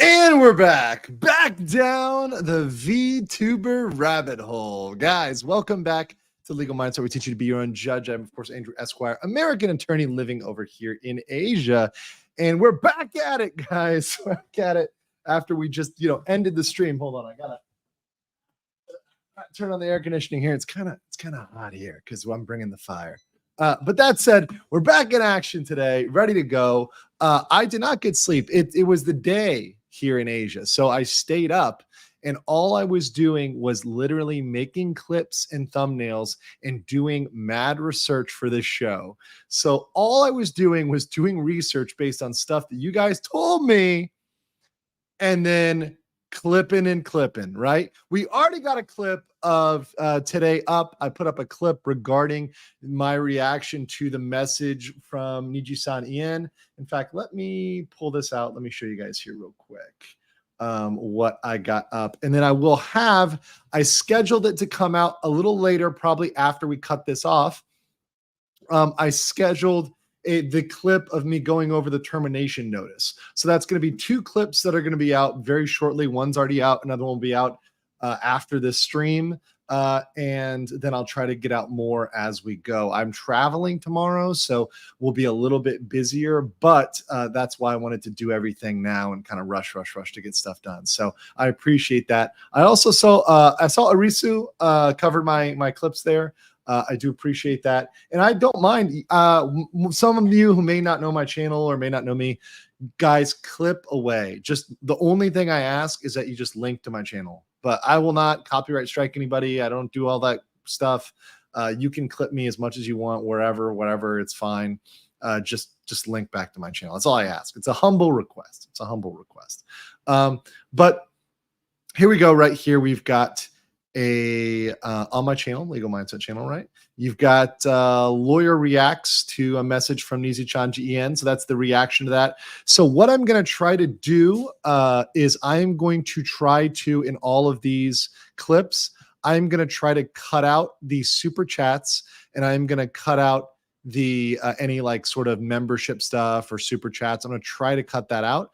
And we're back down the VTuber rabbit hole. Guys, welcome back to Legal Mindset. We teach you to be your own judge. I'm, of course, Andrew Esquire, American attorney living over here in Asia. And we're back at it, guys. Back at it after we just, ended the stream. Hold on, I gotta turn on the air conditioning here. It's kind of hot here because I'm bringing the fire. But that said, we're back in action today, ready to go. I did not get sleep. It was the day here in Asia. So I stayed up and all I was doing was literally making clips and thumbnails and doing mad research for this show. So all I was doing was doing research based on stuff that you guys told me and then clipping, right? We already got a clip of today up. I put up a clip regarding my reaction to the message from Nijisanji. In fact, let me pull this out. Let me show you guys here real quick what I got up. And then I scheduled it to come out a little later, probably after we cut this off. I scheduled the clip of me going over the termination notice. So that's going to be two clips that are going to be out very shortly. One's already out. Another one will be out after this stream. And then I'll try to get out more as we go. I'm traveling tomorrow, so we'll be a little bit busier, but that's why I wanted to do everything now and kind of rush to get stuff done. So I appreciate that. I also saw, Arisu covered my clips there. I do appreciate that. And I don't mind some of you who may not know my channel or may not know me, guys, clip away. Just the only thing I ask is that you just link to my channel, but I will not copyright strike anybody. I don't do all that stuff. You can clip me as much as you want, wherever, whatever, it's fine. Just link back to my channel. That's all I ask. It's a humble request. But here we go. Right here, we've got on my channel, Legal Mindset channel, right? You've got lawyer reacts to a message from Nijisanji. So that's the reaction to that. So what I'm going to try to do is I'm going to try to, in all of these clips, I'm going to try to cut out the super chats, and I'm going to cut out the any like sort of membership stuff or super chats. I'm going to try to cut that out.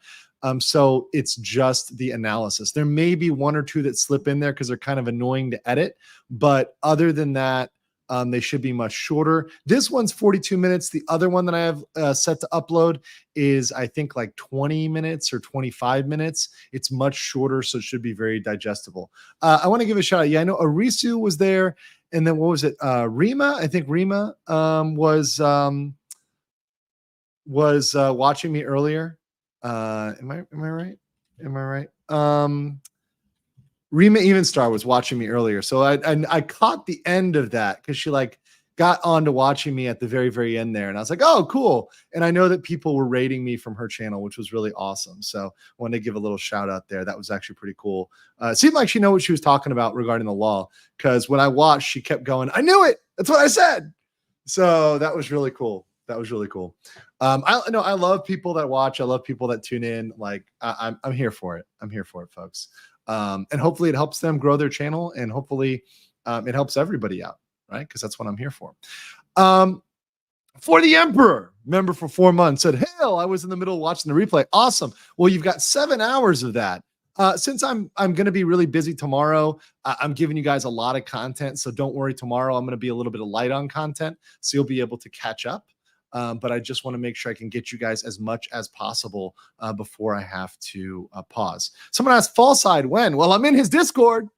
So it's just the analysis. There may be one or two that slip in there because they're kind of annoying to edit. But other than that, they should be much shorter. This one's 42 minutes. The other one that I have set to upload is, I think, like 20 minutes or 25 minutes. It's much shorter, so it should be very digestible. I want to give a shout out. Yeah, I know Arisu was there. And then what was it? Rima? I think Rima was watching me earlier. Am I right? Rima Evenstar was watching me earlier. So I caught the end of that because she got on to watching me at the very, very end there. And I was like, oh, cool. And I know that people were rating me from her channel, which was really awesome. So I wanted to give a little shout out there. That was actually pretty cool. It seemed like she knew what she was talking about regarding the law, because when I watched, she kept going, I knew it. That's what I said. So that was really cool. I love people that watch. I love people that tune in. I'm here for it. I'm here for it, folks. And hopefully it helps them grow their channel, and hopefully it helps everybody out, right? Because that's what I'm here for. For the Emperor, member for 4 months, said, hell, I was in the middle of watching the replay. Awesome. Well, you've got 7 hours of that. Since I'm going to be really busy tomorrow, I'm giving you guys a lot of content. So don't worry, tomorrow I'm going to be a little bit light on content. So you'll be able to catch up. But I just want to make sure I can get you guys as much as possible before I have to pause. Someone asked Fallside when? Well, I'm in his Discord.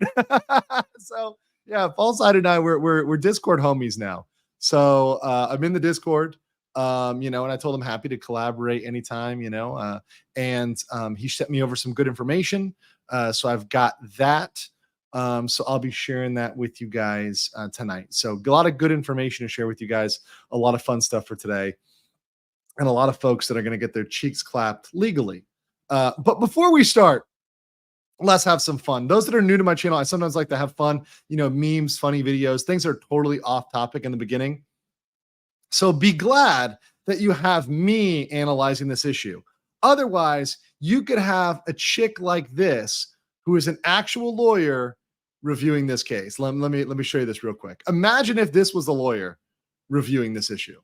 So yeah, Fallside and I, we're Discord homies now. So I'm in the Discord, and I told him happy to collaborate anytime, and he sent me over some good information. So I've got that. So I'll be sharing that with you guys tonight. So a lot of good information to share with you guys, a lot of fun stuff for today, and a lot of folks that are going to get their cheeks clapped legally. But before we start, let's have some fun. Those that are new to my channel, I sometimes like to have fun, memes, funny videos, things that are totally off topic in the beginning. So be glad that you have me analyzing this issue. Otherwise, you could have a chick like this who is an actual lawyer reviewing this case. Let me show you this real quick. Imagine if this was the lawyer reviewing this issue.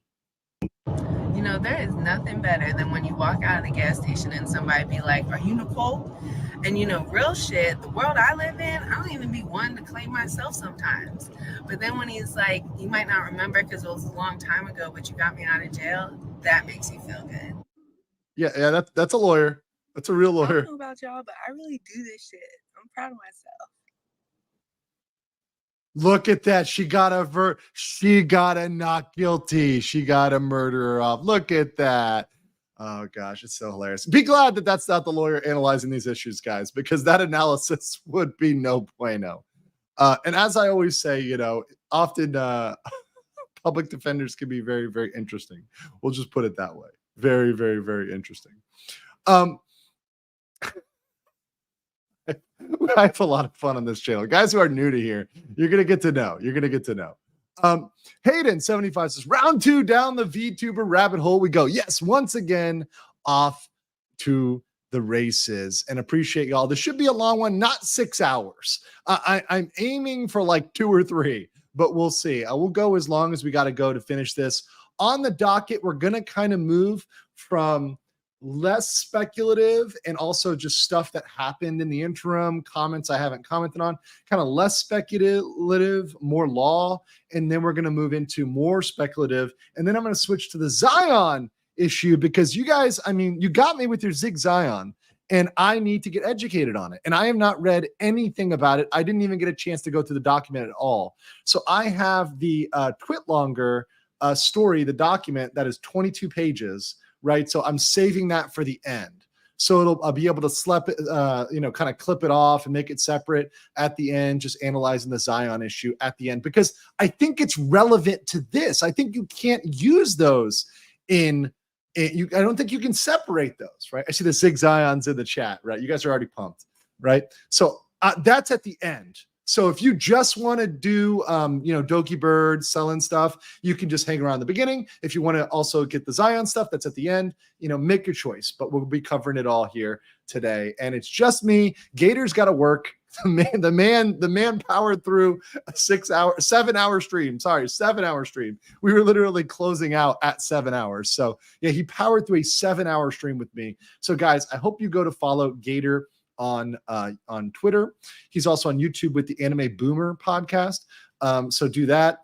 You know, there is nothing better than when you walk out of the gas station and somebody be like, "Are you Nicole?" And you know, real shit, the world I live in, I don't even be one to claim myself sometimes. But then when he's like, "You might not remember because it was a long time ago, but you got me out of jail," that makes you feel good. Yeah, that's a lawyer. That's a real I don't lawyer. know about y'all, but I really do this shit. I'm proud of myself. Look at that. She got a not guilty. She got a murderer off. Look at that. Oh gosh, it's so hilarious. Be glad that that's not the lawyer analyzing these issues, guys, because that analysis would be no bueno. And as I always say, you know, often public defenders can be very, very interesting. We'll just put it that way. Very, very, very interesting. Um, I have a lot of fun on this channel. Guys who are new to here, you're going to get to know. You're going to get to know. Hayden75 says, round 2 down the VTuber rabbit hole we go. Yes, once again, off to the races, and appreciate y'all. This should be a long one, not 6 hours. I'm aiming for like 2 or 3, but we'll see. I will go as long as we got to go to finish this. On the docket, we're going to kind of move from less speculative and also just stuff that happened in the interim, comments I haven't commented on, kind of less speculative, more law. And then we're going to move into more speculative. And then I'm going to switch to the Zion issue because you guys, I mean, you got me with your Zig Zion and I need to get educated on it. And I have not read anything about it. I didn't even get a chance to go through the document at all. So I have the Twitlonger story, the document that is 22 pages, right? So I'm saving that for the end. So I'll be able to kind of clip it off and make it separate at the end, just analyzing the Zion issue at the end, because I think it's relevant to this. I think you can't use those I don't think you can separate those, right? I see the Zig Zions in the chat, right? You guys are already pumped, right? So that's at the end. So if you just want to do, Dokibird, Selen stuff, you can just hang around the beginning. If you want to also get the Zion stuff, that's at the end. Make your choice. But we'll be covering it all here today. And it's just me. Gator's got to work. The man powered through a 7-hour stream. Sorry, 7-hour stream. We were literally closing out at 7 hours. So yeah, he powered through a 7-hour stream with me. So guys, I hope you go to follow Gator on Twitter. He's also on YouTube with the Anime Boomer podcast. So do that.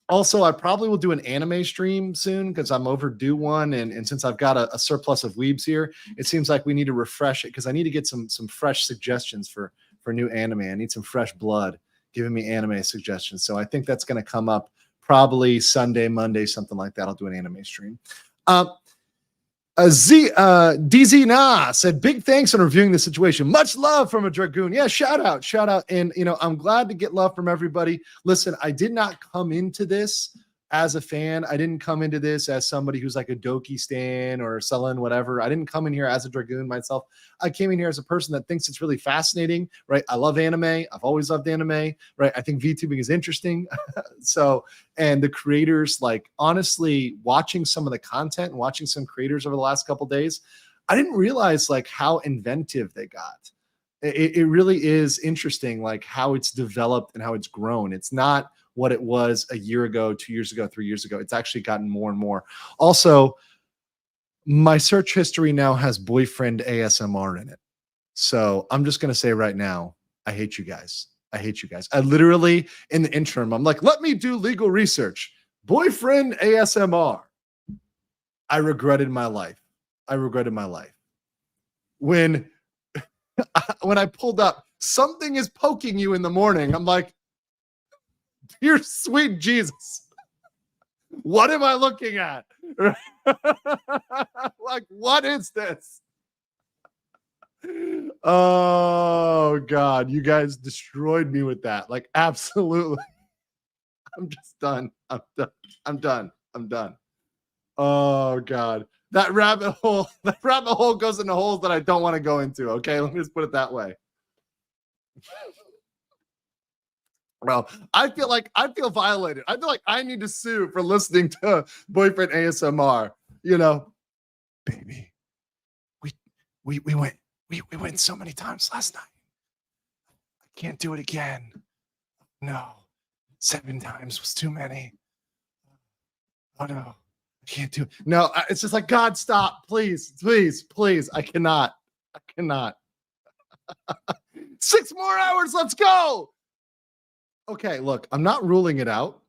Also, I probably will do an anime stream soon because I'm overdue one. And since I've got a surplus of weebs here, it seems like we need to refresh it because I need to get some fresh suggestions for new anime. I need some fresh blood giving me anime suggestions. So I think that's going to come up probably Sunday, Monday, something like that. I'll do an anime stream. DZ Na said, big thanks on reviewing the situation. Much love from a Dragoon. Yeah, shout out. And, I'm glad to get love from everybody. Listen, I did not come into this as a fan. I didn't come into this as somebody who's like a Doki stan or Selen, whatever. I didn't come in here as a Dragoon myself. I came in here as a person that thinks it's really fascinating, right? I love anime. I've always loved anime, right? I think VTubing is interesting. And the creators, like, honestly, watching some of the content and watching some creators over the last couple of days, I didn't realize like how inventive they got. It really is interesting, like how it's developed and how it's grown. It's not what it was a year ago, 2 years ago, 3 years ago. It's actually gotten more and more. Also, my search history now has boyfriend ASMR in it. So I'm just going to say right now, I hate you guys. I hate you guys. I literally, in the interim, I'm like, let me do legal research. Boyfriend ASMR. I regretted my life. When I pulled up, something is poking you in the morning. I'm like, dear sweet Jesus, what am I looking at? Like, what is this? Oh God, you guys destroyed me with that. Like, absolutely. I'm just done. I'm done. Oh God. That rabbit hole goes into holes that I don't want to go into. Okay, let me just put it that way. Well, I feel violated. I feel like I need to sue for listening to boyfriend ASMR. Baby, we went so many times last night. I can't do it again. No, 7 times was too many. Oh no, can't do it. No, it's just like, God, stop, please, please, please. I cannot. 6 more hours. Let's go. Okay, look, I'm not ruling it out.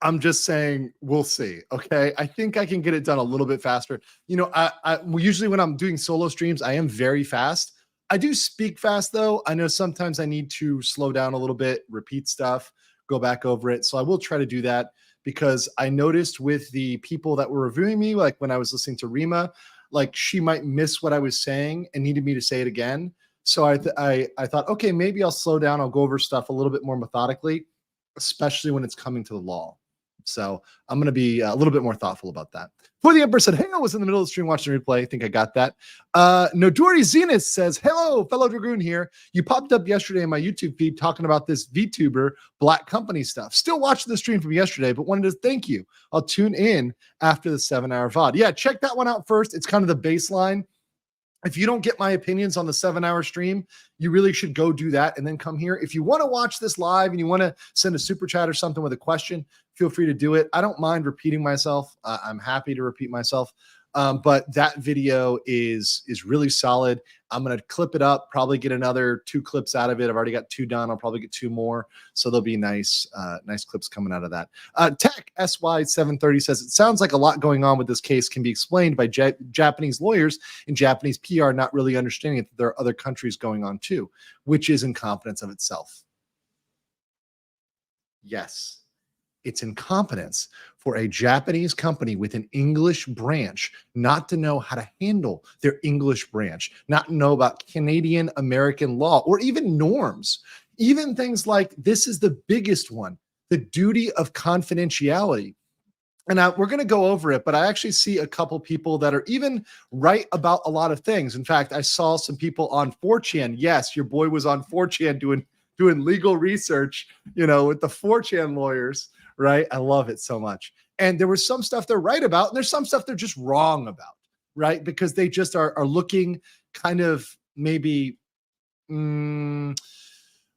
I'm just saying we'll see. Okay, I think I can get it done a little bit faster. You know, I usually when I'm doing solo streams, I am very fast. I do speak fast though. I know sometimes I need to slow down a little bit, repeat stuff, go back over it. So I will try to do that because I noticed with the people that were reviewing me, like when I was listening to Rima, like she might miss what I was saying and needed me to say it again. So I thought, okay, maybe I'll slow down. I'll go over stuff a little bit more methodically, especially when it's coming to the law. So I'm going to be a little bit more thoughtful about that. For the Emperor said, hey, I was in the middle of the stream watching the replay. I think I got that. Nodori Zenith says, hello, fellow Dragoon here. You popped up yesterday in my YouTube feed talking about this VTuber Black Company stuff. Still watching the stream from yesterday, but wanted to thank you. I'll tune in after the 7-hour VOD. Yeah, check that one out first. It's kind of the baseline. If you don't get my opinions on the 7-hour stream, you really should go do that and then come here. If you want to watch this live and you want to send a super chat or something with a question, feel free to do it. I don't mind repeating myself. I'm happy to repeat myself. But that video is really solid. I'm going to clip it up, probably get another 2 clips out of it. I've already got 2 done. I'll probably get 2 more. So there'll be nice clips coming out of that. Tech SY730 says, it sounds like a lot going on with this case can be explained by Japanese lawyers and Japanese PR not really understanding that there are other countries going on too, which is incompetence of itself. Yes. It's incompetence for a Japanese company with an English branch not to know how to handle their English branch, not know about Canadian American law or even norms, even things like this is the biggest one, the duty of confidentiality. And we're going to go over it, but I actually see a couple people that are even right about a lot of things. In fact, I saw some people on 4chan. Yes, your boy was on 4chan doing legal research, you know, with the 4chan lawyers. Right? I love it so much. And there was some stuff they're right about, and there's some stuff they're just wrong about, right? Because they just are looking kind of maybe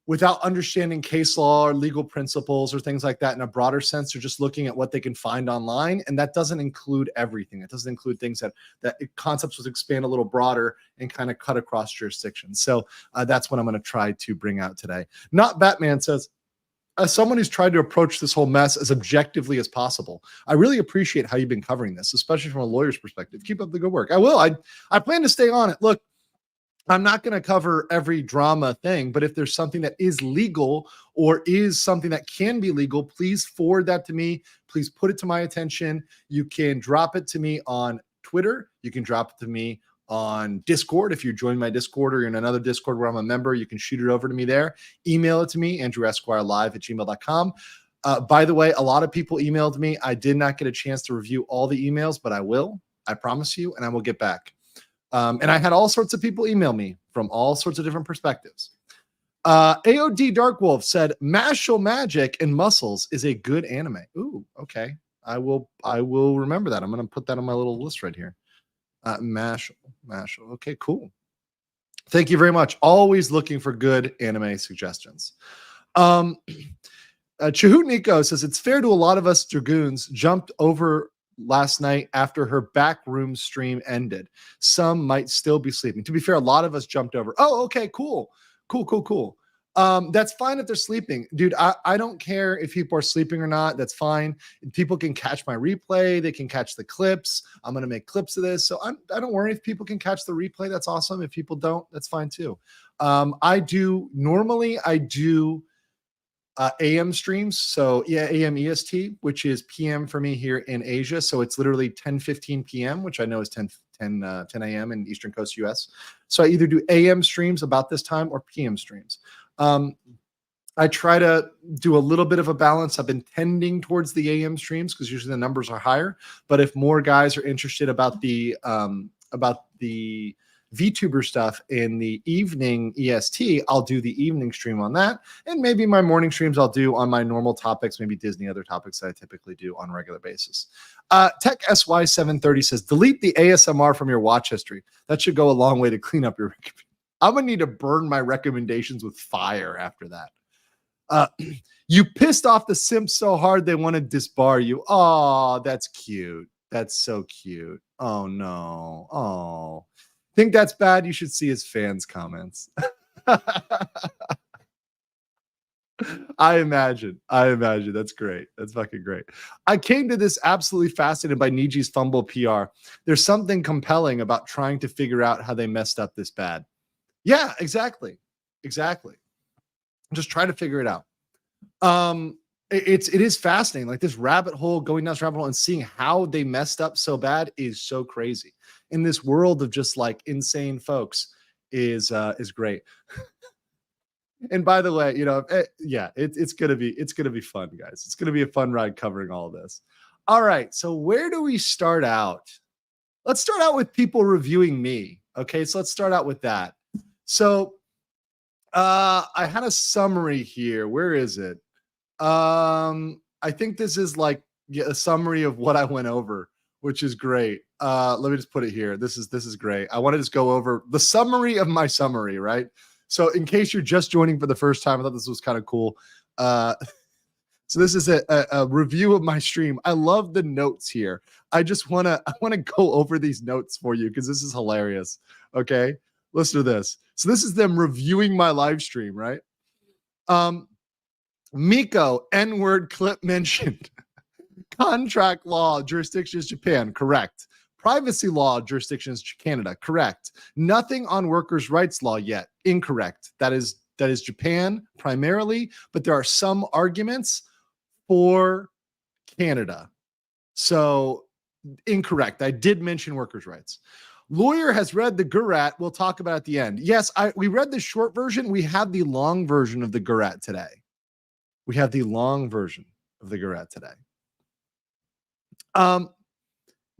without understanding case law or legal principles or things like that in a broader sense. They're just looking at what they can find online. And that doesn't include everything. It doesn't include things that concepts would expand a little broader and kind of cut across jurisdictions. So that's what I'm going to try to bring out today. Not Batman says, as someone who's tried to approach this whole mess as objectively as possible, I really appreciate how you've been covering this, especially from a lawyer's perspective. Keep up the good work. I will. I plan to stay on it. Look, I'm not going to cover every drama thing, but if there's something that is legal or is something that can be legal, please forward that to me. Please put it to my attention. You can drop it to me on Twitter. You can drop it to me on Discord. If you join my Discord or you're in another Discord where I'm a member, you can shoot it over to me there. Email it to me, andrewesquirelive@gmail.com. By the way, a lot of people emailed me. I did not get a chance to review all the emails, but I will. I promise you, and I will get back. And I had all sorts of people email me from all sorts of different perspectives. AOD Darkwolf said, Mashal Magic and Muscles is a good anime. Ooh, okay. I will remember that. I'm going to put that on my little list right here. Mashal. Okay, cool. Thank you very much. Always looking for good anime suggestions. Chahut Nico says, it's fair to a lot of us Dragoons jumped over last night after her backroom stream ended. Some might still be sleeping. To be fair, a lot of us jumped over. Oh, okay, cool. That's fine if they're sleeping. Dude, I don't care if people are sleeping or not. That's fine. People can catch my replay. They can catch the clips. I'm going to make clips of this. So I don't worry if people can catch the replay. That's awesome. If people don't, that's fine too. I do AM streams. So yeah, AM EST, which is PM for me here in Asia. So it's literally 10:15 PM, which I know is 10 a.m. in Eastern Coast US. So I either do AM streams about this time or PM streams. I try to do a little bit of a balance. I've been tending towards the AM streams because usually the numbers are higher. But if more guys are interested about the VTuber stuff in the evening EST, I'll do the evening stream on that. And maybe my morning streams I'll do on my normal topics, maybe Disney, other topics that I typically do on a regular basis. Tech SY730 says, delete the ASMR from your watch history. That should go a long way to clean up your I'm going to need to burn my recommendations with fire after that. You pissed off the simps so hard they want to disbar you. Oh, that's cute. That's so cute. Oh no. Oh, think that's bad? You should see his fans' comments. I imagine. That's great. That's fucking great. I came to this absolutely fascinated by Niji's fumble PR. There's something compelling about trying to figure out how they messed up this bad. Yeah, exactly. Just try to figure it out. It is fascinating. Like this rabbit hole, going down this rabbit hole and seeing how they messed up so bad is so crazy. In this world of just like insane folks is great. And by the way, it's gonna be fun, guys. It's gonna be a fun ride covering all of this. All right, so where do we start out? Let's start out with people reviewing me. Okay, so let's start out with that. So I had a summary here. Where is it? I think this is like a summary of what I went over, which is great. Let me just put it here. This is great. I want to just go over the summary of my summary, right? So in case you're just joining for the first time, I thought this was kind of cool. So this is a review of my stream. I love the notes here. I want to go over these notes for you because this is hilarious. Okay, listen to this. So this is them reviewing my live stream, right? Miko, N-word clip mentioned. Contract law, jurisdiction is Japan, correct. Privacy law, jurisdiction is Canada, correct. Nothing on workers' rights law yet, incorrect. That is Japan primarily, but there are some arguments for Canada. So incorrect. I did mention workers' rights. Lawyer has read the Gurat. We'll talk about it at the end. Yes, we read the short version. We have the long version of the Gurat today.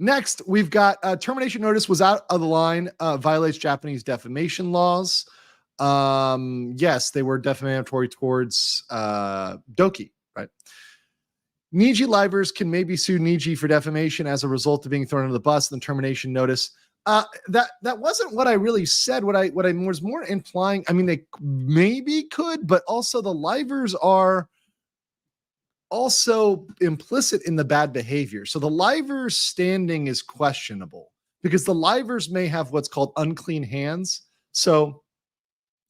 Next, we've got termination notice was out of the line, violates Japanese defamation laws. Yes, they were defamatory towards Doki, right? Niji livers can maybe sue Niji for defamation as a result of being thrown under the bus and the termination notice. That wasn't what I really said. What I was more implying, I mean, they maybe could, but also the livers are also implicit in the bad behavior. So the livers standing is questionable because the livers may have what's called unclean hands. So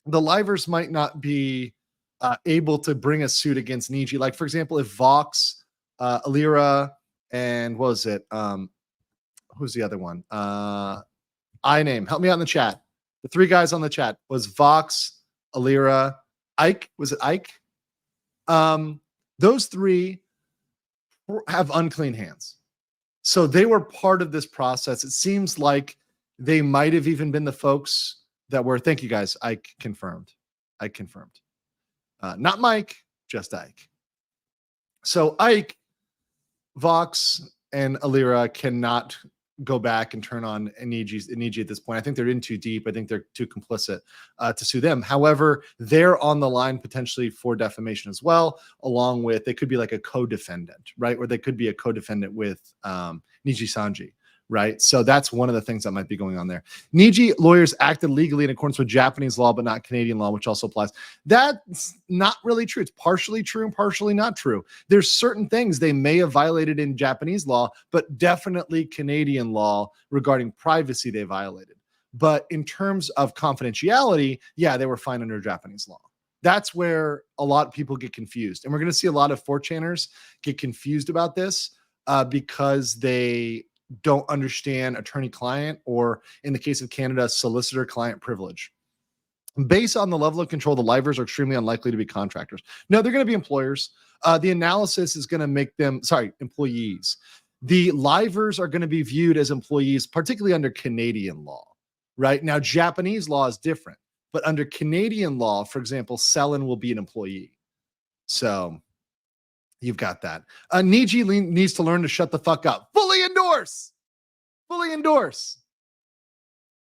the livers might not be able to bring a suit against Niji. Like, for example, if Vox, Alira, and what was it? Who's the other one? iName. Help me out in the chat. The three guys on the chat was Vox, Alira, Ike. Was it Ike? Those three have unclean hands. So they were part of this process. It seems like they might have even been the folks that were, thank you guys, Ike confirmed. Not Mike, just Ike. So Ike, Vox, and Alira cannot go back and turn on Niji at this point. I think they're in too deep. I think they're too complicit to sue them. However, they're on the line potentially for defamation as well, along with, they could be like a co-defendant, right? Or they could be a co-defendant with Nijisanji, right? So that's one of the things that might be going on there. Niji lawyers acted legally in accordance with Japanese law, but not Canadian law, which also applies. That's not really true. It's partially true and partially not true. There's certain things they may have violated in Japanese law, but definitely Canadian law regarding privacy they violated. But in terms of confidentiality, yeah, they were fine under Japanese law. That's where a lot of people get confused. And we're going to see a lot of 4chaners get confused about this because they don't understand attorney-client, or in the case of Canada, solicitor-client privilege. Based on the level of control, the livers are extremely unlikely to be contractors. No, they're going to be employers. The analysis is going to make them, employees. The livers are going to be viewed as employees, particularly under Canadian law, right? Now, Japanese law is different, but under Canadian law, for example, Selen will be an employee. So you've got that. Niji needs to learn to shut the fuck up. Fully endorse.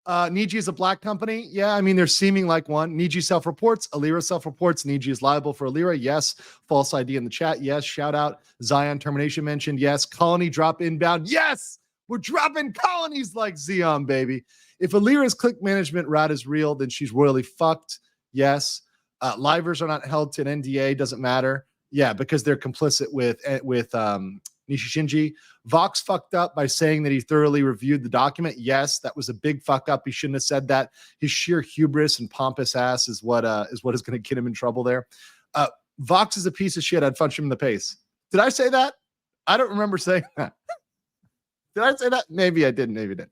Niji is a black company. Yeah, I mean, they're seeming like one. Niji self-reports. Alira self-reports. Niji is liable for Alira. Yes. False ID in the chat. Yes. Shout out. Zion termination mentioned. Yes. Colony drop inbound. Yes. We're dropping colonies like Zion, baby. If Alira's click management route is real, then she's royally fucked. Yes. Livers are not held to an NDA. Doesn't matter. Yeah, because they're complicit with Nijisanji. Vox fucked up by saying that he thoroughly reviewed the document. Yes, that was a big fuck up. He shouldn't have said that. His sheer hubris and pompous ass is what is going to get him in trouble there. Vox is a piece of shit. I'd punch him in the face. Did I say that? I don't remember saying that. Did I say that? Maybe I didn't. Maybe I didn't.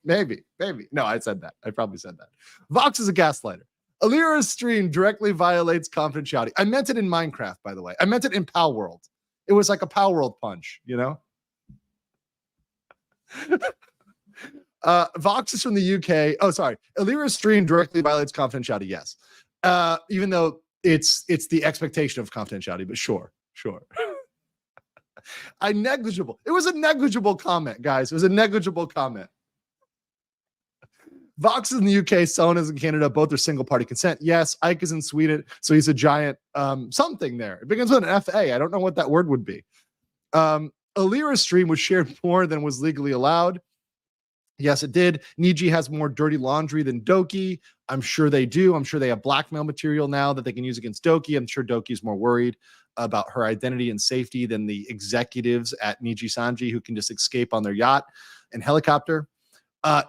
Maybe. No, I said that. I probably said that. Vox is a gaslighter. Alira's stream directly violates confidentiality. I meant it in Minecraft, by the way. I meant it in Pal World. It was like a Pal World punch, you know? Vox is from the UK. Oh, sorry. Alira's stream directly violates confidentiality. Yes. Even though it's the expectation of confidentiality, but sure. Negligible. It was a negligible comment, guys. It was a negligible comment. Vox is in the UK, Selen is in Canada. Both are single party consent. Yes, Ike is in Sweden, so he's a giant something there. It begins with an FA. I don't know what that word would be. Alira's stream was shared more than was legally allowed. Yes, it did. Niji has more dirty laundry than Doki. I'm sure they do. I'm sure they have blackmail material now that they can use against Doki. I'm sure Doki is more worried about her identity and safety than the executives at Nijisanji who can just escape on their yacht and helicopter.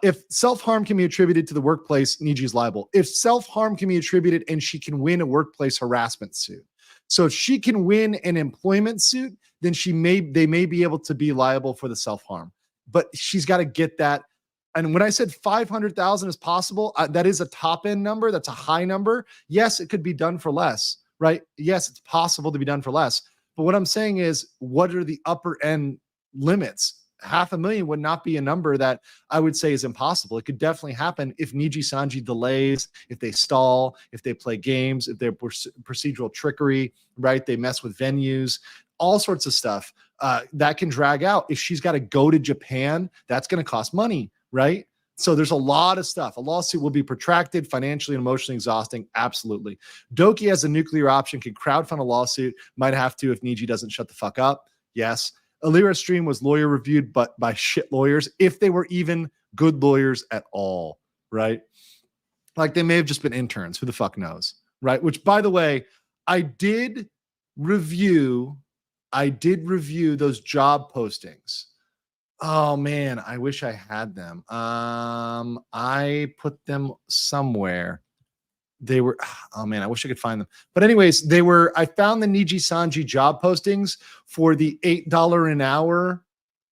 If self-harm can be attributed to the workplace, Niji's liable. If self-harm can be attributed and she can win a workplace harassment suit. So if she can win an employment suit, then they may be able to be liable for the self-harm. But she's got to get that. And when I said 500,000 is possible, that is a top end number. That's a high number. Yes, it could be done for less, right? Yes, it's possible to be done for less. But what I'm saying is, what are the upper end limits? 500,000 would not be a number that I would say is impossible. It could definitely happen if Nijisanji delays, if they stall, if they play games, if they're procedural trickery, right? They mess with venues, all sorts of stuff that can drag out. If she's got to go to Japan, that's going to cost money, right? So there's a lot of stuff. A lawsuit will be protracted, financially and emotionally exhausting. Absolutely. Doki has a nuclear option, can crowdfund a lawsuit, might have to if Niji doesn't shut the fuck up. Yes. Alira's stream was lawyer reviewed, but by shit lawyers, if they were even good lawyers at all, right? Like they may have just been interns. Who the fuck knows, right? Which, by the way, I did review those job postings. Oh man, I wish I had them. I put them somewhere. They were, oh man, I wish I could find them. But anyways, I found the Nijisanji job postings for the $8 an hour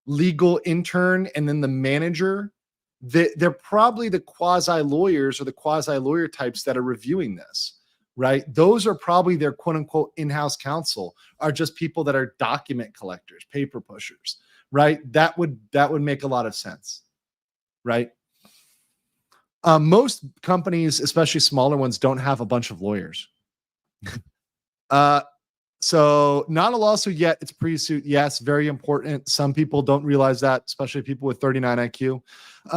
legal intern and then the manager. They're probably the quasi lawyers or the quasi lawyer types that are reviewing this, right? Those are probably their quote unquote in-house counsel, are just people that are document collectors, paper pushers, right? That would make a lot of sense, right? Most companies, especially smaller ones, don't have a bunch of lawyers. So not a lawsuit yet. It's pre-suit. Yes, very important. Some people don't realize that, especially people with 39 IQ.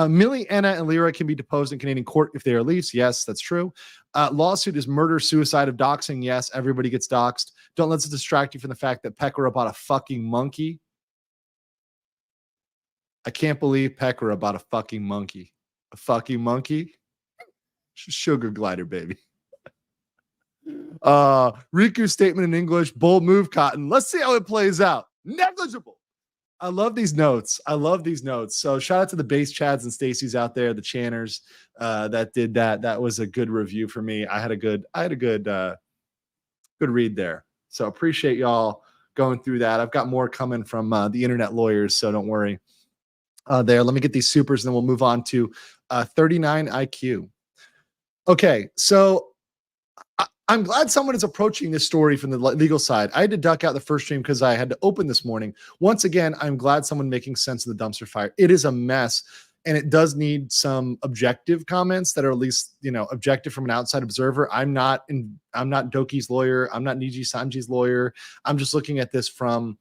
Millie, Anna, and Lyra can be deposed in Canadian court if they are leased. Yes, that's true. Lawsuit is murder, suicide of doxing. Yes, everybody gets doxed. Don't let this distract you from the fact that Pekora bought a fucking monkey. I can't believe Pekora bought a fucking monkey. A fucking monkey. Sugar glider, baby. Riku's statement in English, bold move, Cotton. Let's see how it plays out. Negligible. I love these notes. So shout out to the base Chads and Stacy's out there, the Channers that did that. That was a good review for me. I had a good read there. So appreciate y'all going through that. I've got more coming from the internet lawyers, so don't worry. There. Let me get these supers and then we'll move on to 39 IQ. Okay, so I'm glad someone is approaching this story from the legal side. I had to duck out the first stream because I had to open this morning. Once again, I'm glad someone making sense of the dumpster fire. It is a mess, and it does need some objective comments that are at least, objective from an outside observer. I'm not Doki's lawyer. I'm not Nijisanji's lawyer. I'm just looking at this from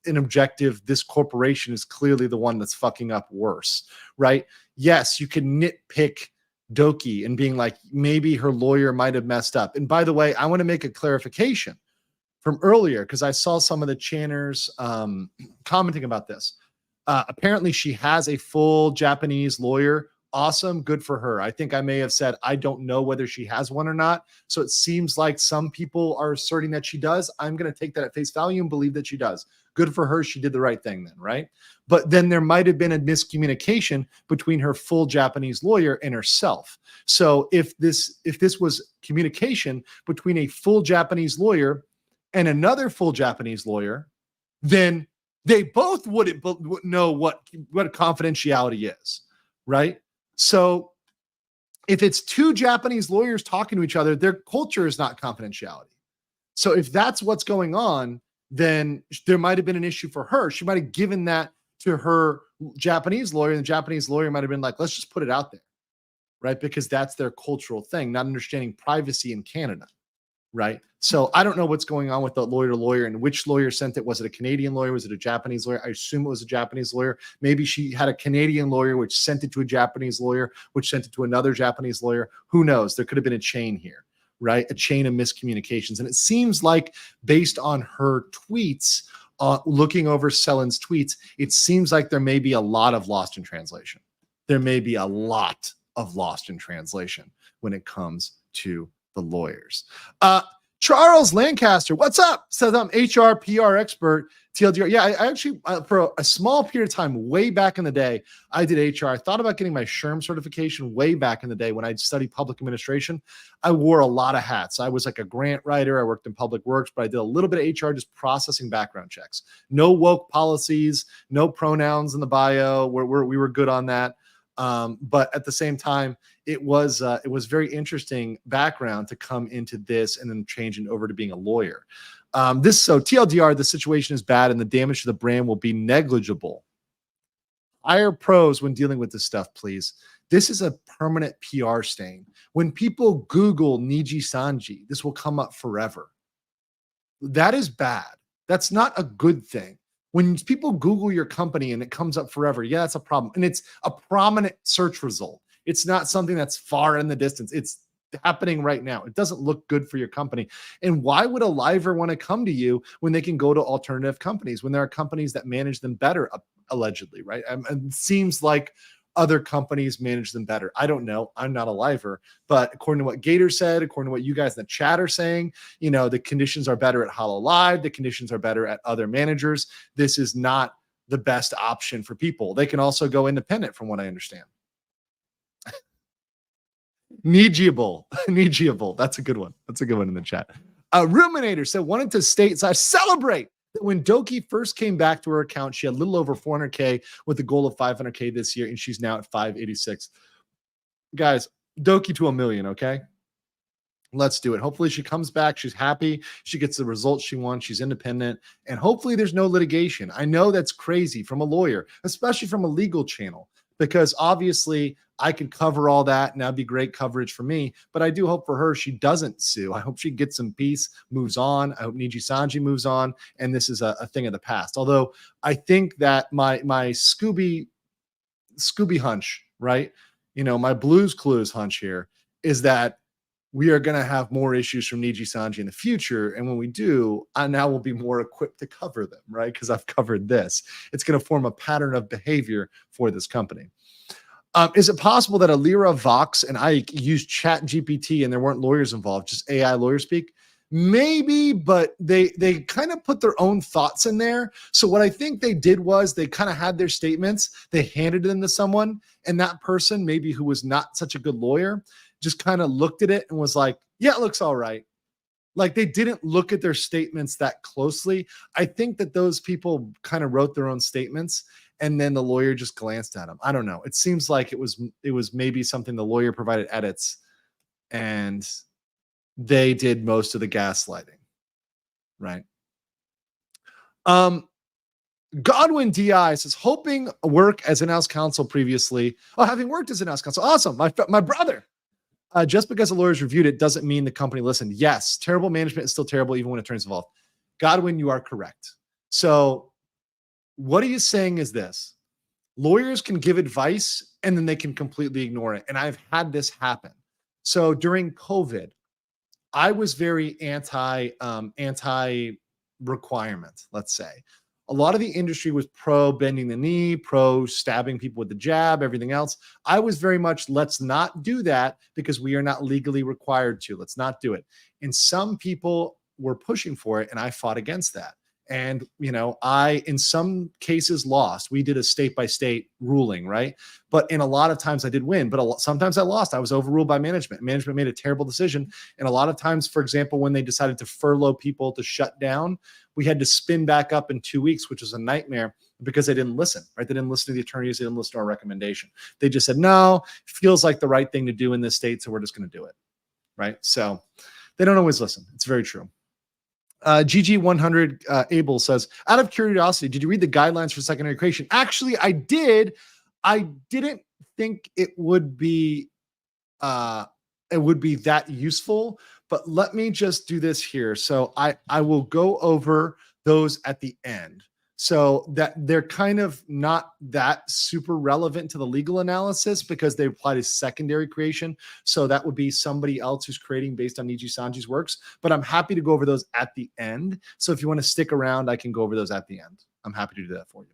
an objective. This corporation is clearly the one that's fucking up worse, right? Yes, you can nitpick Doki and being like, maybe her lawyer might have messed up. And by the way, I want to make a clarification from earlier because I saw some of the channers commenting about this. Apparently she has a full Japanese lawyer awesome. Good for her. I think I may have said, I don't know whether she has one or not. So it seems like some people are asserting that she does. I'm going to take that at face value and believe that she does. Good for her. She did the right thing then, right? But then there might have been a miscommunication between her full Japanese lawyer and herself. So if this was communication between a full Japanese lawyer and another full Japanese lawyer, then they both wouldn't know what confidentiality is, right? So if it's two Japanese lawyers talking to each other, their culture is not confidentiality. So if that's what's going on, then there might have been an issue for her. She might have given that to her Japanese lawyer, and the Japanese lawyer might have been like, let's just put it out there, right? Because that's their cultural thing, not understanding privacy in Canada, right? So I don't know what's going on with the lawyer to lawyer and which lawyer sent it. Was it a Canadian lawyer? Was it a Japanese lawyer? I assume it was a Japanese lawyer. Maybe she had a Canadian lawyer, which sent it to a Japanese lawyer, which sent it to another Japanese lawyer. Who knows? There could have been a chain here, right? A chain of miscommunications. And it seems like based on her tweets, looking over Selen's tweets, it seems like there may be a lot of lost in translation. There may be a lot of lost in translation when it comes to the lawyers. Charles Lancaster, what's up? Says I'm HR PR expert, TLDR. Yeah, I actually, for a small period of time, way back in the day, I did HR. I thought about getting my SHRM certification way back in the day when I studied public administration. I wore a lot of hats. I was like a grant writer. I worked in public works, but I did a little bit of HR, just processing background checks. No woke policies, no pronouns in the bio. We were good on that. But at the same time, it was very interesting background to come into this and then changing over to being a lawyer. So TLDR, the situation is bad and the damage to the brand will be negligible. Hire pros when dealing with this stuff, please. This is a permanent PR stain. When people Google Nijisanji, this will come up forever. That is bad. That's not a good thing. When people Google your company and it comes up forever, yeah, that's a problem. And it's a prominent search result. It's not something that's far in the distance. It's happening right now. It doesn't look good for your company. And why would a liver want to come to you when they can go to alternative companies, when there are companies that manage them better, allegedly, right? And it seems like other companies manage them better. I don't know. I'm not a liver, but according to what Gator said, according to what you guys in the chat are saying, the conditions are better at Hollow Live. The conditions are better at other managers. This is not the best option for people. They can also go independent from what I understand. Negiable. That's a good one. That's a good one in the chat. Ruminator said, wanted to state, so I celebrate that when Doki first came back to her account, she had a little over 400K with a goal of 500K this year, and she's now at 586. Guys, Doki to 1 million, okay? Let's do it. Hopefully she comes back. She's happy. She gets the results she wants. She's independent. And hopefully there's no litigation. I know that's crazy from a lawyer, especially from a legal channel, because obviously I could cover all that and that'd be great coverage for me. But I do hope for her she doesn't sue. I hope she gets some peace, moves on. I hope Nijisanji moves on. And this is a thing of the past. Although I think that my Scooby hunch, right? My Blues Clues hunch here is that we are going to have more issues from Nijisanji in the future. And when we do, I now will be more equipped to cover them, right? Because I've covered this. It's going to form a pattern of behavior for this company. Is it possible that Alira, Vox, and Ike used Chat GPT and there weren't lawyers involved, just AI lawyer speak? Maybe, but they kind of put their own thoughts in there. So what I think they did was they kind of had their statements, they handed them to someone, and that person, maybe who was not such a good lawyer, just kind of looked at it and was like, yeah, it looks all right. Like they didn't look at their statements that closely. I think that those people kind of wrote their own statements and then the lawyer just glanced at them. I don't know. It seems like it was maybe something the lawyer provided edits and they did most of the gaslighting, right? Godwin DI says, hoping work as in-house counsel previously. Oh, having worked as in-house counsel. Awesome. My brother. Just because the lawyers reviewed it doesn't mean the company listened. Yes, terrible management is still terrible even when attorneys involved. Godwin, you are correct. So what he is saying is this. Lawyers can give advice and then they can completely ignore it. And I've had this happen. So during COVID, I was very anti requirement, let's say. A lot of the industry was pro bending the knee, pro stabbing people with the jab, everything else. I was very much, let's not do that because we are not legally required to. Let's not do it. And some people were pushing for it, and I fought against that. And, I, in some cases, lost. We did a state-by-state ruling, right? But in a lot of times I did win, but sometimes I lost. I was overruled by management. Management made a terrible decision. And a lot of times, for example, when they decided to furlough people to shut down, we had to spin back up in 2 weeks, which was a nightmare because they didn't listen, right? They didn't listen to the attorneys. They didn't listen to our recommendation. They just said, no, feels like the right thing to do in this state, so we're just going to do it, right? So they don't always listen. It's very true. GG100 Abel says, out of curiosity, did you read the guidelines for secondary creation? Actually, I did. I didn't think it would be that useful, but let me just do this here. So I will go over those at the end. So that they're kind of not that super relevant to the legal analysis because they apply to secondary creation. So that would be somebody else who's creating based on Nijisanji's works. But I'm happy to go over those at the end. So if you want to stick around, I can go over those at the end. I'm happy to do that for you.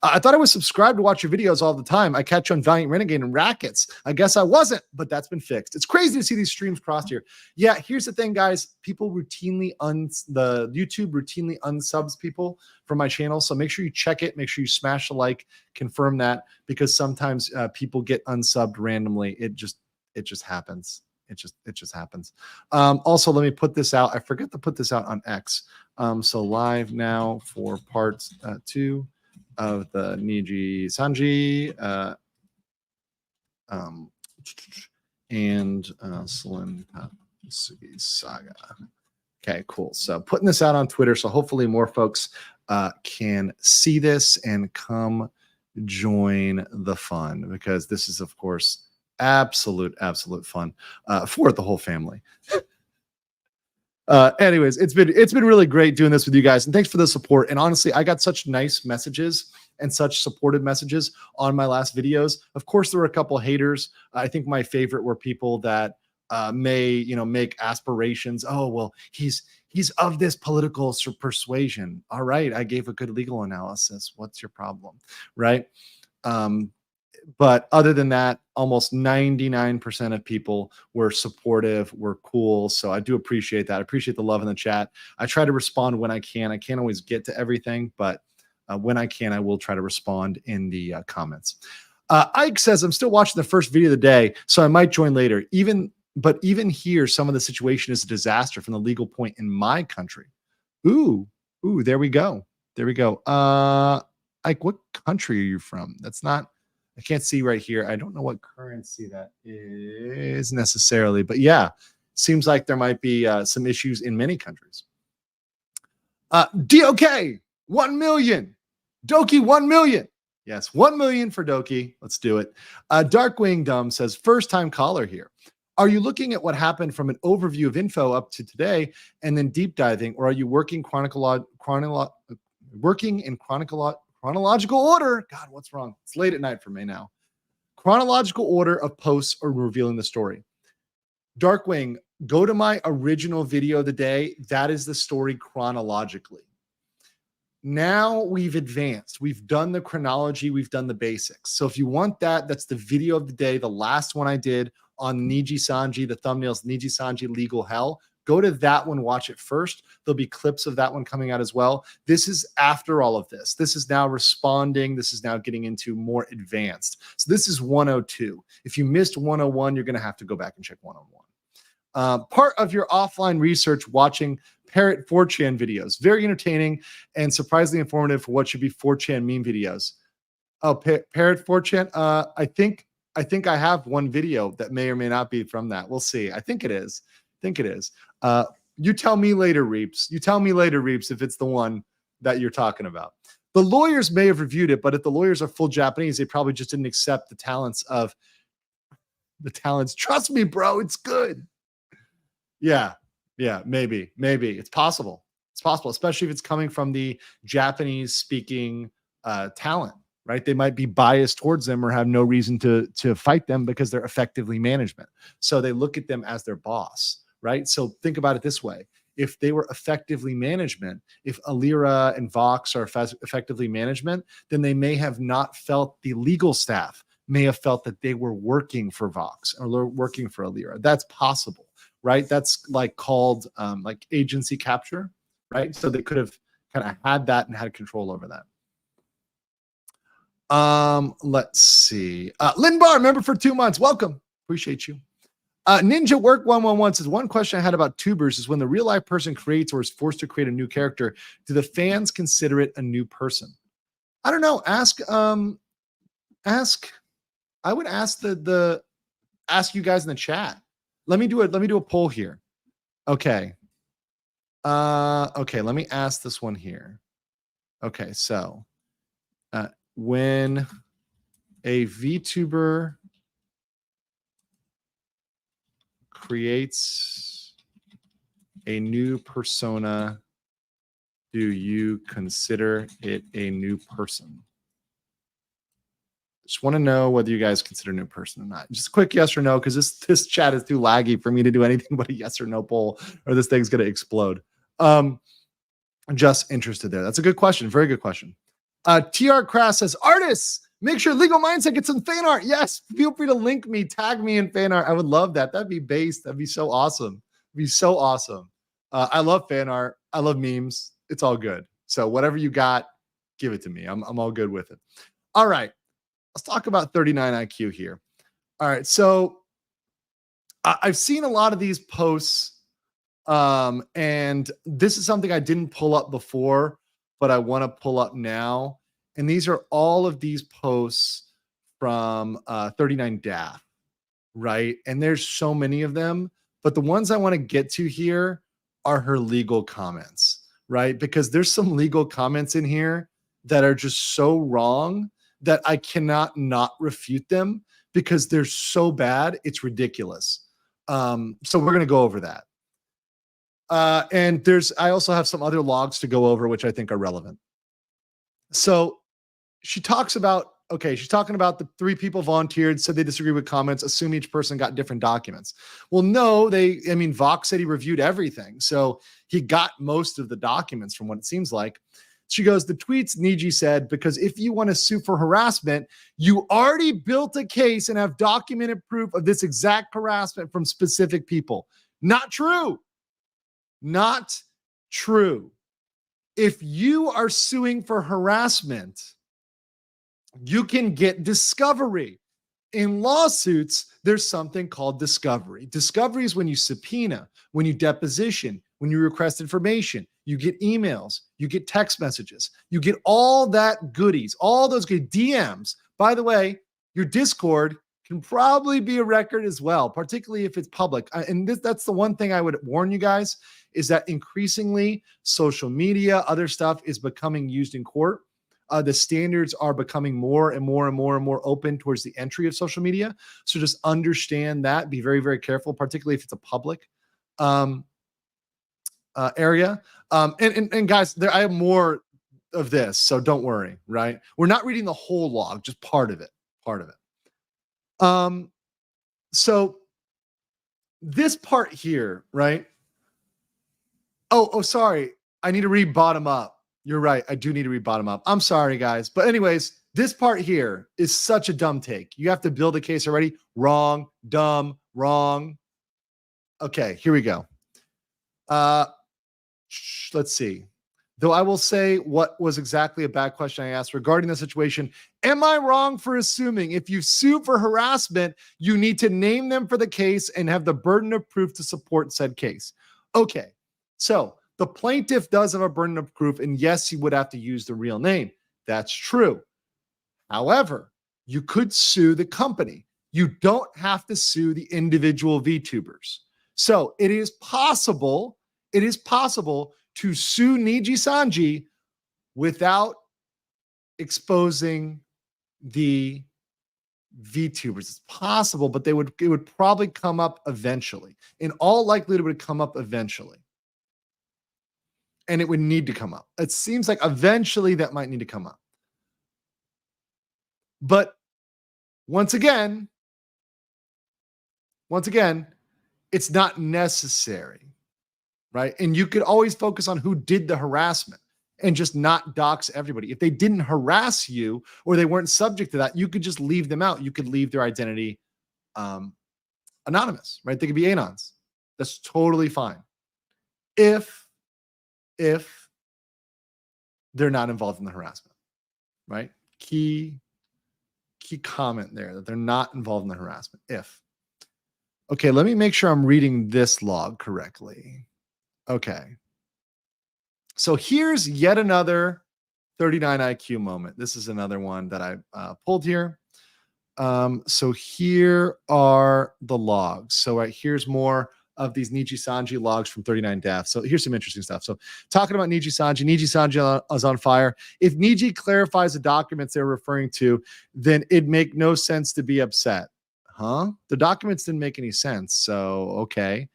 I thought I was subscribed to watch your videos all the time. I catch you on Valiant Renegade and Rackets. I guess I wasn't, but that's been fixed. It's crazy to see these streams crossed here. Yeah, here's the thing, guys. People routinely, the YouTube routinely unsubs people from my channel. So make sure you check it. Make sure you smash the like, confirm that, because sometimes people get unsubbed randomly. It just happens. It just happens. Also, let me put this out. I forgot to put this out on X. So live now for part 2 of the Nijisanji and Selen Tatsuki saga. Okay, cool. So putting this out on Twitter, so hopefully more folks can see this and come join the fun, because this is, of course, absolute fun for the whole family. Anyways, it's been really great doing this with you guys, and thanks for the support. And honestly, I got such nice messages and such supportive messages on my last videos. Of course, there were a couple haters. I think my favorite were people that may make aspirations. Oh, well, he's of this political persuasion. All right, I gave a good legal analysis. What's your problem, right? But other than that, almost 99% of people were supportive, were cool. So I do appreciate that. I appreciate the love in the chat. I try to respond when I can. I can't always get to everything, but when I can, I will try to respond in the comments. Ike says, I'm still watching the first video of the day, so I might join later. But even here, some of the situation is a disaster from the legal point in my country. Ooh, there we go. Ike, what country are you from? I can't see right here. I don't know what currency that is necessarily, but yeah, seems like there might be some issues in many countries. DOK, 1 million. Doki, 1 million. Yes, 1 million for Doki. Let's do it. Darkwing Dumb says, first time caller here. Are you looking at what happened from an overview of info up to today and then deep diving, or are you working in chronological order? God, what's wrong? It's late at night for me now. Chronological order of posts or revealing the story. Darkwing, go to my original video of the day. That is the story chronologically. Now we've advanced. We've done the chronology. We've done the basics. So if you want that, that's the video of the day, the last one I did on Nijisanji, the thumbnails, Nijisanji Legal Hell. Go to that one, watch it first. There'll be clips of that one coming out as well. This is after all of this. This is now responding. This is now getting into more advanced. So this is 102. If you missed 101, you're going to have to go back and check 101. Part of your offline research watching Parrot 4chan videos. Very entertaining and surprisingly informative for what should be 4chan meme videos. Oh, Parrot 4chan. I think I have one video that may or may not be from that. We'll see. I think it is. You tell me later, Reeps. If it's the one that you're talking about. The lawyers may have reviewed it, but if the lawyers are full Japanese, they probably just didn't accept the talents. Trust me, bro, it's good. Yeah, maybe. It's possible. Especially if it's coming from the Japanese speaking talent, right? They might be biased towards them or have no reason to fight them because they're effectively management. So they look at them as their boss. Right? So think about it this way. if they were effectively management, if Alira and Vox are effectively management, then they may have not felt, the legal staff may have felt that they were working for Vox or working for Alira. That's possible, right? That's like called like agency capture, right? So they could have kind of had that and had control over that. Let's see. Lynn Barr, member for 2 months. Welcome. Appreciate you. Ninja Work 111 says, one question I had about tubers is when the real life person creates or is forced to create a new character, do the fans consider it a new person? I don't know. I would ask ask you guys in the chat. Let me do a poll here. Okay. Okay, let me ask this one here. Okay, so when a VTuber creates a new persona, do you consider it a new person? Just want to know whether you guys consider a new person or not. Just a quick yes or no, because this chat is too laggy for me to do anything but a yes or no poll, or this thing's going to explode. I'm just interested there. That's a good question. Very good question. TR Crass says, artists, make sure Legal Mindset gets some fan art. Yes, feel free to link me, tag me in fan art. I would love that. That'd be based. That'd be so awesome. It'd be so awesome. I love fan art. I love memes. It's all good. So whatever you got, give it to me. I'm all good with it. All right. Let's talk about 39 IQ here. All right. So I've seen a lot of these posts. And this is something I didn't pull up before, but I want to pull up now. And these are all of these posts from 39 DAF, right? And there's so many of them, but the ones I want to get to here are her legal comments, right? Because there's some legal comments in here that are just so wrong that I cannot not refute them because they're so bad, it's ridiculous. So we're going to go over that. And I also have some other logs to go over, which I think are relevant. So she's talking about the 3 people volunteered, said they disagree with comments, assume each person got different documents. Well, no, Vox said he reviewed everything. So he got most of the documents from what it seems like. She goes, the tweets Niji said, because if you want to sue for harassment, you already built a case and have documented proof of this exact harassment from specific people. Not true. Not true. If you are suing for harassment, you can get discovery. In lawsuits, there's something called discovery. Discovery is when you subpoena, when you deposition, when you request information, you get emails, you get text messages, you get all that goodies, all those good DMs. By the way, your Discord can probably be a record as well, particularly if it's public. And that's the one thing I would warn you guys, is that increasingly social media, other stuff is becoming used in court. The standards are becoming more and more and more and more open towards the entry of social media. So just understand that. Be very, very careful, particularly if it's a public area. And guys, I have more of this, so don't worry, right? We're not reading the whole log, just part of it. So this part here, right? Oh, sorry. I need to read bottom up. You're right. I do need to read bottom up. I'm sorry, guys. But anyways, this part here is such a dumb take. You have to build a case already. Wrong, dumb, wrong. Okay, here we go. Let's see. Though I will say what was exactly a bad question I asked regarding the situation. Am I wrong for assuming if you sue for harassment, you need to name them for the case and have the burden of proof to support said case? Okay, so the plaintiff does have a burden of proof, and yes, he would have to use the real name. That's true. However, you could sue the company. You don't have to sue the individual VTubers. So it is possible to sue Nijisanji without exposing the VTubers. It's possible, but it would probably come up eventually. In all likelihood, it would come up eventually. And it would need to come up. It seems like eventually that might need to come up. But once again, it's not necessary, right? And you could always focus on who did the harassment and just not dox everybody. If they didn't harass you or they weren't subject to that, you could just leave them out. You could leave their identity anonymous, right? They could be anons. That's totally fine. If they're not involved in the harassment, right? Key comment there, that they're not involved in the harassment. Okay, let me make sure I'm reading this log correctly. Okay. So here's yet another 39 IQ moment. This is another one that I pulled here. So here are the logs. So here's more of these Nijisanji logs from 39 DAF. So here's some interesting stuff. So talking about Nijisanji is on fire. If Niji clarifies the documents they're referring to, then it'd make no sense to be upset. Huh? The documents didn't make any sense. So, okay.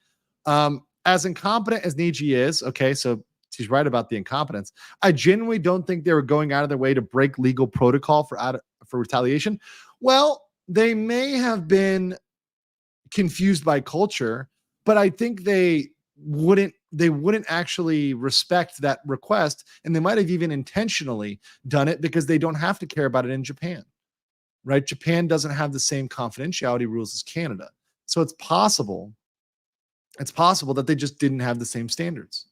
As incompetent as Niji is, okay, so she's right about the incompetence. I genuinely don't think they were going out of their way to break legal protocol for retaliation. Well, they may have been confused by culture, but I think they wouldn't actually respect that request, and they might have even intentionally done it because they don't have to care about it in Japan, right? Japan doesn't have the same confidentiality rules as Canada. So it's possible that they just didn't have the same standards.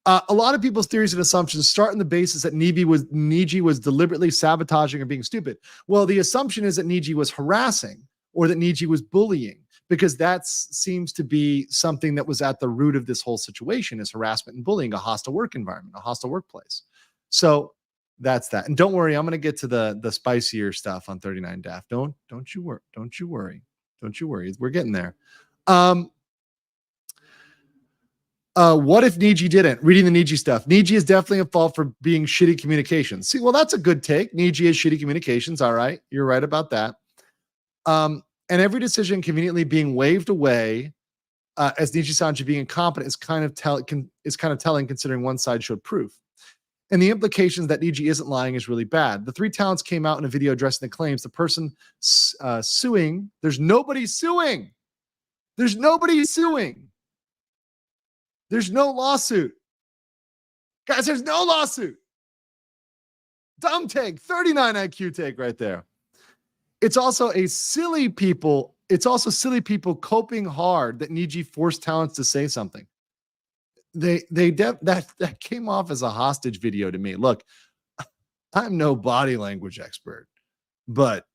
A lot of people's theories and assumptions start on the basis that Niji was deliberately sabotaging or being stupid. Well, the assumption is that Niji was harassing or that Niji was bullying, because that seems to be something that was at the root of this whole situation, is harassment and bullying, a hostile work environment, a hostile workplace. So that's that. And don't worry, I'm going to get to the spicier stuff on 39 DAF. Don't you worry. Don't you worry. We're getting there. What if Niji didn't? Reading the Niji stuff. Niji is definitely at fault for being shitty communications. See, well, that's a good take. Niji is shitty communications. All right. You're right about that. And every decision conveniently being waved away as Nijisanji being incompetent is kind of telling, considering one side showed proof. And the implications that Niji isn't lying is really bad. The three talents came out in a video addressing the claims. The person suing, there's nobody suing. There's nobody suing. There's no lawsuit. Guys, there's no lawsuit. Dumb take, 39 IQ take right there. It's also silly people coping hard that Niji forced talents to say something. That came off as a hostage video to me. Look, I'm no body language expert, but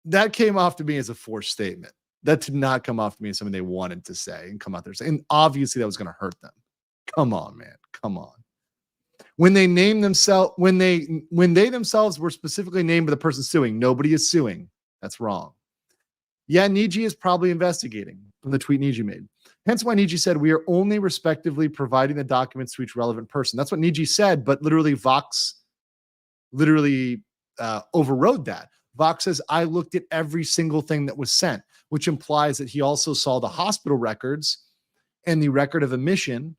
that came off to me as a forced statement. That did not come off to me as something they wanted to say and come out there saying. And obviously that was going to hurt them. Come on, man. Come on. When they name themselves, when they themselves were specifically named by the person suing, nobody is suing. That's wrong. Yeah, Niji is probably investigating from the tweet Niji made. Hence why Niji said, we are only respectively providing the documents to each relevant person. That's what Niji said, but literally Vox overrode that. Vox says, I looked at every single thing that was sent, which implies that he also saw the hospital records and the record of admission,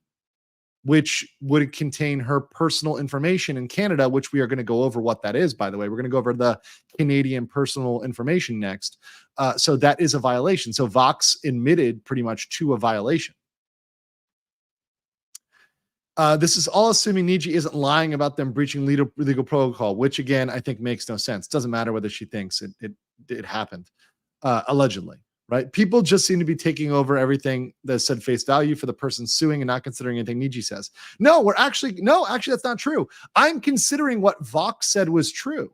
which would contain her personal information in Canada, which we are going to go over what that is, by the way. We're going to go over the Canadian personal information next. So that is a violation. So Vox admitted pretty much to a violation. This is all assuming Niji isn't lying about them breaching legal protocol, which again, I think makes no sense. Doesn't matter whether she thinks it happened, allegedly. Right? People just seem to be taking over everything that's said face value for the person suing and not considering anything Niji says. No, actually, that's not true. I'm considering what Vox said was true.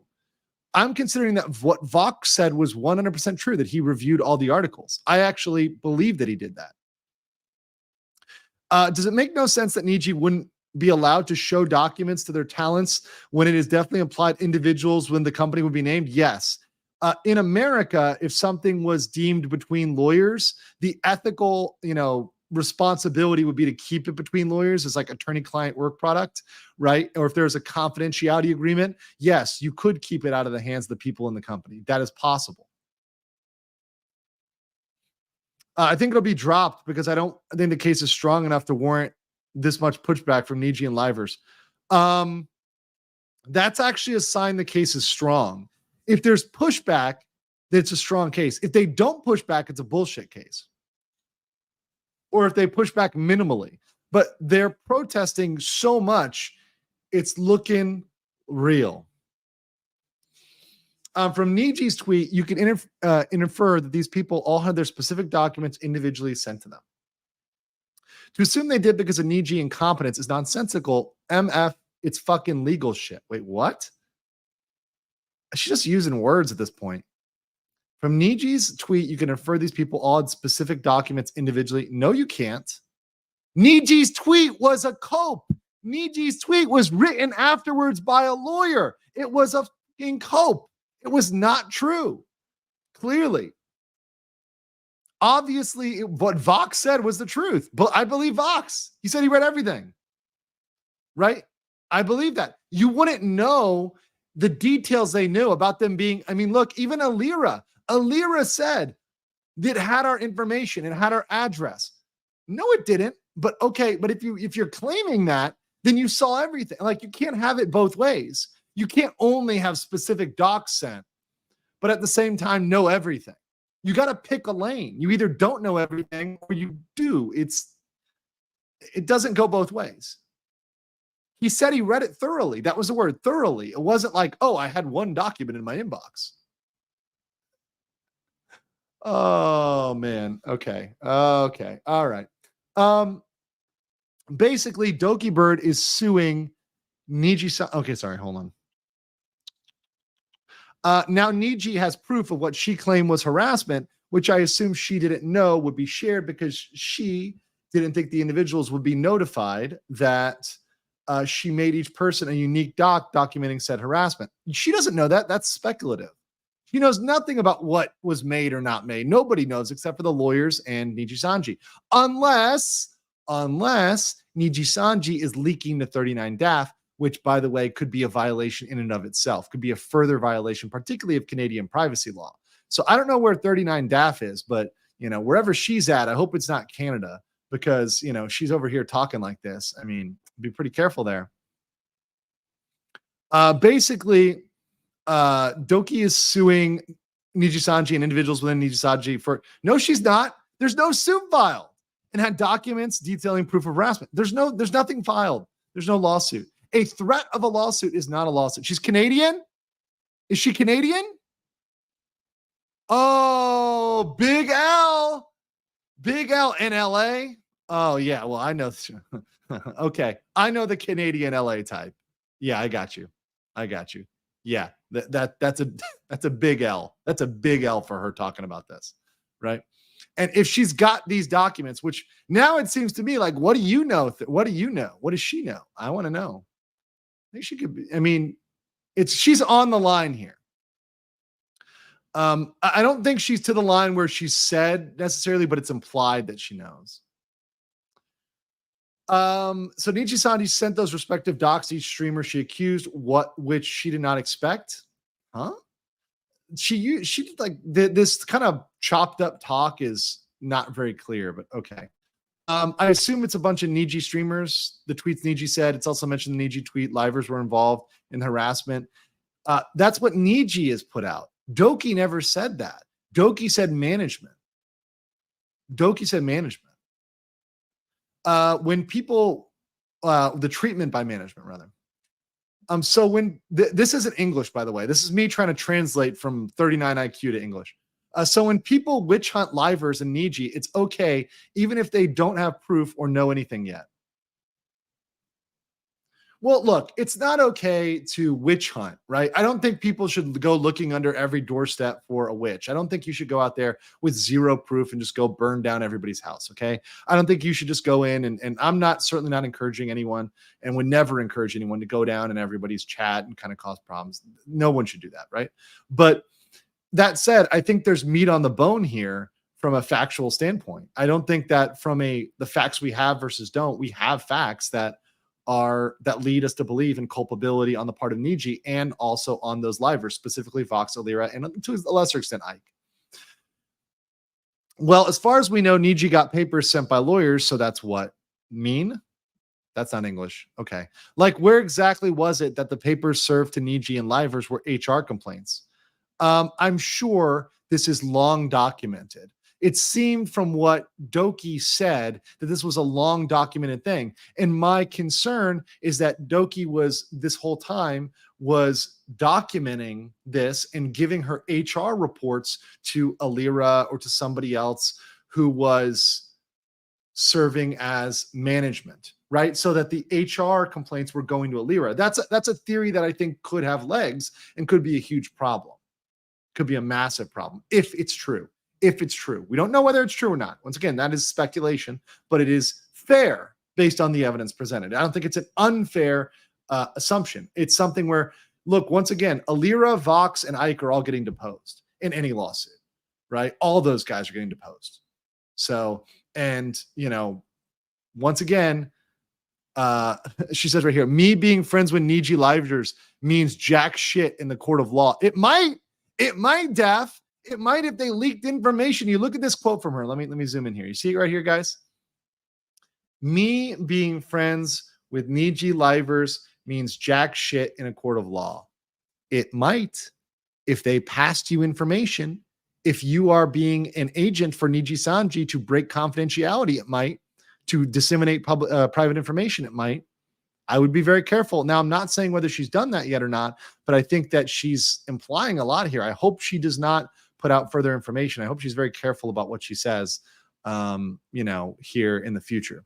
I'm considering that what Vox said was 100% true, that he reviewed all the articles. I actually believe that he did that. Does it make no sense that Niji wouldn't be allowed to show documents to their talents when it is definitely implied individuals when the company would be named? Yes. In America, if something was deemed between lawyers, the ethical, responsibility would be to keep it between lawyers as like attorney-client work product, right? Or if there's a confidentiality agreement, yes, you could keep it out of the hands of the people in the company. That is possible. I think it'll be dropped because I think the case is strong enough to warrant this much pushback from Niji and Livers. That's actually a sign the case is strong. If there's pushback, then it's a strong case. If they don't push back, it's a bullshit case. or if they push back minimally. But they're protesting so much, it's looking real. From Niji's tweet, you can infer that these people all had their specific documents individually sent to them. To assume they did because of Niji incompetence is nonsensical. MF, it's fucking legal shit. Wait, what? She's just using words at this point. From Niji's tweet, you can infer these people all had specific documents individually. No, you can't. Niji's tweet was a cope. Niji's tweet was written afterwards by a lawyer. It was a fucking cope. It was not true. Clearly. Obviously, what Vox said was the truth. But I believe Vox. He said he read everything. Right? I believe that. You wouldn't know the details they knew about them being, I mean, look, even Alira said that it had our information and had our address. No, it didn't. But okay, but if you're claiming that, then you saw everything. Like, you can't have it both ways. You can't only have specific docs sent, but at the same time know everything. You got to pick a lane. You either don't know everything or you do. It doesn't go both ways. He said he read it thoroughly. That was the word, thoroughly. It wasn't like, oh, I had one document in my inbox. Oh, man. Okay. All right. Basically, Dokibird is suing Nijisanji. Okay, sorry. Hold on. Now, Niji has proof of what she claimed was harassment, which I assume she didn't know would be shared because she didn't think the individuals would be notified that she made each person a unique documenting said harassment. She doesn't know that. That's speculative. She knows nothing about what was made or not made. Nobody knows except for the lawyers and Nijisanji. Unless Nijisanji is leaking the 39 DAF, which, by the way, could be a violation in and of itself, could be a further violation, particularly of Canadian privacy law. So I don't know where 39 DAF is, but, wherever she's at, I hope it's not Canada because, she's over here talking like this. I mean, be pretty careful there. Basically, Doki is suing Nijisanji and individuals within Nijisanji for, no, she's not. There's no suit filed and had documents detailing proof of harassment. There's nothing filed. There's no lawsuit. A threat of a lawsuit is not a lawsuit. She's Canadian? Is she Canadian? Oh, Big L. Big L in LA. Oh, yeah. Well, I know. Okay. I know the Canadian LA type. Yeah, I got you. Yeah, that's a big L. That's a big L for her talking about this, right? And if she's got these documents, which now it seems to me like, what do you know? What do you know? What does she know? I want to know. I think she could be. I mean, she's on the line here. I don't think she's to the line where she's said necessarily, but it's implied that she knows. So Nijisanji sent those respective docs to each streamer she accused, which she did not expect. Huh? She did like this kind of chopped up talk is not very clear, but okay. I assume it's a bunch of Niji streamers. The tweets Niji said, it's also mentioned the Niji tweet, livers were involved in harassment. That's what Niji has put out. Doki never said that. Doki said management. When people, the treatment by management, rather. So when this isn't English, by the way, this is me trying to translate from 39 IQ to English. So when people witch hunt livers and Niji, it's okay, even if they don't have proof or know anything yet. Well, look, it's not okay to witch hunt, right? I don't think people should go looking under every doorstep for a witch. I don't think you should go out there with zero proof and just go burn down everybody's house, okay? I don't think you should just go in and I'm certainly not encouraging anyone and would never encourage anyone to go down in everybody's chat and kind of cause problems. No one should do that, right? But that said, I think there's meat on the bone here from a factual standpoint. I don't think that from the facts we have versus don't, we have facts that lead us to believe in culpability on the part of Niji and also on those livers, specifically Vox, Alira, and to a lesser extent, Ike. Well, as far as we know, Niji got papers sent by lawyers, so that's what? Mean? That's not English. Okay. Like, where exactly was it that the papers served to Niji and livers were HR complaints? I'm sure this is long documented. It seemed from what Doki said that this was a long documented thing. And my concern is that Doki was this whole time was documenting this and giving her HR reports to Alira or to somebody else who was serving as management, right? So that the HR complaints were going to Alira. That's a theory that I think could have legs and could be a huge problem. Could be a massive problem if it's true. If it's true. We don't know whether it's true or not. Once again, that is speculation, but it is fair based on the evidence presented. I don't think it's an unfair assumption. It's something where, look, once again, Alira, Vox, and Ike are all getting deposed in any lawsuit, right? All those guys are getting deposed. So, and, you know, once again, she says right here, me being friends with Niji Livers means jack shit in the court of law. It might, Daph. It might if they leaked information. You look at this quote from her. Let me zoom in here. You see it right here, guys? Me being friends with Niji Livers means jack shit in a court of law. It might if they passed you information. If you are being an agent for Nijisanji to break confidentiality, it might. To disseminate private information, it might. I would be very careful. Now, I'm not saying whether she's done that yet or not, but I think that she's implying a lot here. I hope she does not put out further information. I hope she's very careful about what she says, you know, here in the future.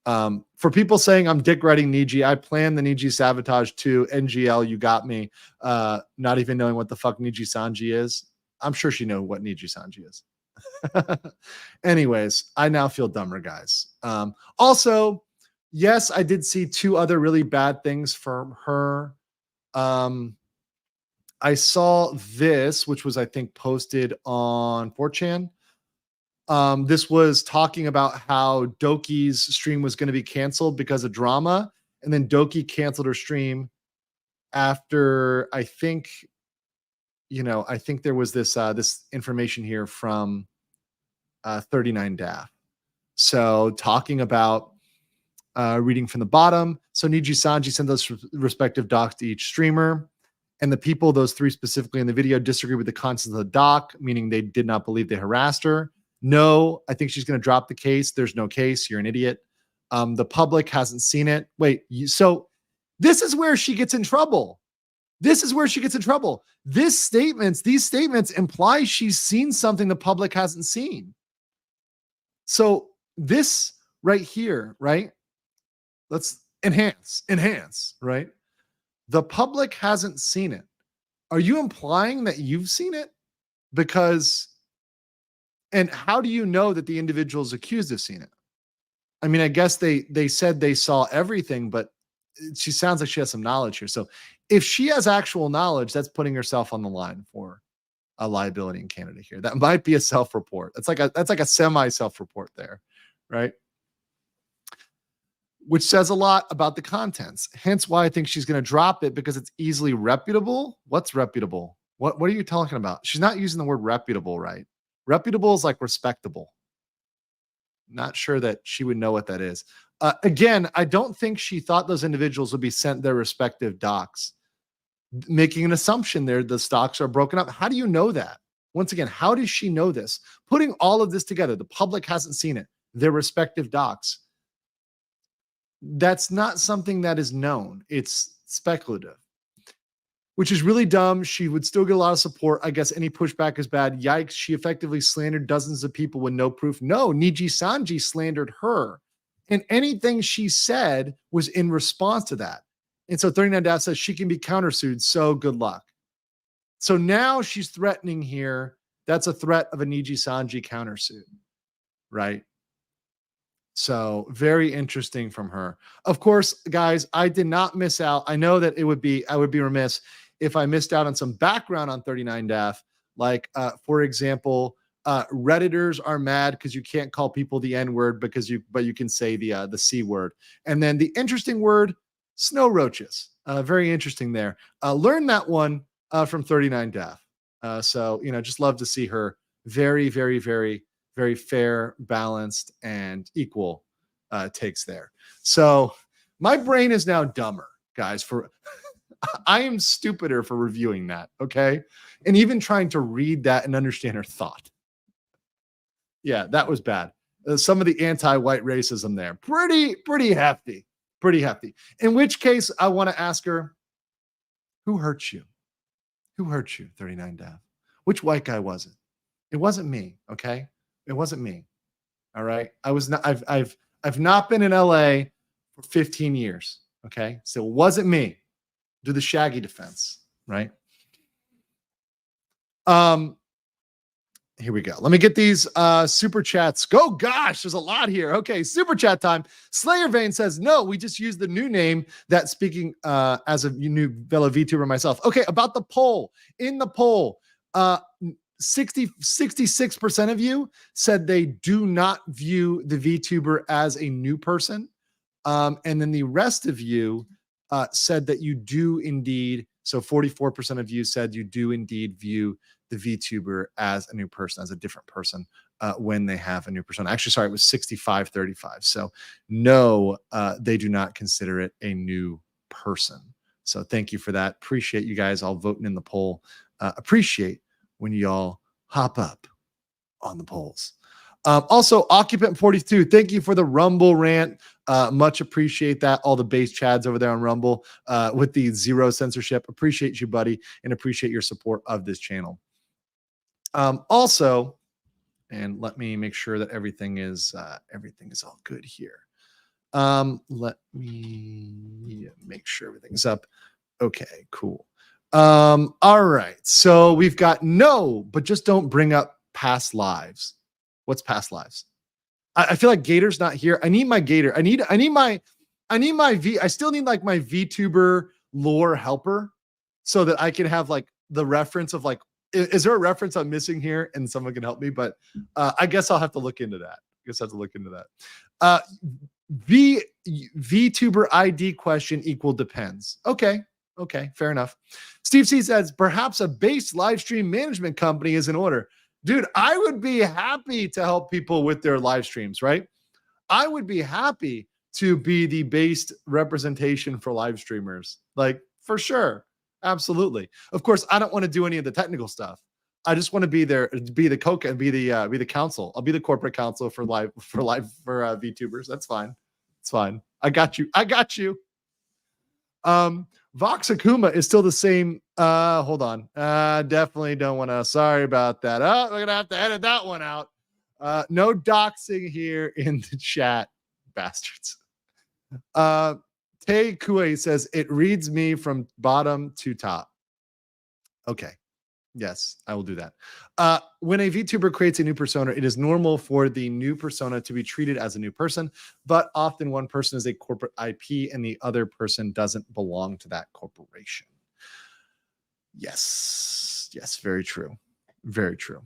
For people saying I'm dick riding Niji, I planned the Niji sabotage too. NGL, you got me. Not even knowing what the fuck Nijisanji is. I'm sure she knows what Nijisanji is. Anyways, I now feel dumber, guys. Also, yes, I did see two other really bad things from her. I saw this, which was, I think, posted on 4chan. This was talking about how Doki's stream was going to be canceled because of drama. And then Doki canceled her stream after, I think, you know, I think there was this this information here from 39DAF. So talking about reading from the bottom. So Nijisanji sent those respective docs to each streamer. And the people, those three specifically in the video, disagree with the contents of the doc, meaning they did not believe they harassed her. No, I think she's going to drop the case. There's no case. You're an idiot. The public hasn't seen it. Wait, so this is where she gets in trouble. This is where she gets in trouble. These statements imply she's seen something the public hasn't seen. So this right here, right? Let's enhance, right? The public hasn't seen it. Are you implying that you've seen it? Because, and how do you know that the individuals accused have seen it? I mean, I guess they said they saw everything, but she sounds like she has some knowledge here. So if she has actual knowledge, that's putting herself on the line for a liability in Canada here. That might be a self-report. That's like a semi-self-report there, right? Which says a lot about the contents. Hence why I think she's going to drop it, because it's easily reputable. What's reputable? What are you talking about? She's not using the word reputable, right? Reputable is like respectable. Not sure that she would know what that is. Again, I don't think she thought those individuals would be sent their respective docs. Making an assumption there, the stocks are broken up. How do you know that? Once again, how does she know this? Putting all of this together, the public hasn't seen it, their respective docs. That's not something that is known. It's speculative, which is really dumb. She would still get a lot of support. I guess any pushback is bad. Yikes. She effectively slandered dozens of people with no proof. No, Nijisanji slandered her. And anything she said was in response to that. And so 39DAF says she can be countersued. So good luck. So now she's threatening here. That's a threat of a Nijisanji countersuit, right? So very interesting from her. Of course, guys, I did not miss out. I know that I would be remiss if I missed out on some background on 39DAF. Like, for example, Redditors are mad because you can't call people the N-word but you can say the C word. And then the interesting word, snow roaches. Very interesting there. Learn that one from 39DAF. So, you know, just love to see her very, very, very, very fair, balanced, and equal takes there. So my brain is now dumber, guys, I am stupider for reviewing that, okay? And even trying to read that and understand her thought. Yeah, that was bad. Some of the anti-white racism there, pretty hefty, pretty hefty. In which case, I want to ask her, who hurt you? Who hurt you, 39 Dav? Which white guy was it? It wasn't me, okay? It wasn't me. All right. I was not, I've not been in LA for 15 years. Okay. So it wasn't me. Do the Shaggy defense, right? Here we go. Let me get these super chats. Go, gosh, there's a lot here. Okay, super chat time. Slayer Vane says, no, we just use the new name that speaking as a new fellow VTuber myself. Okay, about the poll. In the poll, 66% of you said they do not view the VTuber as a new person. And then the rest of you said that you do indeed. So 44% of you said you do indeed view the VTuber as a new person, as a different person when they have a new persona. Actually, sorry, it was 65-35. So no, they do not consider it a new person. So thank you for that. Appreciate you guys all voting in the poll. Appreciate when y'all hop up on the polls. Also, Occupant 42, thank you for the Rumble rant. Much appreciate that. All the base chads over there on Rumble with the zero censorship. Appreciate you, buddy, and appreciate your support of this channel. Also, and let me make sure that everything is all good here. Let me make sure everything's up. Okay, cool. All right. So we've got no, but just don't bring up past lives. What's past lives? I feel like Gator's not here. I need my Gator. I need my I still need like my VTuber lore helper so that I can have like the reference of like, is there a reference I'm missing here and someone can help me? But I guess I'll have to look into that. VTuber ID question equal depends. Okay, fair enough. Steve C says perhaps a base live stream management company is in order. Dude, I would be happy to help people with their live streams, right? I would be happy to be the based representation for live streamers, like for sure. Absolutely. Of course, I don't want to do any of the technical stuff. I just want to be there, be the coca, be the counsel. I'll be the corporate counsel for VTubers. That's fine. It's fine. I got you. Vox Akuma is still the same. Hold on. Definitely don't want to. Sorry about that. Oh, we're gonna have to edit that one out. No doxing here in the chat, bastards. Tay Kue says it reads me from bottom to top. Okay. Yes, I will do that. When a VTuber creates a new persona, it is normal for the new persona to be treated as a new person, but often one person is a corporate IP and the other person doesn't belong to that corporation. Yes, very true. Very true.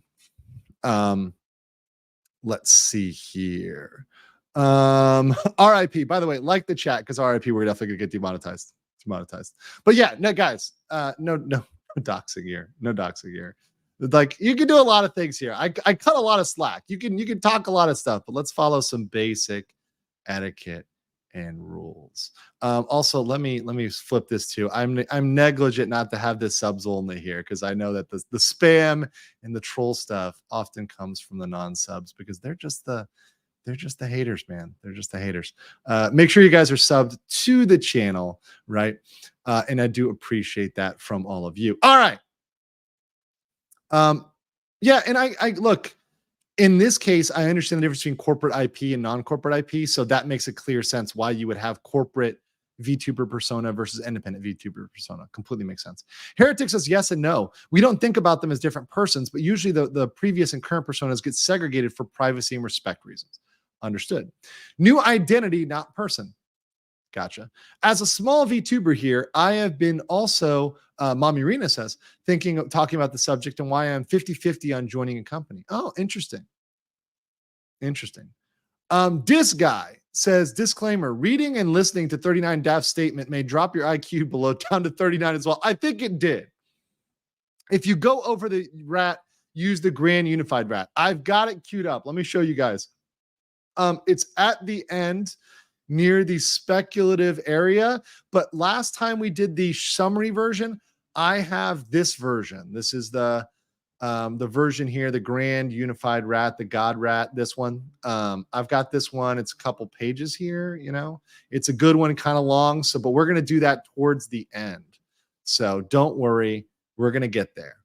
Let's see here. RIP, by the way, like the chat because RIP, we're definitely gonna get demonetized. But yeah, no, guys, no doxing here. No doxing here. Like you can do a lot of things here. I cut a lot of slack. You can talk a lot of stuff, but let's follow some basic etiquette and rules. Also, let me flip this too. I'm negligent not to have this subs only here because I know that the spam and the troll stuff often comes from the non-subs because they're just the haters, man. They're just the haters. Make sure you guys are subbed to the channel, right? And I do appreciate that from all of you. All right. Yeah, and I look, in this case, I understand the difference between corporate IP and non-corporate IP, so that makes a clear sense why you would have corporate VTuber persona versus independent VTuber persona. Completely makes sense. Heretic says yes and no. We don't think about them as different persons, but usually the previous and current personas get segregated for privacy and respect reasons. Understood. New identity, not person. Gotcha. As a small VTuber here, I have been also, Mommy Rena says, talking about the subject and why I'm 50-50 on joining a company. Oh, interesting. This guy says, disclaimer, reading and listening to 39 Daft's statement may drop your IQ below down to 39 as well. I think it did. If you go over the rat, use the grand unified rat. I've got it queued up. Let me show you guys. It's at the end near the speculative area, but last time we did the summary version, I have this version. This is the The version here, the Grand Unified Rat, the God Rat, this one. I've got this one. It's a couple pages here, It's a good one, kind of long. But we're going to do that towards the end. So don't worry. We're going to get there.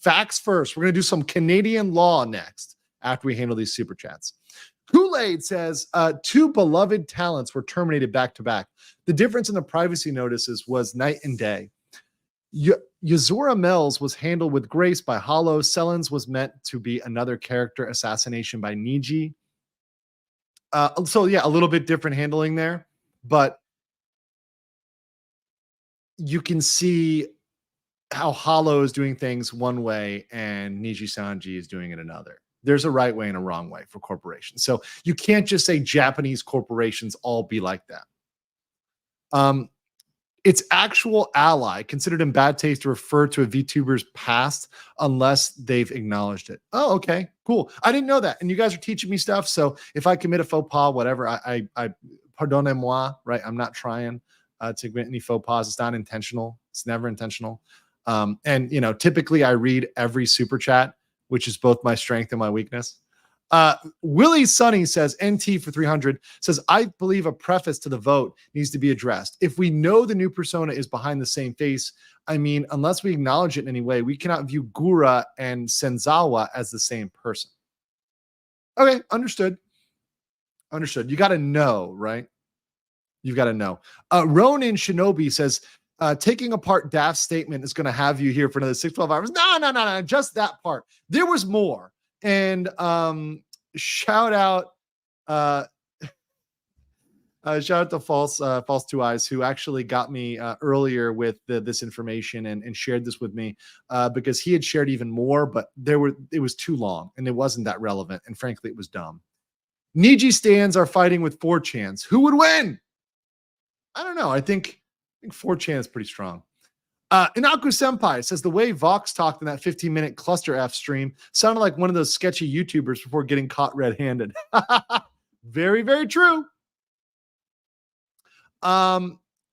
Facts first. We're going to do some Canadian law next after we handle these super chats. Kool-Aid says, 2 beloved talents were terminated back to back. The difference in the privacy notices was night and day. Yuzura Mel's was handled with grace by Hollow. Selen's was meant to be another character assassination by Niji. So yeah, a little bit different handling there, but you can see how Hollow is doing things one way and Nijisanji is doing it another. There's a right way and a wrong way for corporations. So you can't just say Japanese corporations all be like that. Its actual ally considered in bad taste to refer to a VTuber's past unless they've acknowledged it. Oh, okay, cool. I didn't know that. And you guys are teaching me stuff. So if I commit a faux pas, whatever, I pardonnez-moi, right? I'm not trying to commit any faux pas. It's not intentional. It's never intentional. And typically I read every super chat, which is both my strength and my weakness. Willie Sonny says, NT for 300, says, I believe a preface to the vote needs to be addressed. If we know the new persona is behind the same face, I mean, unless we acknowledge it in any way, we cannot view Gura and Senzawa as the same person. Okay, understood. You got to know, right? You've got to know. Ronin Shinobi says, taking apart Daft's statement is going to have you here for another 6-12 hours. No, just that part. There was more. And shout out to False Two Eyes, who actually got me earlier with this information and shared this with me because he had shared even more, but it was too long and it wasn't that relevant. And frankly, it was dumb. Niji stands are fighting with 4chans. Who would win? I don't know. I think 4chan is pretty strong. Inaku Senpai says the way Vox talked in that 15-minute cluster F stream sounded like one of those sketchy YouTubers before getting caught red-handed. Very, very true. Aprophrodis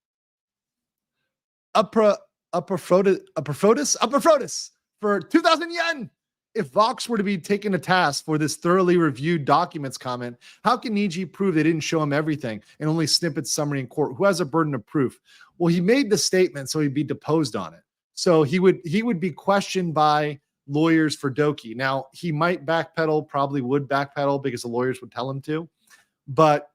for 2,000 yen. If Vox were to be taken to task for this thoroughly reviewed documents comment, how can Niji prove they didn't show him everything and only snippets summary in court? Who has a burden of proof? Well, he made the statement, so he'd be deposed on it. So he would be questioned by lawyers for Doki. Now, he might backpedal, probably would backpedal because the lawyers would tell him to, but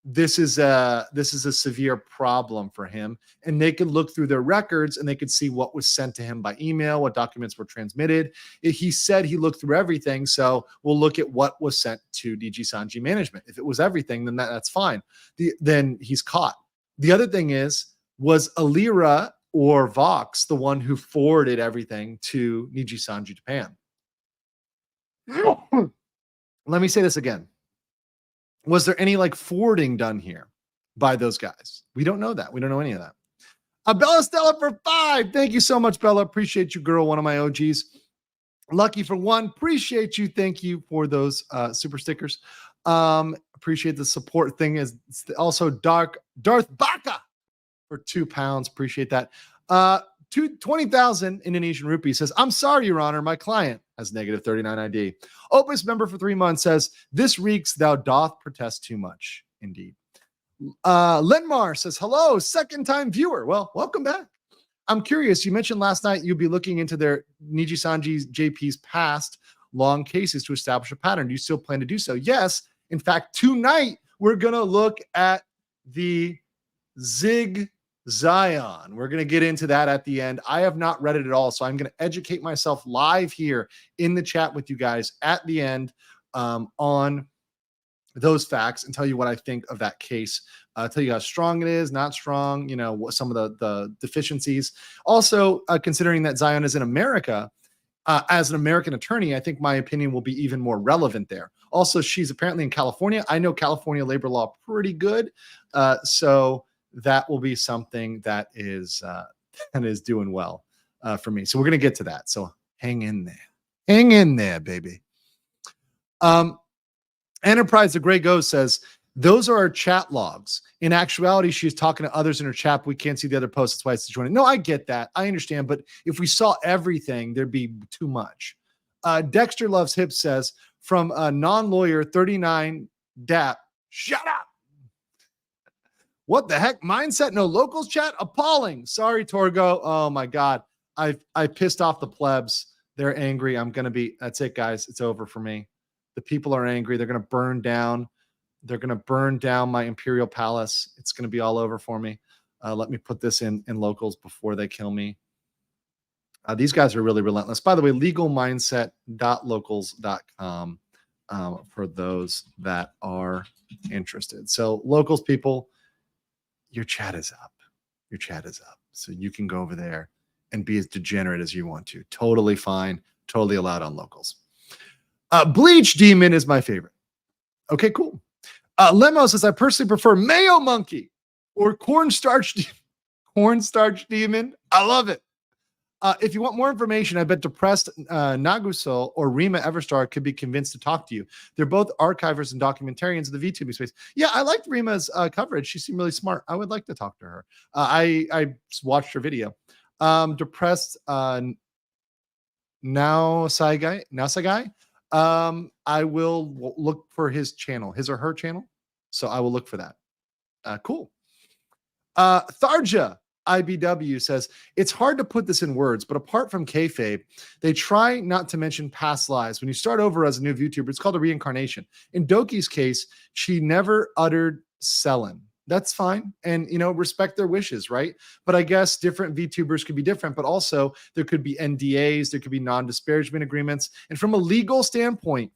this is a severe problem for him. And they could look through their records and they could see what was sent to him by email, what documents were transmitted. He said he looked through everything. So we'll look at what was sent to Nijisanji management. If it was everything, then that's fine. Then he's caught. The other thing was Alira or Vox the one who forwarded everything to Nijisanji Japan? Let me say this again. Was there any forwarding done here by those guys? We don't know that. We don't know any of that. Bella Stella for 5. Thank you so much, Bella. Appreciate you, girl. One of my OGs. Lucky for 1. Appreciate you. Thank you for those super stickers. Appreciate the support thing. Is also Darth Baka for £2. Appreciate that. 20,000 Indonesian rupees says, I'm sorry, Your Honor, my client has negative 39 ID. Opus member for 3 months says, this reeks, thou doth protest too much. Indeed. Lenmar says, hello, second-time viewer. Well, welcome back. I'm curious, you mentioned last night you'd be looking into their Nijisanji's JP's past long cases to establish a pattern. Do you still plan to do so? Yes. In fact, tonight we're going to look at the Zig Zion. We're going to get into that at the end. I have not read it at all, so I'm going to educate myself live here in the chat with you guys at the end on those facts and tell you what I think of that case. Tell you how strong it is, not strong, what some of the deficiencies. Also, considering that Zion is in America, as an American attorney, I think my opinion will be even more relevant there. Also, she's apparently in California. I know California labor law pretty good, so that will be something that is doing well for me. So we're going to get to that. So hang in there, baby. Enterprise the Grey Ghost says, Those are our chat logs. In actuality, she's talking to others in her chat. We can't see the other posts. That's why it's joining. No, I get that. I understand. But if we saw everything, there'd be too much. Dexter Loves Hips says, from a non-lawyer 39 DAP, shut up. What the heck? Mindset, no locals chat? Appalling. Sorry, Torgo. Oh my God. I pissed off the plebs. They're angry. That's it, guys. It's over for me. The people are angry. They're going to burn down. They're going to burn down my Imperial Palace. It's going to be all over for me. Let me put this in locals before they kill me. These guys are really relentless. By the way, legalmindset.locals.com for those that are interested. So locals people, your chat is up. Your chat is up. So you can go over there and be as degenerate as you want to. Totally fine. Totally allowed on locals. Bleach Demon is my favorite. Okay, cool. Lemo says, I personally prefer Mayo Monkey or Cornstarch Demon. I love it. If you want more information, I bet depressed Naguso or Rima Everstar could be convinced to talk to you. They're both archivers and documentarians of the VTubing space. Yeah, I liked Rima's coverage. She seemed really smart. I would like to talk to her. I watched her video. Depressed Nasagai. I will look for his channel, his or her channel. So I will look for that. Cool. Tharja IBW says, it's hard to put this in words, but apart from kayfabe, they try not to mention past lives. When you start over as a new VTuber, it's called a reincarnation. In Doki's case, she never uttered Selen. That's fine. And, respect their wishes, right? But I guess different VTubers could be different, but also there could be NDAs, there could be non-disparagement agreements. And from a legal standpoint,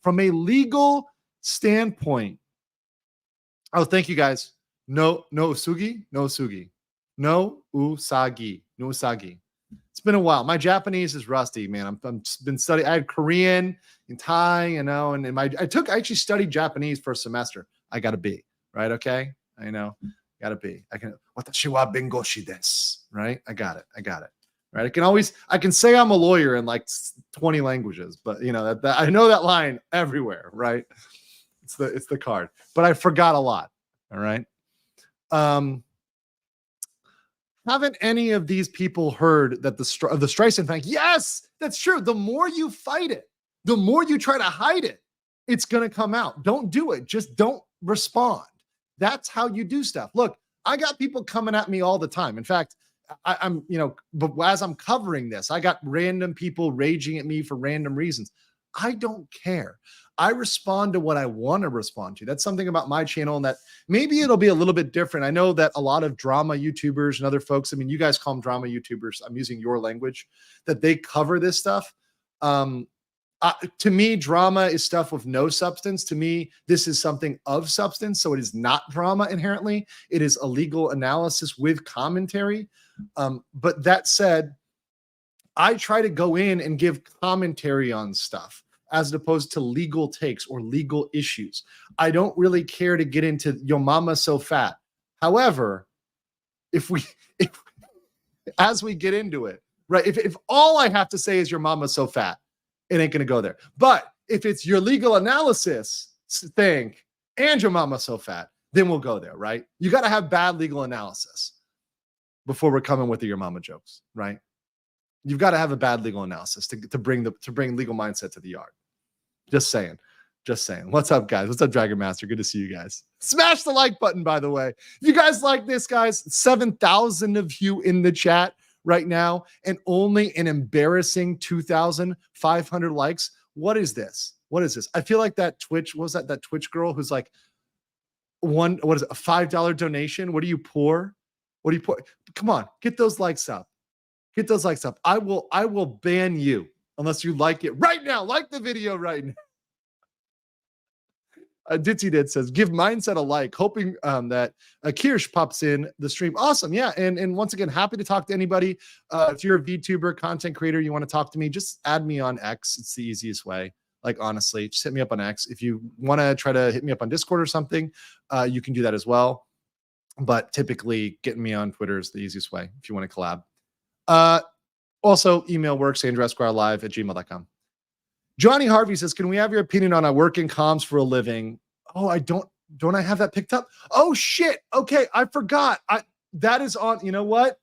oh, thank you guys. No Usagi. It's been a while. My Japanese is rusty, man. I'm been studying. I had Korean and Thai, and I actually studied Japanese for a semester. I got a B, right? Okay. I know. Got to be. I can. Watashi wa bengoshi desu. Right. I got it. Right. I can say I'm a lawyer in like 20 languages, but that I know that line everywhere. Right. It's the card, but I forgot a lot. All right. Haven't any of these people heard that the Streisand thing? Yes, that's true. The more you fight it, the more you try to hide it, it's going to come out. Don't do it. Just don't respond. That's how you do stuff. Look, I got people coming at me all the time. In fact, but as I'm covering this, I got random people raging at me for random reasons. I don't care. I respond to what I want to respond to. That's something about my channel, and that maybe it'll be a little bit different. I know that a lot of drama YouTubers and other folks, you guys call them drama YouTubers. I'm using your language, that they cover this stuff. To me, drama is stuff with no substance. To me, this is something of substance. So it is not drama inherently. It is a legal analysis with commentary. But that said, I try to go in and give commentary on stuff as opposed to legal takes or legal issues. I don't really care to get into Yo Mama So Fat. However, as we get into it, right? If all I have to say is Your Mama So Fat, it ain't going to go there. But if it's your legal analysis thing and Your Mama So Fat, then we'll go there, right? You got to have bad legal analysis before we're coming with the Your Mama jokes, right? You've got to have a bad legal analysis to bring legal mindset to the yard. Just saying. What's up, guys? What's up, Dragon Master? Good to see you guys. Smash the like button, by the way. If you guys like this, guys, 7,000 of you in the chat right now, and only an embarrassing 2,500 likes. What is this? I feel like that Twitch, what was that Twitch girl who's like a $5 donation? What are you poor? Come on, get those likes up. I will ban you unless you like it right now. Like the video right now. Ditzy Did says, give Mindset a like, hoping that Kirsch pops in the stream. Awesome. Yeah. And once again, happy to talk to anybody. If you're a VTuber, content creator, you want to talk to me, just add me on X. It's the easiest way. Like, honestly, just hit me up on X. If you want to try to hit me up on Discord or something, you can do that as well. But typically getting me on Twitter is the easiest way if you want to collab. Also, email works, andrewesquirelive@gmail.com. Johnny Harvey says, can we have your opinion on I work in comms for a living? Oh, I don't don't I have that picked up? Oh shit. Okay, I forgot. That is on, you know what?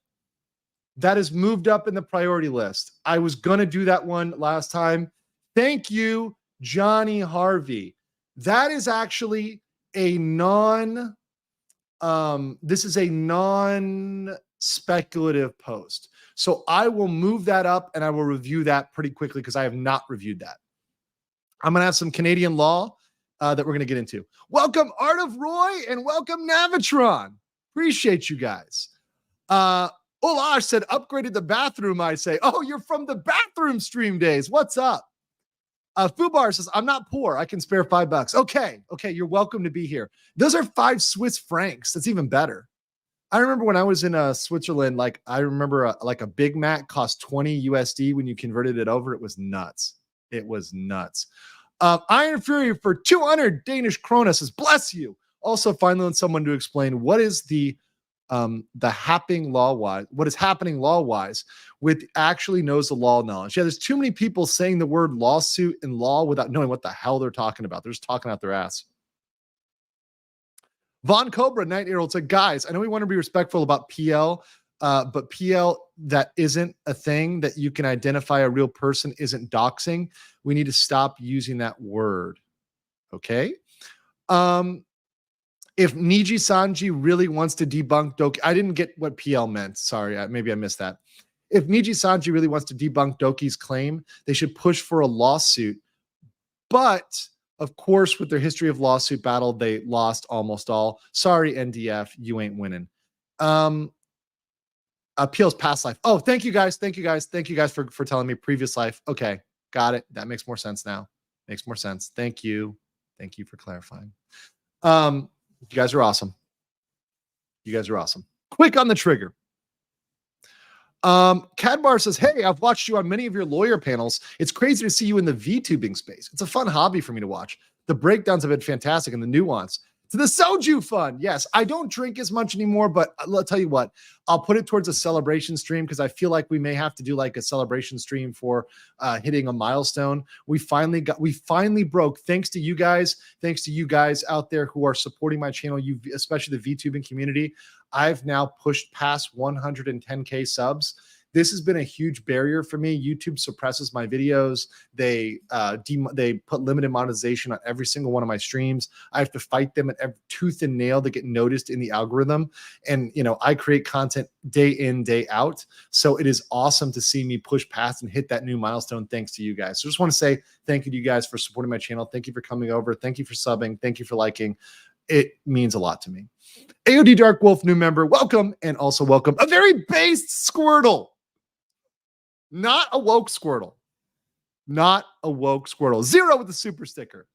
That is moved up in the priority list. I was gonna do that one last time. Thank you, Johnny Harvey. That is actually a this is a non-speculative post. So I will move that up and I will review that pretty quickly because I have not reviewed that. I'm going to have some Canadian law that we're going to get into. Welcome, Art of Roy, and welcome, Navitron. Appreciate you guys. Olash said, upgraded the bathroom, I say. Oh, you're from the bathroom stream days. What's up? Fubar says, I'm not poor. I can spare $5. Okay. You're welcome to be here. Those are 5 Swiss francs. That's even better. I remember when I was in Switzerland, like I remember a Big Mac cost 20 USD when you converted it over. It was nuts. Iron Fury for 200 Danish krona says, bless you. Also, finally, on someone to explain what is the happening law-wise, what is happening law-wise with actually knows the law knowledge. Yeah, there's too many people saying the word lawsuit and law without knowing what the hell they're talking about. They're just talking out their ass. Von Cobra, 9-year-old, said, guys, I know we want to be respectful about PL, but PL that isn't a thing that you can identify a real person isn't doxing. We need to stop using that word. Okay. If Nijisanji really wants to debunk Doki, I didn't get what PL meant. Sorry, maybe I missed that. If Nijisanji really wants to debunk Doki's claim, they should push for a lawsuit. But of course, with their history of lawsuit battle, they lost almost all. Sorry, NDF, you ain't winning. Appeals past life. Oh, thank you guys for telling me previous life. Okay, got it. That makes more sense now. Makes more sense. Thank you for clarifying. You guys are awesome. Quick on the trigger. Cadbar says, hey, I've watched you on many of your lawyer panels. It's crazy to see you in the VTubing space. It's a fun hobby for me to watch. The breakdowns have been fantastic and the nuance. To the soju fund. Yes, I don't drink as much anymore, but I'll tell you what, I'll put it towards a celebration stream because I feel like we may have to do like a celebration stream for hitting a milestone. We finally broke, thanks to you guys out there who are supporting my channel, you especially the VTubing community. I've now pushed past 110K subs. This has been a huge barrier for me. YouTube suppresses my videos. They put limited monetization on every single one of my streams. I have to fight them at every tooth and nail to get noticed in the algorithm. And, I create content day in, day out. So it is awesome to see me push past and hit that new milestone thanks to you guys. So just want to say thank you to you guys for supporting my channel. Thank you for coming over. Thank you for subbing. Thank you for liking. It means a lot to me. AOD Dark Wolf, new member, welcome. And also welcome a very based Squirtle. Not a woke Squirtle. Zero with the super sticker.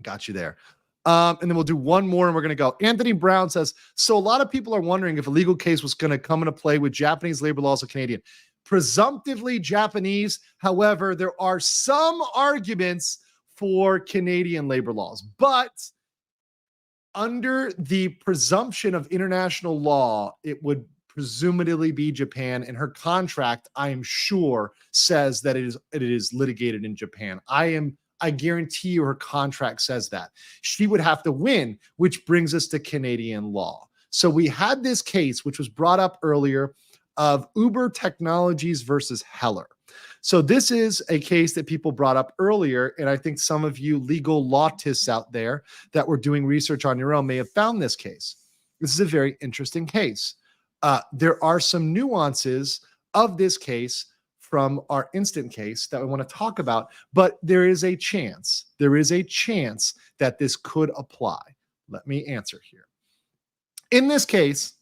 Got you there. And then we'll do one more and we're going to go. Anthony Brown says, so a lot of people are wondering if a legal case was going to come into play with Japanese labor laws or Canadian. Presumptively Japanese. However, there are some arguments for Canadian labor laws. But under the presumption of international law, it would presumably be Japan, and her contract, I am sure, says that it is litigated in Japan. I guarantee you her contract says that. She would have to win, which brings us to Canadian law. So we had this case, which was brought up earlier, of Uber Technologies versus Heller. So this is a case that people brought up earlier, and I think some of you legal lawtists out there that were doing research on your own may have found this case. This is a very interesting case. There are some nuances of this case from our instant case that we want to talk about, but there is a chance that this could apply. Let me answer here. In this case,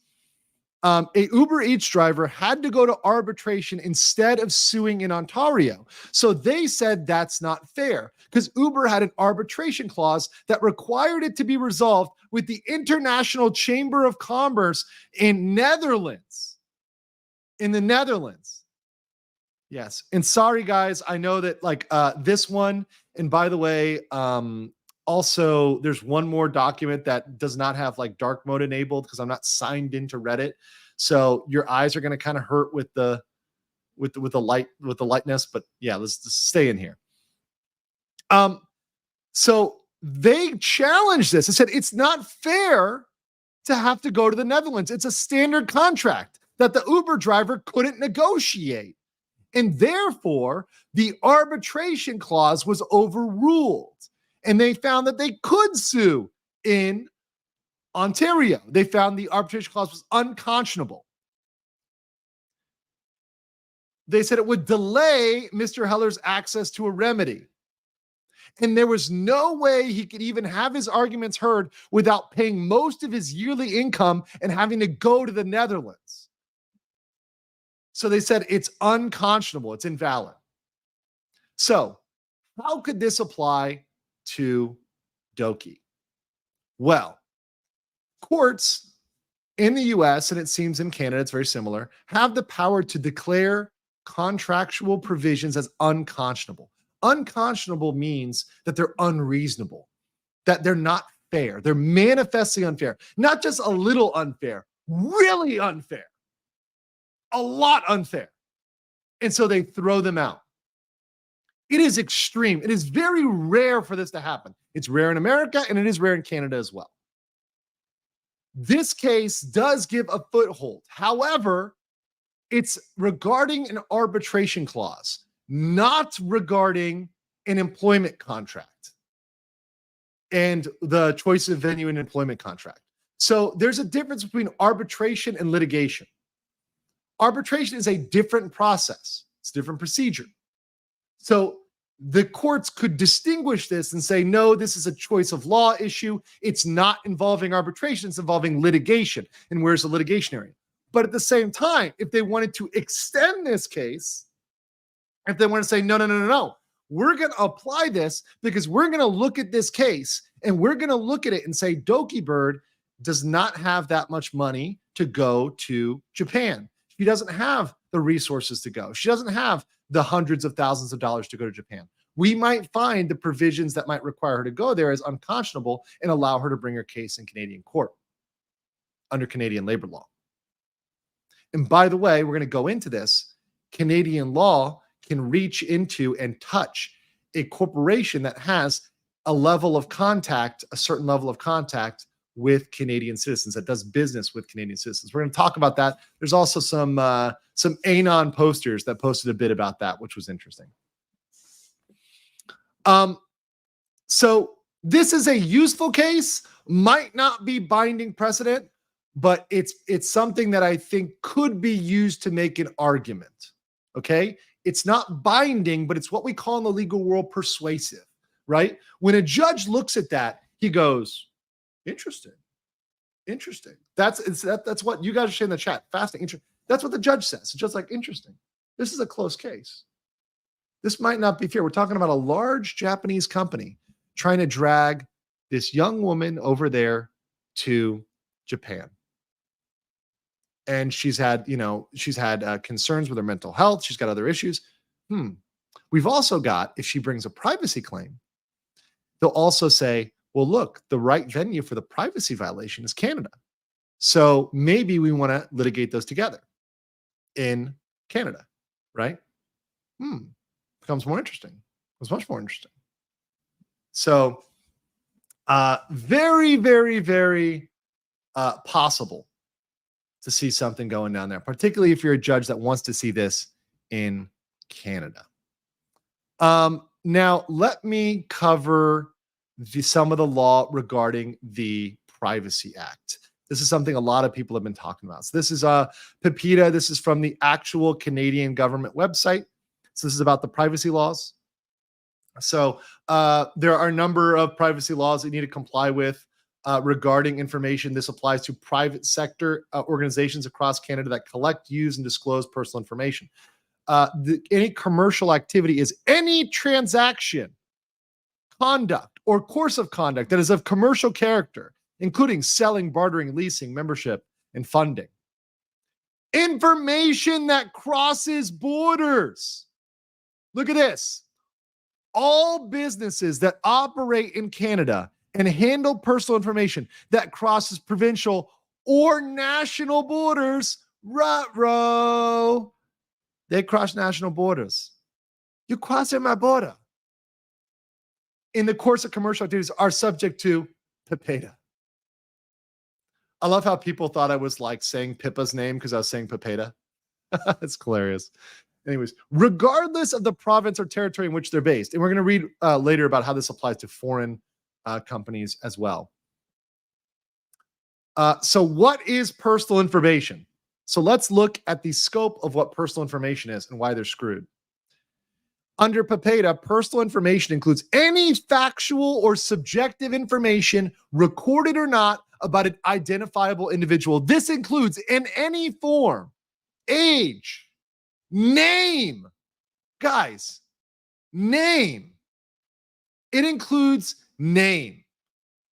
a Uber Eats driver had to go to arbitration instead of suing in Ontario. So they said that's not fair because Uber had an arbitration clause that required it to be resolved with the International Chamber of Commerce in Netherlands. In the Netherlands. Yes. And sorry, guys, I know that this one, and by the way, also, there's one more document that does not have dark mode enabled because I'm not signed into Reddit. So your eyes are going to kind of hurt with the lightness. But yeah, let's stay in here. So they challenged this. They said it's not fair to have to go to the Netherlands. It's a standard contract that the Uber driver couldn't negotiate. And therefore, the arbitration clause was overruled. And they found that they could sue in Ontario. They found the arbitration clause was unconscionable. They said it would delay Mr. Heller's access to a remedy. And there was no way he could even have his arguments heard without paying most of his yearly income and having to go to the Netherlands. So they said it's unconscionable, it's invalid. So how could this apply to Doki? Well, courts in the US, and it seems in Canada it's very similar, have the power to declare contractual provisions as unconscionable. Unconscionable means that they're unreasonable, that they're not fair. They're manifestly unfair, not just a little unfair, really unfair, a lot unfair. And so they throw them out. It is extreme. It is very rare for this to happen. It's rare in America and it is rare in Canada as well. This case does give a foothold. However, it's regarding an arbitration clause, not regarding an employment contract and the choice of venue in an employment contract. So there's a difference between arbitration and litigation. Arbitration is a different process. It's a different procedure. So the courts could distinguish this and say, no, this is a choice of law issue. It's not involving arbitration. It's involving litigation. And where's the litigation area? But at the same time, if they wanted to extend this case, if they want to say, no, we're going to apply this because we're going to look at this case and we're going to look at it and say, Dokibird does not have that much money to go to Japan. She doesn't have the resources to go. She doesn't have the hundreds of thousands of dollars to go to Japan. We might find the provisions that might require her to go there as unconscionable and allow her to bring her case in Canadian court under Canadian labor law. And by the way, we're going to go into this. Canadian law can reach into and touch a corporation that has a level of contact, a certain level of contact with Canadian citizens, that does business with Canadian citizens. We're going to talk about that. There's also some Anon posters that posted a bit about that, which was interesting. So this is a useful case, might not be binding precedent, but it's something that I think could be used to make an argument. Okay? It's not binding, but it's what we call in the legal world persuasive, right? When a judge looks at that, he goes, interesting. That's what you guys are saying in the chat. Fascinating. That's what the judge says. It's just like, interesting. This is a close case. This might not be fair. We're talking about a large Japanese company trying to drag this young woman over there to Japan. And she's had concerns with her mental health. She's got other issues. We've also got, if she brings a privacy claim, they'll also say, well, look, the right venue for the privacy violation is Canada. So maybe we want to litigate those together in Canada, right? Becomes more interesting. It's much more interesting. So very, very, very possible to see something going down there, particularly if you're a judge that wants to see this in Canada. Now, let me cover some of the law regarding the Privacy Act. This is something a lot of people have been talking about. So this is Pepita. This is from the actual Canadian government website. So this is about the privacy laws. So there are a number of privacy laws that you need to comply with regarding information. This applies to private sector organizations across Canada that collect, use, and disclose personal information. Any commercial activity is any transaction, conduct, or course of conduct that is of commercial character, including selling, bartering, leasing, membership, and funding. Information that crosses borders. Look at this. All businesses that operate in Canada and handle personal information that crosses provincial or national borders, ruh-roh. They cross national borders. You're crossing my border. in the course of commercial activities are subject to Pepeta. I love how people thought I was like saying Pippa's name because I was saying Pepeta. It's hilarious. Anyways, regardless of the province or territory in which they're based, and we're going to read later about how this applies to foreign companies as well. So what is personal information? So let's look at the scope of what personal information is and why they're screwed. Under Pepeta, personal information includes any factual or subjective information, recorded or not, about an identifiable individual. This includes in any form, age, name. Guys, name. It includes name.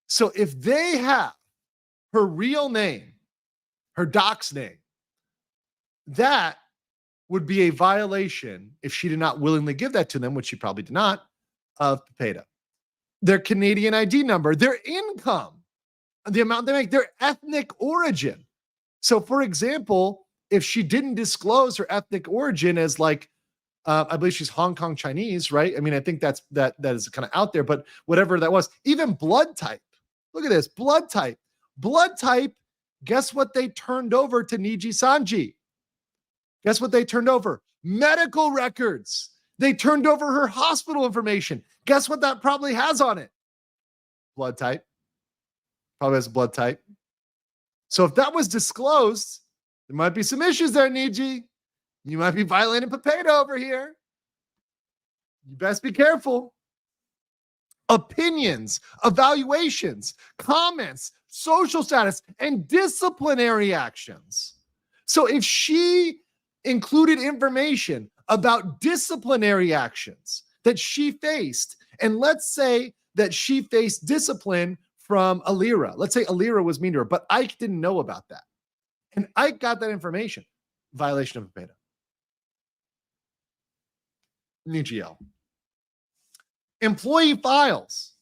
So if they have her real name, her doc's name, that would be a violation if she did not willingly give that to them, which she probably did not, of Pepeta. Their Canadian ID number, their income, the amount they make, their ethnic origin. So, for example, if she didn't disclose her ethnic origin as like, I believe she's Hong Kong Chinese, right? I mean, I think that is kind of out there, but whatever that was, even blood type. Look at this, blood type. Blood type, guess what they turned over to Nijisanji? Guess what they turned over? Medical records. They turned over her hospital information. Guess what that probably has on it? Blood type. Probably has a blood type. So if that was disclosed, there might be some issues there, Niji. You might be violating Pepeta over here. You best be careful. Opinions, evaluations, comments, social status, and disciplinary actions. So if she included information about disciplinary actions that she faced, and let's say that she faced discipline from Alira. Let's say Alira was mean to her, but Ike didn't know about that. And Ike got that information. Violation of Pepeta. NGL. Employee files,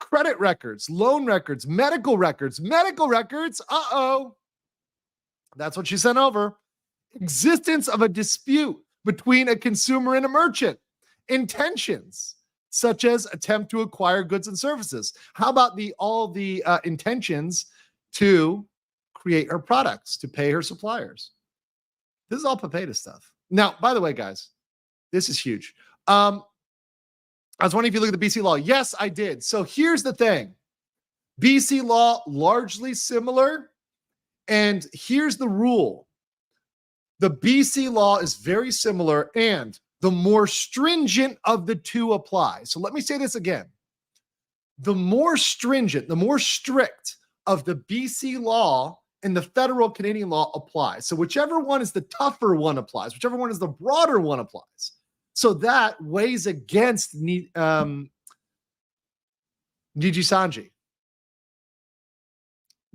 credit records, loan records, medical records. Uh-oh. That's what she sent over. Existence of a dispute between a consumer and a merchant. Intentions, such as attempt to acquire goods and services. How about all the intentions to create her products, to pay her suppliers? This is all Pepeta stuff. Now, by the way, guys, this is huge. I was wondering if you look at the BC law. Yes, I did. So here's the thing. BC law, largely similar. And here's the rule. The BC law is very similar, and the more stringent of the two apply. So let me say this again. The more stringent, the more strict of the BC law and the federal Canadian law applies. So whichever one is the tougher one applies. Whichever one is the broader one applies. So that weighs against Nijisanji.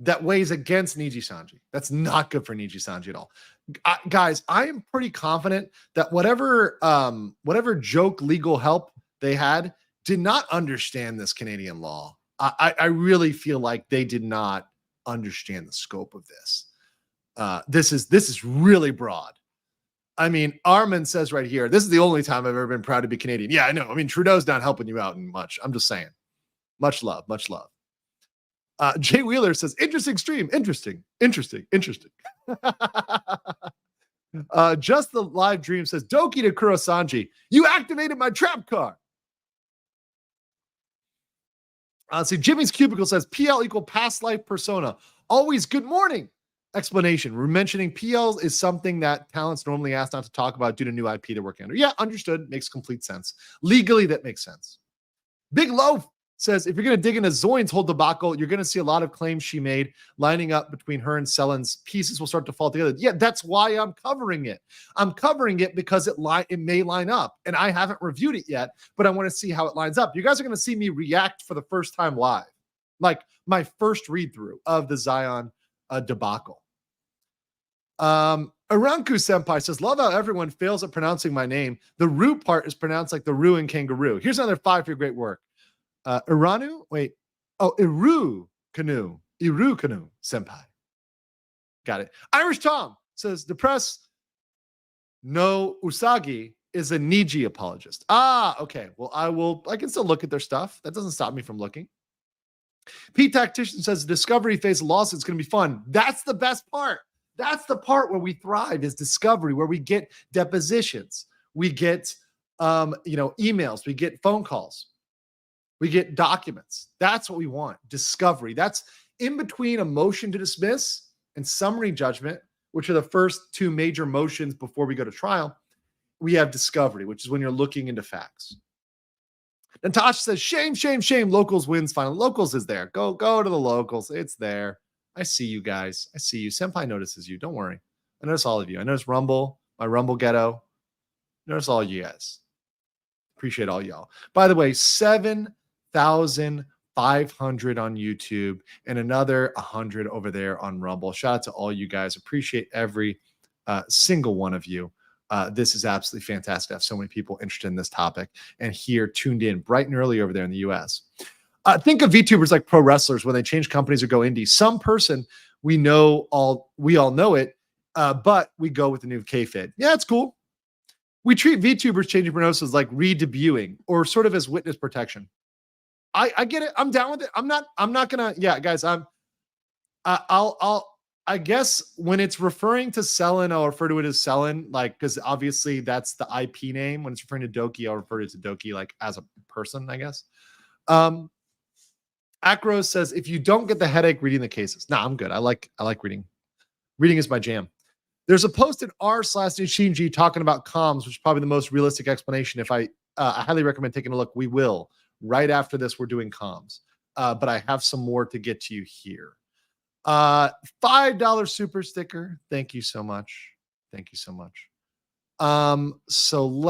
That weighs against Nijisanji. That's not good for Nijisanji at all. Guys, I am pretty confident that whatever joke legal help they had did not understand this Canadian law. I really feel like they did not understand the scope of this. This is really broad. I mean, Armin says right here, this is the only time I've ever been proud to be Canadian. Yeah, I know. I mean, Trudeau's not helping you out in much. I'm just saying. Much love, much love. Jay Wheeler says, interesting stream. Interesting. Just the live dream says, Doki to Kurosanji, you activated my trap card. See, Jimmy's Cubicle says, PL equal past life persona. Always good morning. Explanation. We're mentioning PL is something that talents normally asked not to talk about due to new IP they're working under. Yeah, understood. Makes complete sense. Legally, that makes sense. Big Loaf says, if you're going to dig into Zoin's whole debacle, you're going to see a lot of claims she made lining up between her and Selen's. Pieces will start to fall together. Yeah, that's why I'm covering it. I'm covering it because it may line up, and I haven't reviewed it yet, but I want to see how it lines up. You guys are going to see me react for the first time live, like my first read through of the Zion debacle. Aranku Senpai says, love how everyone fails at pronouncing my name. The Ru part is pronounced like the Ru in kangaroo. Here's another 5 for your great work. Iru Canoe Senpai. Got it. Irish Tom says, depress no Usagi is a Niji apologist. Ah, okay. Well, I can still look at their stuff. That doesn't stop me from looking. Pete Tactician says discovery phase of lawsuit is going to be fun. That's the best part. That's the part where we thrive, is discovery, where we get depositions, we get emails, we get phone calls, we get documents. That's what we want. Discovery. That's in between a motion to dismiss and summary judgment, which are the first two major motions before we go to trial. We have discovery, which is when you're looking into facts. Natasha says, shame, shame, shame. Locals wins final. Locals is there. Go to the locals. It's there. I see you guys. I see you. Senpai notices you. Don't worry. I notice all of you. I notice Rumble, my Rumble ghetto. Notice all you guys. Appreciate all y'all. By the way, 7,500 on YouTube and another 100 over there on Rumble. Shout out to all you guys. Appreciate every single one of you. This is absolutely fantastic to have so many people interested in this topic and here tuned in bright and early over there in the US. Think of VTubers like pro wrestlers when they change companies or go indie. Some person we all know it, but we go with the new kayfabe. Yeah, it's cool. We treat VTubers changing prognosis like re-debuting or sort of as witness protection. I get it. I'm down with it. I'm not gonna. Yeah, guys. I guess when it's referring to Selen, I'll refer to it as Selen, like, because obviously that's the IP name. When it's referring to Doki, I'll refer to it to Doki, like as a person, I guess. Acros says, if you don't get the headache reading the cases. Nah, I'm good. I like reading. Reading is my jam. There's a post in r/Nijisanji talking about comms, which is probably the most realistic explanation. If I highly recommend taking a look. We will. Right after this, we're doing comms. But I have some more to get to you here. $5 super sticker. Thank you so much. Thank you so much. So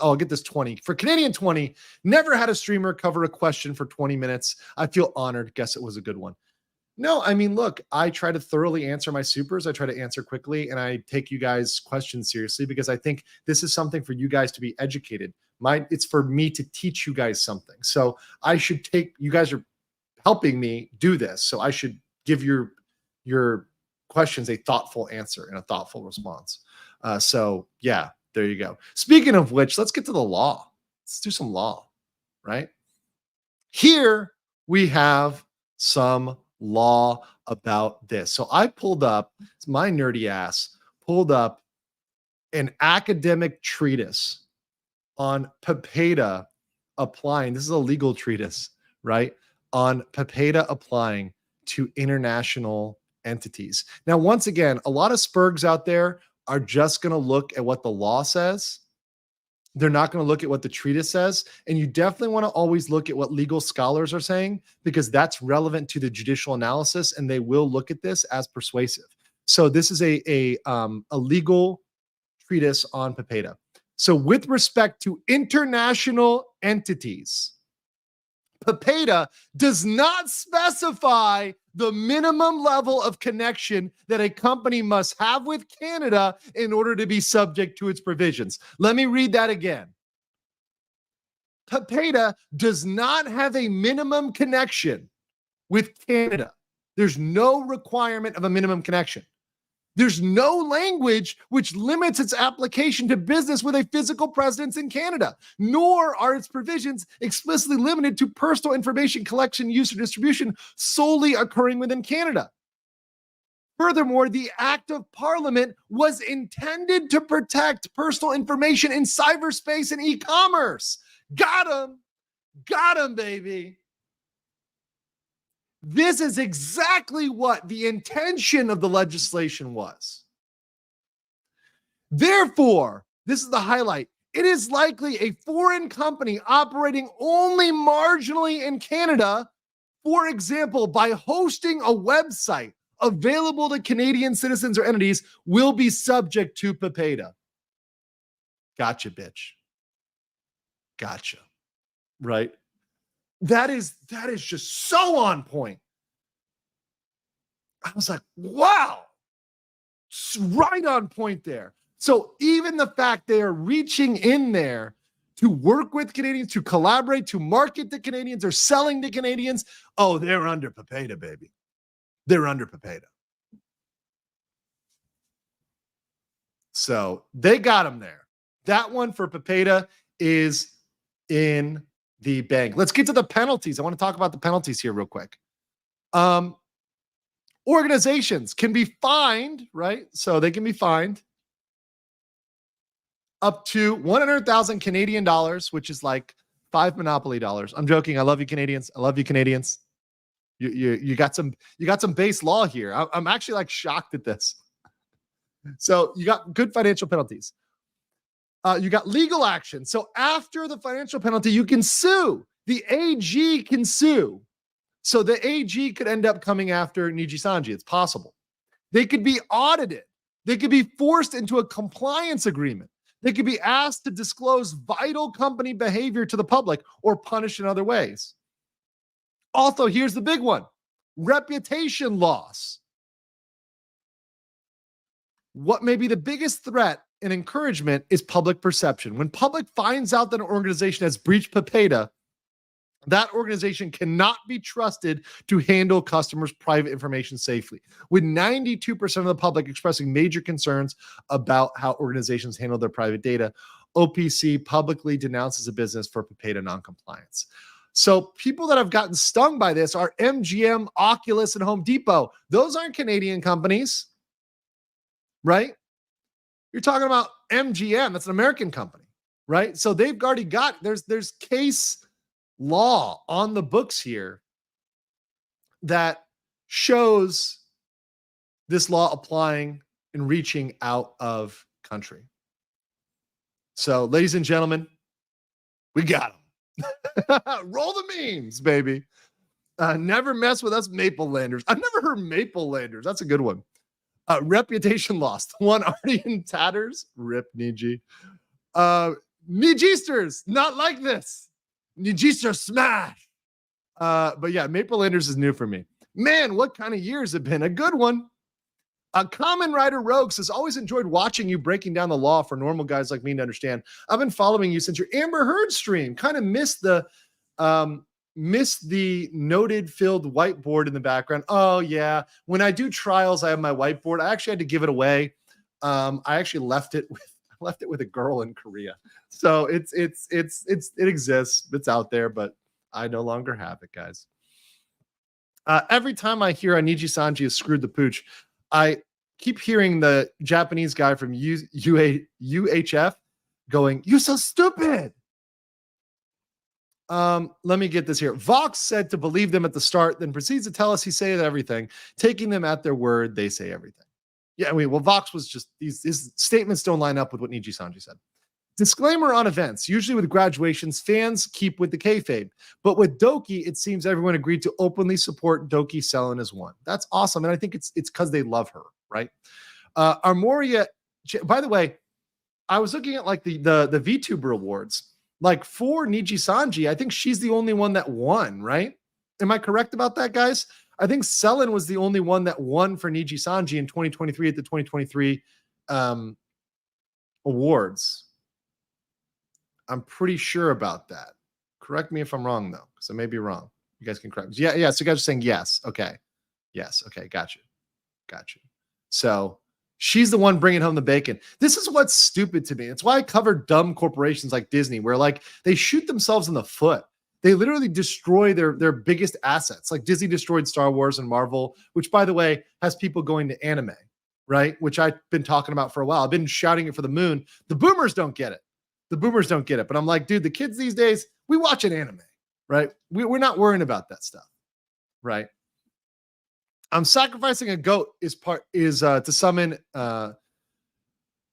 I'll get this 20 for Canadian 20. Never had a streamer cover a question for 20 minutes. I feel honored. Guess it was a good one. No, I mean, look, I try to thoroughly answer my supers. I try to answer quickly, and I take you guys' questions seriously because I think this is something for you guys to be educated. It's for me to teach you guys something. So I should you guys are helping me do this. So I should give your questions a thoughtful answer and a thoughtful response. So yeah, there you go. Speaking of which, let's get to the law. Let's do some law, right? Here we have some law about this. So I pulled up, my nerdy ass pulled up an academic treatise on PEPEDA applying. This is a legal treatise, right? On PEPEDA applying to international entities. Now, once again, a lot of spurgs out there are just going to look at what the law says. They're not going to look at what the treatise says. And you definitely want to always look at what legal scholars are saying, because that's relevant to the judicial analysis, and they will look at this as persuasive. So this is a legal treatise on PEPEDA. So with respect to international entities, PEPEDA does not specify the minimum level of connection that a company must have with Canada in order to be subject to its provisions. Let me read that again. PEPEDA does not have a minimum connection with Canada. There's no requirement of a minimum connection. There's no language which limits its application to business with a physical presence in Canada, nor are its provisions explicitly limited to personal information collection, use, or distribution solely occurring within Canada. Furthermore, the Act of Parliament was intended to protect personal information in cyberspace and e-commerce. Got him, baby. This is exactly what the intention of the legislation was. Therefore, this is the highlight. It is likely a foreign company operating only marginally in Canada, for example, by hosting a website available to Canadian citizens or entities, will be subject to PEPEDA. Gotcha, bitch. Gotcha. Right? That is just so on point. I was like, wow, right on point there. So even the fact they are reaching in there to work with Canadians, to collaborate, to market to Canadians, or selling to Canadians, oh, they're under PEPEDA, baby. They're under PEPEDA. So they got them there. That one for Pepeta is in the bank. Let's get to the penalties. I want to talk about the penalties here real quick. Organizations can be fined, right? So they can be fined up to 100,000 Canadian dollars, which is like 5 Monopoly dollars. I'm joking. I love you, Canadians. I love you, Canadians. You got some base law here. I'm actually like shocked at this. So you got good financial penalties. You got legal action. So after the financial penalty, you can sue. The AG can sue. So the AG could end up coming after Nijisanji. It's possible. They could be audited. They could be forced into a compliance agreement. They could be asked to disclose vital company behavior to the public or punished in other ways. Also, here's the big one: reputation loss. What may be the biggest threat and encouragement is public perception. When public finds out that an organization has breached Pepeta, that organization cannot be trusted to handle customers' private information safely, with 92% of the public expressing major concerns about how organizations handle their private data. OPC publicly denounces a business for Pepeta noncompliance. So people that have gotten stung by this are MGM, Oculus, and Home Depot. Those aren't Canadian companies, right? You're talking about MGM. That's an American company, right? So they've already got, there's case law on the books here that shows this law applying and reaching out of country. So, ladies and gentlemen, we got them. Roll the memes, baby. Never mess with us Maple-landers. I've never heard Maple-landers. That's a good one. Reputation lost. One already in tatters. Rip Niji. Nijisters, not like this. Nijister smash. But yeah, Maple-landers is new for me. Man, what kind of year has it been? A good one. Common Rider Rogue says, always enjoyed watching you breaking down the law for normal guys like me to understand. I've been following you since your Amber Heard stream. Kind of missed the noted filled whiteboard in the background. Oh yeah. When I do trials, I have my whiteboard. I actually had to give it away. I actually left it with a girl in Korea. So it exists. It's out there, but I no longer have it, guys. Every time I hear Nijisanji has screwed the pooch, I keep hearing the Japanese guy from UHF going, "You're so stupid." Let me get this here. Vox said to believe them at the start, then proceeds to tell us he said everything. Taking them at their word, they say everything. Yeah, well, Vox was just, his statements don't line up with what Nijisanji said. Disclaimer on events. Usually with graduations, fans keep with the kayfabe. But with Doki, it seems everyone agreed to openly support Doki Selen as one. That's awesome. And I think it's because they love her, right? Armoria, by the way, I was looking at like the VTuber awards. Like for Nijisanji, I think she's the only one that won, right? Am I correct about that, guys? I think Selen was the only one that won for Nijisanji in 2023 at the 2023 awards. I'm pretty sure about that. Correct me if I'm wrong, though, because I may be wrong. You guys can correct me. Yeah. So you guys are saying yes. Okay. Yes. Okay. Got you. So she's the one bringing home the bacon. This is what's stupid to me. It's why I cover dumb corporations like Disney, where like they shoot themselves in the foot. They literally destroy their biggest assets. Like Disney destroyed Star Wars and Marvel, which, by the way, has people going to anime, right? Which I've been talking about for a while. I've been shouting it for the moon. The boomers don't get it. But I'm like, dude, the kids these days, we watch an anime, right? We're not worrying about that stuff, right? I'm sacrificing a goat to summon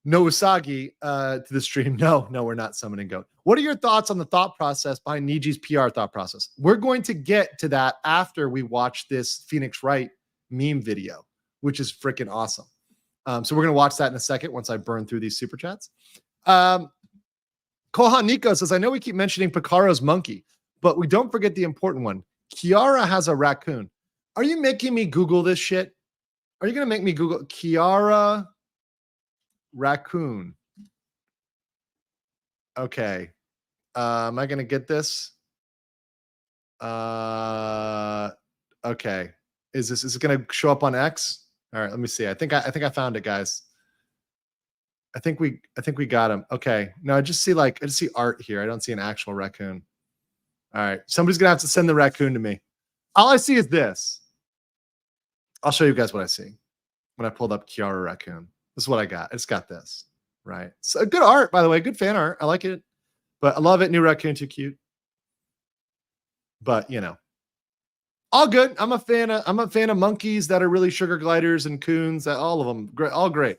Nousagi to the stream. No, we're not summoning goat. What are your thoughts on the thought process behind Niji's PR thought process? We're going to get to that after we watch this Phoenix Wright meme video, which is freaking awesome. So we're going to watch that in a second once I burn through these super chats. Kohan Nico says, I know we keep mentioning Picaro's monkey, but we don't forget the important one. Kiara has a raccoon. Are you making me Google this shit? Are you going to make me Google Kiara raccoon? Okay. Am I going to get this? Okay. Is it going to show up on X? All right, let me see. I think I found it, guys. I think we got him. Okay. No, I just see art here. I don't see an actual raccoon. All right. Somebody's gonna have to send the raccoon to me. All I see is this. I'll show you guys what I see when I pulled up Kiara Raccoon. This is what I got. It's got this, right? So good art, by the way. Good fan art. I like it, but I love it. New raccoon, too cute. But all good. I'm a fan of monkeys that are really sugar gliders and coons. All of them, great, all great.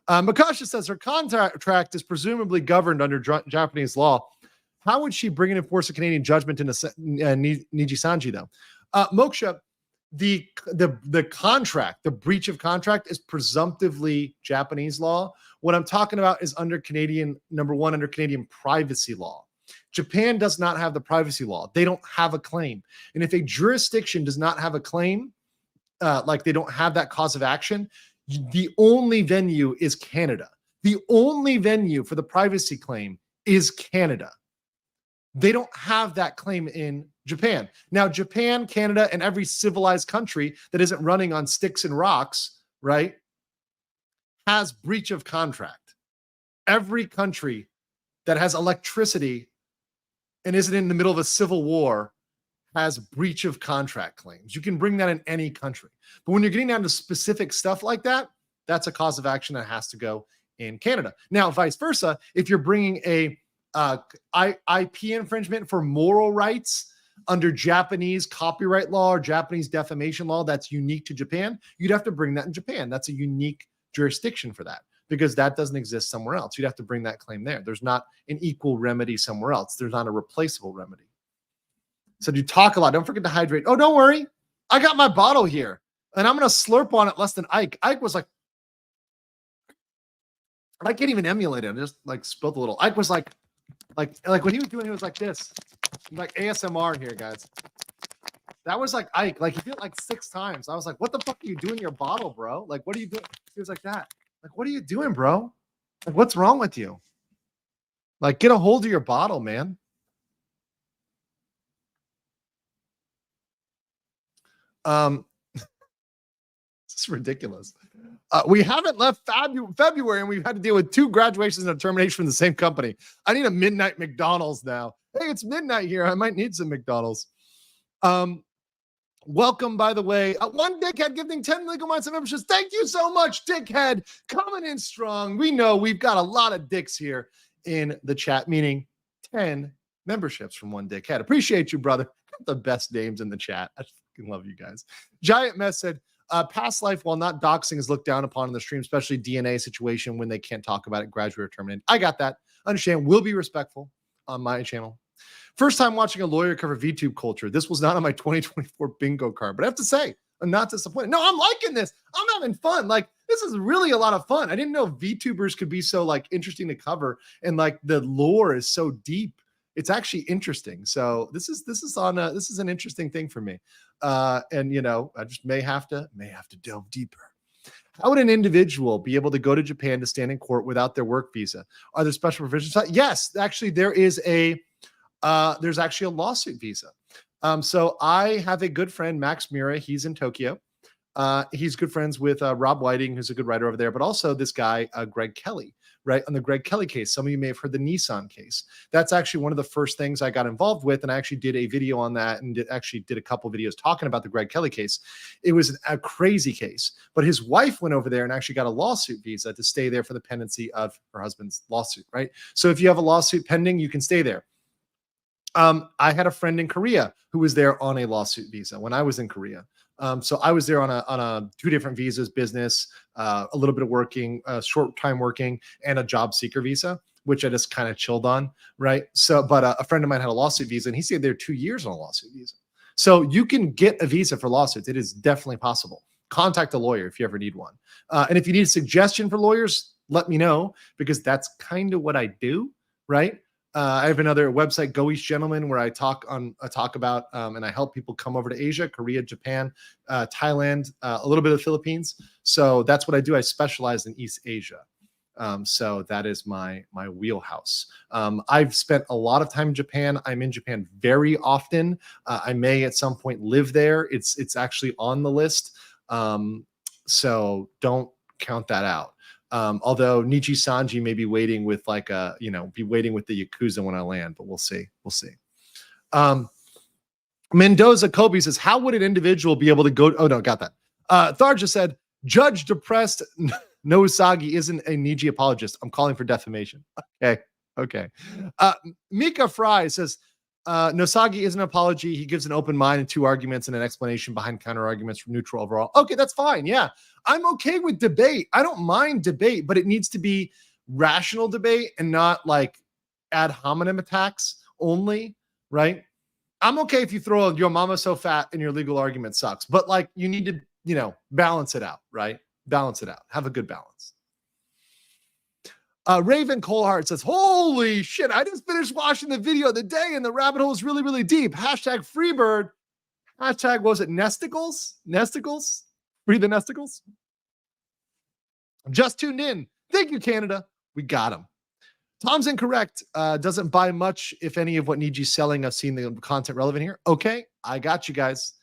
Makasha says her contract is presumably governed under Japanese law. How would she bring and enforce a Canadian judgment in Nijisanji though? Moksha, the contract, the breach of contract is presumptively Japanese law. What I'm talking about is under Canadian privacy law. Japan does not have the privacy law. They don't have a claim. And if a jurisdiction does not have a claim, like they don't have that cause of action, the only venue is Canada. The only venue for the privacy claim is Canada. They don't have that claim in Japan. Now, Japan, Canada, and every civilized country that isn't running on sticks and rocks, right, has breach of contract. Every country that has electricity and isn't in the middle of a civil war has breach of contract claims. You can bring that in any country. But when you're getting down to specific stuff like that, that's a cause of action that has to go in Canada. Now, vice versa, if you're bringing a IP infringement for moral rights under Japanese copyright law or Japanese defamation law that's unique to Japan, you'd have to bring that in Japan. That's a unique jurisdiction for that because that doesn't exist somewhere else. You'd have to bring that claim there. There's not an equal remedy somewhere else. There's not a replaceable remedy. So you talk a lot. Don't forget to hydrate. Oh, don't worry. I got my bottle here and I'm going to slurp on it less than Ike. Ike was like, I can't even emulate it. I just like spilled a little. Ike was like when he was doing it, was like this, like ASMR here, guys. That was like Ike. Like he did it like 6 times. I was like, what the fuck are you doing in your bottle, bro? Like, what are you doing? He was like that. Like, what are you doing, bro? Like, what's wrong with you? Like, get a hold of your bottle, man. It's ridiculous. We haven't left February and we've had to deal with 2 graduations and a termination from the same company. I need a midnight McDonald's now. Hey, it's midnight here. I might need some McDonald's. Welcome, by the way. One dickhead giving 10 legal mindset memberships. Thank you so much, dickhead. Coming in strong. We know we've got a lot of dicks here in the chat, meaning 10 memberships from one dickhead. Appreciate you, brother. The best names in the chat. I fucking love you guys. Giant Mess said, past life, while not doxing, is looked down upon in the stream, especially DNA situation when they can't talk about it, graduate or terminated. I got that. Understand. Will be respectful on my channel. First time watching a lawyer cover VTube culture. This was not on my 2024 bingo card, but I have to say, I'm not disappointed. No, I'm liking this. I'm having fun. Like, this is really a lot of fun. I didn't know VTubers could be so like interesting to cover, and like the lore is so deep. It's actually interesting. So this is an interesting thing for me. And I just may have to delve deeper. How would an individual be able to go to Japan to stand in court without their work visa? Are there special provisions? Yes, actually, there's actually a lawsuit visa. So I have a good friend, Max Mura. He's in Tokyo. He's good friends with Rob Whiting, who's a good writer over there, but also this guy, Greg Kelly, right? On the Greg Kelly case. Some of you may have heard the Nissan case. That's actually one of the first things I got involved with. And I actually did a video on that and actually did a couple videos talking about the Greg Kelly case. It was a crazy case, but his wife went over there and actually got a lawsuit visa to stay there for the pendency of her husband's lawsuit, right? So if you have a lawsuit pending, you can stay there. I had a friend in Korea who was there on a lawsuit visa when I was in Korea. So I was there on a 2 different visas, business, a little bit of working, short time working, and a job seeker visa, which I just kind of chilled on, right? So, but a friend of mine had a lawsuit visa, and he stayed there 2 years on a lawsuit visa. So you can get a visa for lawsuits. It is definitely possible. Contact a lawyer if you ever need one. And if you need a suggestion for lawyers, let me know, because that's kind of what I do, right? I have another website, Go East Gentleman, where I talk about and I help people come over to Asia, Korea, Japan, Thailand, a little bit of the Philippines. So that's what I do. I specialize in East Asia. So that is my wheelhouse. I've spent a lot of time in Japan. I'm in Japan very often. I may at some point live there. It's actually on the list. So don't count that out. Although Nijisanji may be waiting with like be waiting with the Yakuza when I land, but we'll see. We'll see. Mendoza Kobe says, how would an individual be able to go? Oh, no, got that. Tharja said, Judge Depressed Nousagi isn't a Niji apologist. I'm calling for defamation. Okay. Mika Fry says, Nosagi is an apology. He gives an open mind and 2 arguments and an explanation behind counter arguments from neutral overall. Okay, that's fine. Yeah, I'm okay with debate. I don't mind debate, but it needs to be rational debate and not like ad hominem attacks only, right? I'm okay if you throw your mama so fat and your legal argument sucks, but like you need to, balance it out, right? Balance it out. Have a good balance. Raven Coleheart says, holy shit, I just finished watching the video of the day and the rabbit hole is really, really deep. Hashtag Freebird. Hashtag, what was it, Nesticles? Nesticles? Free the Nesticles? Just tuned in. Thank you, Canada. We got him. Tom's incorrect. Doesn't buy much, if any, of what Niji's selling. I've seen the content relevant here. Okay, I got you guys.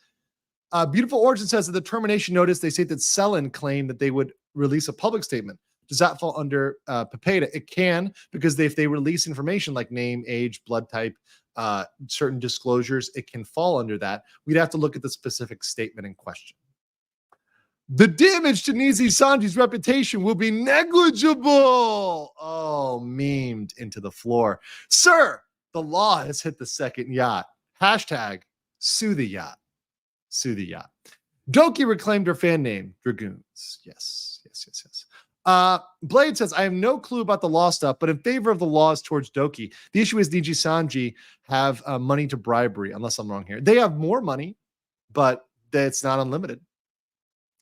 Beautiful Origin says that the termination notice, they say that Selen claimed that they would release a public statement. Does that fall under Pepeta? It can, because if they release information like name, age, blood type, certain disclosures, it can fall under that. We'd have to look at the specific statement in question. The damage to Nijisanji's reputation will be negligible. Oh, memed into the floor. Sir, the law has hit the second yacht. Hashtag sue the yacht. Sue the yacht. Doki reclaimed her fan name, Dragoons. Yes. Blade says, I have no clue about the law stuff, but in favor of the laws towards Doki. The issue is Nijisanji have money to bribery, unless I'm wrong here. They have more money, but it's not unlimited.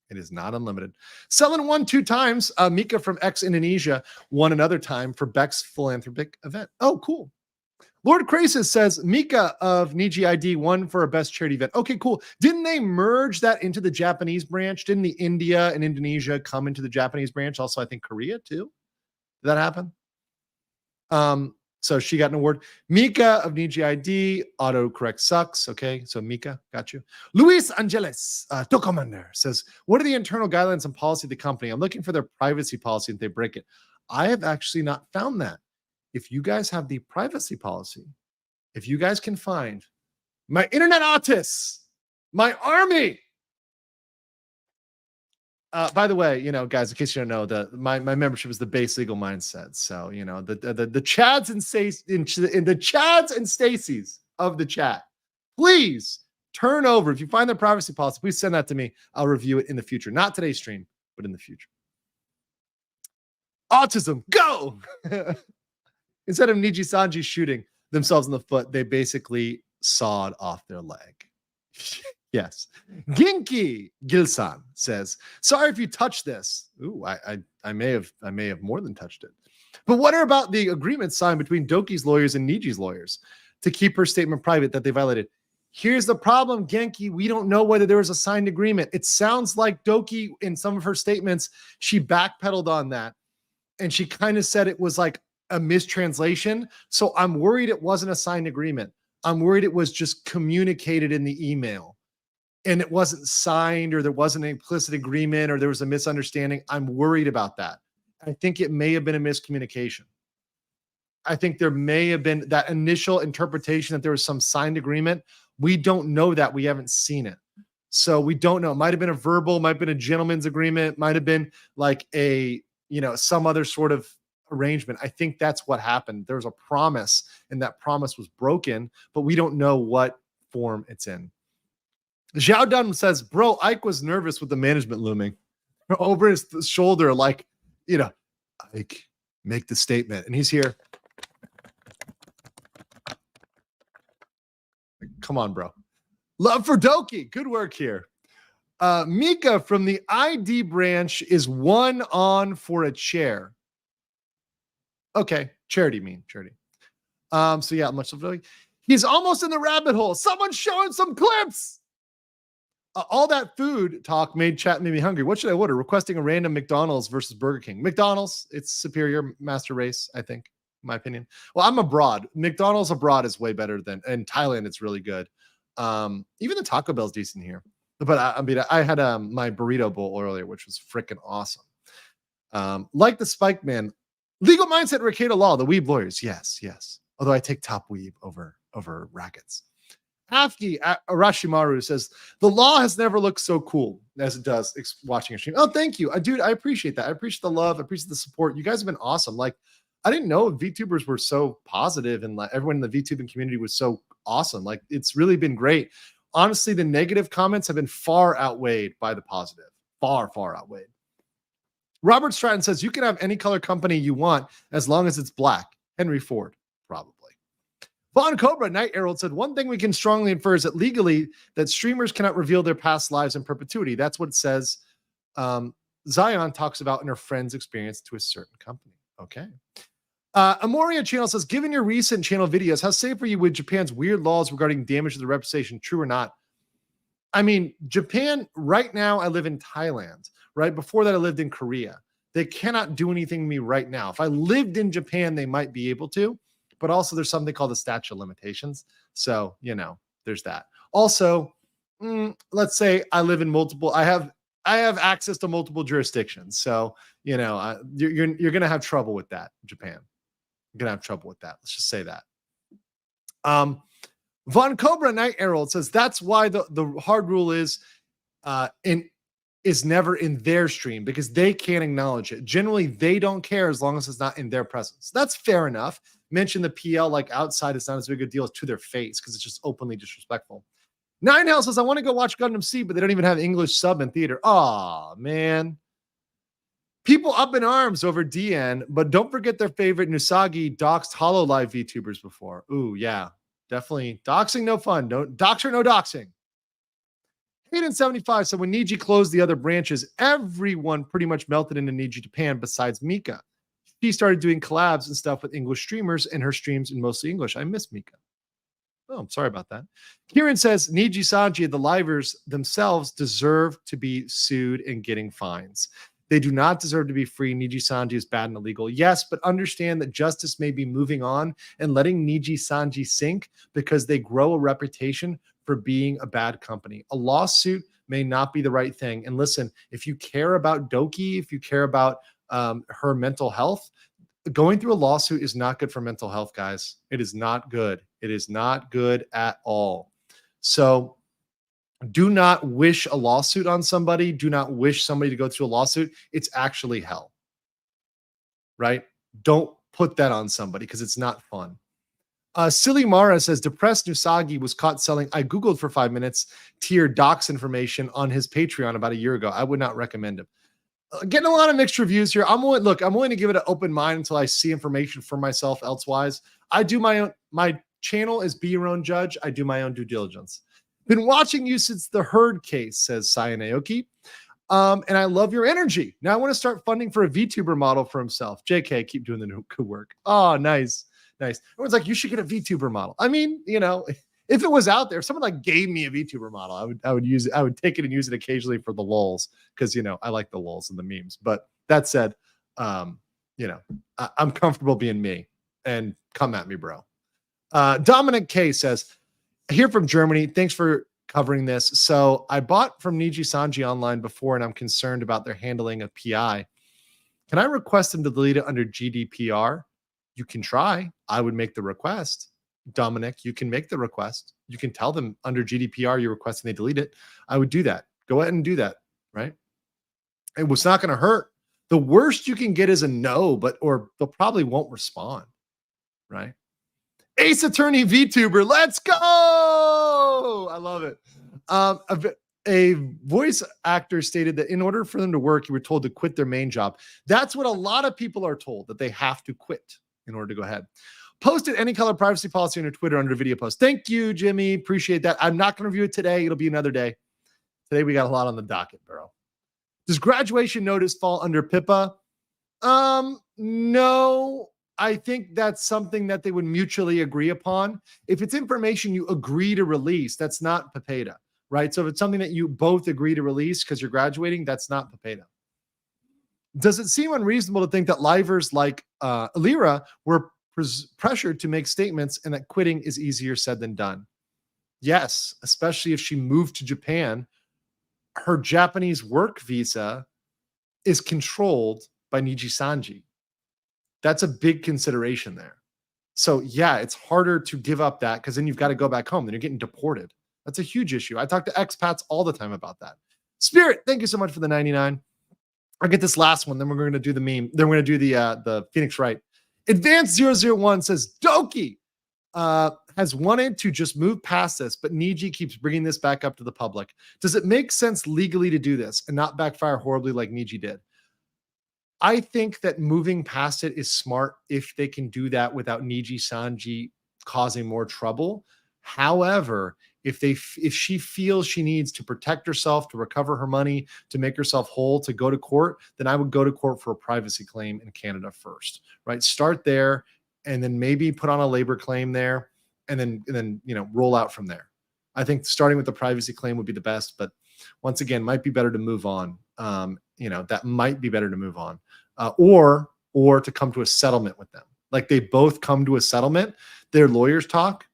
It is not unlimited. Selen won 2 times. Mika from Indonesia won another time for Beck's philanthropic event. Oh, cool. Lord Crasis says Mika of Niji ID won for a best charity event. Okay, cool. Didn't they merge that into the Japanese branch? Didn't the India and Indonesia come into the Japanese branch? Also, I think Korea too. Did that happen? So she got an award. Mika of Niji ID, autocorrect sucks. Okay, so Mika, got you. Luis Angeles, Tokomander says, what are the internal guidelines and policy of the company? I'm looking for their privacy policy if they break it. I have actually not found that. If you guys have the privacy policy, if you guys can find my internet autists, my army. By the way, guys, in case you don't know, my membership is the base legal mindset. So, the Chads and the Chads and Stacy's of the chat, please turn over. If you find the privacy policy, please send that to me. I'll review it in the future. Not today's stream, but in the future. Autism, go! Instead of Nijisanji shooting themselves in the foot, they basically sawed off their leg. Yes. Ginky Gilsan says, sorry if you touched this. Ooh, I may have more than touched it. But what about the agreement signed between Doki's lawyers and Niji's lawyers to keep her statement private that they violated? Here's the problem, Genki. We don't know whether there was a signed agreement. It sounds like Doki, in some of her statements, she backpedaled on that. And she kind of said it was like a mistranslation. So I'm worried it wasn't a signed agreement. I'm worried it was just communicated in the email and it wasn't signed, or there wasn't an implicit agreement, or there was a misunderstanding. I'm worried about that. I think it may have been a miscommunication. I think there may have been that initial interpretation that there was some signed agreement. We don't know that. We haven't seen it. So we don't know. It might have been a verbal, might have been a gentleman's agreement, might have been like a, some other sort of arrangement. I think that's what happened. There was a promise and that promise was broken, but we don't know what form it's in. Zhao Dun says, bro, Ike was nervous with the management looming over his shoulder. Like, Ike, make the statement. And he's here. Come on, bro. Love for Doki. Good work here. Mika from the ID branch is 1 on for a chair. Okay, charity. So yeah, much of Doki. He's almost in the rabbit hole. Someone show him some clips. All that food talk made me hungry. What should I order? Requesting a random McDonald's versus Burger King. McDonald's, it's superior master race, I think, in my opinion. Well, I'm abroad. McDonald's abroad is way better than in Thailand. It's really good. Even the Taco Bell's decent here. But I had my burrito bowl earlier, which was freaking awesome. Like the Spike Man. Legal mindset, Ricada Law, the weeb lawyers. Yes, yes. Although I take top weeb over rackets. Hafki Arashimaru says, the law has never looked so cool as it does watching a stream. Oh, thank you. Dude, I appreciate that. I appreciate the love. I appreciate the support. You guys have been awesome. Like, I didn't know VTubers were so positive and like everyone in the VTubing community was so awesome. Like, it's really been great. Honestly, the negative comments have been far outweighed by the positive. Far, far outweighed. Robert Stratton says, you can have any color company you want as long as it's black. Henry Ford, probably. Von Cobra, Night Herald said, one thing we can strongly infer is that legally that streamers cannot reveal their past lives in perpetuity. That's what it says. Zion talks about in her friend's experience to a certain company. Okay. Amoria Channel says, given your recent channel videos, how safe are you with Japan's weird laws regarding damage to the reputation? True or not? I mean, Japan, right now, I live in Thailand. Right before that, I lived in Korea. They cannot do anything to me right now. If I lived in Japan, they might be able to. But also there's something called the statute of limitations. So, there's that. Also, let's say I live in multiple, I have access to multiple jurisdictions. So, you're going to have trouble with that, Japan. You're going to have trouble with that. Let's just say that. Von Cobra Night Herald says that's why the hard rule is never in their stream because they can't acknowledge it. Generally, they don't care as long as it's not in their presence. That's fair enough. Mention the PL like outside, it's not as big a deal as to their face because it's just openly disrespectful. Nine Hell says, I want to go watch Gundam Seed, but they don't even have English sub in theater. Oh, man. People up in arms over DN, but don't forget their favorite Nusagi doxed HoloLive VTubers before. Ooh, yeah, definitely. Doxing, no fun. Don't doxer, no doxing. Hayden75 said, when Niji closed the other branches, everyone pretty much melted into Niji Japan besides Mika. She started doing collabs and stuff with English streamers, and her streams in mostly English. I miss Mika. Oh, I'm sorry about that. Kieran says, Nijisanji and the livers themselves deserve to be sued and getting fines. They do not deserve to be free. Nijisanji is bad and illegal. Yes, but understand that justice may be moving on and letting Nijisanji sink because they grow a reputation for being a bad company. A lawsuit may not be the right thing. And listen, if you care about Doki, if you care about her mental health, going through a lawsuit is not good for mental health, guys. It is not good. It is not good at all. So do not wish a lawsuit on somebody. Do not wish somebody to go through a lawsuit. It's actually hell, right? Don't put that on somebody because it's not fun. Silly Mara says, depressed Nusagi was caught selling, I Googled for 5 minutes, tier docs information on his Patreon about a year ago. I would not recommend him. Getting a lot of mixed reviews here. I'm willing to give it an open mind until I see information for myself elsewise. I do my own, my channel is be your own judge. I do my own due diligence. Been watching you since the Herd case, says Sayaneoki. And I love your energy. Now I want to start funding for a VTuber model for himself. JK, keep doing the good work. Oh, nice. Nice. Everyone's like, you should get a VTuber model. I mean, if it was out there, if someone like gave me a VTuber model, I would use it. I would take it and use it occasionally for the lulz because, I like the lulz and the memes. But that said, I'm comfortable being me and come at me, bro. Dominic K says, here from Germany. Thanks for covering this. So I bought from Nijisanji online before, and I'm concerned about their handling of PI. Can I request them to delete it under GDPR? You can try. I would make the request. Dominic, you can make the request. You can tell them under GDPR you're requesting they delete it. I would do that. Go ahead and do that, right? It was not going to hurt. The worst you can get is a no, or they'll probably won't respond, right? Ace Attorney VTuber, let's go! I love it. A voice actor stated that in order for them to work, you were told to quit their main job. That's what a lot of people are told, that they have to quit in order to go ahead. Posted any color privacy policy on your Twitter under video post. Thank you, Jimmy. Appreciate that. I'm not going to review it today. It'll be another day. Today we got a lot on the docket, bro. Does graduation notice fall under PIPA? No. I think that's something that they would mutually agree upon. If it's information you agree to release, that's not PIPEDA, right? So if it's something that you both agree to release because you're graduating, that's not PIPEDA. Does it seem unreasonable to think that livers like Alira were pressured to make statements and that quitting is easier said than done? Yes, especially if she moved to Japan. Her Japanese work visa is controlled by by Nijisanji. That's a big consideration there. So yeah, it's harder to give up that because then you've got to go back home. Then you're getting deported. That's a huge issue. I talk to expats all the time about that. Spirit, thank you so much for the 99. I'll get this last one. Then we're going to do the meme. Then we're going to do the Phoenix Wright. Advanced001 says, Doki has wanted to just move past this, but Niji keeps bringing this back up to the public. Does it make sense legally to do this and not backfire horribly like Niji did? I think that moving past it is smart if they can do that without Nijisanji causing more trouble. However, if she feels she needs to protect herself, to recover her money, to make herself whole, to go to court, then I would go to court for a privacy claim in Canada first, right? Start there and then maybe put on a labor claim there and then roll out from there. I think starting with the privacy claim would be the best, but once again, might be better to move on. That might be better to move on, or to come to a settlement with them. Like they both come to a settlement, their lawyers talk,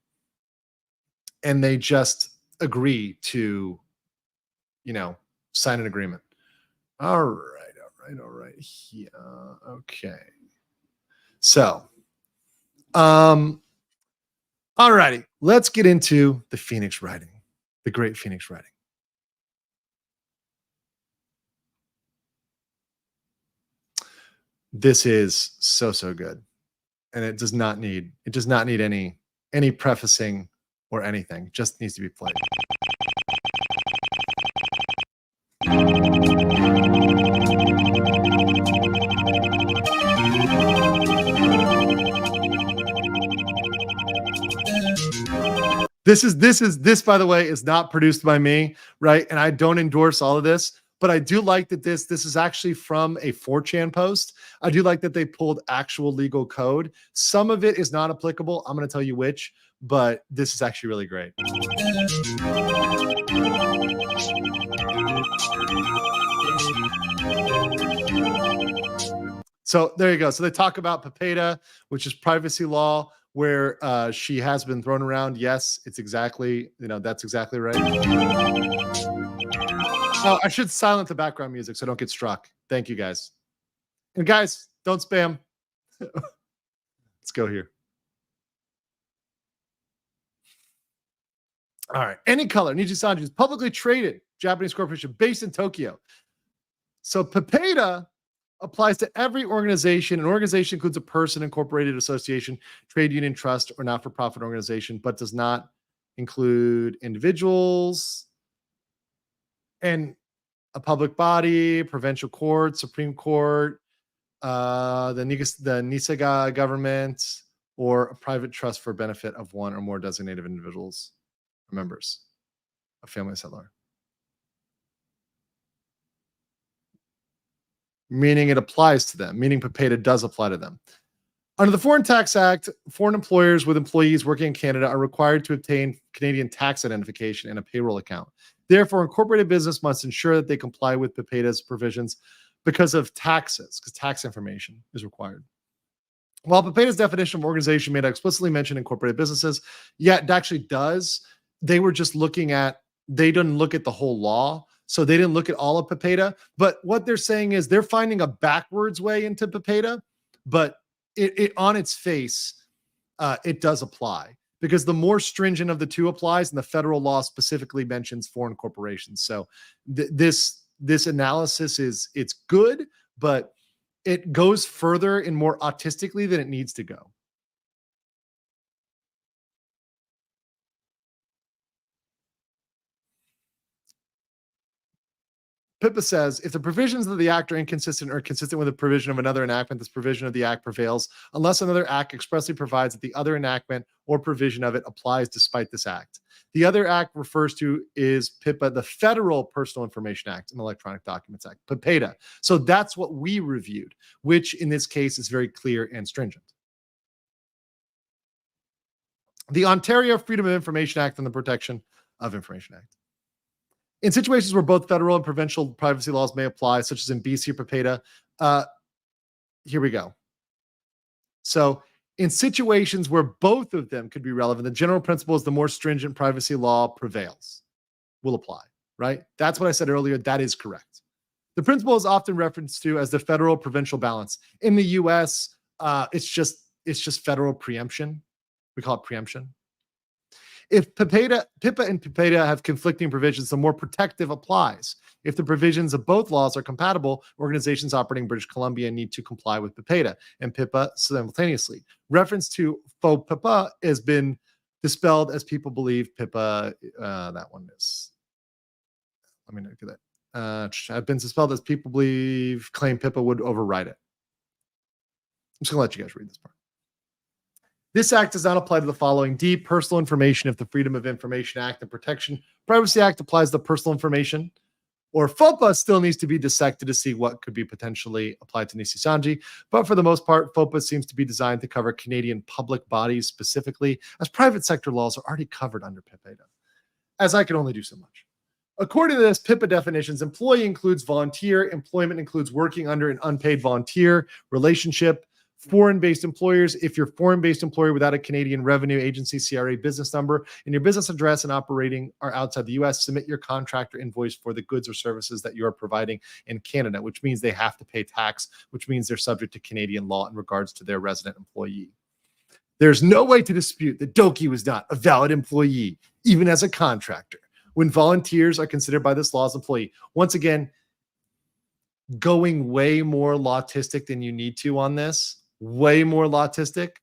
and they just agree to, sign an agreement. All right. Yeah. Okay. So, all righty. Let's get into the Phoenix writing, the great Phoenix writing. This is so good, and it does not need any prefacing or anything. It just needs to be played. This by the way is not produced by me, right? And I don't endorse all of this, but I do like that this is actually from a 4chan post. I do like that they pulled actual legal code. Some of it is not applicable. I'm going to tell you which, but this is actually really great. So there you go. So they talk about PEPEDA, which is privacy law, where she has been thrown around. Yes, it's exactly, that's exactly right. Oh, I should silence the background music so I don't get struck. Thank you, guys. And guys, don't spam. Let's go here. All right. Any color. Nijisanji is publicly traded Japanese corporation based in Tokyo. So PEPEDA applies to every organization. An organization includes a person, incorporated association, trade union, trust, or not-for-profit organization, but does not include individuals and a public body, provincial court, Supreme Court, the Nisaga government, or a private trust for benefit of one or more designated individuals or members, a family settler. Meaning it applies to them, meaning PEPEDA does apply to them. Under the Foreign Tax Act, foreign employers with employees working in Canada are required to obtain Canadian tax identification and a payroll account. Therefore, incorporated business must ensure that they comply with PEPEDA's provisions because of taxes, because tax information is required. While PEPEDA's definition of organization may not explicitly mention incorporated businesses, yet it actually does. They didn't look at the whole law. So they didn't look at all of PEPEDA, but what they're saying is they're finding a backwards way into PEPEDA, but it on its face, it does apply because the more stringent of the two applies, and the federal law specifically mentions foreign corporations. So this analysis it's good, but it goes further and more autistically than it needs to go. Pippa says, if the provisions of the act are inconsistent or consistent with the provision of another enactment, this provision of the act prevails unless another act expressly provides that the other enactment or provision of it applies despite this act. The other act refers to is Pippa, the Federal Personal Information Act and Electronic Documents Act, PEPEDA. So that's what we reviewed, which in this case is very clear and stringent. The Ontario Freedom of Information Act and the Protection of Information Act. In situations where both federal and provincial privacy laws may apply, such as in BC or PEPEDA, here we go. So in situations where both of them could be relevant, the general principle is the more stringent privacy law prevails, will apply, right? That's what I said earlier. That is correct. The principle is often referenced to as the federal provincial balance. In the US, it's just federal preemption. We call it preemption. If PIPA and PIPEDA have conflicting provisions, the more protective applies. If the provisions of both laws are compatible, organizations operating in British Columbia need to comply with PIPEDA and PIPA simultaneously. Reference to faux PIPA has been dispelled as people believe PIPA, that one is, let me look at that. Have been dispelled as people claim PIPA would override it. I'm just going to let you guys read this part. This act does not apply to the following. D, personal information if the Freedom of Information Act and Protection Privacy Act applies to personal information. Or FOPA still needs to be dissected to see what could be potentially applied to Nijisanji. But for the most part, FOPA seems to be designed to cover Canadian public bodies specifically, as private sector laws are already covered under PIPEDA, as I can only do so much. According to this, PIPA definitions, employee includes volunteer, employment includes working under an unpaid volunteer relationship, foreign-based employers. If you're foreign-based employer without a Canadian Revenue Agency CRA business number and your business address and operating are outside the U.S., submit your contractor invoice for the goods or services that you are providing in Canada, which means they have to pay tax, which means they're subject to Canadian law in regards to their resident employee. There's no way to dispute that Doki was not a valid employee, even as a contractor, when volunteers are considered by this law as employee. Once again, going way more lawtistic than you need to on this. Way more lawtistic,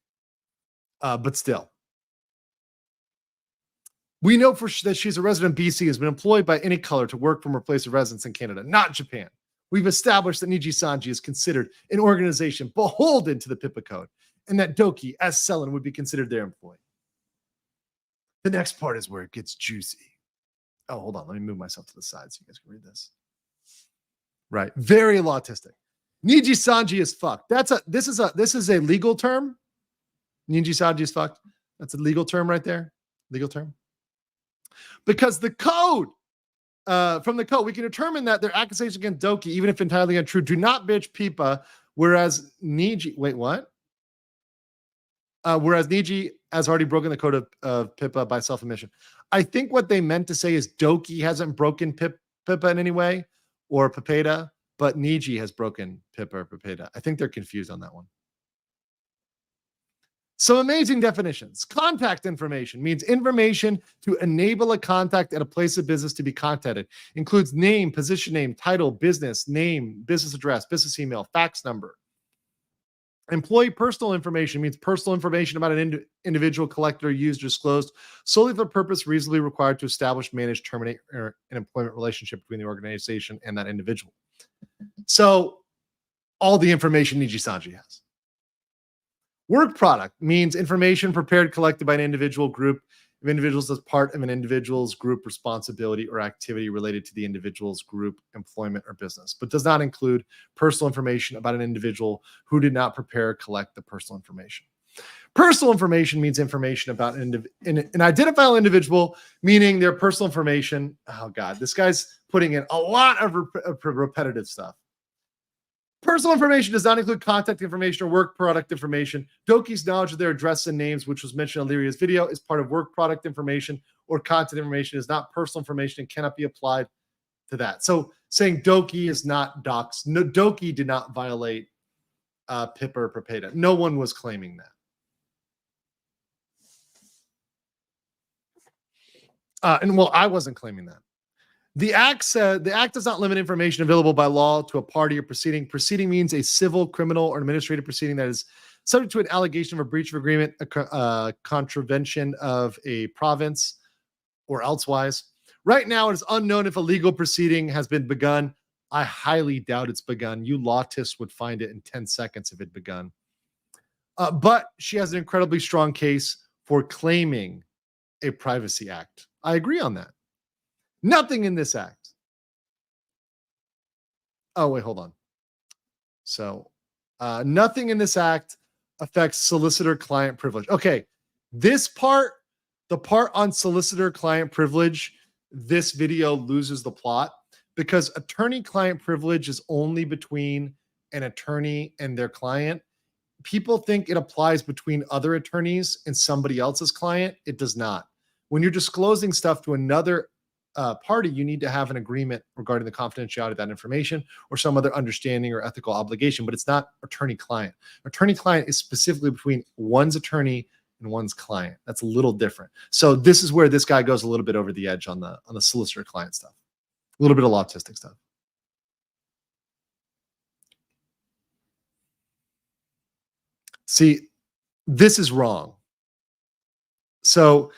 but still. We know that she's a resident of BC, has been employed by any color to work from her place of residence in Canada, not Japan. We've established that Nijisanji is considered an organization beholden to the PIPA code, and that Doki, as Selen, would be considered their employee. The next part is where it gets juicy. Oh, hold on. Let me move myself to the side so you guys can read this. Right. Very lawtistic. Nijisanji is fucked. This is a legal term. Nijisanji is fucked. That's a legal term right there. Legal term. Because the code, from the code, we can determine that their accusations against Doki, even if entirely untrue, do not bitch PIPA, whereas Niji, wait, what? Whereas Niji has already broken the code of PIPA by self-admission. I think what they meant to say is Doki hasn't broken PIPA in any way, or PIPEDA, but Niji has broken PIPA or PIPEDA. I think they're confused on that one. Some amazing definitions. Contact information means information to enable a contact at a place of business to be contacted. Includes name, position name, title, business name, business address, business email, fax number. Employee personal information means personal information about an individual collected or used or disclosed solely for the purpose reasonably required to establish, manage, terminate an employment relationship between the organization and that individual. So all the information Nijisanji has. Work product means information prepared, collected by an individual group of individuals as part of an individual's group responsibility or activity related to the individual's group, employment, or business, but does not include personal information about an individual who did not prepare or collect the personal information. Personal information means information about an identifiable individual, meaning their personal information. Oh, God, this guy's putting in a lot of repetitive stuff. Personal information does not include contact information or work product information. Doki's knowledge of their address and names, which was mentioned in Lyria's video, is part of work product information or content information, is not personal information and cannot be applied to that. So saying Doki is not docs. No, Doki did not violate PIPA or PIPEDA. No one was claiming that. And well, I wasn't claiming that. The act does not limit information available by law to a party or proceeding. Proceeding means a civil, criminal, or administrative proceeding that is subject to an allegation of a breach of agreement, a contravention of a province, or elsewise. Right now, it is unknown if a legal proceeding has been begun. I highly doubt it's begun. You lawtists would find it in 10 seconds if it begun. But she has an incredibly strong case for claiming a privacy act. I agree on that. Nothing in this act. Oh, wait, hold on. So nothing in this act affects solicitor-client privilege. Okay, this part, the part on solicitor-client privilege, this video loses the plot because attorney-client privilege is only between an attorney and their client. People think it applies between other attorneys and somebody else's client. It does not. When you're disclosing stuff to another party, you need to have an agreement regarding the confidentiality of that information or some other understanding or ethical obligation, but it's not attorney-client. Attorney-client is specifically between one's attorney and one's client. That's a little different. So this is where this guy goes a little bit over the edge on the solicitor-client stuff. A little bit of autistic stuff. See, this is wrong. So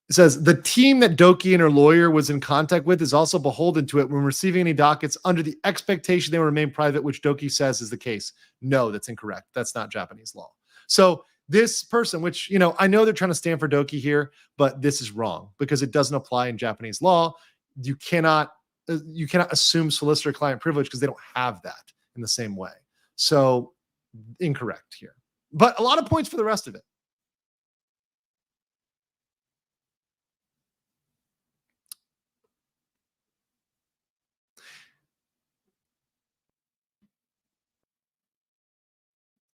it says the team that Doki and her lawyer was in contact with is also beholden to it when receiving any dockets under the expectation they will remain private, which Doki says is the case. No, that's incorrect. That's not Japanese law. So this person, which, you know, I know they're trying to stand for Doki here, but this is wrong because it doesn't apply in Japanese law. You cannot assume solicitor client privilege because they don't have that in the same way. So incorrect here, but a lot of points for the rest of it.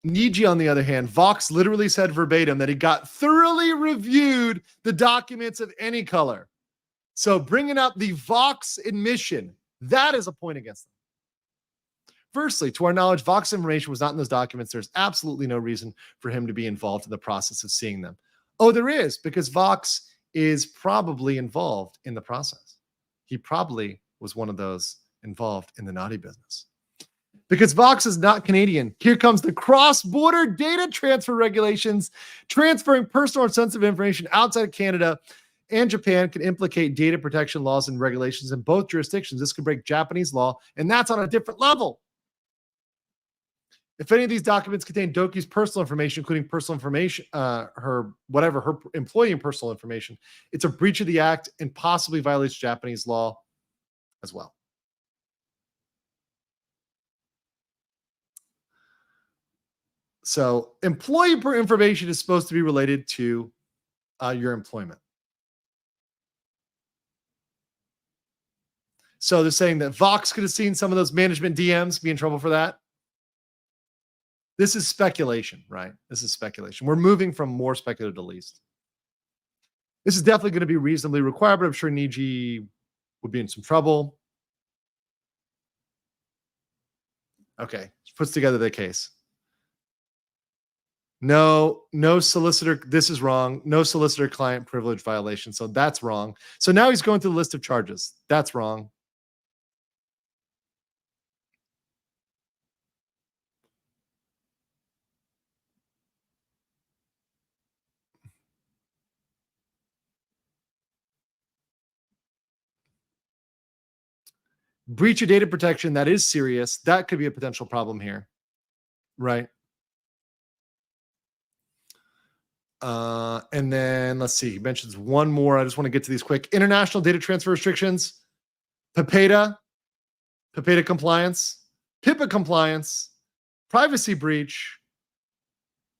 Niji, on the other hand, Vox literally said verbatim that he got thoroughly reviewed the documents of any color. So bringing up the Vox admission, that is a point against them. Firstly, to our knowledge, Vox information was not in those documents. There's absolutely no reason for him to be involved in the process of seeing them. Oh, there is, because Vox is probably involved in the process. He probably was one of those involved in the naughty business. Because Vox is not Canadian, here comes the cross-border data transfer regulations. Transferring personal or sensitive information outside of Canada and Japan can implicate data protection laws and regulations in both jurisdictions. This could break Japanese law, and that's on a different level. If any of these documents contain Doki's personal information, including personal information, her employee and personal information, it's a breach of the act and possibly violates Japanese law as well. So employee information is supposed to be related to your employment. So they're saying that Vox could have seen some of those management DMs, be in trouble for that. This is speculation, right? This is speculation. We're moving from more speculative to least. This is definitely going to be reasonably required, but I'm sure Niji would be in some trouble. Okay, puts together the case. No solicitor. This is wrong. No solicitor client privilege violation. So that's wrong. So now he's going through the list of charges. That's wrong. Breach of data protection. That is serious. That could be a potential problem here. Right. And then let's see, he mentions one more. I just want to get to these quick. International data transfer restrictions, PIPEDA compliance, PIPA compliance, privacy breach,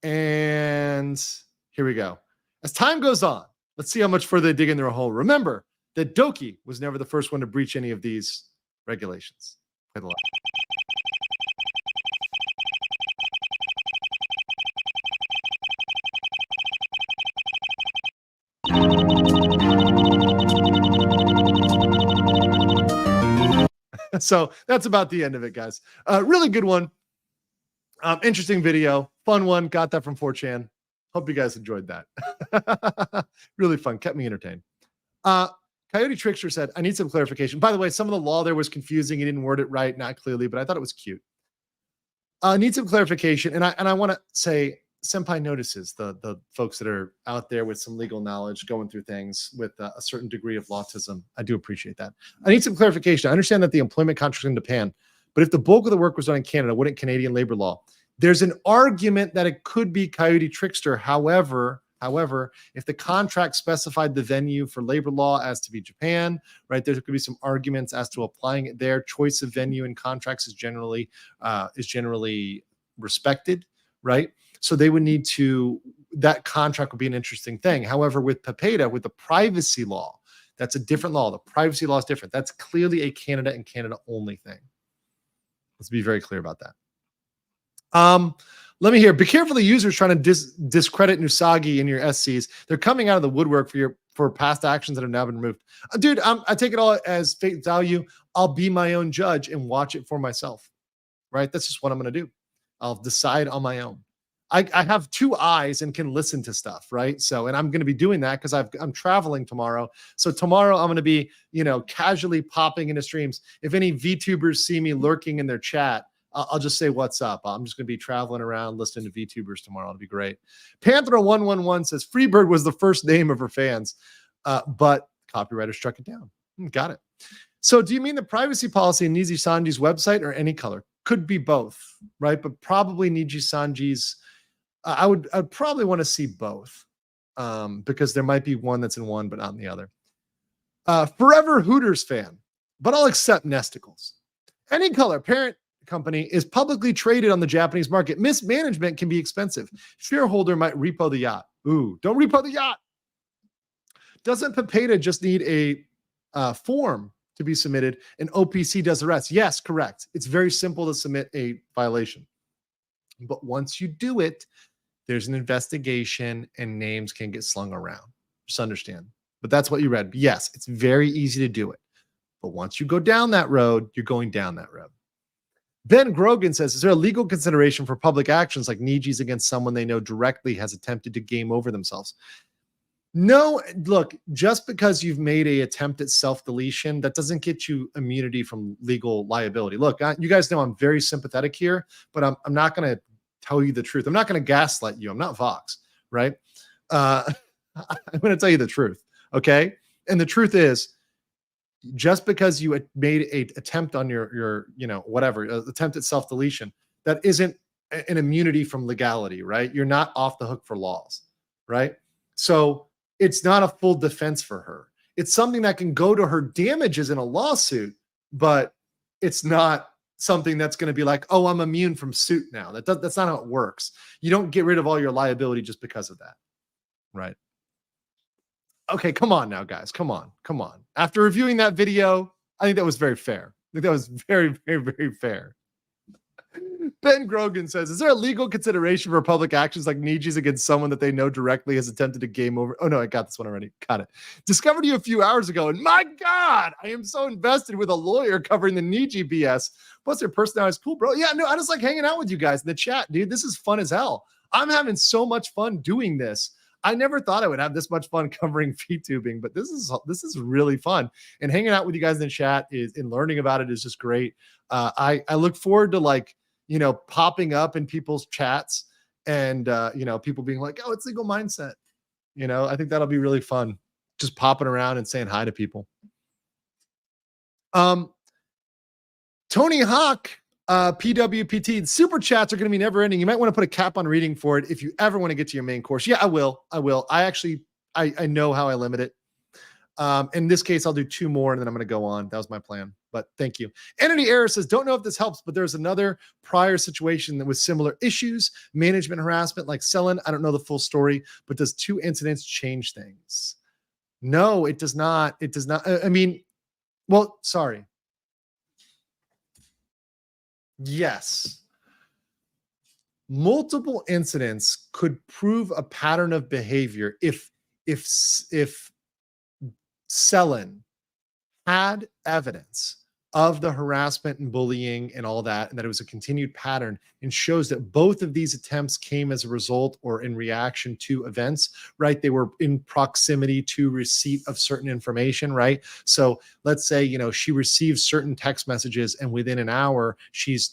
and here we go. As time goes on, let's see how much further they dig in their hole. Remember that Doki was never the first one to breach any of these regulations. Play the live. So that's about the end of it, guys. Really good one. Interesting video. Fun one. Got that from 4chan. Hope you guys enjoyed that. Really fun. Kept me entertained. Coyote Trickster said, I need some clarification. By the way, some of the law there was confusing. He didn't word it right, not clearly, but I thought it was cute. Need some clarification. And I want to say, Senpai notices the folks that are out there with some legal knowledge going through things with a certain degree of autism. I do appreciate that. I need some clarification. I understand that the employment contract in Japan, but if the bulk of the work was done in Canada, wouldn't Canadian labor law? There's an argument that it could be Coyote Trickster. However, if the contract specified the venue for labor law as to be Japan, right, there could be some arguments as to applying it there. Choice of venue in contracts is generally respected, right? So they would need to, that contract would be an interesting thing. However, with PIPEDA, with the privacy law, that's a different law. The privacy law is different. That's clearly a Canada and Canada only thing. Let's be very clear about that. Let me hear. Be careful the users trying to discredit Nusagi in your SCs. They're coming out of the woodwork for your for past actions that have now been removed. Dude, I take it all as fate value. I'll be my own judge and watch it for myself, right? That's just what I'm going to do. I'll decide on my own. I have two eyes and can listen to stuff, right? So, and I'm going to be doing that because I'm traveling tomorrow. So tomorrow I'm going to be, casually popping into streams. If any VTubers see me lurking in their chat, I'll just say, what's up? I'm just going to be traveling around listening to VTubers tomorrow. It'll be great. Panther111 says Freebird was the first name of her fans, but copywriter struck it down. Got it. So do you mean the privacy policy in Nijisanji's website or any color? Could be both, right? But probably Nijisanji's, I'd probably want to see both because there might be one that's in one, but not in the other. Forever Hooters fan, but I'll accept Nesticles. Any color parent company is publicly traded on the Japanese market. Mismanagement can be expensive. Shareholder might repo the yacht. Ooh, don't repo the yacht. Doesn't Pepeta just need a form to be submitted and OPC does the rest? Yes, correct. It's very simple to submit a violation. But once you do it, there's an investigation and names can get slung around. Just understand. But that's what you read. Yes, it's very easy to do it. But once you go down that road, you're going down that road. Ben Grogan says, is there a legal consideration for public actions like Niji's against someone they know directly has attempted to game over themselves? No, look, just because you've made an attempt at self-deletion, that doesn't get you immunity from legal liability. Look, you guys know I'm very sympathetic here, but I'm not going to tell you the truth. I'm not going to gaslight you. I'm not Vox, right? I'm going to tell you the truth, okay? And the truth is, just because you made an attempt on your whatever, attempt at self-deletion, that isn't an immunity from legality, right? You're not off the hook for laws, right? So it's not a full defense for her. It's something that can go to her damages in a lawsuit, but it's not something that's going to be like, oh, I'm immune from suit now. That's not how it works. You don't get rid of all your liability just because of that, right? Okay, come on now, guys. Come on. After reviewing that video, I think that was very fair. I think that was very, very, very fair. Ben Grogan says, is there a legal consideration for public actions like Niji's against someone that they know directly has attempted to game over? Oh, no, I got this one already. Got it. Discovered you a few hours ago, and my God, I am so invested with a lawyer covering the Niji BS. Plus, their personality is cool, bro. Yeah, no, I just like hanging out with you guys in the chat, dude. This is fun as hell. I'm having so much fun doing this. I never thought I would have this much fun covering VTubing, but this is really fun. And hanging out with you guys in the chat and learning about it is just great. I look forward to popping up in people's chats and people being like, oh, it's legal mindset. I think that'll be really fun. Just popping around and saying hi to people. Tony Hawk, PWPT, super chats are going to be never ending. You might want to put a cap on reading for it if you ever want to get to your main course. Yeah, I will. I know how I limit it. In this case, I'll do 2 more and then I'm going to go on. That was my plan, but thank you. Entity Error says, don't know if this helps, but there's another prior situation that was similar issues, management harassment like Selen. I don't know the full story, but does 2 incidents change things? No, it does not. It does not. Sorry. Yes. Multiple incidents could prove a pattern of behavior if Selen had evidence of the harassment and bullying and all that, and that it was a continued pattern, and shows that both of these attempts came as a result or in reaction to events, right? They were in proximity to receipt of certain information, right? So let's say, she receives certain text messages and within an hour,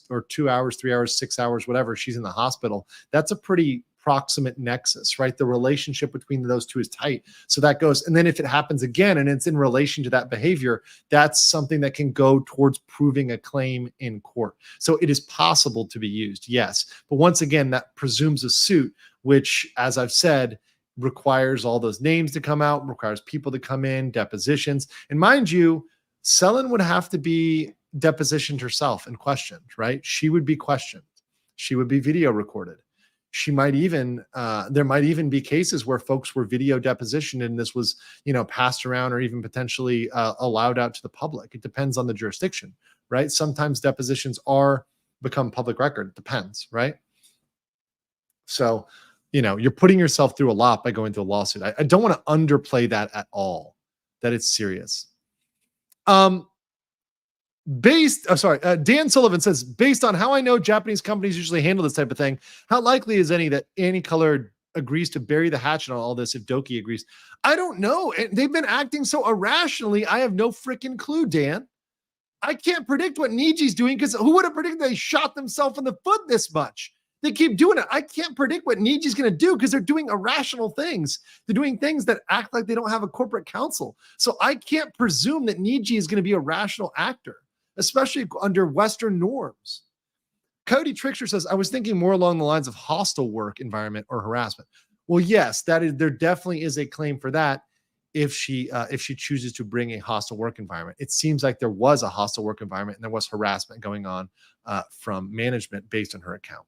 or 2 hours, 3 hours, 6 hours, whatever, she's in the hospital. That's a pretty proximate nexus, right? The relationship between those two is tight. So that goes. And then if it happens again and it's in relation to that behavior, that's something that can go towards proving a claim in court. So it is possible to be used, yes. But once again, that presumes a suit, which, as I've said, requires all those names to come out, requires people to come in, depositions. And mind you, Selen would have to be depositioned herself and questioned, right? She would be questioned. She would be video recorded. She might even, there might even be cases where folks were video depositioned and this was, passed around or even potentially allowed out to the public. It depends on the jurisdiction, right? Sometimes depositions become public record. It depends, right? So you're putting yourself through a lot by going through a lawsuit. I don't want to underplay that at all, that it's serious. Dan Sullivan says, based on how I know Japanese companies usually handle this type of thing, how likely is any that Annie Colored agrees to bury the hatchet on all this if Doki agrees? I don't know. They've been acting so irrationally. I have no freaking clue, Dan. I can't predict what Niji's doing, because who would have predicted they shot themselves in the foot this much? They keep doing it. I can't predict what Niji's going to do, because they're doing irrational things. They're doing things that act like they don't have a corporate counsel. So I can't presume that Niji is going to be a rational actor, especially under Western norms. Cody Trickster says, I was thinking more along the lines of hostile work environment or harassment. Well, yes, there definitely is a claim for that if she chooses to bring a hostile work environment. It seems like there was a hostile work environment and there was harassment going on from management based on her account.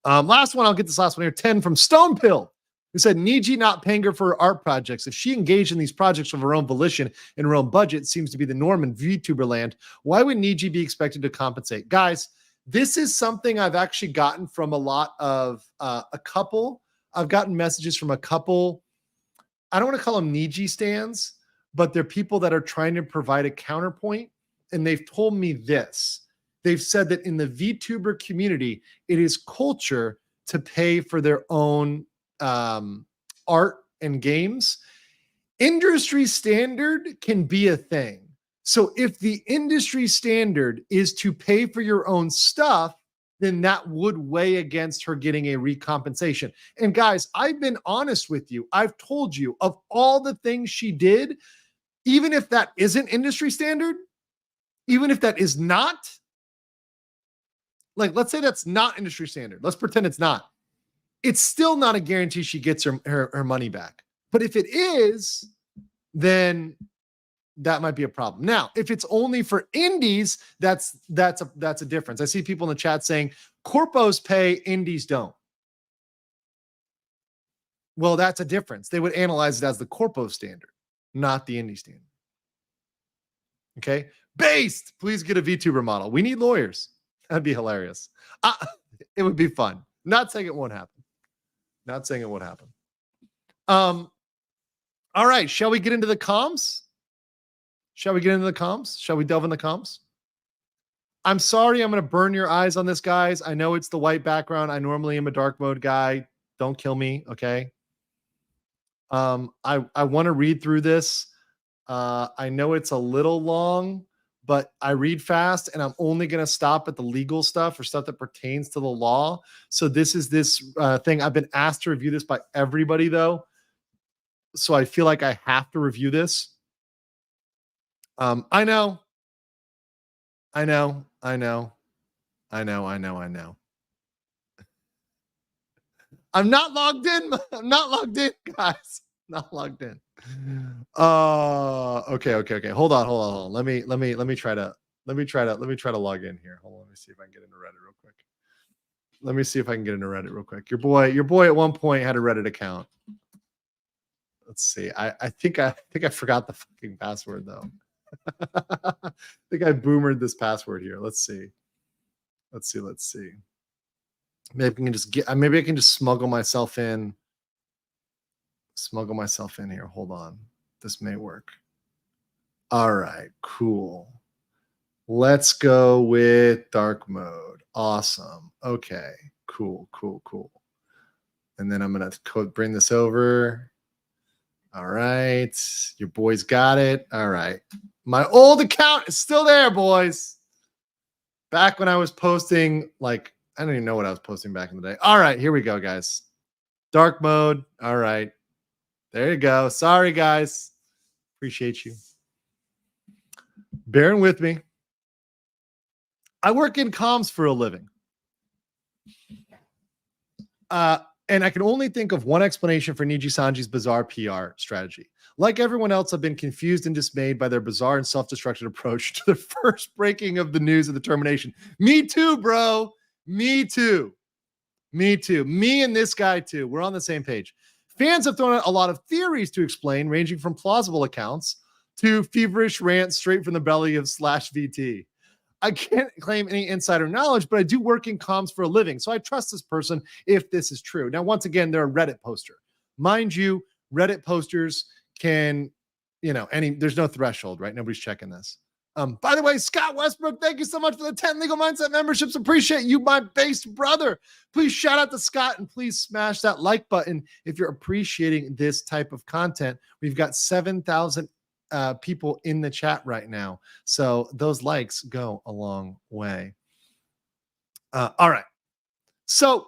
Last one, I'll get this last one here. 10 from Stone Pill, who said, Niji not paying her for art projects. If she engaged in these projects of her own volition and her own budget, seems to be the norm in VTuber land. Why would Niji be expected to compensate? Guys, this is something I've actually gotten from a lot of a couple. I've gotten messages from a couple. I don't want to call them Niji stands, but they're people that are trying to provide a counterpoint. And they've told me this. They've said that in the VTuber community, it is culture to pay for their own art and games. Industry standard can be a thing. So if the industry standard is to pay for your own stuff, then that would weigh against her getting a recompensation. And guys, I've been honest with you. I've told you, of all the things she did, even if that isn't industry standard, even if that is not, like, let's say that's not industry standard. Let's pretend it's not. It's still not a guarantee she gets her money back. But if it is, then that might be a problem. Now, if it's only for indies, that's a difference. I see people in the chat saying corpos pay, indies don't. Well, that's a difference. They would analyze it as the corpo standard, not the indie standard. Okay? Based, please get a VTuber model. We need lawyers. That'd be hilarious. It would be fun. Not saying it won't happen. Not saying it won't happen. All right. Shall we get into the comms? Shall we get into the comms? Shall we delve in the comms? I'm sorry, I'm going to burn your eyes on this, guys. I know it's the white background. I normally am a dark mode guy. Don't kill me, okay? I want to read through this. I know it's a little long, but I read fast, and I'm only going to stop at the legal stuff or stuff that pertains to the law. So this is this thing. I've been asked to review this by everybody, though. So I feel like I have to review this. I know. I'm not logged in. I'm not logged in, guys. Not logged in. Okay. Hold on. Let me try to log in here. Hold on. Let me see if I can get into Reddit real quick. Your boy at one point had a Reddit account. Let's see. I think I forgot the fucking password though. I think I boomered this password here. Let's see. Maybe I can just smuggle myself in here. Hold on. This may work. All right, cool. Let's go with dark mode. Awesome. Okay, cool. And then I'm going to bring this over. All right. Your boys got it. All right. My old account is still there, boys. Back when I was posting, like, I don't even know what I was posting back in the day. All right, here we go, guys. Dark mode. All right. There you go. Sorry, guys. Appreciate you bearing with me. I work in comms for a living. And I can only think of one explanation for Nijisanji's bizarre PR strategy. Like everyone else, I've been confused and dismayed by their bizarre and self-destructive approach to the first breaking of the news of the termination. Me too, bro. Me too. Me and this guy too. We're on the same page. Fans have thrown out a lot of theories to explain, ranging from plausible accounts to feverish rants straight from the belly of /VT. I can't claim any insider knowledge, but I do work in comms for a living. So I trust this person if this is true. Now, once again, they're a Reddit poster. Mind you, Reddit posters can, there's no threshold, right? Nobody's checking this. By the way, Scott Westbrook, thank you so much for the 10 Legal Mindset memberships. Appreciate you, my based brother. Please shout out to Scott and please smash that like button if you're appreciating this type of content. We've got 7,000 people in the chat right now. So those likes go a long way. All right. So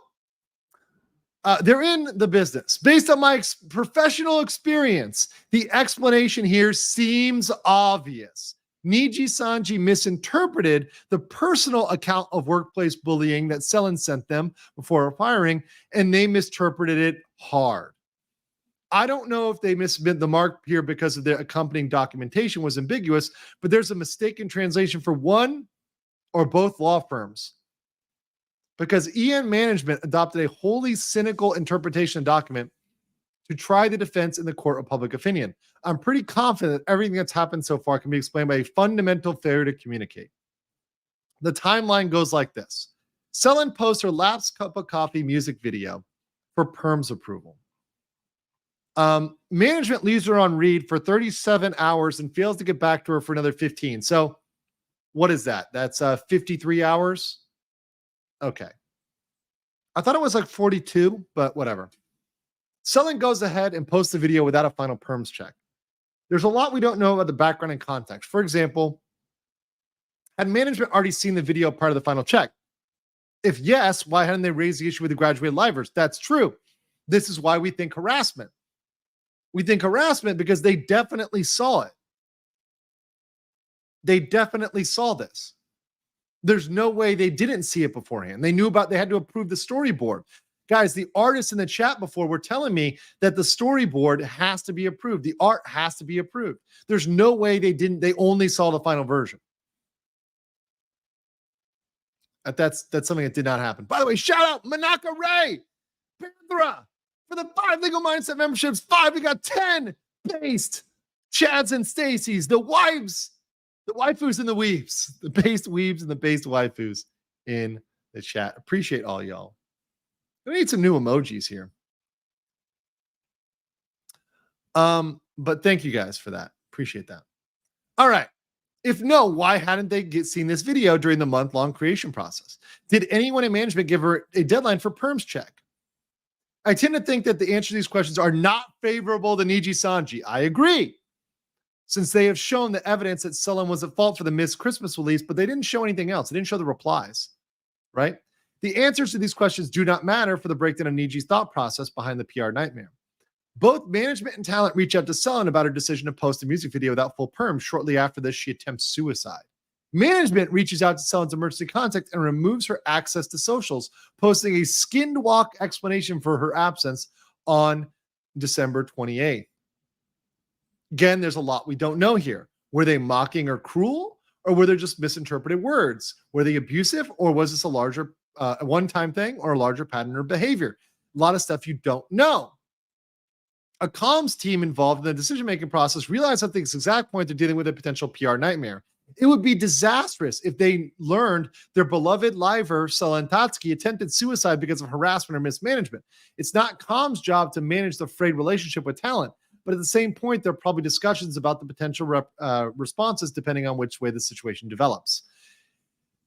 they're in the business. Based on my professional experience, the explanation here seems obvious. Nijisanji misinterpreted the personal account of workplace bullying that Selen sent them before firing, and they misinterpreted it hard. I don't know if they missed the mark here because of the accompanying documentation was ambiguous, but there's a mistaken translation for one or both law firms. Because EN Management adopted a wholly cynical interpretation of the document to try the defense in the court of public opinion. I'm pretty confident that everything that's happened so far can be explained by a fundamental failure to communicate. The timeline goes like this. Selen posts her last cup of coffee music video for perms approval. Management leaves her on read for 37 hours and fails to get back to her for another 15. So what is that? That's 53 hours. Okay. I thought it was like 42, but whatever. Selen goes ahead and posts the video without a final perms check. There's a lot we don't know about the background and context. For example, had management already seen the video part of the final check? If yes, why hadn't they raised the issue with the graduated livers? That's true. This is why we think harassment. We think harassment because they definitely saw it. They definitely saw this. There's no way they didn't see it beforehand. They had to approve the storyboard. Guys, the artists in the chat before were telling me that the storyboard has to be approved. The art has to be approved. There's no way they didn't. They only saw the final version. That's something that did not happen. By the way, shout out Manaka Ray, Panthera, for the 5 Legal Mindset memberships. 5, we got 10 based Chads and Stacy's, the wives, the waifus and the weaves, the based weaves and the based waifus in the chat. Appreciate all y'all. We need some new emojis here. But thank you guys for that. Appreciate that. All right. If no, why hadn't they seen this video during the month-long creation process? Did anyone in management give her a deadline for perms check? I tend to think that the answer to these questions are not favorable to Nijisanji. I agree, since they have shown the evidence that Selen was at fault for the missed Christmas release, but they didn't show anything else. They didn't show the replies, right? The answers to these questions do not matter for the breakdown of Niji's thought process behind the PR nightmare. Both management and talent reach out to Selen about her decision to post a music video without full perm. Shortly after this, she attempts suicide. Management reaches out to Selen's emergency contact and removes her access to socials, posting a skinned walk explanation for her absence on December 28th. Again, there's a lot we don't know here. Were they mocking or cruel, or were they just misinterpreted words? Were they abusive, or was this a larger one-time thing or a larger pattern of behavior? A lot of stuff you don't know. A comms team involved in the decision-making process realized at this exact point they're dealing with a potential PR nightmare. It would be disastrous if they learned their beloved liver, Selen Tatsuki, attempted suicide because of harassment or mismanagement. It's not comms' job to manage the frayed relationship with talent, but at the same point, there are probably discussions about the potential responses depending on which way the situation develops.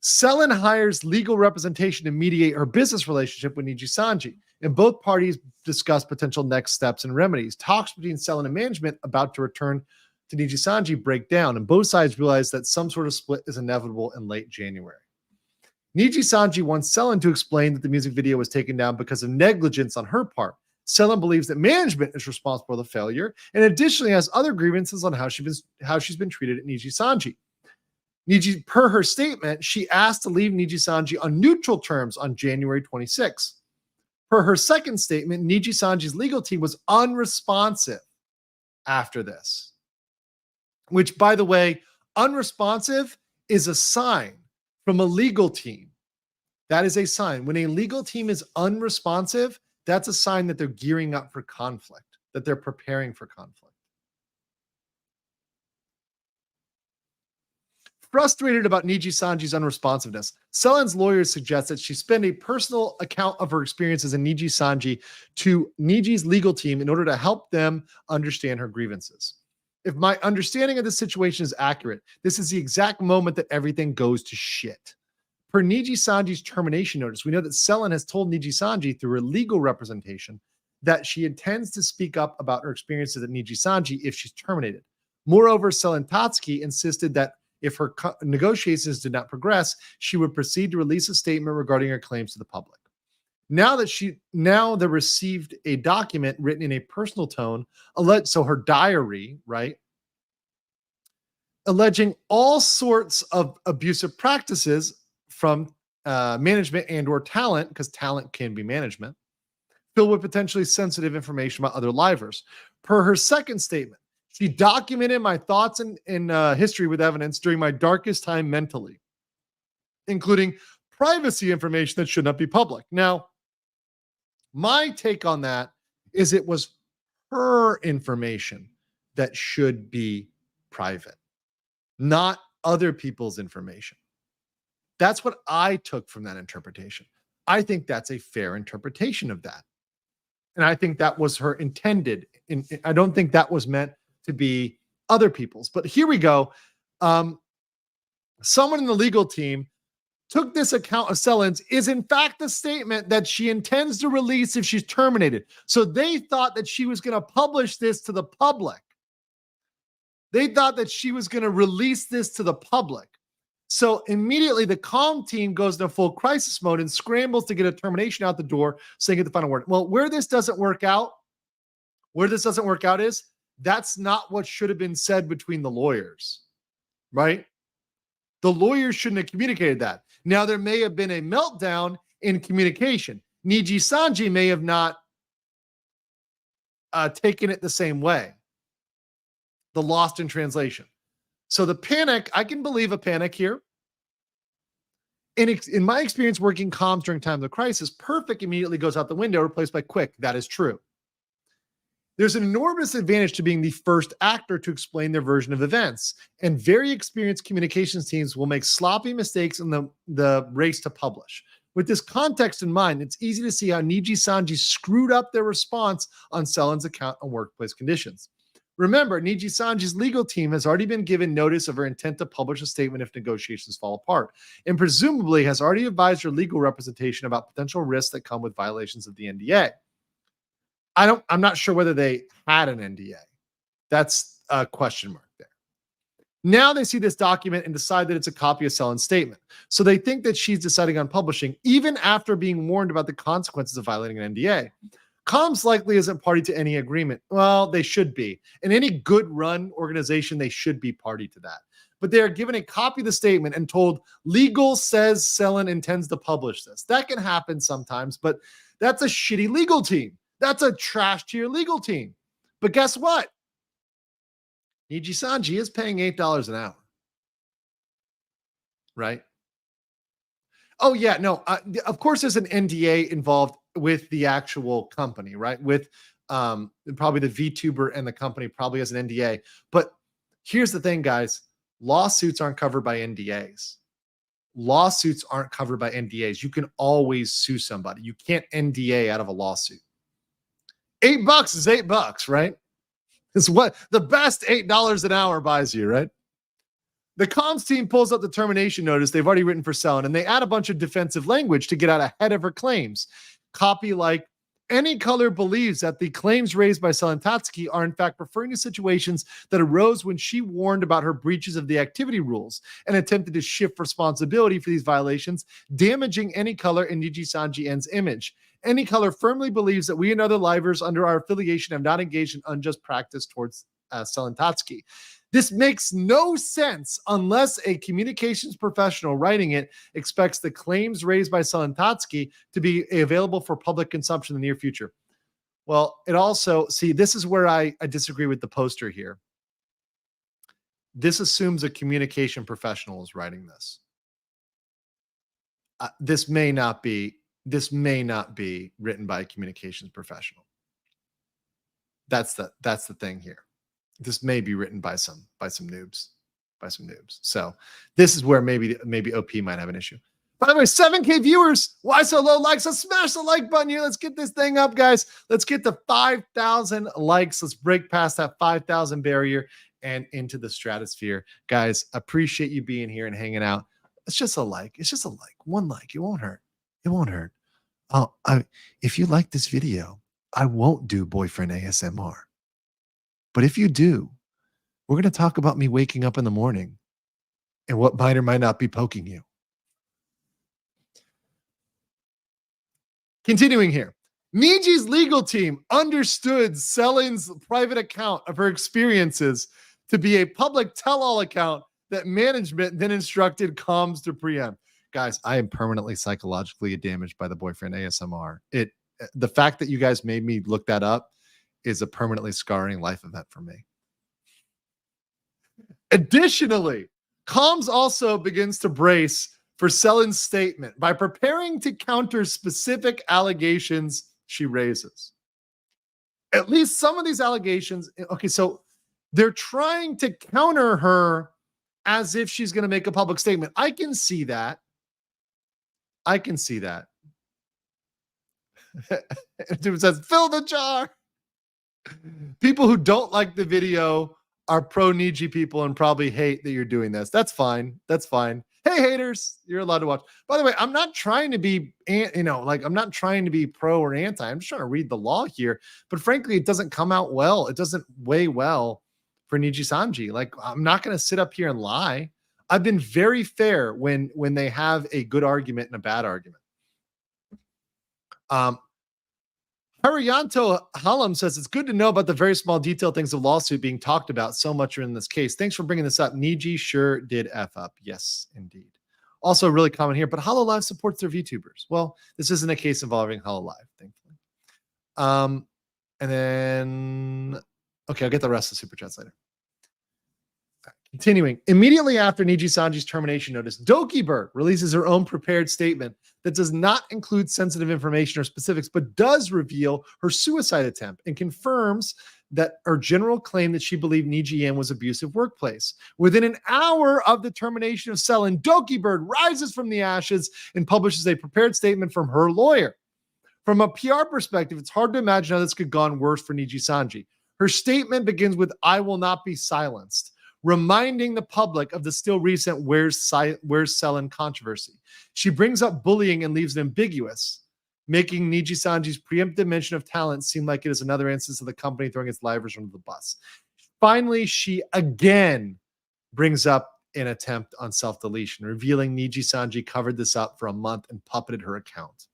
Selen hires legal representation to mediate her business relationship with Nijisanji, and both parties discuss potential next steps and remedies. Talks between Selen and management about to return to Nijisanji break down, and both sides realize that some sort of split is inevitable in late January. Nijisanji wants Selen to explain that the music video was taken down because of negligence on her part. Selen believes that management is responsible for the failure, and additionally has other grievances on how she's been treated at Nijisanji. Per her statement, she asked to leave Nijisanji on neutral terms on January 26th. Per her second statement, Nijisanji's legal team was unresponsive after this. Which, by the way, unresponsive is a sign from a legal team. That is a sign. When a legal team is unresponsive, that's a sign that they're gearing up for conflict, that they're preparing for conflict. frustrated about Nijisanji's unresponsiveness. Selen's lawyers suggest that she spend a personal account of her experiences in Nijisanji to Niji's legal team in order to help them understand her grievances. If my understanding of the situation is accurate, this is the exact moment that everything goes to shit. Per Nijisanji's termination notice, we know that Selen has told Nijisanji through her legal representation that she intends to speak up about her experiences at Nijisanji if she's terminated. Moreover, Selen Tatsuki insisted that if her negotiations did not progress, she would proceed to release a statement regarding her claims to the public. Now they received a document written in a personal tone, so her diary, right, alleging all sorts of abusive practices from management and or talent, because talent can be management, filled with potentially sensitive information about other livers. Per her second statement, she documented my thoughts and history with evidence during my darkest time mentally, including privacy information that should not be public. Now, my take on that is it was her information that should be private, not other people's information. That's what I took from that interpretation. I think that's a fair interpretation of that. And I think that was her intended. I don't think that was meant to be other people's. But here we go. Someone in the legal team took this account of Selen's is in fact the statement that she intends to release if she's terminated. So they thought that she was going to publish this to the public. They thought that she was going to release this to the public. So immediately the comm team goes into full crisis mode and scrambles to get a termination out the door so they get the final word. Well, where this doesn't work out is that's not what should have been said between the lawyers, right? The lawyers shouldn't have communicated that. Now, there may have been a meltdown in communication. Nijisanji may have not taken it the same way. The lost in translation. So the panic, I can believe a panic here. In my experience working comms during times of crisis, perfect immediately goes out the window, replaced by quick. That is true. There's an enormous advantage to being the first actor to explain their version of events, and very experienced communications teams will make sloppy mistakes in the race to publish. With this context in mind, it's easy to see how Nijisanji screwed up their response on Selen's account on workplace conditions. Remember, Nijisanji's legal team has already been given notice of her intent to publish a statement if negotiations fall apart, and presumably has already advised her legal representation about potential risks that come with violations of the NDA. I'm not sure whether they had an NDA. That's a question mark there. Now they see this document and decide that it's a copy of Selen's statement. So they think that she's deciding on publishing, even after being warned about the consequences of violating an NDA. Comms likely isn't party to any agreement. Well, they should be. In any good run organization, they should be party to that. But they are given a copy of the statement and told legal says Selen intends to publish this. That can happen sometimes, but that's a shitty legal team. That's a trash tier legal team. But guess what? Nijisanji is paying $8 an hour. Right? Oh, yeah. No, of course, there's an NDA involved with the actual company, right? With probably the VTuber and the company probably has an NDA. But here's the thing, guys. Lawsuits aren't covered by NDAs. Lawsuits aren't covered by NDAs. You can always sue somebody. You can't NDA out of a lawsuit. $8 is $8, right? It's what the best $8 an hour buys you, right? The comms team pulls up the termination notice they've already written for Selen, and they add a bunch of defensive language to get out ahead of her claims. Copy like, any color believes that the claims raised by Selen Tatsuki are in fact referring to situations that arose when she warned about her breaches of the activity rules and attempted to shift responsibility for these violations, damaging any color in Nijisanji N's image. Any color firmly believes that we and other livers under our affiliation have not engaged in unjust practice towards Selen Tatsuki. This makes no sense unless a communications professional writing it expects the claims raised by Selen Tatsuki to be available for public consumption in the near future. Well, it also, see, this is where I disagree with the poster here. This assumes a communication professional is writing this. This may not be written by a communications professional. That's the thing here. This may be written by some noobs. noobs. So this is where maybe OP might have an issue. By the way, 7K viewers. Why so low likes? Let's smash the like button here. Let's get this thing up, guys. Let's get to 5,000 likes. Let's break past that 5,000 barrier and into the stratosphere. Guys, appreciate you being here and hanging out. It's just a like. It's just a like. One like. It won't hurt. It won't hurt. If you like this video, I won't do boyfriend ASMR. But if you do, we're going to talk about me waking up in the morning and what might or might not be poking you. Continuing here. Niji's legal team understood Selen's private account of her experiences to be a public tell-all account that management then instructed comms to preempt. Guys, I am permanently psychologically damaged by the boyfriend ASMR. The fact that you guys made me look that up is a permanently scarring life event for me. Additionally, comms also begins to brace for Selen's statement by preparing to counter specific allegations she raises. At least some of these allegations, okay, so they're trying to counter her as if she's going to make a public statement. I can see that. Dude says, fill the jar. People who don't like the video are pro Niji people and probably hate that you're doing this. That's fine. Hey, haters, you're allowed to watch. By the way, I'm not trying to be, I'm not trying to be pro or anti. I'm just trying to read the law here. But frankly, it doesn't come out well. It doesn't weigh well for Nijisanji. Like, I'm not going to sit up here and lie. I've been very fair when they have a good argument and a bad argument. Hariyanto Halam says, it's good to know about the very small detailed things of lawsuit being talked about. So much are in this case. Thanks for bringing this up. Niji sure did F up. Yes, indeed. Also really common here, but HoloLive supports their VTubers. Well, this isn't a case involving HoloLive, thankfully. And then, okay, I'll get the rest of the super chats later. Continuing, immediately after Nijisanji's termination notice, Dokibird releases her own prepared statement that does not include sensitive information or specifics, but does reveal her suicide attempt and confirms that her general claim that she believed Niji was abusive workplace. Within an hour of the termination of Selen, Dokibird rises from the ashes and publishes a prepared statement from her lawyer. From a PR perspective, it's hard to imagine how this could have gone worse for Nijisanji. Her statement begins with, "I will not be silenced," reminding the public of the still recent Where's Selen controversy. She brings up bullying and leaves it ambiguous, making Nijisanji's preemptive mention of talent seem like it is another instance of the company throwing its livers under the bus. Finally, she again brings up an attempt on self-deletion, revealing Nijisanji covered this up for a month and puppeted her account.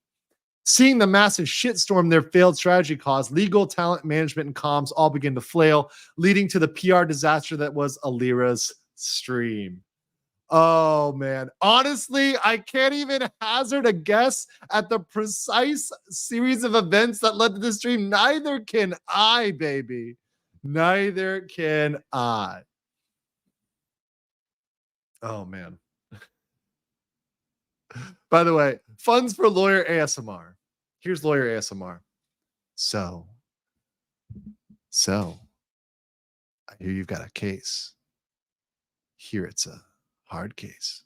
Seeing the massive shitstorm their failed strategy caused, legal, talent management, and comms all begin to flail, leading to the PR disaster that was Alira's stream. Oh, man. Honestly, I can't even hazard a guess at the precise series of events that led to the stream. Neither can I, baby. Neither can I. Oh, man. By the way, funds for lawyer ASMR. Here's lawyer ASMR. So, I hear you've got a case. Here it's a hard case.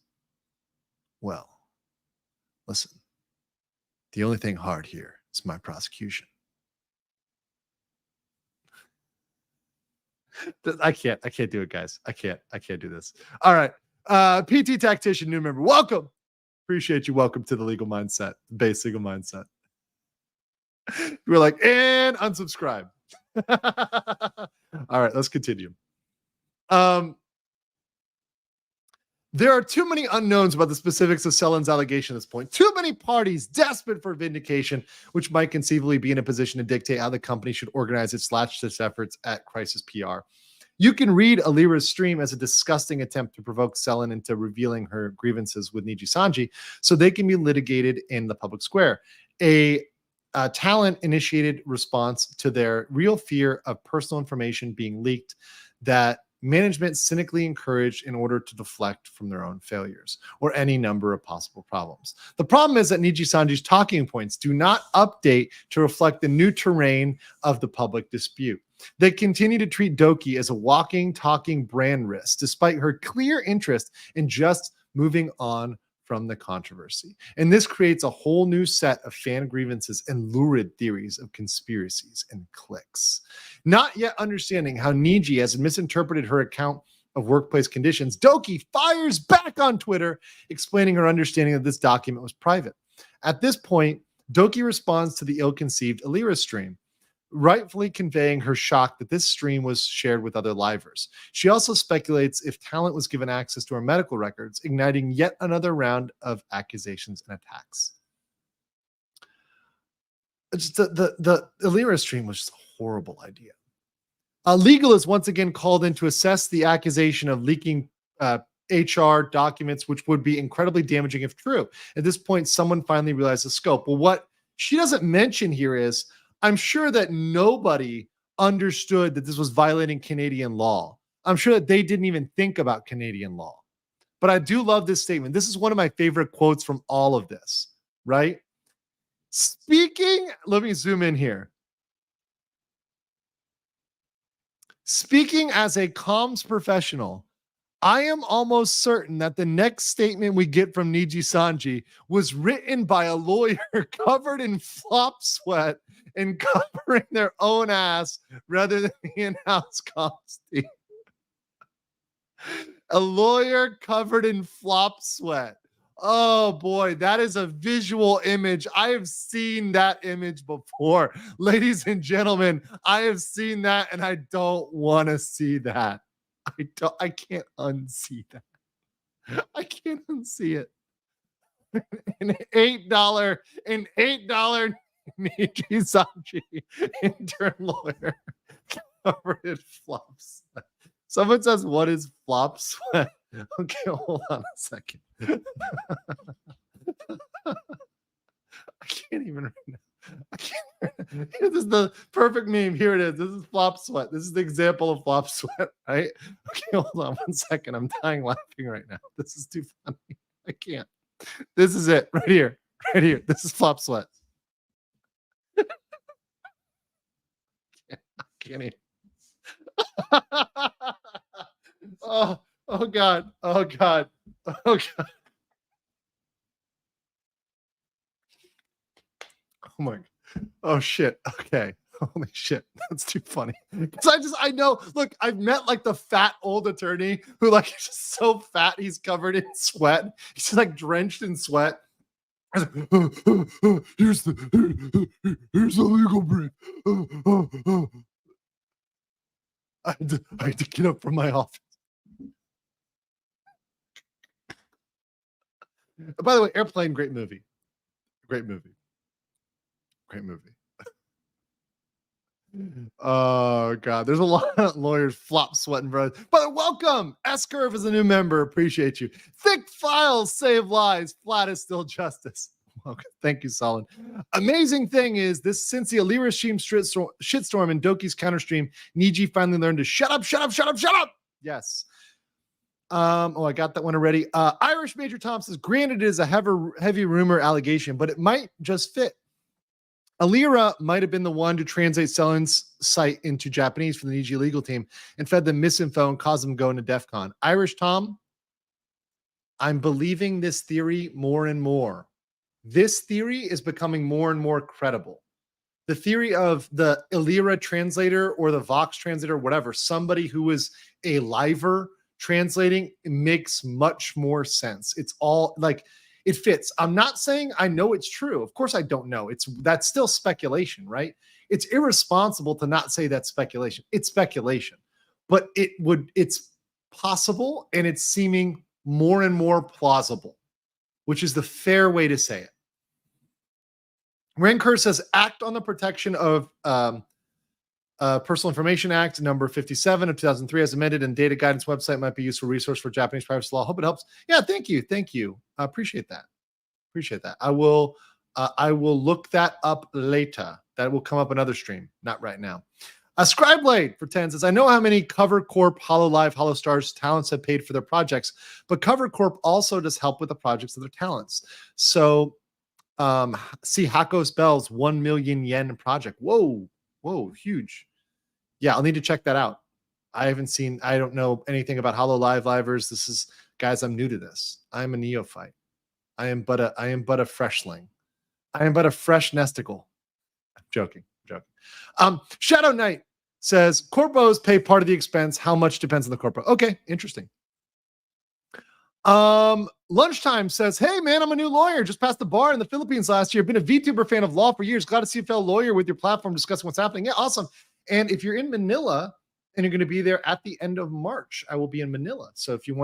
Well, listen, the only thing hard here is my prosecution. I can't do it, guys. I can't do this. All right. PT Tactician, new member. Welcome. Appreciate you. Welcome to the legal mindset, base legal mindset. We're like, and unsubscribe. All right, let's continue. There are too many unknowns about the specifics of Selen's allegation at this point. Too many parties desperate for vindication, which might conceivably be in a position to dictate how the company should organize its last-ditch efforts at crisis PR. You can read Alira's stream as a disgusting attempt to provoke Selen into revealing her grievances with Nijisanji so they can be litigated in the public square. A talent-initiated response to their real fear of personal information being leaked that management cynically encouraged in order to deflect from their own failures or any number of possible problems. The problem is that Nijisanji's talking points do not update to reflect the new terrain of the public dispute. They continue to treat Doki as a walking, talking brand risk, despite her clear interest in just moving on from the controversy. And this creates a whole new set of fan grievances and lurid theories of conspiracies and cliques. Not yet understanding how Niji has misinterpreted her account of workplace conditions, Doki fires back on Twitter, explaining her understanding that this document was private. At this point, Doki responds to the ill-conceived Alira stream, rightfully conveying her shock that this stream was shared with other livers. She also speculates if Talent was given access to her medical records, igniting yet another round of accusations and attacks. The Alira stream was just a horrible idea. Legal is once again called in to assess the accusation of leaking HR documents, which would be incredibly damaging if true. At this point, someone finally realized the scope. Well, what she doesn't mention here is, I'm sure that nobody understood that this was violating Canadian law. I'm sure that they didn't even think about Canadian law. But I do love this statement. This is one of my favorite quotes from all of this, right? Speaking, let me zoom in here. Speaking as a comms professional, I am almost certain that the next statement we get from Nijisanji was written by a lawyer covered in flop sweat and covering their own ass rather than the in-house comms team. A lawyer covered in flop sweat. Oh boy, that is a visual image. I have seen that image before. Ladies and gentlemen, I have seen that and I don't want to see that. I can't unsee that. I can't unsee it. An $8 Nijisanji intern lawyer covered in flop sweat. Someone says, what is flop sweat? Okay, hold on a second. I can't even right now. I can't. This is the perfect meme. Here it is. This is flop sweat. This is the example of flop sweat, right? Okay, hold on one second. I'm dying laughing right now. This is too funny. I can't. This is it right here. Right here. This is flop sweat. I can't even. Oh God. Oh God. Oh God. Oh my. Oh shit. Okay. Holy shit. That's too funny. Because I know, look, I've met like the fat old attorney who like is just so fat he's covered in sweat. He's just like drenched in sweat. Here's the legal brief. I had to get up from my office. By the way, Airplane, great movie. Great movie. Great movie. Oh God, there's a lot of lawyers flop sweating, bro. But welcome, S-Curve is a new member. Appreciate you. Thick files save lives. Flat is still justice. Okay, thank you, Selen. Amazing thing is this: since the Alira stream shitstorm and Doki's counterstream, Niji finally learned to shut up. Yes. I got that one already. Irish Major Tom says, granted, it is a heavy rumor allegation, but it might just fit. Alira might have been the one to translate Selen's site into Japanese for the Niji legal team and fed them misinfo and caused them to go into DEF CON. Irish Tom, I'm believing this theory more and more. This theory is becoming more and more credible. The theory of the Alira translator or the Vox translator, whatever, somebody who is a liver translating, it makes much more sense. It's all like, it fits. I'm not saying I know it's true. Of course I don't know. That's still speculation, right? It's irresponsible to not say that's speculation. It's speculation, but it's possible and it's seeming more and more plausible, which is the fair way to say it. Rancor says, act on the protection of Personal Information Act number 57 of 2003 as amended, and data guidance website might be a useful resource for Japanese privacy law. Hope it helps. Yeah, thank you. I appreciate that. I will look that up later. That will come up another stream, not right now. Scribeblade for 10 says, I know how many Cover Corp, HoloLive, HoloStars talents have paid for their projects, but Cover Corp also does help with the projects of their talents. So see Hako's Bells 1 million yen project. Whoa, huge. Yeah, I'll need to check that out. I don't know anything about HoloLive livers. This is, guys, I'm new to this. I'm a neophyte. I am but a freshling. I am but a fresh nesticle. I'm joking. Shadow Knight says, corpos pay part of the expense. How much depends on the corpo? Okay, interesting. Lunchtime says, hey man, I'm a new lawyer. Just passed the bar in the Philippines last year. Been a VTuber fan of law for years. Glad to see a fellow lawyer with your platform discussing what's happening. Yeah, awesome. And if you're in Manila and you're going to be there at the end of March, I will be in Manila. So if you're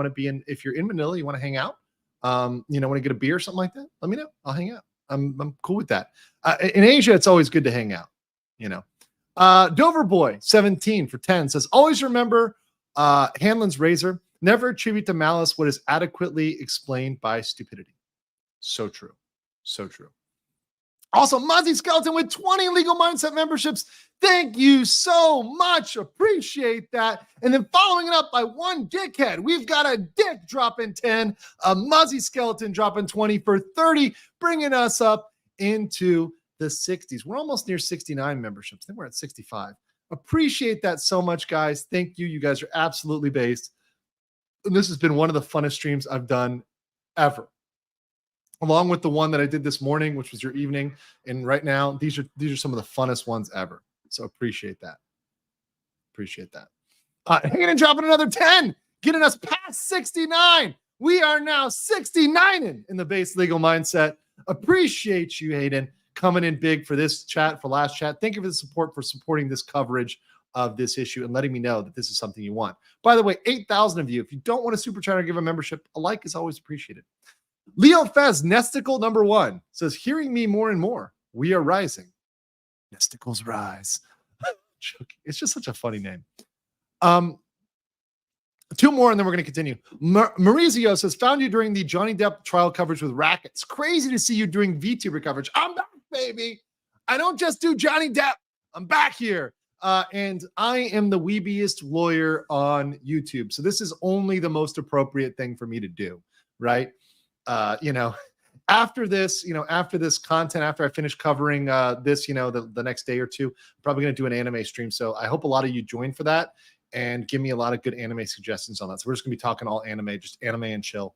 in Manila, you want to hang out, want to get a beer or something like that, let me know. I'll hang out. I'm cool with that. In Asia, it's always good to hang out, Doverboy 17 for 10 says, always remember Hanlon's razor. Never attribute to malice what is adequately explained by stupidity. So true. Also, Muzzy Skeleton with 20 Legal Mindset memberships. Thank you so much. Appreciate that. And then following it up by one dickhead, we've got a dick dropping 10, a Muzzy Skeleton dropping 20 for 30, bringing us up into the 60s. We're almost near 69 memberships. I think we're at 65. Appreciate that so much, guys. Thank you. You guys are absolutely based. And this has been one of the funnest streams I've done ever. Along with the one that I did this morning, which was your evening. And right now, these are some of the funnest ones ever. So appreciate that. Hanging and dropping another 10, getting us past 69. We are now 69 in the base legal mindset. Appreciate you, Hayden, coming in big for this chat, for last chat. Thank you for the support, for supporting this coverage of this issue and letting me know that this is something you want. By the way, 8,000 of you. If you don't want to super chat or give a membership, a like is always appreciated. Leo Fez, Nesticle number 1, says, hearing me more and more, we are rising. Nesticles rise. It's just such a funny name. 2 more and then we're going to continue. Maurizio says, found you during the Johnny Depp trial coverage with Rackets. Crazy to see you doing VTuber coverage. I'm back, baby. I don't just do Johnny Depp. I'm back here. And I am the weebiest lawyer on YouTube. So this is only the most appropriate thing for me to do, right? After this content, after I finish covering this, the next day or two, I'm probably going to do an anime stream. So I hope a lot of you join for that and give me a lot of good anime suggestions on that. So we're just going to be talking all anime, just anime and chill.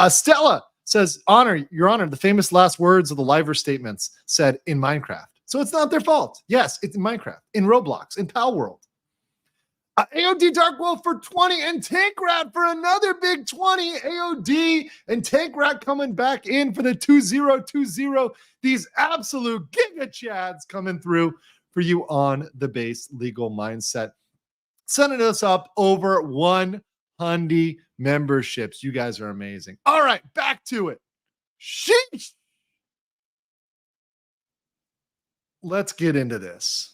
Stella says, Your Honor, the famous last words of the Liver statements said in Minecraft. So it's not their fault. Yes, it's in Minecraft, in Roblox, in Pal World. AOD Dark Wolf for 20 and Tank Rat for another big 20. AOD and Tank Rat coming back in for the 2020. These absolute giga chads coming through for you on the base legal mindset. Sending us up over 100 memberships. You guys are amazing. All right, back to it. Sheesh. Let's get into this.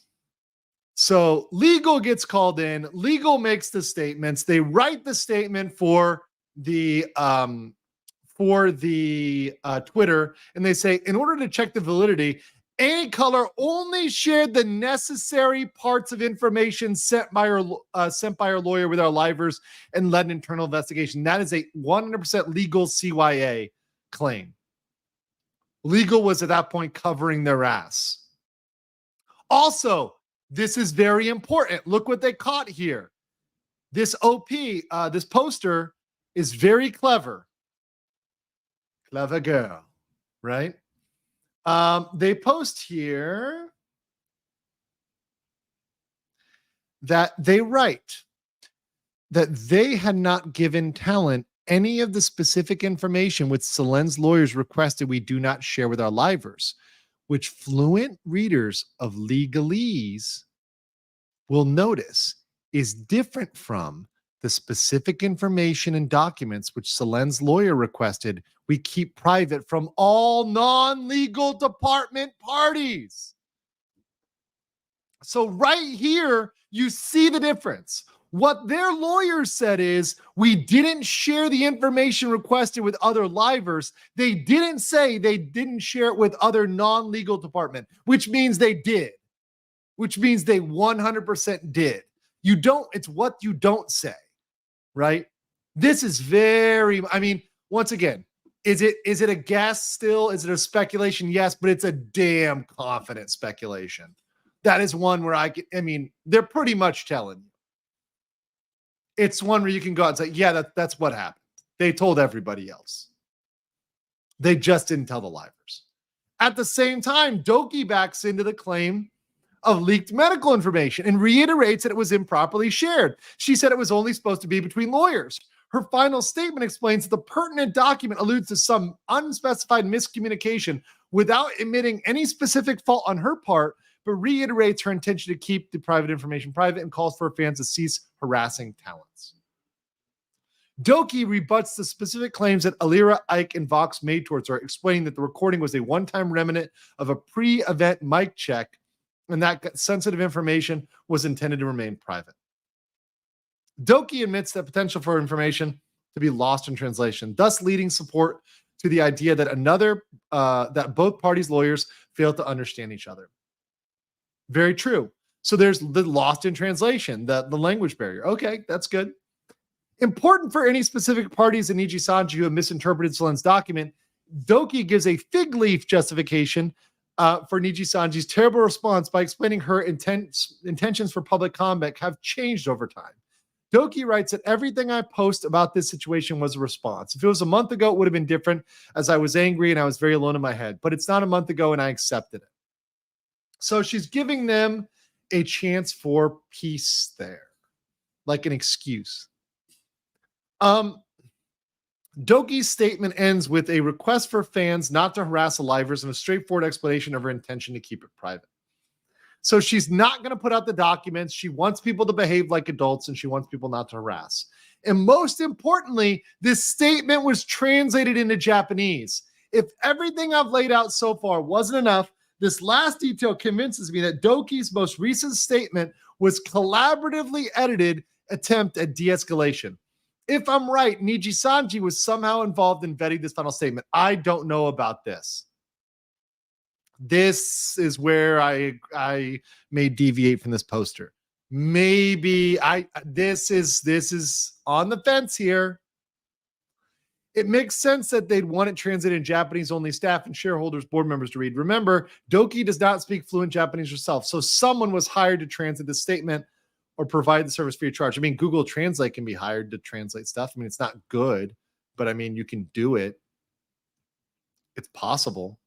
So Legal gets called in. Legal makes the statements. They write the statement for the Twitter, and they say, in order to check the validity, any color only shared the necessary parts of information sent by our lawyer with our livers and led an internal investigation. That is a 100% legal CYA claim. Legal was at that point covering their ass. Also, this is very important. Look what they caught here. This OP, this poster is very clever. Clever girl, right? They post here that they write that they had not given talent any of the specific information which Selen's lawyers requested we do not share with our livers, which fluent readers of legalese will notice is different from the specific information and documents which Selen's lawyer requested we keep private from all non-legal department parties. So right here, you see the difference. What their lawyers said is, we didn't share the information requested with other livers. They didn't say they didn't share it with other non-legal department, which means they did. which means they 100% did. It's what you don't say, right? This is very, I mean, once again, is it a guess still? Is it a speculation? Yes, but it's a damn confident speculation. That is one where they're pretty much telling you. It's one where you can go out and say, yeah, that's what happened. They told everybody else. They just didn't tell the livers. At the same time, Doki backs into the claim of leaked medical information and reiterates that it was improperly shared. She said it was only supposed to be between lawyers. Her final statement explains that the pertinent document alludes to some unspecified miscommunication without admitting any specific fault on her part, but reiterates her intention to keep the private information private and calls for her fans to cease harassing talents. Doki rebuts the specific claims that Alira, Ike, and Vox made towards her, explaining that the recording was a one-time remnant of a pre-event mic check and that sensitive information was intended to remain private. Doki admits the potential for information to be lost in translation, thus leading support to the idea that that both parties' lawyers failed to understand each other. Very true. So there's the lost in translation, the language barrier. Okay, that's good. Important for any specific parties in Nijisanji who have misinterpreted Selen's document, Doki gives a fig leaf justification for Nijisanji's terrible response by explaining her intentions for public comment have changed over time. Doki writes that everything I post about this situation was a response. If it was a month ago, it would have been different, as I was angry and I was very alone in my head. But it's not a month ago and I accepted it. So she's giving them a chance for peace there, like an excuse. Doki's statement ends with a request for fans not to harass the livers and a straightforward explanation of her intention to keep it private. So she's not going to put out the documents. She wants people to behave like adults and she wants people not to harass. And most importantly, this statement was translated into Japanese. If everything I've laid out so far wasn't enough, this last detail convinces me that Doki's most recent statement was collaboratively edited attempt at de-escalation. If I'm right, Nijisanji was somehow involved in vetting this final statement. I don't know about this. This is where I may deviate from this poster. Maybe this is on the fence here. It makes sense that they'd want it translated in Japanese only staff and shareholders, board members to read. Remember, Doki does not speak fluent Japanese herself, so someone was hired to translate this statement or provide the service free of charge. I mean, Google Translate can be hired to translate stuff. I mean, it's not good, but I mean, you can do it. It's possible.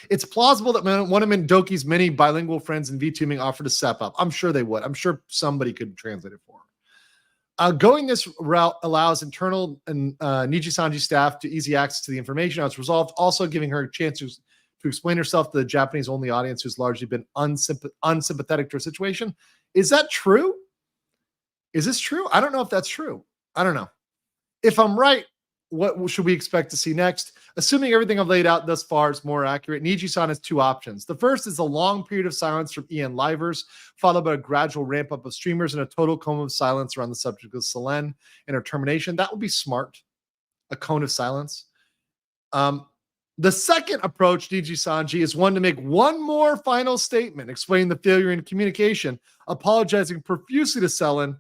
It's plausible that one of Doki's many bilingual friends in VTubing offered to step up. I'm sure they would. I'm sure somebody could translate it for her. Going this route allows internal and Nijisanji staff to easy access to the information as resolved, also giving her a chance to explain herself to the Japanese-only audience who's largely been unsympathetic to her situation. Is that true? Is this true? I don't know if that's true. I don't know. If I'm right, what should we expect to see next? Assuming everything I've laid out thus far is more accurate, Niji-san has two options. The first is a long period of silence from EN livers, followed by a gradual ramp up of streamers and a total cone of silence around the subject of Selen and her termination. That would be smart. A cone of silence. The second approach, Nijisanji, is one to make one more final statement explaining the failure in communication, apologizing profusely to Selen,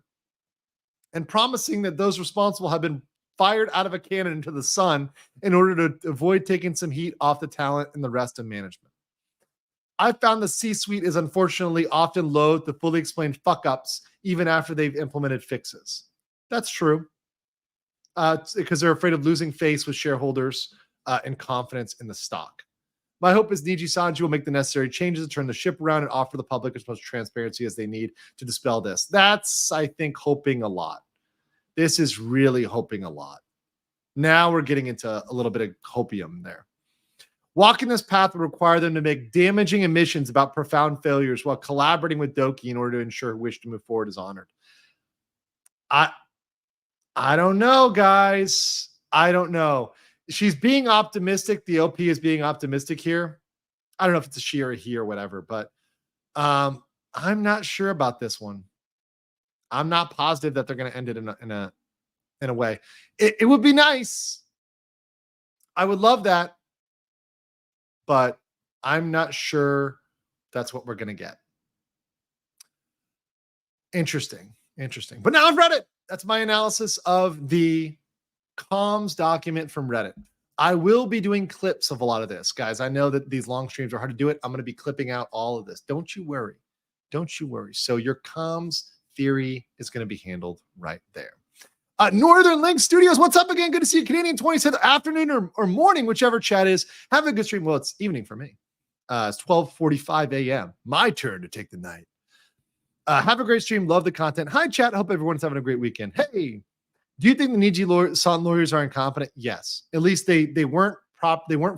and promising that those responsible have been fired out of a cannon into the sun in order to avoid taking some heat off the talent and the rest of management. I found the C-suite is unfortunately often loath to fully explain fuck-ups even after they've implemented fixes. That's true. Because they're afraid of losing face with shareholders and confidence in the stock. My hope is Nijisanji will make the necessary changes to turn the ship around and offer the public as much transparency as they need to dispel this. That's, I think, hoping a lot. This is really hoping a lot. Now we're getting into a little bit of hopium there. Walking this path will require them to make damaging admissions about profound failures while collaborating with Doki in order to ensure her wish to move forward is honored. I don't know, guys. I don't know. She's being optimistic. The OP is being optimistic here. I don't know if it's a she or a he or whatever, but I'm not sure about this one. I'm not positive that they're going to end it in a way. It would be nice. I would love that, but I'm not sure that's what we're going to get. Interesting. But now I've read it. That's my analysis of the comms document from Reddit. I will be doing clips of a lot of this, guys. I know that these long streams are hard to do it. I'm going to be clipping out all of this. Don't you worry. So your comms theory is going to be handled right there. Northern Link Studios, what's up again? Good to see you. Canadian 27th afternoon or morning, whichever chat is. Have a good stream. Well, it's evening for me. It's 12:45 a.m. My turn to take the night. Have a great stream. Love the content. Hi, chat. Hope everyone's having a great weekend. Hey, do you think the Nijisanji lawyers are incompetent? Yes. At least they weren't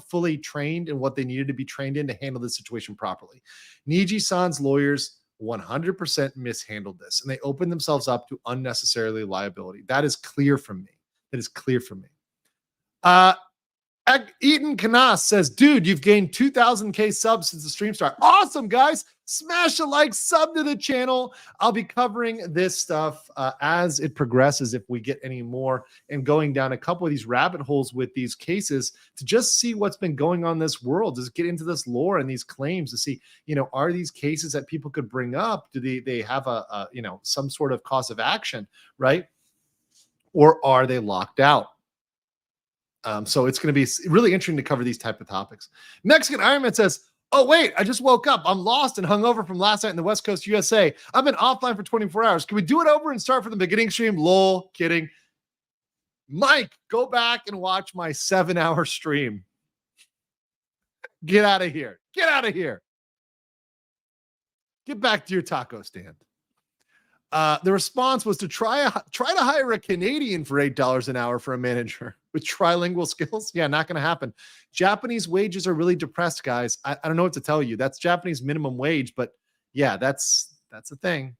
fully trained in what they needed to be trained in to handle this situation properly. Nijisanji's lawyers 100% mishandled this, and they opened themselves up to unnecessarily liability. That is clear from me. Eaton Canas says, dude, you've gained 2,000K subs since the stream started. Awesome, guys. Smash a like, sub to the channel. I'll be covering this stuff as it progresses if we get any more, and going down a couple of these rabbit holes with these cases to just see what's been going on in this world, just get into this lore and these claims to see, are these cases that people could bring up? Do they have a some sort of cause of action, right? Or are they locked out? So it's going to be really interesting to cover these type of topics. Mexican Ironman says, oh, wait, I just woke up. I'm lost and hungover from last night in the West Coast, USA. I've been offline for 24 hours. Can we do it over and start from the beginning stream? Lol, kidding. Mike, go back and watch my 7-hour stream. Get out of here. Get back to your taco stand. The response was to try to hire a Canadian for $8 an hour for a manager with trilingual skills. Yeah, not going to happen. Japanese wages are really depressed, guys. I don't know what to tell you. That's Japanese minimum wage, but yeah, that's a thing.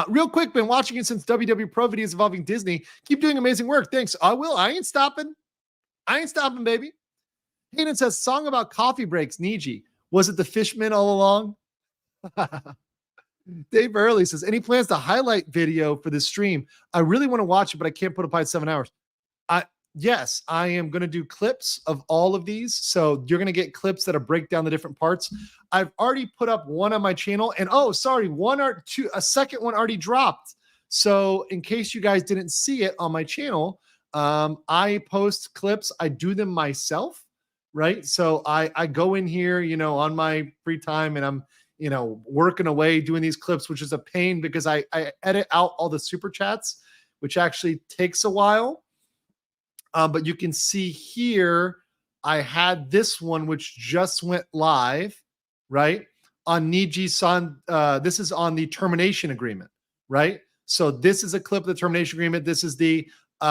Real quick, been watching it since WW Pro videos involving Disney. Keep doing amazing work. Thanks. I will. I ain't stopping, baby. Hayden says, song about coffee breaks, Niji. Was it the Fishman all along? Dave Early says, any plans to highlight video for this stream? I really want to watch it, but I can't put it by 7 hours. Yes, I am going to do clips of all of these. So you're going to get clips that break down the different parts. I've already put up one on my channel, and a second one already dropped. So in case you guys didn't see it on my channel, I post clips. I do them myself, right? So I go in here, on my free time, and I'm working away doing these clips, which is a pain because I edit out all the super chats, which actually takes a while. But you can see here, I had this one, which just went live, right? On Niji-san. This is on the termination agreement, right? So this is a clip of the termination agreement. This is the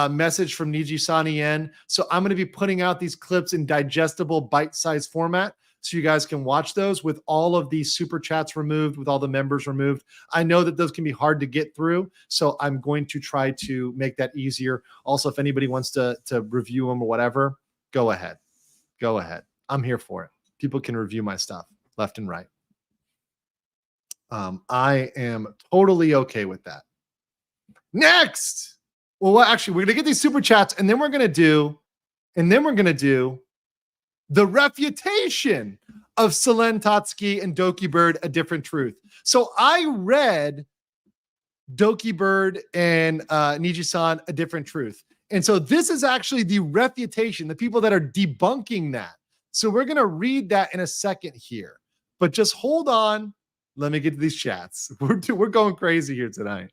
message from Niji-san. So I'm going to be putting out these clips in digestible bite-sized format, so you guys can watch those with all of these super chats removed, with all the members removed. I know that those can be hard to get through, so I'm going to try to make that easier. Also, if anybody wants to review them or whatever, go ahead. I'm here for it. People can review my stuff left and right. I am totally okay with that. Next. Well, actually, we're going to get these super chats, and then we're going to do the refutation of Selen, Tatsuki, and Dokibird, A Different Truth. So I read Dokibird and Nijisan, A Different Truth. And so this is actually the refutation, the people that are debunking that. So we're going to read that in a second here. But just hold on. Let me get to these chats. We're going crazy here tonight.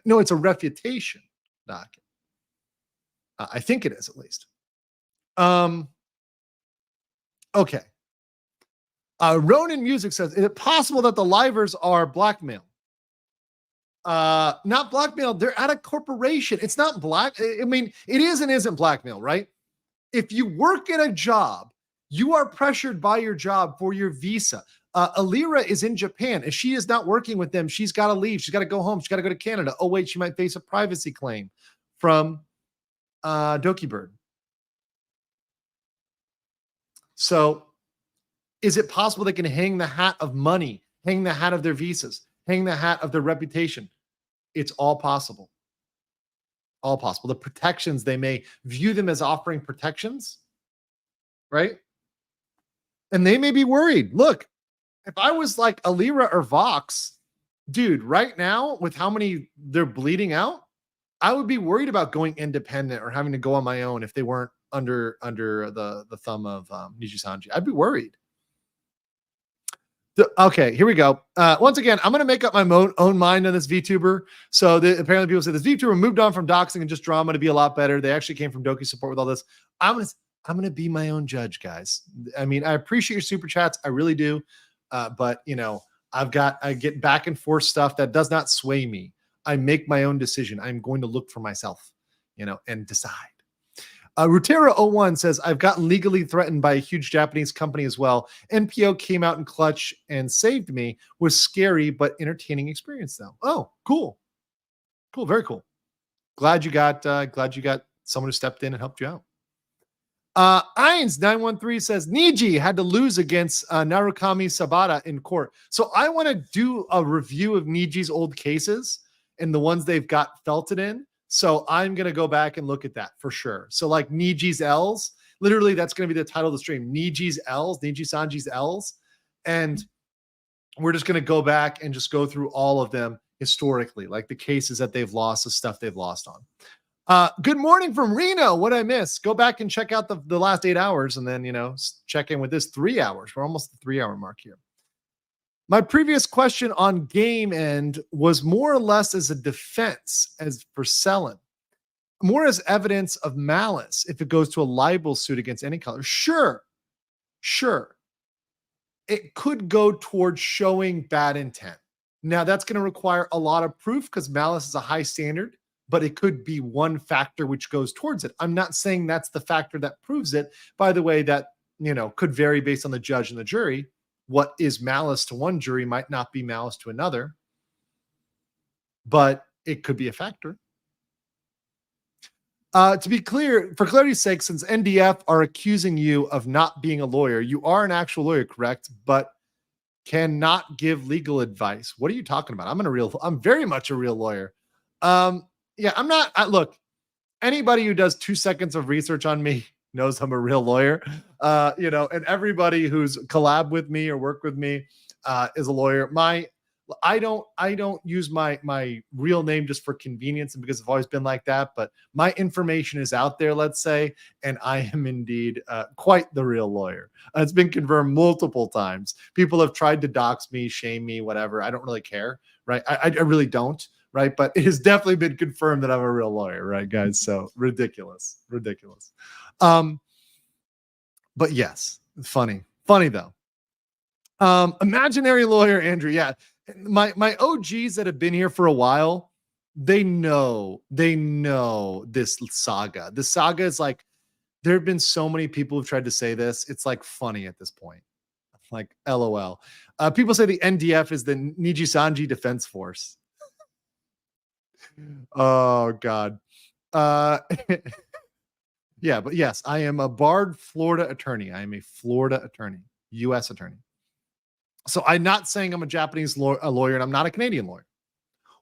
No, it's a refutation document. I think it is, at least. Okay. Ronan Music says, is it possible that the livers are blackmail? Not blackmail. They're at a corporation. It's not black. I mean, it is and isn't blackmail, right? If you work at a job, you are pressured by your job for your visa. Alira is in Japan. If she is not working with them, she's got to leave. She's got to go home. She's got to go to Canada. Oh, wait, she might face a privacy claim from Dokibird. So is it possible they can hang the hat of money, hang the hat of their visas, hang the hat of their reputation? It's all possible. All possible. The protections, they may view them as offering protections, right? And they may be worried. Look, If I was like Alira or Vox, dude, right now with how many they're bleeding out, I would be worried about going independent or having to go on my own if they weren't under the thumb of Nijisanji. I'd be worried. Okay, here we go. Once again, I'm going to make up my own mind on this VTuber. So apparently people say this VTuber moved on from doxing and just drama to be a lot better. They actually came from Doki support with all this. I'm gonna be my own judge, guys. I mean, I appreciate your super chats. I really do. But you know, I get back and forth stuff that does not sway me. I make my own decision. I'm going to look for myself, you know, and decide. Rutera01 says, I've gotten legally threatened by a huge Japanese company as well. NPO came out in clutch and saved me. Was scary, but entertaining experience though. Oh, cool. Cool. Very cool. Glad you got someone who stepped in and helped you out. Eins913 says Niji had to lose against Narukami Sabata in court. So I want to do a review of Niji's old cases and the ones they've got felted in. So I'm going to go back and look at that for sure. So like Niji's L's, literally that's going to be the title of the stream. Niji's L's, Nijisanji's L's. And we're just going to go back and just go through all of them historically, like the cases that they've lost, the stuff they've lost on. Good morning from Reno. What I miss? Go back and check out the last 8 hours and then, you know, check in with this 3 hours. We're almost the 3 hour mark here. My previous question on game end was more or less as a defense as for Selen, more as evidence of malice if it goes to a libel suit against any color. Sure. It could go towards showing bad intent. Now that's going to require a lot of proof because malice is a high standard, but it could be one factor which goes towards it. I'm not saying that's the factor that proves it. By the way, that, you know, could vary based on the judge and the jury. What is malice to one jury might not be malice to another, but it could be a factor. To be clear, for clarity's sake, since NDF are accusing you of not being a lawyer, you are an actual lawyer, correct? But cannot give legal advice. What are you talking about? I'm very much a real lawyer. Yeah, I'm not. Look, anybody who does 2 seconds of research on me knows I'm a real lawyer. You know, and everybody who's collab with me or work with me is a lawyer. I don't use my real name just for convenience and because I've always been like that, but my information is out there, let's say, and I am indeed quite the real lawyer. It's been confirmed multiple times. People have tried to dox me, shame me, whatever. I don't really care, right? I really don't, right? But it has definitely been confirmed that I'm a real lawyer, right, guys? So ridiculous. But yes, funny though. Imaginary lawyer Andrew, yeah. My OGs that have been here for a while, they know this saga. The saga is like, there have been so many people who've tried to say this. It's like funny at this point. Like, LOL. People say the NDF is the Nijisanji Defense Force. Oh, God. Yeah, but yes, I am a barred Florida attorney. I am a Florida attorney, U.S. attorney. So I'm not saying I'm a Japanese lawyer and I'm not a Canadian lawyer.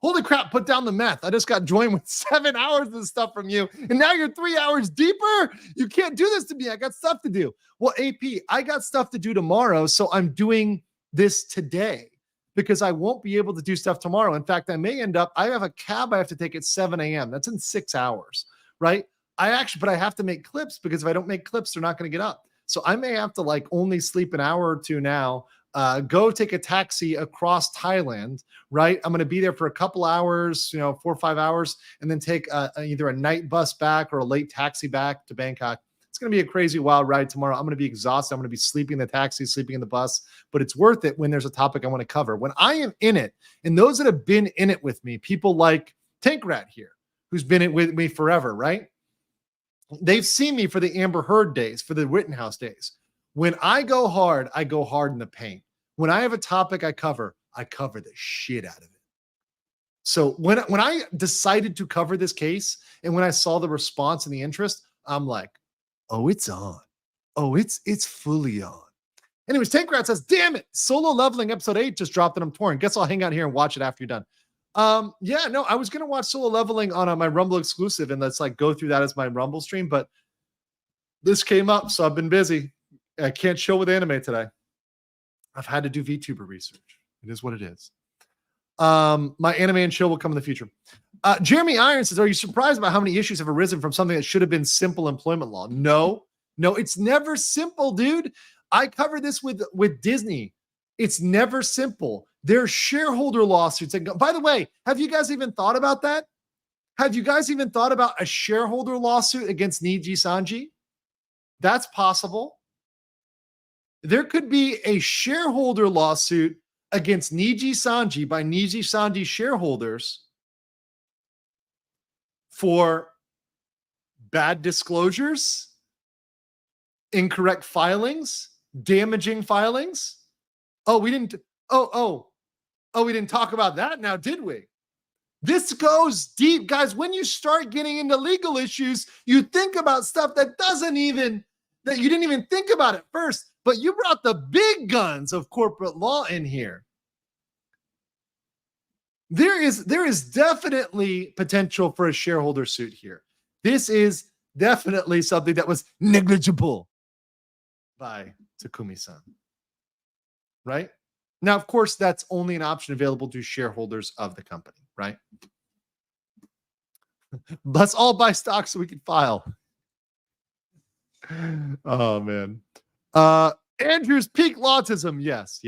Holy crap, put down the meth. I just got joined with 7 hours of stuff from you. And now you're 3 hours deeper. You can't do this to me. I got stuff to do. Well, AP, I got stuff to do tomorrow. So I'm doing this today because I won't be able to do stuff tomorrow. In fact, I may end up, I have a cab I have to take at 7 a.m. That's in 6 hours, right? But I have to make clips because if I don't make clips, they're not going to get up. So I may have to like only sleep an hour or two now. Go take a taxi across Thailand, right? I'm going to be there for a couple hours, 4 or 5 hours, and then take either a night bus back or a late taxi back to Bangkok. It's going to be a crazy wild ride tomorrow. I'm going to be exhausted. I'm going to be sleeping in the taxi, sleeping in the bus, but it's worth it when there's a topic I want to cover. When I am in it, and those that have been in it with me, people like Tankrat here, who's been in with me forever, right? They've seen me for the Amber Heard days, for the Rittenhouse days. When I go hard in the paint. When I have a topic I cover the shit out of it. So when I decided to cover this case and when I saw the response and the interest, I'm like, oh, it's on. Oh, it's fully on. Anyways, Tankrat says, damn it, Solo Leveling episode 8 just dropped and I'm torn. Guess I'll hang out here and watch it after you're done. Yeah, no, I was going to watch Solo Leveling on my Rumble exclusive and let's like go through that as my Rumble stream, but this came up, so I've been busy. I can't chill with anime today. I've had to do VTuber research. It is what it is. My anime and chill will come in the future. Jeremy Iron says, are you surprised about how many issues have arisen from something that should have been simple employment law? No, it's never simple, dude. I covered this with Disney. It's never simple. There's shareholder lawsuits. And by the way, have you guys even thought about that? Have you guys even thought about a shareholder lawsuit against Nijisanji? That's possible. There could be a shareholder lawsuit against Nijisanji by Nijisanji shareholders for bad disclosures, incorrect filings, damaging filings. We didn't talk about that now, did we? This goes deep, guys. When you start getting into legal issues, you think about stuff that you didn't even think about at first, but you brought the big guns of corporate law in here. There is definitely potential for a shareholder suit here. This is definitely something that was negligible by Takumi-san. Right? Now, of course, that's only an option available to shareholders of the company, right? Let's all buy stocks so we can file. Oh, man. Andrew's peak autism. Yes.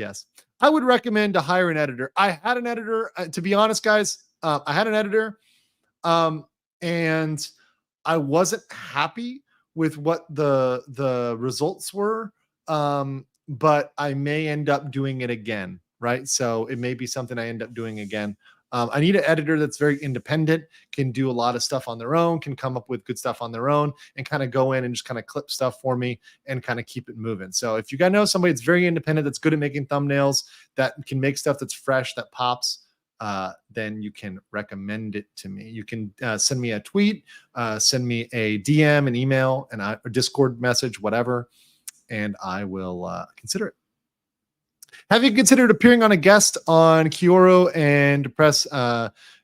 I would recommend to hire an editor. I had an editor, to be honest, guys. I had an editor, and I wasn't happy with what the results were. But I may end up doing it again, right? So it may be something I end up doing again. I need an editor that's very independent, can do a lot of stuff on their own, can come up with good stuff on their own, and kind of go in and just kind of clip stuff for me and kind of keep it moving. So if you guys know somebody that's very independent, that's good at making thumbnails, that can make stuff that's fresh, that pops, then you can recommend it to me. You can send me a tweet, send me a DM, an email, and a Discord message, whatever, and I will consider it. Have you considered appearing on a guest on Kioro and Press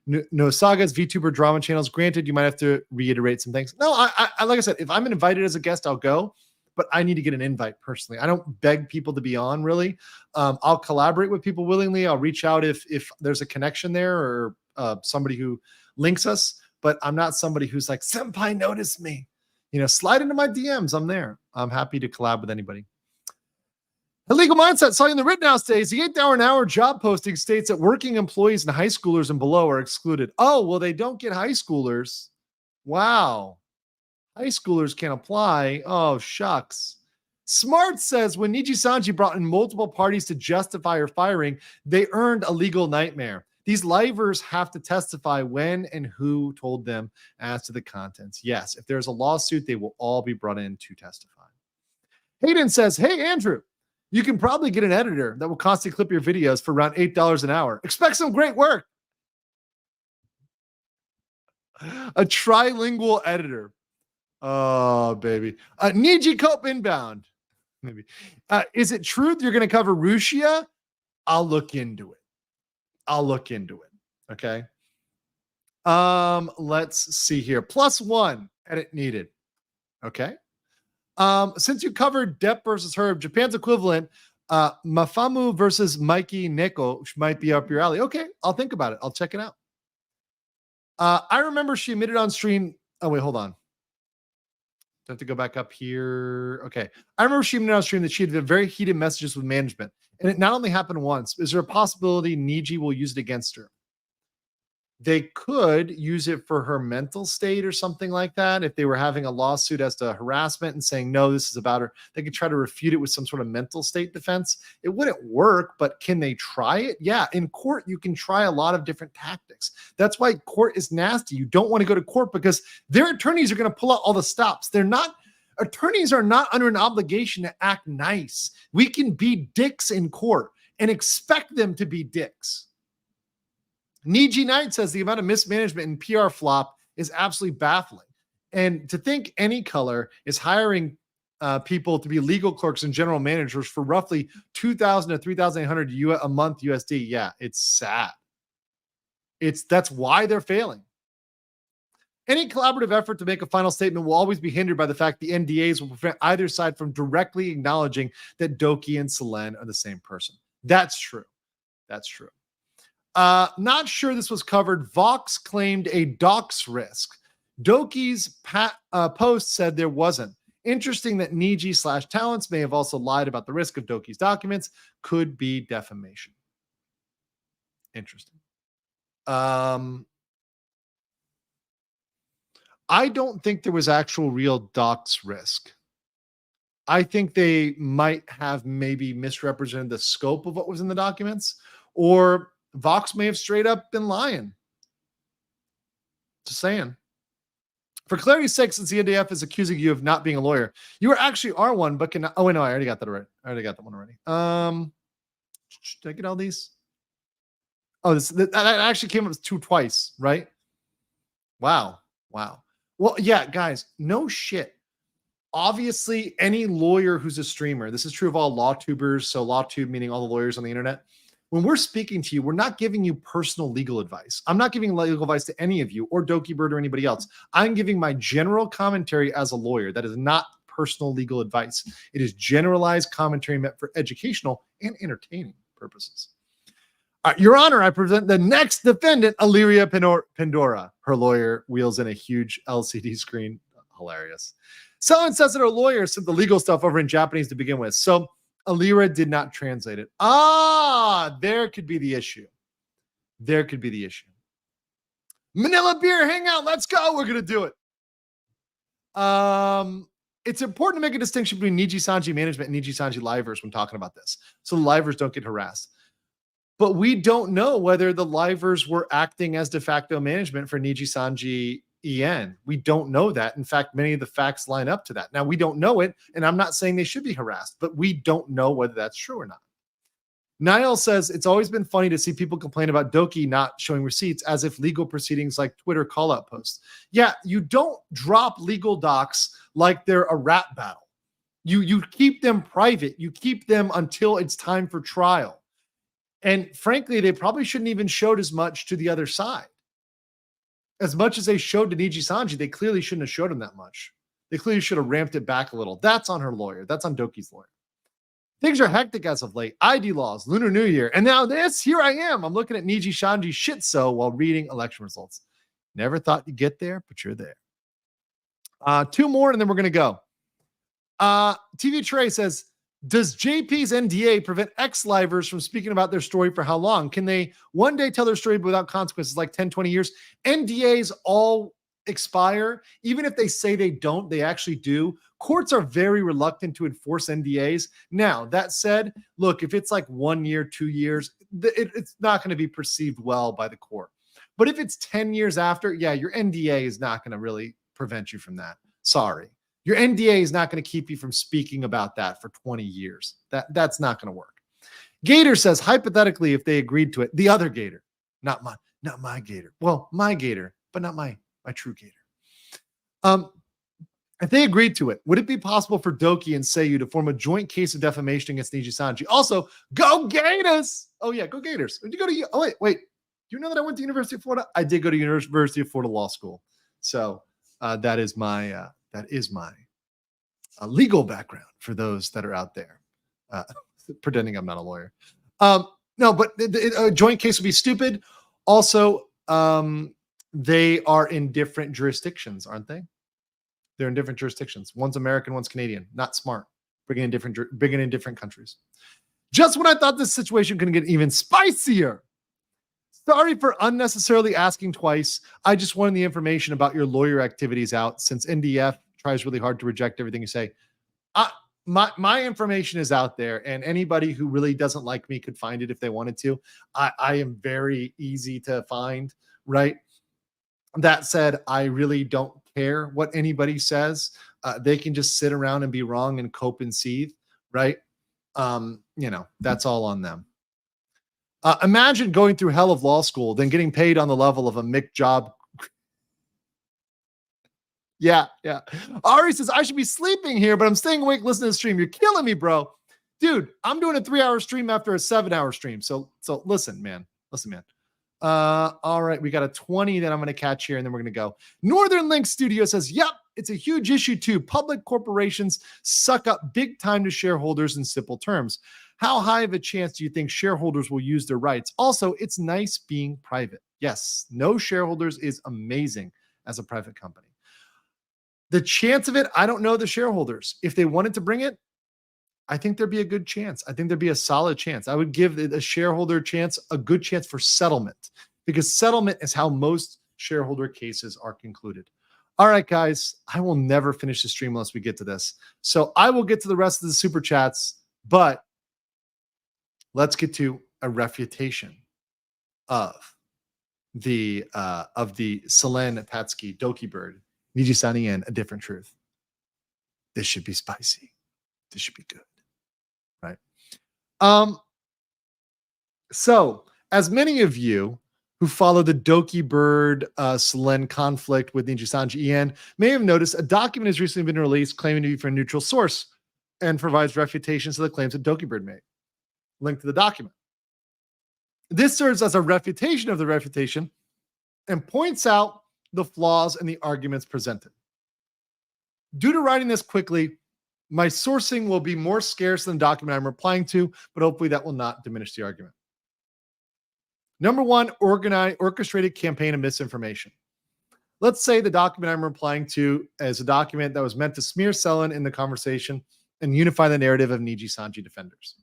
Nosaga's VTuber drama channels? Granted, you might have to reiterate some things. No, I like I said, if I'm invited as a guest, I'll go, but I need to get an invite personally. I don't beg people to be on, really. I'll collaborate with people willingly. I'll reach out if there's a connection there or somebody who links us, but I'm not somebody who's like, senpai, notice me. Slide into my DMs. I'm there. I'm happy to collab with anybody. Illegal Mindset saw you in the Rittenhouse days. The 8-hour job posting states that working employees and high schoolers and below are excluded. Oh, well, they don't get high schoolers. Wow. High schoolers can apply. Oh, shucks. Smart says when Nijisanji brought in multiple parties to justify her firing, they earned a legal nightmare. These livers have to testify when and who told them as to the contents. Yes, if there's a lawsuit, they will all be brought in to testify. Hayden says, hey, Andrew, you can probably get an editor that will constantly clip your videos for around $8 an hour. Expect some great work. A trilingual editor. Oh, baby. Niji Cope inbound. Maybe. Is it true you're going to cover Rusia? I'll look into it. Okay. Let's see here. +1 edit needed. Okay. Since you covered Depp versus Herb, Japan's equivalent, Mafamu versus Mikey Neko might be up your alley. Okay, I'll think about it. I'll check it out. I remember she admitted on stream. Oh, wait, hold on. I have to go back up here. Okay. I remember she admitted on stream that she had very heated messages with management. And it not only happened once. Is there a possibility Niji will use it against her? They could use it for her mental state or something like that. If they were having a lawsuit as to harassment and saying, no, this is about her, they could try to refute it with some sort of mental state defense. It wouldn't work, but can they try it? Yeah. In court, you can try a lot of different tactics. That's why court is nasty. You don't want to go to court because their attorneys are going to pull out all the stops. Attorneys are not under an obligation to act nice. We can be dicks in court and expect them to be dicks. Niji Knight says the amount of mismanagement and PR flop is absolutely baffling. And to think Any Color is hiring people to be legal clerks and general managers for roughly $2,000 to $3,800 a month USD. Yeah, it's sad. That's why they're failing. Any collaborative effort to make a final statement will always be hindered by the fact the NDAs will prevent either side from directly acknowledging that Doki and Selen are the same person. That's true. That's true. Not sure this was covered. Vox claimed a dox risk. Doki's post said there wasn't. Interesting that Niji/Talents may have also lied about the risk of Doki's documents. Could be defamation. Interesting. I don't think there was actual real docs risk. I think they might have maybe misrepresented the scope of what was in the documents, or Vox may have straight up been lying. Just saying. For clarity's sake, since the NDF is accusing you of not being a lawyer, you actually are one, but can... Oh, wait, no, I already got that already. I already got that one already. Did I get all these? Oh, that actually came up twice, right? Wow. Well, yeah, guys, no shit. Obviously, any lawyer who's a streamer, this is true of all law tubers, so law tube meaning all the lawyers on the internet. When we're speaking to you, we're not giving you personal legal advice. I'm not giving legal advice to any of you or Dokibird or anybody else. I'm giving my general commentary as a lawyer. That is not personal legal advice. It is generalized commentary meant for educational and entertaining purposes. Your Honor, I present the next defendant, Illyria Pandora. Her lawyer wheels in a huge LCD screen. Hilarious. Selen says that her lawyer sent the legal stuff over in Japanese to begin with. So Illyria did not translate it. There could be the issue. There could be the issue. Manila Beer Hangout. Let's go. We're going to do it. It's important to make a distinction between Nijisanji management and Nijisanji livers when talking about this, so the livers don't get harassed. But we don't know whether the livers were acting as de facto management for Nijisanji EN. We don't know that. In fact, many of the facts line up to that. Now, we don't know it, and I'm not saying they should be harassed, but we don't know whether that's true or not. Niall says, it's always been funny to see people complain about Doki not showing receipts as if legal proceedings like Twitter call-out posts. Yeah, you don't drop legal docs like they're a rap battle. You keep them private. You keep them until it's time for trial. And frankly, they probably shouldn't even showed as much to the other side. As much as they showed to Nijisanji, they clearly shouldn't have showed him that much. They clearly should have ramped it back a little. That's on her lawyer. That's on Doki's lawyer. Things are hectic as of late. ID laws, Lunar New Year. And now this, here I am. I'm looking at Nijisanji shit so while reading election results. Never thought you'd get there, but you're there. Two more, and then we're going to go. TV Trey says, does JP's NDA prevent ex-livers from speaking about their story for how long? Can they one day tell their story without consequences, like 10, 20 years? NDAs all expire. Even if they say they don't, they actually do. Courts are very reluctant to enforce NDAs. Now, that said, look, if it's like 1 year, 2 years, it's not going to be perceived well by the court. But if it's 10 years after, yeah, your NDA is not going to really prevent you from that. Sorry. Your NDA is not going to keep you from speaking about that for 20 years. That's not going to work. Gator says, hypothetically, if they agreed to it, the other Gator, not my Gator. Well, my Gator, but not my true Gator. If they agreed to it, would it be possible for Doki and Seiyu to form a joint case of defamation against Nijisanji? Also, go Gators! Oh yeah, go Gators. Did you go to? Oh wait. Do you know that I went to University of Florida? I did go to University of Florida Law School. So that is my legal background for those that are out there pretending I'm not a lawyer. No, but a joint case would be stupid. Also, they are in different jurisdictions, aren't they? They're in different jurisdictions. One's American, one's Canadian. Not smart. Bringing in different countries. Just when I thought this situation couldn't get even spicier. Sorry for unnecessarily asking twice. I just wanted the information about your lawyer activities out since NDF tries really hard to reject everything you say. My information is out there, and anybody who really doesn't like me could find it if they wanted to. I am very easy to find, right? That said, I really don't care what anybody says. They can just sit around and be wrong and cope and seethe, right? That's all on them. Imagine going through hell of law school, then getting paid on the level of a Mick job. Yeah. Ari says, I should be sleeping here, but I'm staying awake listening to the stream. You're killing me, bro. Dude, I'm doing a 3-hour stream after a 7-hour stream. So listen, man. All right, we got a 20 that I'm going to catch here, and then we're going to go. Northern Link Studio says, yep, it's a huge issue too. Public corporations suck up big time to shareholders in simple terms. How high of a chance do you think shareholders will use their rights? Also, it's nice being private. Yes, no shareholders is amazing as a private company. The chance of it, I don't know the shareholders. If they wanted to bring it, I think there'd be a good chance. I think there'd be a solid chance. I would give a shareholder chance, a good chance for settlement, because settlement is how most shareholder cases are concluded. All right, guys, I will never finish the stream unless we get to this. So I will get to the rest of the super chats, but let's get to a refutation of the Selen, Tatsuki, Dokibird, Nijisanji, and A Different Truth. This should be spicy. This should be good. Right. So as many of you who follow the Dokibird Selen conflict with Nijisanji EN may have noticed, a document has recently been released claiming to be from a neutral source and provides refutations to the claims that Dokibird made. Link to the document. This serves as a refutation of the refutation and points out the flaws in the arguments presented. Due to writing this quickly, my sourcing will be more scarce than the document I'm replying to, but hopefully that will not diminish the argument. Number one, orchestrated campaign of misinformation. Let's say the document I'm replying to is a document that was meant to smear Selen in the conversation and unify the narrative of Nijisanji defenders.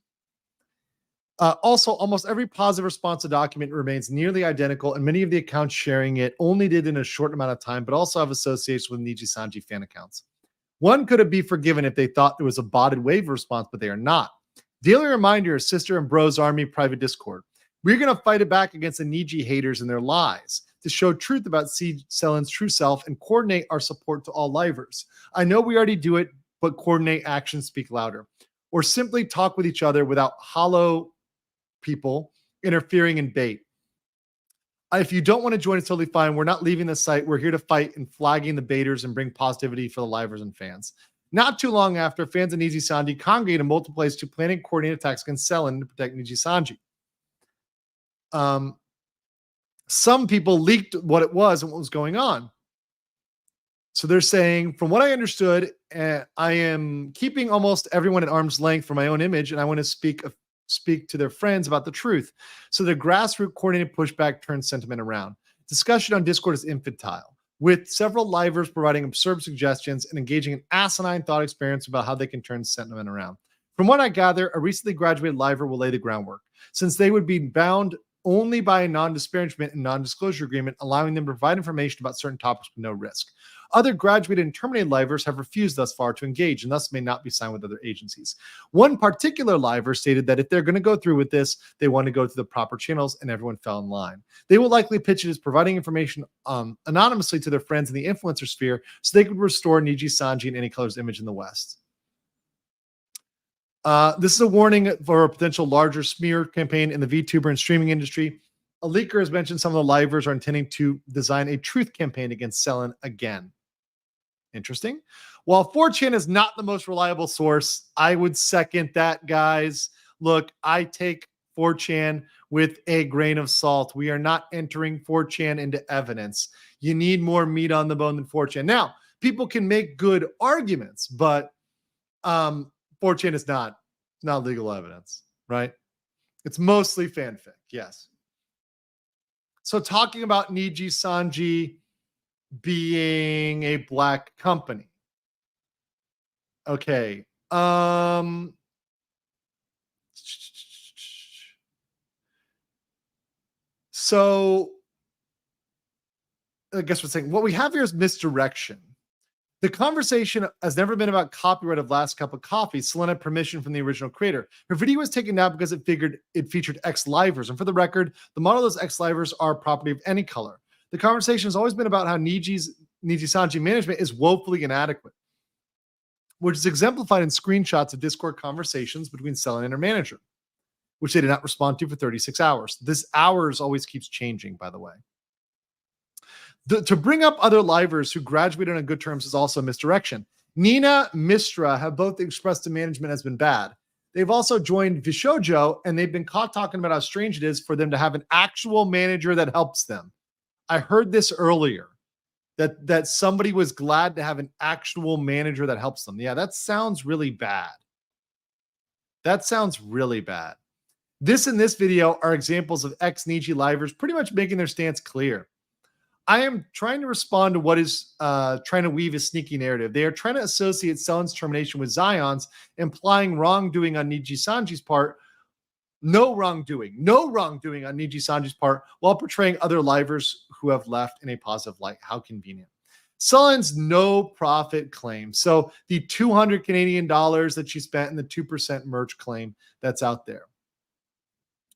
Also, almost every positive response to document remains nearly identical, and many of the accounts sharing it only did in a short amount of time, but also have associations with Nijisanji fan accounts. One could be forgiven if they thought it was a botted wave response, but they are not. Daily reminder, sister and bros army private Discord. We're going to fight it back against the Niji haters and their lies to show truth about Selen's true self and coordinate our support to all livers. I know we already do it, but coordinate actions speak louder. Or simply talk with each other without hollow people interfering in bait. If you don't want to join, it's totally fine. We're not leaving the site. We're here to fight and flagging the baiters and bring positivity for the livers and fans. Not too long after, fans of Nijisanji congregated in multiple places to plan and coordinate attacks against Selen to protect Nijisanji. Some people leaked what it was and what was going on. So they're saying, from what I understood, I am keeping almost everyone at arm's length for my own image, and I want to speak to their friends about the truth. So the grassroots coordinated pushback turns sentiment around. Discussion on Discord is infantile, with several livers providing absurd suggestions and engaging in asinine thought experiments about how they can turn sentiment around. From what I gather, a recently graduated liver will lay the groundwork, since they would be bound only by a non-disparagement and non-disclosure agreement, allowing them to provide information about certain topics with no risk. Other graduated and terminated livers have refused thus far to engage and thus may not be signed with other agencies. One particular liver stated that if they're going to go through with this, they want to go to the proper channels, and everyone fell in line. They will likely pitch it as providing information anonymously to their friends in the influencer sphere so they could restore Nijisanji and Any Color's image in the West. This is a warning for a potential larger smear campaign in the VTuber and streaming industry. A leaker has mentioned some of the livers are intending to design a truth campaign against Selen again. Interesting. While 4chan is not the most reliable source, I would second that, guys. Look, I take 4chan with a grain of salt. We are not entering 4chan into evidence. You need more meat on the bone than 4chan. Now, people can make good arguments, but 4chan is not legal evidence, right? It's mostly fanfic, yes. So talking about Nijisanji being a black company. Okay. So I guess we're saying what we have here is misdirection. The conversation has never been about copyright of Last Cup of Coffee. Selen had permission from the original creator. Her video was taken down because it featured ex-livers. And for the record, the model of those ex-livers are property of Any Color. The conversation has always been about how Nijisanji management is woefully inadequate, which is exemplified in screenshots of Discord conversations between Selen and her manager, which they did not respond to for 36 hours. This hours always keeps changing, by the way. To bring up other livers who graduated on good terms is also misdirection. Nina, Mistra have both expressed the management has been bad. They've also joined Vishojo, and they've been caught talking about how strange it is for them to have an actual manager that helps them. I heard this earlier, that somebody was glad to have an actual manager that helps them. Yeah, that sounds really bad. That sounds really bad. This and this video are examples of ex-Niji livers pretty much making their stance clear. I am trying to respond to what is trying to weave a sneaky narrative. They are trying to associate Selen's termination with Zion's, implying wrongdoing on Nijisanji's part. No wrongdoing on Nijisanji's part, while portraying other livers who have left in a positive light. How convenient. Selen's no profit claim. So the 200 Canadian dollars that she spent in the 2% merch claim that's out there.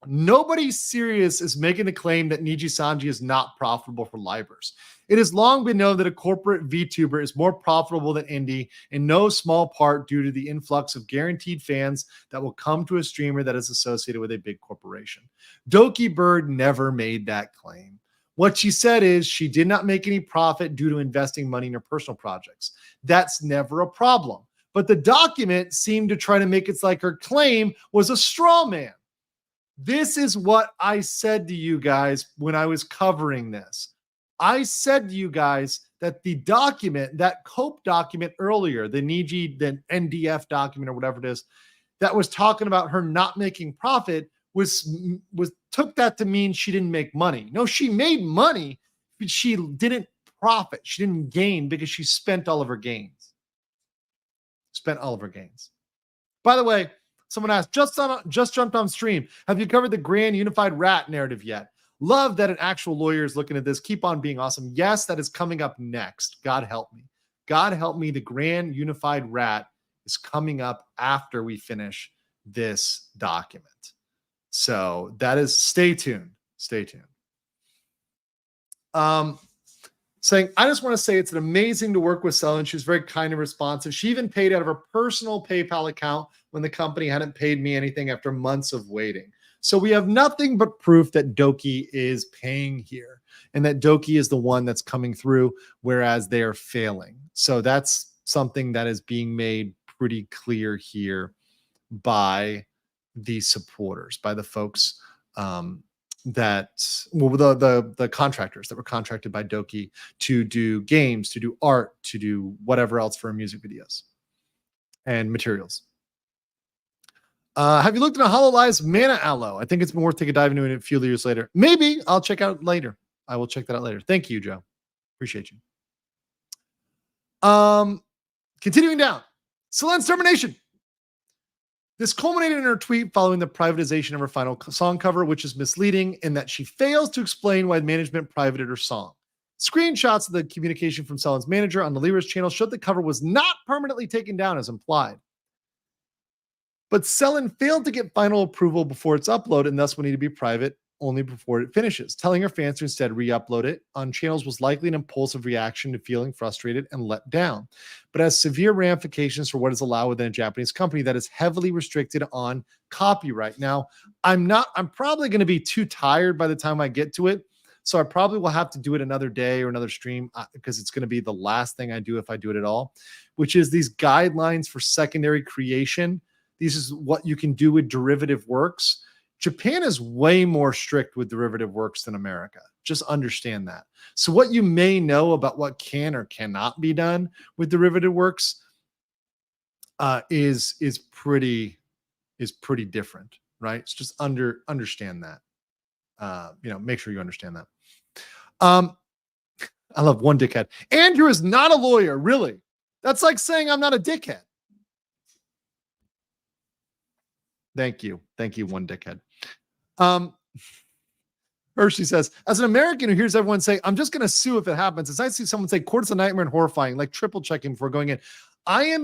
Nobody serious is making the claim that Nijisanji is not profitable for livers. It has long been known that a corporate VTuber is more profitable than indie, in no small part due to the influx of guaranteed fans that will come to a streamer that is associated with a big corporation. Dokibird never made that claim. What she said is she did not make any profit due to investing money in her personal projects. That's never a problem. But the document seemed to try to make it like her claim was a straw man. This is what I said to you guys when I was covering this. I said to you guys that the document, that COPE document earlier, the NDF document or whatever it is, that was talking about her not making profit was took that to mean she didn't make money. No, she made money, but she didn't profit. She didn't gain because she spent all of her gains. By the way, someone asked, just jumped on stream. Have you covered the Grand Unified Rat narrative yet? Love that an actual lawyer is looking at this. Keep on being awesome. Yes, that is coming up next. God help me. God help me. The Grand Unified Rat is coming up after we finish this document. So that is, stay tuned. Saying, I just want to say it's amazing to work with Selen. She was very kind and responsive. She even paid out of her personal PayPal account when the company hadn't paid me anything after months of waiting. So we have nothing but proof that Doki is paying here and that Doki is the one that's coming through, whereas they are failing. So that's something that is being made pretty clear here by the supporters, by the folks the contractors that were contracted by Doki to do games, to do art, to do whatever else for music videos and materials. Have you looked at a HoloLive's Mana Aloe? I think it's been worth taking a dive into it a few years later. Maybe I'll check out later. I will check that out later. Thank you, Joe. Appreciate you. Continuing down. Selen's termination. This culminated in her tweet following the privatization of her final song cover, which is misleading in that she fails to explain why management privated her song. Screenshots of the communication from Selen's manager on the Lyra's channel showed the cover was not permanently taken down as implied. But Selen failed to get final approval before its upload and thus will need to be private only before it finishes. Telling her fans to instead re-upload it on channels was likely an impulsive reaction to feeling frustrated and let down, but has severe ramifications for what is allowed within a Japanese company that is heavily restricted on copyright. Now, I'm probably going to be too tired by the time I get to it, so I probably will have to do it another day or another stream because it's going to be the last thing I do if I do it at all, which is these guidelines for secondary creation. This is what you can do with derivative works. Japan is way more strict with derivative works than America. Just understand that. So what you may know about what can or cannot be done with derivative works is pretty different, right? It's just understand that. Make sure you understand that. I love one dickhead. Andrew is not a lawyer, really. That's like saying I'm not a dickhead. Thank you, one dickhead. Hershey says, as an American who hears everyone say, I'm just going to sue if it happens, it's nice to see someone say court is a nightmare and horrifying, like triple checking before going in. I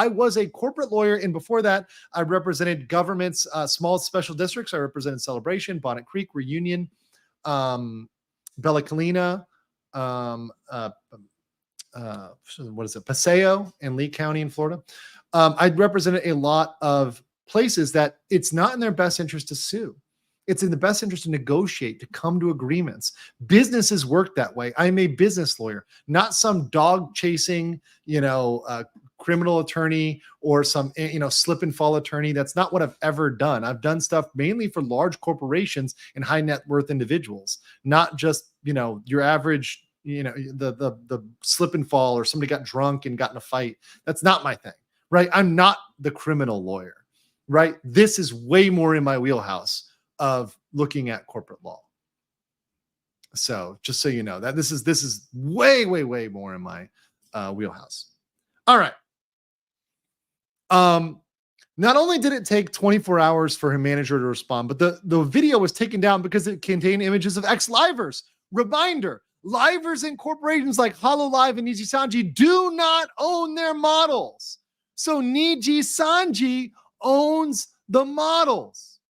was a corporate lawyer, and before that, I represented government's small special districts. I represented Celebration, Bonnet Creek, Reunion, Bella Colina, Paseo, and Lee County in Florida. I represented a lot of places that it's not in their best interest to sue. It's in the best interest to negotiate, to come to agreements. Businesses work that way. I'm a business lawyer, not some dog chasing, criminal attorney or some, slip and fall attorney. That's not what I've ever done. I've done stuff mainly for large corporations and high net worth individuals, not just, your average, the slip and fall or somebody got drunk and got in a fight. That's not my thing, right? I'm not the criminal lawyer, right? This is way more in my wheelhouse of looking at corporate law. So just so you know that this is way, way, way more in my wheelhouse. All right. Not only did it take 24 hours for her manager to respond, but the video was taken down because it contained images of ex-livers. Reminder, livers and corporations like HoloLive and Nijisanji do not own their models. So Nijisanji owns the models.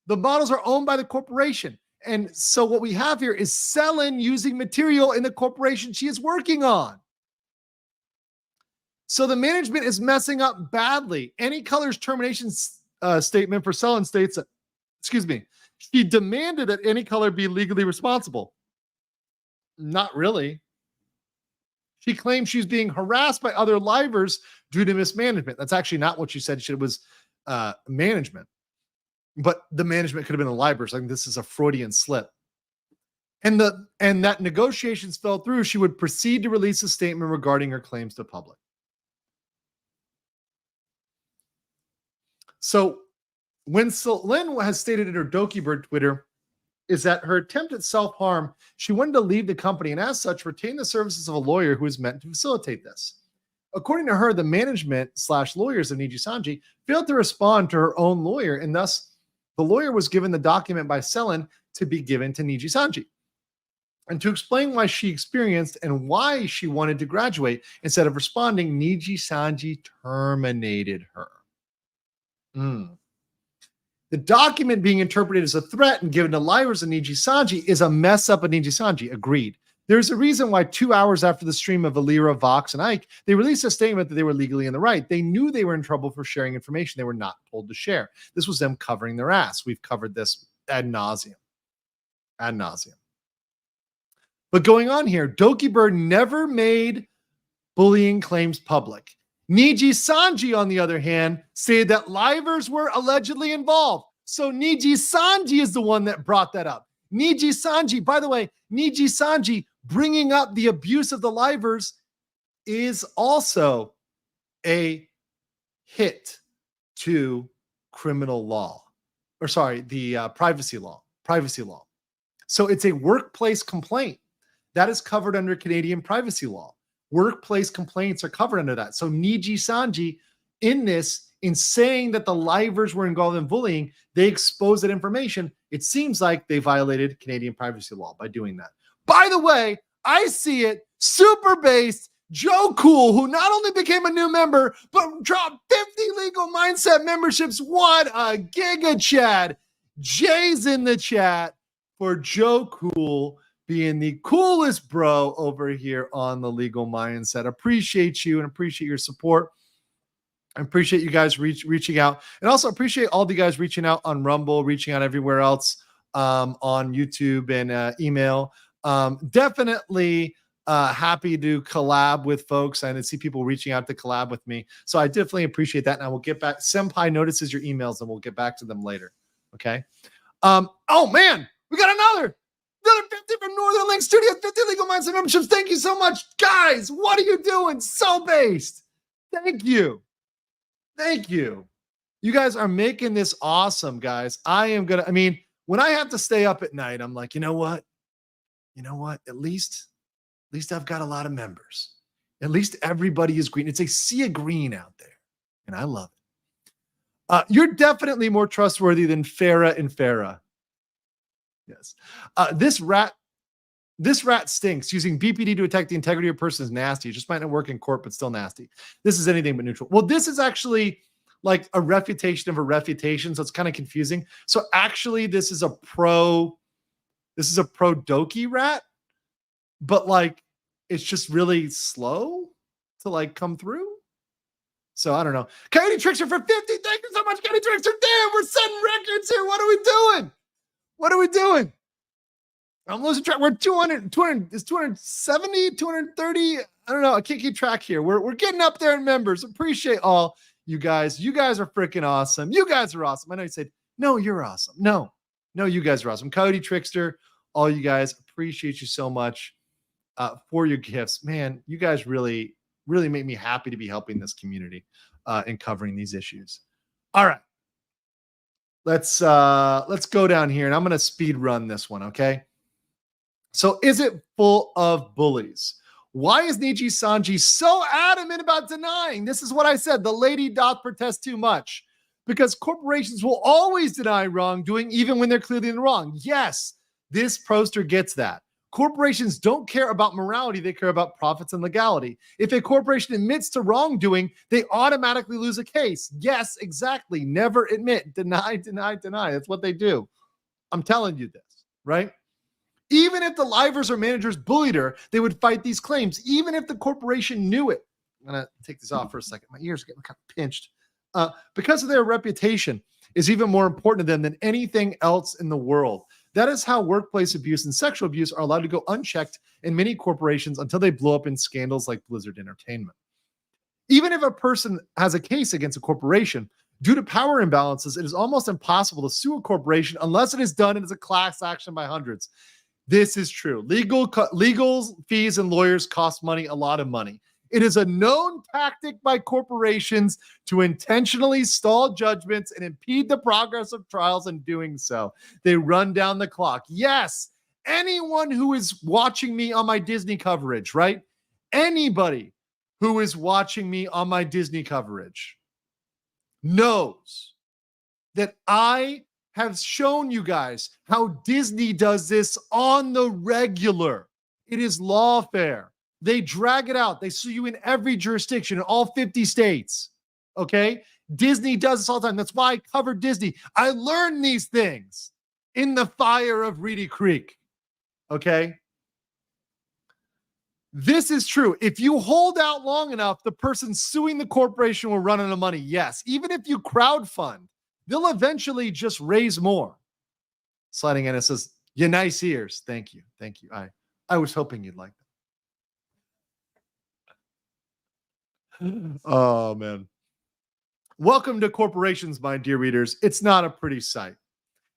The models are owned by the corporation. And so what we have here is Selen using material in the corporation she is working on. So the management is messing up badly. Any Color's termination statement for Selen states that, she demanded that Any Color be legally responsible. Not really. She claimed she's being harassed by other livers due to mismanagement. That's actually not what she said. It was management. But the management could have been the livers. I think this is a Freudian slip. And that negotiations fell through. She would proceed to release a statement regarding her claims to public. So when Selen has stated in her Dokibird Twitter is that her attempt at self-harm, she wanted to leave the company and as such retain the services of a lawyer who is meant to facilitate this. According to her, the management/lawyers of Nijisanji failed to respond to her own lawyer, and thus the lawyer was given the document by Selen to be given to Nijisanji. And to explain why she experienced and why she wanted to graduate, instead of responding, Nijisanji terminated her. The document being interpreted as a threat and given to livers of Nijisanji is a mess up of Nijisanji. Agreed. There's a reason why 2 hours after the stream of Alira, Vox, and Ike, they released a statement that they were legally in the right. They knew they were in trouble for sharing information they were not told to share. This was them covering their ass. We've covered this ad nauseum. Ad nauseum. But going on here, Dokibird never made bullying claims public. Nijisanji, on the other hand, stated that livers were allegedly involved. So Nijisanji is the one that brought that up. Nijisanji, by the way, Nijisanji bringing up the abuse of the livers is also a hit to criminal law, or sorry, the privacy law. So it's a workplace complaint that is covered under Canadian privacy law. Workplace complaints are covered under that. So Nijisanji, in saying that the livers were involved in bullying, they exposed that information. It seems like they violated Canadian privacy law by doing that. By the way, I see it. Super based Joe Cool, who not only became a new member, but dropped 50 legal mindset memberships. What a giga Chad. Jay's in the chat for Joe Cool being the coolest bro over here on the legal mindset. Appreciate you and appreciate your support. I appreciate you guys reaching out, and also appreciate all the guys reaching out on Rumble, reaching out everywhere else on YouTube and email. Definitely happy to collab with folks and see people reaching out to collab with me. So I definitely appreciate that. And I will get back. Senpai notices your emails and we'll get back to them later. Okay. Oh man, we got another 50 from Northern Link Studio, 50 legal mindset memberships. Thank you so much, guys. What are you doing? So based. Thank you. Thank you. You guys are making this awesome, guys. When I have to stay up at night, I'm like, you know what? At least I've got a lot of members. At least everybody is green. It's a sea of green out there, and I love it. You're definitely more trustworthy than Farah and Farah. Yes. This rat stinks. Using BPD to attack the integrity of a person is nasty. It just might not work in court, but still nasty. This is anything but neutral. Well, this is actually like a refutation of a refutation, so it's kind of confusing. So actually, this is a pro Doki rat, but like it's just really slow to like come through. So I don't know. Coyote Trickster for 50. Thank you so much, Coyote Trickster. Damn, we're setting records here. What are we doing? I'm losing track. We're 200, is 270, 230? I don't know. I can't keep track here. We're getting up there in members. Appreciate all you guys. You guys are freaking awesome. You guys are awesome. I know you said, no, you're awesome. No, you guys are awesome. Coyote Trickster, all you guys, appreciate you so much for your gifts. Man, you guys really, really make me happy to be helping this community and covering these issues. All right. Let's go down here, and I'm going to speed run this one, okay? So is it full of bullies? Why is Nijisanji so adamant about denying? This is what I said. The lady doth protest too much because corporations will always deny wrongdoing even when they're clearly in the wrong. Yes, this poster gets that. Corporations don't care about morality. They care about profits and legality. If a corporation admits to wrongdoing, they automatically lose a case. Yes, exactly. Never admit. Deny, deny, deny. That's what they do. I'm telling you this, right? Even if the livers or managers bullied her, they would fight these claims, even if the corporation knew it. I'm going to take this off for a second. My ears are getting kind of pinched. Because of their reputation is even more important to them than anything else in the world. That is how workplace abuse and sexual abuse are allowed to go unchecked in many corporations until they blow up in scandals like Blizzard Entertainment. Even if a person has a case against a corporation, due to power imbalances, it is almost impossible to sue a corporation unless it is done as a class action by hundreds. This is true. Legal fees and lawyers cost money, a lot of money. It is a known tactic by corporations to intentionally stall judgments and impede the progress of trials in doing so. They run down the clock. Yes, anyone who is watching me on my Disney coverage, right? Anybody who is watching me on my Disney coverage knows that I have shown you guys how Disney does this on the regular. It is lawfare. They drag it out. They sue you in every jurisdiction in all 50 states. Okay? Disney does this all the time. That's why I covered Disney. I learned these things in the fire of Reedy Creek. Okay? This is true. If you hold out long enough, the person suing the corporation will run out of money. Yes. Even if you crowdfund, they'll eventually just raise more. Sliding in, it says, "You nice ears." Thank you. Thank you. I was hoping you'd like that. Oh, man. Welcome to corporations, my dear readers. It's not a pretty sight.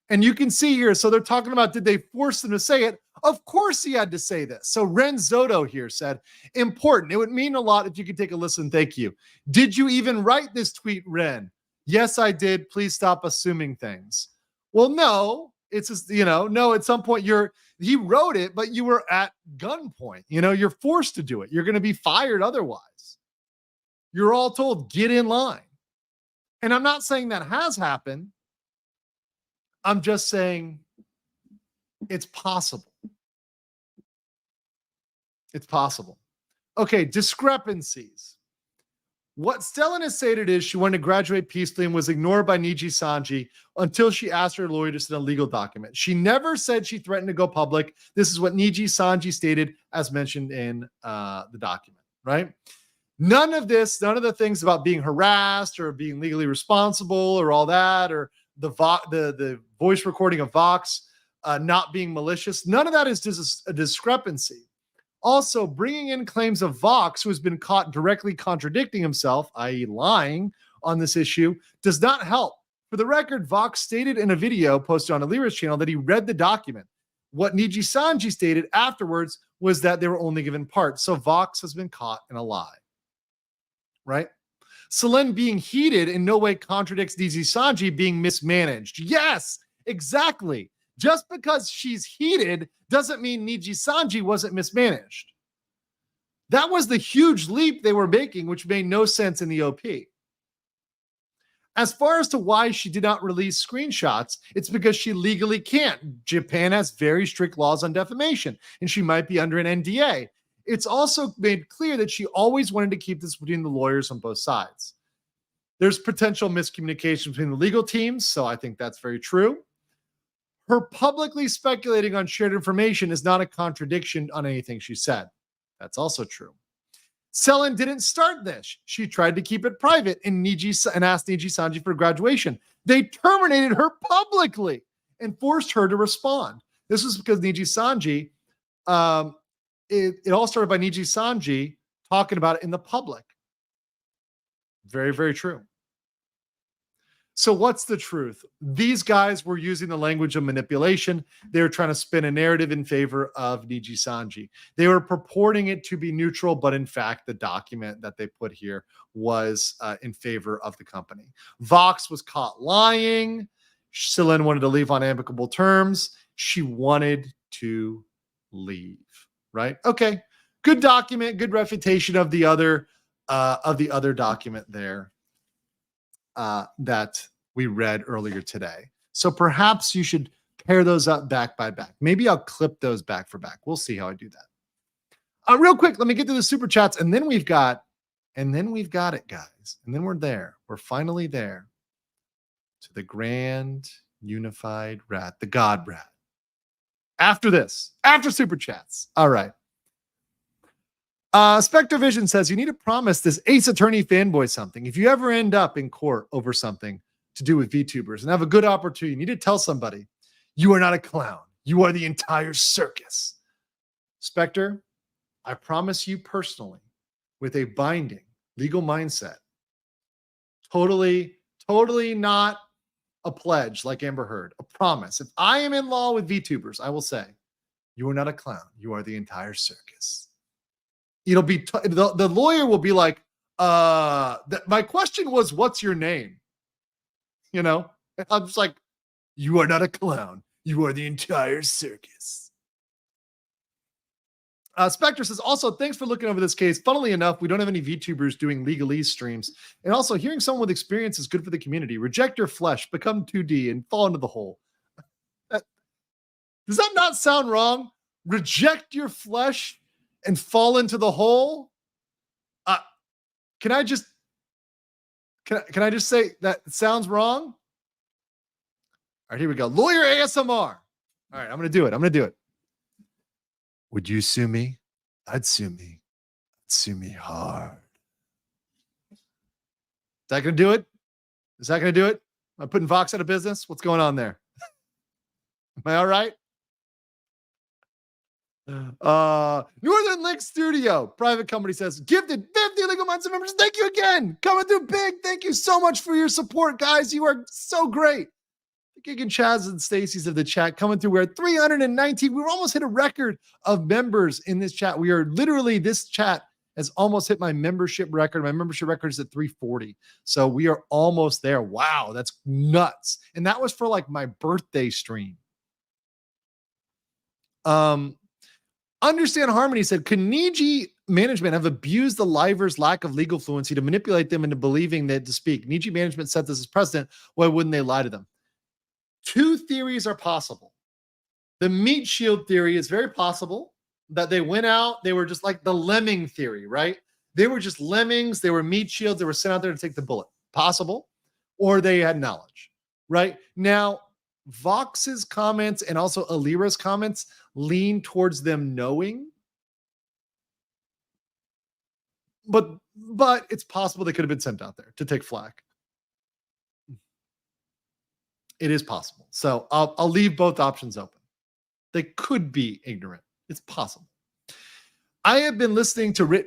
And you can see here, so they're talking about, did they force them to say it? Of course he had to say this. So Ren Zoto here said, important. It would mean a lot if you could take a listen. Thank you. Did you even write this tweet, Ren? Yes, I did. Please stop assuming things. Well, no, it's just, no, at some point he wrote it, but you were at gunpoint. You're forced to do it. You're going to be fired otherwise. You're all told, get in line. And I'm not saying that has happened. I'm just saying it's possible. It's possible. Okay, discrepancies. What Selen has stated is she wanted to graduate peacefully and was ignored by Nijisanji until she asked her lawyer to send a legal document. She never said she threatened to go public. This is what Nijisanji stated as mentioned in the document, right? None of the things about being harassed or being legally responsible or all that, or the voice recording of Vox not being malicious, none of that is just a discrepancy. Also, bringing in claims of Vox, who has been caught directly contradicting himself, i.e. lying on this issue, does not help. For the record, Vox stated in a video posted on Alira's channel that he read the document. What Nijisanji stated afterwards was that they were only given parts. So Vox has been caught in a lie. Right? Selen being heated in no way contradicts Nijisanji being mismanaged. Yes, exactly. Just because she's heated doesn't mean Nijisanji wasn't mismanaged. That was the huge leap they were making, which made no sense in the OP. As far as to why she did not release screenshots, it's because she legally can't. Japan has very strict laws on defamation, and she might be under an NDA. It's also made clear that she always wanted to keep this between the lawyers on both sides. There's potential miscommunication between the legal teams, so I think that's very true. Her publicly speculating on shared information is not a contradiction on anything she said. That's also true. Selen didn't start this. She tried to keep it private and asked Nijisanji for graduation. They terminated her publicly and forced her to respond. This was because Nijisanji, it all started by Nijisanji talking about it in the public. Very, very true. So what's the truth? These guys were using the language of manipulation. They were trying to spin a narrative in favor of Nijisanji. They were purporting it to be neutral, but in fact, the document that they put here was in favor of the company. Vox was caught lying. Selen wanted to leave on amicable terms. She wanted to leave, right? Okay, good document, good refutation of the other document there. That we read earlier today. So perhaps you should pair those up back by back. Maybe I'll clip those back for back. We'll see how I do that. Real quick, let me get to the super chats, and then we've got it, guys. And then we're there. We're finally there to the grand unified rat, the God rat. After this, after super chats. All right. Spectre Vision says, you need to promise this Ace Attorney fanboy something. If you ever end up in court over something to do with VTubers and have a good opportunity, you need to tell somebody, you are not a clown. You are the entire circus. Spectre, I promise you personally, with a binding legal mindset, totally not a pledge like Amber Heard, a promise. If I am in law with VTubers, I will say, you are not a clown. You are the entire circus. It'll be the lawyer will be like, my question was, what's your name? You know, I'm just like, you are not a clown. You are the entire circus. Spectre says, also, thanks for looking over this case. Funnily enough, we don't have any VTubers doing legalese streams. And also, hearing someone with experience is good for the community. Reject your flesh, become 2D, and fall into the hole. Does that not sound wrong? Reject your flesh and fall into the hole? Can I just say that sounds wrong? All right, here we go. Lawyer ASMR. All right, I'm going to do it. Would you sue me? I'd sue me. I'd sue me hard. Is that going to do it? Am I putting Vox out of business? What's going on there? Am I all right? Northern Link Studio, private company says, gifted 50 legal mindset members. Thank you again. Coming through big. Thank you so much for your support, guys. You are so great. Gig and Chaz and Stacy's of the chat coming through. We're at 319. We're almost hit a record of members in this chat. We are literally, this chat has almost hit my membership record. My membership record is at 340. So we are almost there. Wow, that's nuts. And that was for like my birthday stream. Understand Harmony said, could Niji management have abused the livers' lack of legal fluency to manipulate them into believing that to speak? Niji management set this as precedent. Why wouldn't they lie to them? Two theories are possible. The meat shield theory is very possible that they went out. They were just like the lemming theory, right? They were just lemmings. They were meat shields. They were sent out there to take the bullet. Possible. Or they had knowledge, right? Now, Vox's comments and also Alira's comments lean towards them knowing. But it's possible they could have been sent out there to take flack. It is possible. So I'll leave both options open. They could be ignorant. It's possible. I have been listening to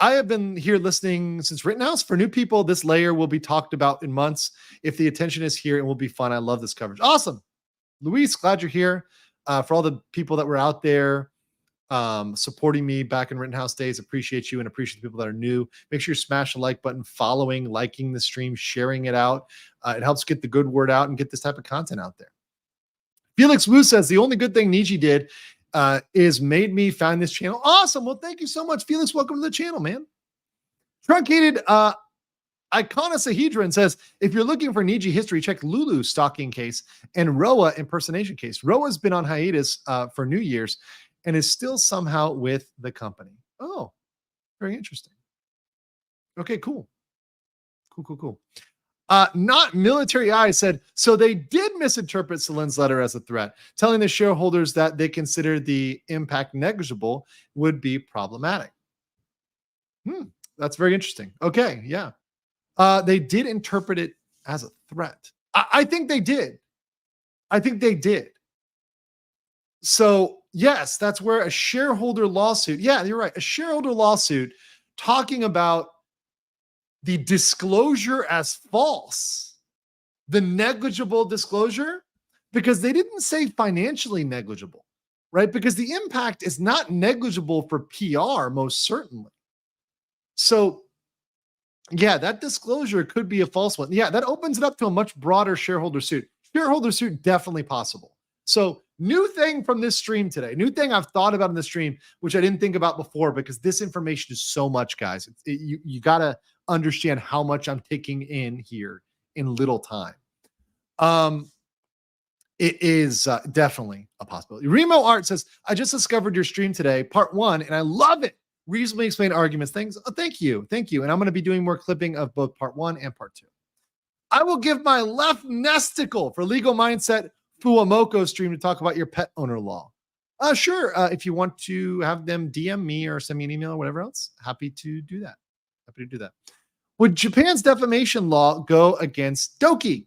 I have been here listening since Rittenhouse. For new people, this layer will be talked about in months. If the attention is here, it will be fun. I love this coverage. Awesome. Luis, glad you're here. For all the people that were out there supporting me back in Rittenhouse days, appreciate you and appreciate the people that are new. Make sure you smash the like button, liking the stream, sharing it out. It helps get the good word out and get this type of content out there. Felix Wu says, the only good thing Niji did is made me find this channel. Awesome. Well, thank you so much, Felix. Welcome to the channel, man. Truncated Iconosahedron says, if you're looking for Niji history, check Lulu's stalking case and Roa impersonation case. Roa's been on hiatus for New Year's and is still somehow with the company. Oh, very interesting. Okay, cool. Cool. Not Military Eye said, so they did misinterpret Selen's letter as a threat, telling the shareholders that they consider the impact negligible would be problematic. That's very interesting. Okay, yeah. They did interpret it as a threat. I think they did. So yes, that's where a shareholder lawsuit. Yeah, you're right. A shareholder lawsuit talking about the disclosure as false, the negligible disclosure, because they didn't say financially negligible, right? Because the impact is not negligible for PR, most certainly. So yeah, that disclosure could be a false one. Yeah, that opens it up to a much broader shareholder suit. Shareholder suit, definitely possible. So, new thing from this stream today, new thing I've thought about in the stream, which I didn't think about before, because this information is so much, guys. You got to understand how much I'm taking in here in little time. It is definitely a possibility. Remo Art says, I just discovered your stream today, part 1, and I love it. Reasonably explained arguments. Things. Oh, thank you. Thank you. And I'm going to be doing more clipping of both part 1 and part 2. I will give my left nesticle for Legal Mindset Fuamoko stream to talk about your pet owner law. Sure. If you want to have them DM me or send me an email or whatever else, happy to do that. Happy to do that. Would Japan's defamation law go against Doki?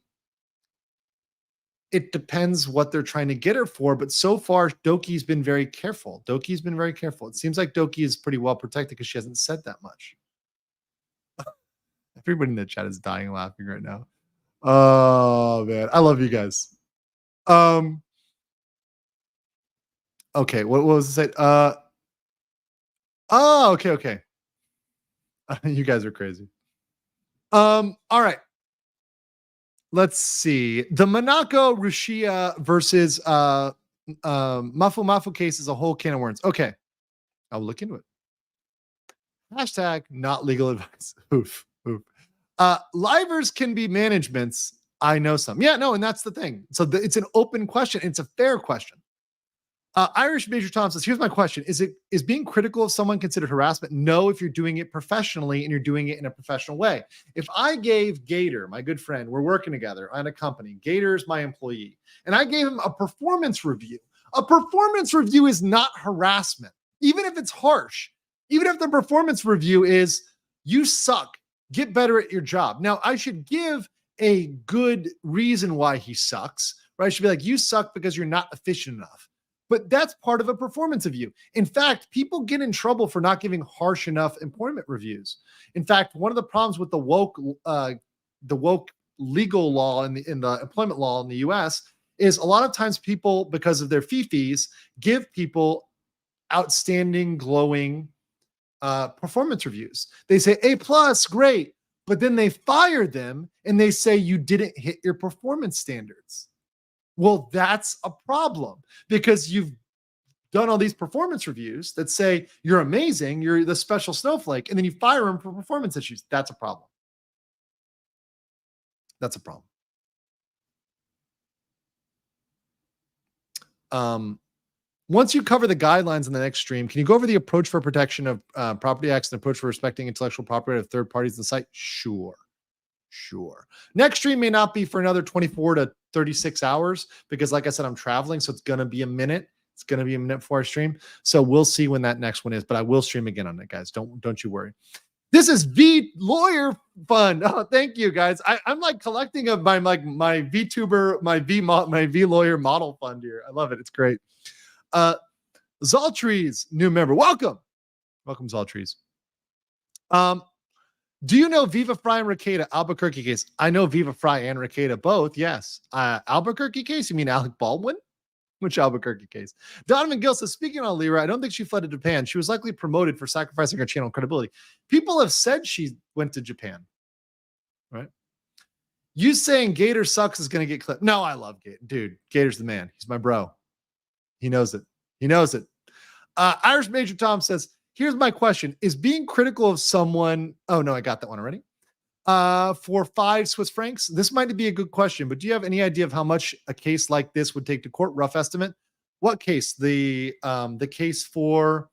It depends what they're trying to get her for, but so far Doki's been very careful. It seems like Doki is pretty well protected because she hasn't said that much. Everybody in the chat is dying laughing right now. Oh man, I love you guys. Okay, what was it? Okay. You guys are crazy. All right. Let's see. The Monaco Rushia versus Mafu Mafu case is a whole can of worms. Okay. I'll look into it. Hashtag not legal advice. Oof. Livers can be managements. I know some. Yeah, no, and that's the thing. So it's an open question. It's a fair question. Irish Major Tom says, here's my question. Is being critical of someone considered harassment? No, if you're doing it professionally and you're doing it in a professional way. If I gave Gator, my good friend, we're working together on a company, Gator's my employee, and I gave him a performance review is not harassment, even if it's harsh, even if the performance review is, you suck, get better at your job. Now, I should give a good reason why he sucks, right? I should be like, you suck because you're not efficient enough. But that's part of a performance review. In fact, people get in trouble for not giving harsh enough employment reviews. In fact, one of the problems with the woke legal law in the employment law in the U.S. is a lot of times people, because of their fees, give people outstanding, glowing performance reviews. They say A+, great, but then they fire them and they say you didn't hit your performance standards. Well, that's a problem because you've done all these performance reviews that say you're amazing, you're the special snowflake, and then you fire them for performance issues. That's a problem. That's a problem. Once you cover the guidelines in the next stream, can you go over the approach for protection of property acts and approach for respecting intellectual property of third parties in the site? Sure. Next stream may not be for another 24 to 36 hours because, like I said, I'm traveling, so it's going to be a minute. It's going to be a minute before I stream. So we'll see when that next one is, but I will stream again on it, guys. Don't you worry. This is V Lawyer Fund. Oh, thank you, guys. I'm like collecting of my VTuber, my V Lawyer model fund here. I love it. It's great. Zaltrees, new member. Welcome, Zaltrees. Do you know Viva Fry and Rekieta Albuquerque case? I know Viva Fry and Rekieta both. Yes. Albuquerque case? You mean Alec Baldwin? Which Albuquerque case? Donovan Gill says, speaking on Lyra, I don't think she fled to Japan. She was likely promoted for sacrificing her channel credibility. People have said she went to Japan, right? You saying Gator sucks is going to get clipped. No, I love Gator. Dude, Gator's the man. He's my bro. He knows it. Irish Major Tom says, here's my question. Is being critical of someone... Oh, no, I got that one already. For 5 Swiss francs? This might be a good question, but do you have any idea of how much a case like this would take to court? Rough estimate? What case? The case for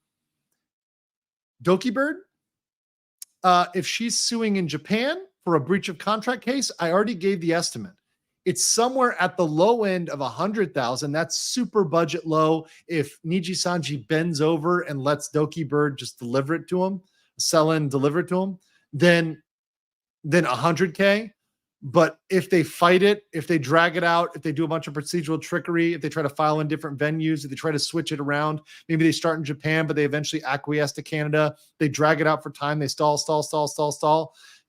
Dokibird? If she's suing in Japan for a breach of contract case, I already gave the estimate. It's somewhere at the low end of 100,000. That's super budget low. If Nijisanji bends over and lets Dokibird just deliver it to him, Selen deliver it to him, then 100K. But if they fight it, if they drag it out, if they do a bunch of procedural trickery, if they try to file in different venues, if they try to switch it around, maybe they start in Japan, but they eventually acquiesce to Canada, they drag it out for time, they stall,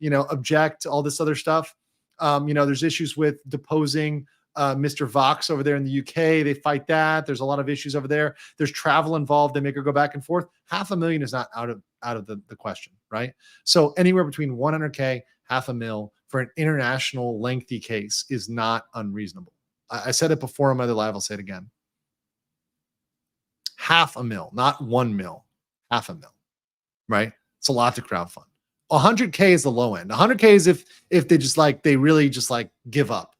object, all this other stuff. There's issues with deposing Mr. Vox over there in the UK. They fight that. There's a lot of issues over there. There's travel involved. They make her go back and forth. $500,000 is not out of the question, right? So anywhere between 100K, $500,000 for an international lengthy case is not unreasonable. I said it before on my other live. I'll say it again. $500,000, not $1 million, $500,000, right? It's a lot to crowdfund. 100K is the low end. 100K is if they really give up,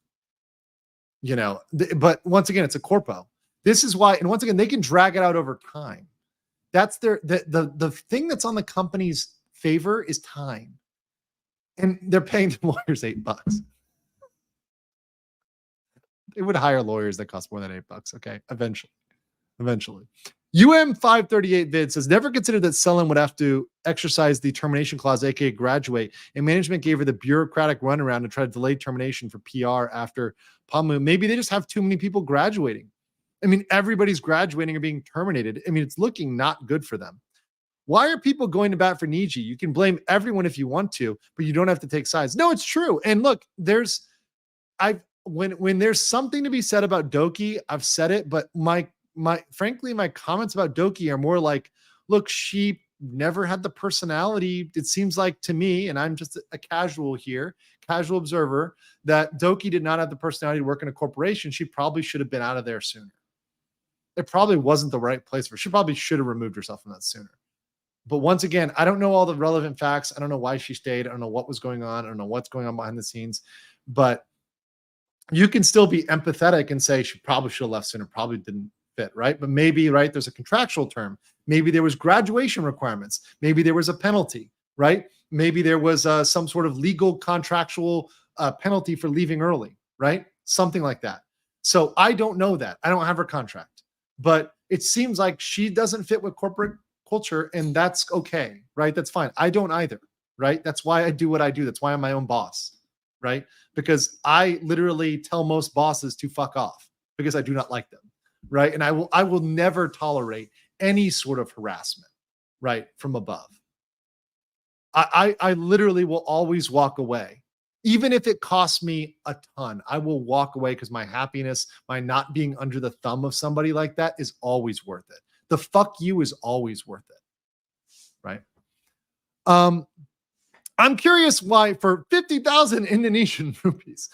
but once again, it's a corpo. This is why, and once again, they can drag it out over time. That's the thing that's on the company's favor is time. And they're paying the lawyers $8. They would hire lawyers that cost more than $8. Okay. Eventually. UM538 vid says, never considered that Selen would have to exercise the termination clause, aka graduate, and management gave her the bureaucratic runaround to try to delay termination for PR after Pamu. Maybe they just have too many people graduating. I mean, everybody's graduating or being terminated. I mean, it's looking not good for them. Why are people going to bat for Niji? You can blame everyone if you want to, but you don't have to take sides. No, it's true. And look, when there's something to be said about Doki, I've said it, but frankly, my comments about Doki are more like, look, she never had the personality. It seems like to me, and I'm just a casual observer, that Doki did not have the personality to work in a corporation. She probably should have been out of there sooner. It probably wasn't the right place for her. She probably should have removed herself from that sooner. But once again, I don't know all the relevant facts. I don't know why she stayed. I don't know what was going on. I don't know what's going on behind the scenes. But you can still be empathetic and say she probably should have left sooner, probably didn't fit, right? But maybe, right, there's a contractual term. Maybe there was graduation requirements. Maybe there was a penalty, right? Maybe there was some sort of legal contractual penalty for leaving early, right? Something like that. So I don't know that. I don't have her contract. But it seems like she doesn't fit with corporate culture, and that's okay, right? That's fine. I don't either, right? That's why I do what I do. That's why I'm my own boss, right? Because I literally tell most bosses to fuck off because I do not like them, right? And I will never tolerate any sort of harassment, right, from above. I literally will always walk away. Even if it costs me a ton, I will walk away because my happiness, my not being under the thumb of somebody like that is always worth it. The fuck you is always worth it, right? I'm curious why for 50,000 Indonesian rupees,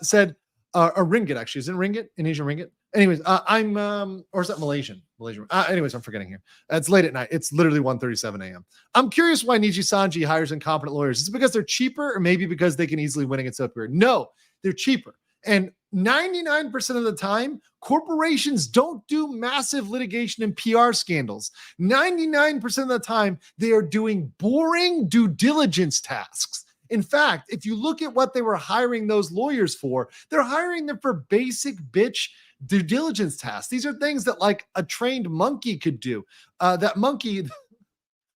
said, or ringgit actually, is it ringgit? Indonesian ringgit? Anyways, or is that Malaysian? Anyways, I'm forgetting here. It's late at night. It's literally 1:37 a.m. I'm curious why Nijisanji hires incompetent lawyers. Is it because they're cheaper or maybe because they can easily win against Upper? No, they're cheaper. And 99% of the time, corporations don't do massive litigation and PR scandals. 99% of the time, they are doing boring due diligence tasks. In fact, if you look at what they were hiring those lawyers for, they're hiring them for basic bitch due diligence tasks. These are things that like a trained monkey could do. That monkey,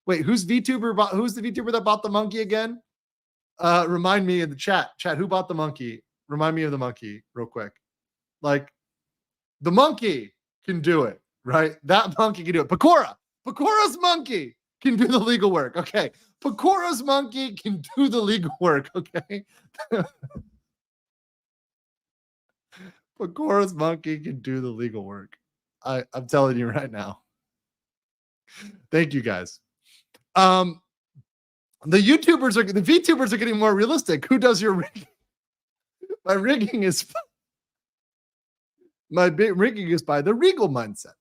wait, who's the VTuber that bought the monkey again? Remind me in the chat, who bought the monkey? Remind me of the monkey real quick. Like the monkey can do it, right? That monkey can do it. Pakura's monkey can do the legal work. Okay. Pakura's monkey can do the legal work. Okay. Pakura's monkey can do the legal work. I'm telling you right now. Thank you guys. The VTubers are getting more realistic. Who does your rigging? My rigging is by the Regal mindset.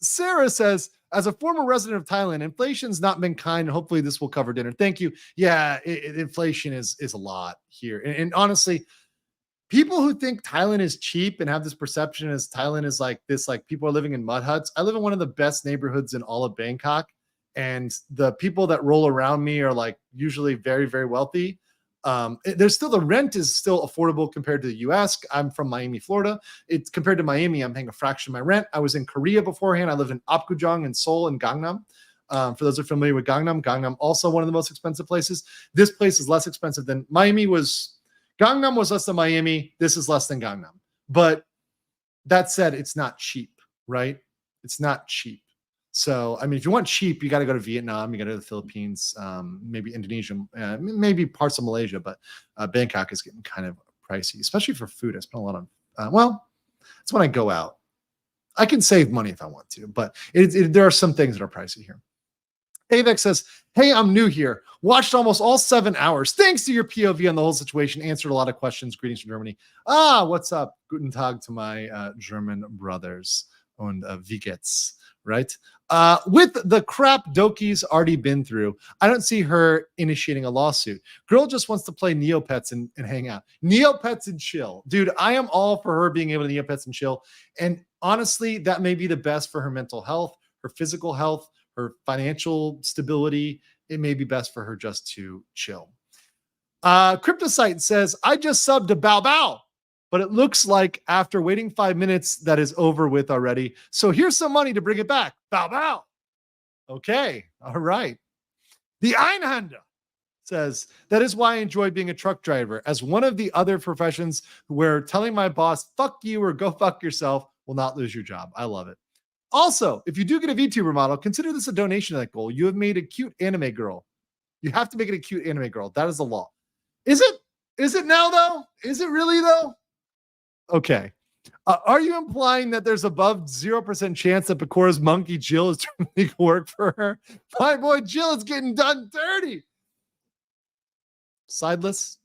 Sarah says, as a former resident of Thailand, inflation's not been kind. Hopefully this will cover dinner. Thank you. Yeah, inflation is a lot here. And honestly, people who think Thailand is cheap and have this perception as Thailand is like this, like people are living in mud huts. I live in one of the best neighborhoods in all of Bangkok. And the people that roll around me are like usually very, very wealthy. The rent is still affordable compared to the US. I'm from Miami, Florida. It's compared to Miami, I'm paying a fraction of my rent. I was in Korea beforehand. I lived in Apgujeong and Seoul and Gangnam. For those who are familiar with Gangnam also one of the most expensive places. This place is less expensive than Miami was. Gangnam was less than Miami. This is less than Gangnam. But that said, it's not cheap, right? It's not cheap. So, I mean, if you want cheap, you got to go to Vietnam, you got to go to the Philippines, maybe Indonesia, maybe parts of Malaysia, but Bangkok is getting kind of pricey, especially for food. I spend a lot on, it's when I go out. I can save money if I want to, but there are some things that are pricey here. Avex says, hey, I'm new here. Watched almost all 7 hours. Thanks to your POV on the whole situation. Answered a lot of questions. Greetings from Germany. What's up? Guten Tag to my German brothers and Vigets, right? With the crap Doki's already been through, I don't see her initiating a lawsuit. Girl just wants to play Neopets and hang out. Neopets and chill. Dude, I am all for her being able to Neopets and chill. And honestly, that may be the best for her mental health, her physical health, her financial stability. It may be best for her just to chill. Cryptosite says, I just subbed to Bao Bao, but it looks like after waiting 5 minutes, that is over with already. So here's some money to bring it back. Bao Bao. Okay. All right. The Einhanda says, that is why I enjoy being a truck driver. As one of the other professions where telling my boss, fuck you or go fuck yourself will not lose your job. I love it. Also, if you do get a VTuber model, consider this a donation to that goal. You have made a cute anime girl. You have to make it a cute anime girl. That is the law. Is it? Is it now, though? Is it really, though? Okay. Are you implying that there's above 0% chance that Bakura's monkey Jill is trying to make work for her? My boy Jill is getting done dirty. Sideless,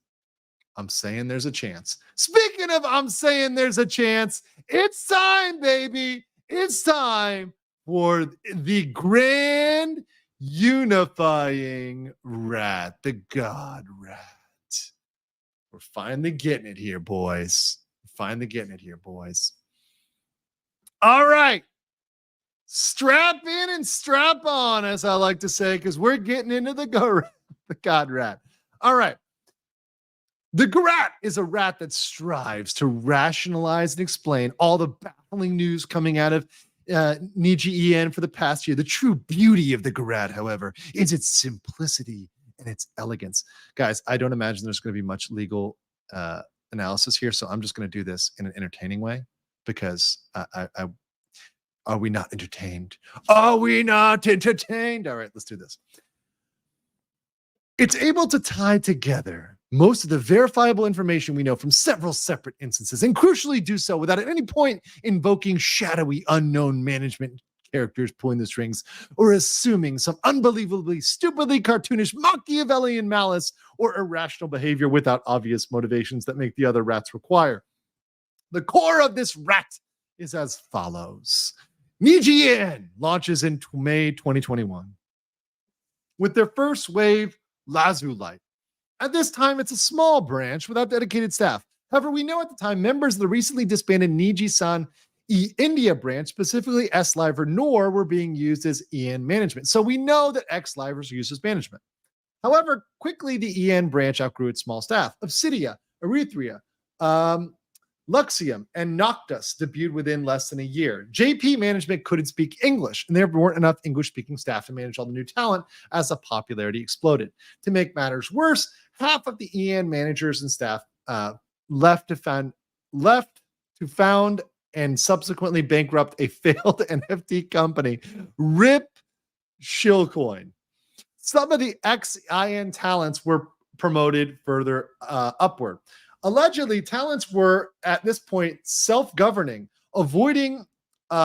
I'm saying there's a chance. Speaking of I'm saying there's a chance, it's time, baby. It's time for the grand unifying rat, the God rat. We're finally getting it here, boys. Finally getting it here, boys. All right. Strap in and strap on, as I like to say, because we're getting into the God rat. All right. The Grat is a rat that strives to rationalize and explain all the baffling news coming out of Niji for the past year. The true beauty of the Grat, however, is its simplicity and its elegance. Guys, I don't imagine there's going to be much legal analysis here, so I'm just going to do this in an entertaining way because are we not entertained? Are we not entertained? All right, let's do this. It's able to tie together most of the verifiable information we know from several separate instances, and crucially do so without at any point invoking shadowy, unknown management characters pulling the strings or assuming some unbelievably, stupidly cartoonish Machiavellian malice or irrational behavior without obvious motivations that make the other rats require. The core of this rat is as follows. Niji launches in May 2021 with their first wave Lazu Light. At this time, it's a small branch without dedicated staff. However, we know at the time members of the recently disbanded Nijisanji India branch, specifically S-Liver, nor were being used as EN management. So we know that X-Livers are used as management. However, quickly the EN branch outgrew its small staff. Obsidia, Erythrea, Luxium, and Noctus debuted within less than a year. JP management couldn't speak English, and there weren't enough English-speaking staff to manage all the new talent as the popularity exploded. To make matters worse, half of the EN managers and staff left to found and subsequently bankrupt a failed NFT company. RIP Shillcoin. Some of the ex-IN talents were promoted further upward. Allegedly, talents were, at this point, self-governing, avoiding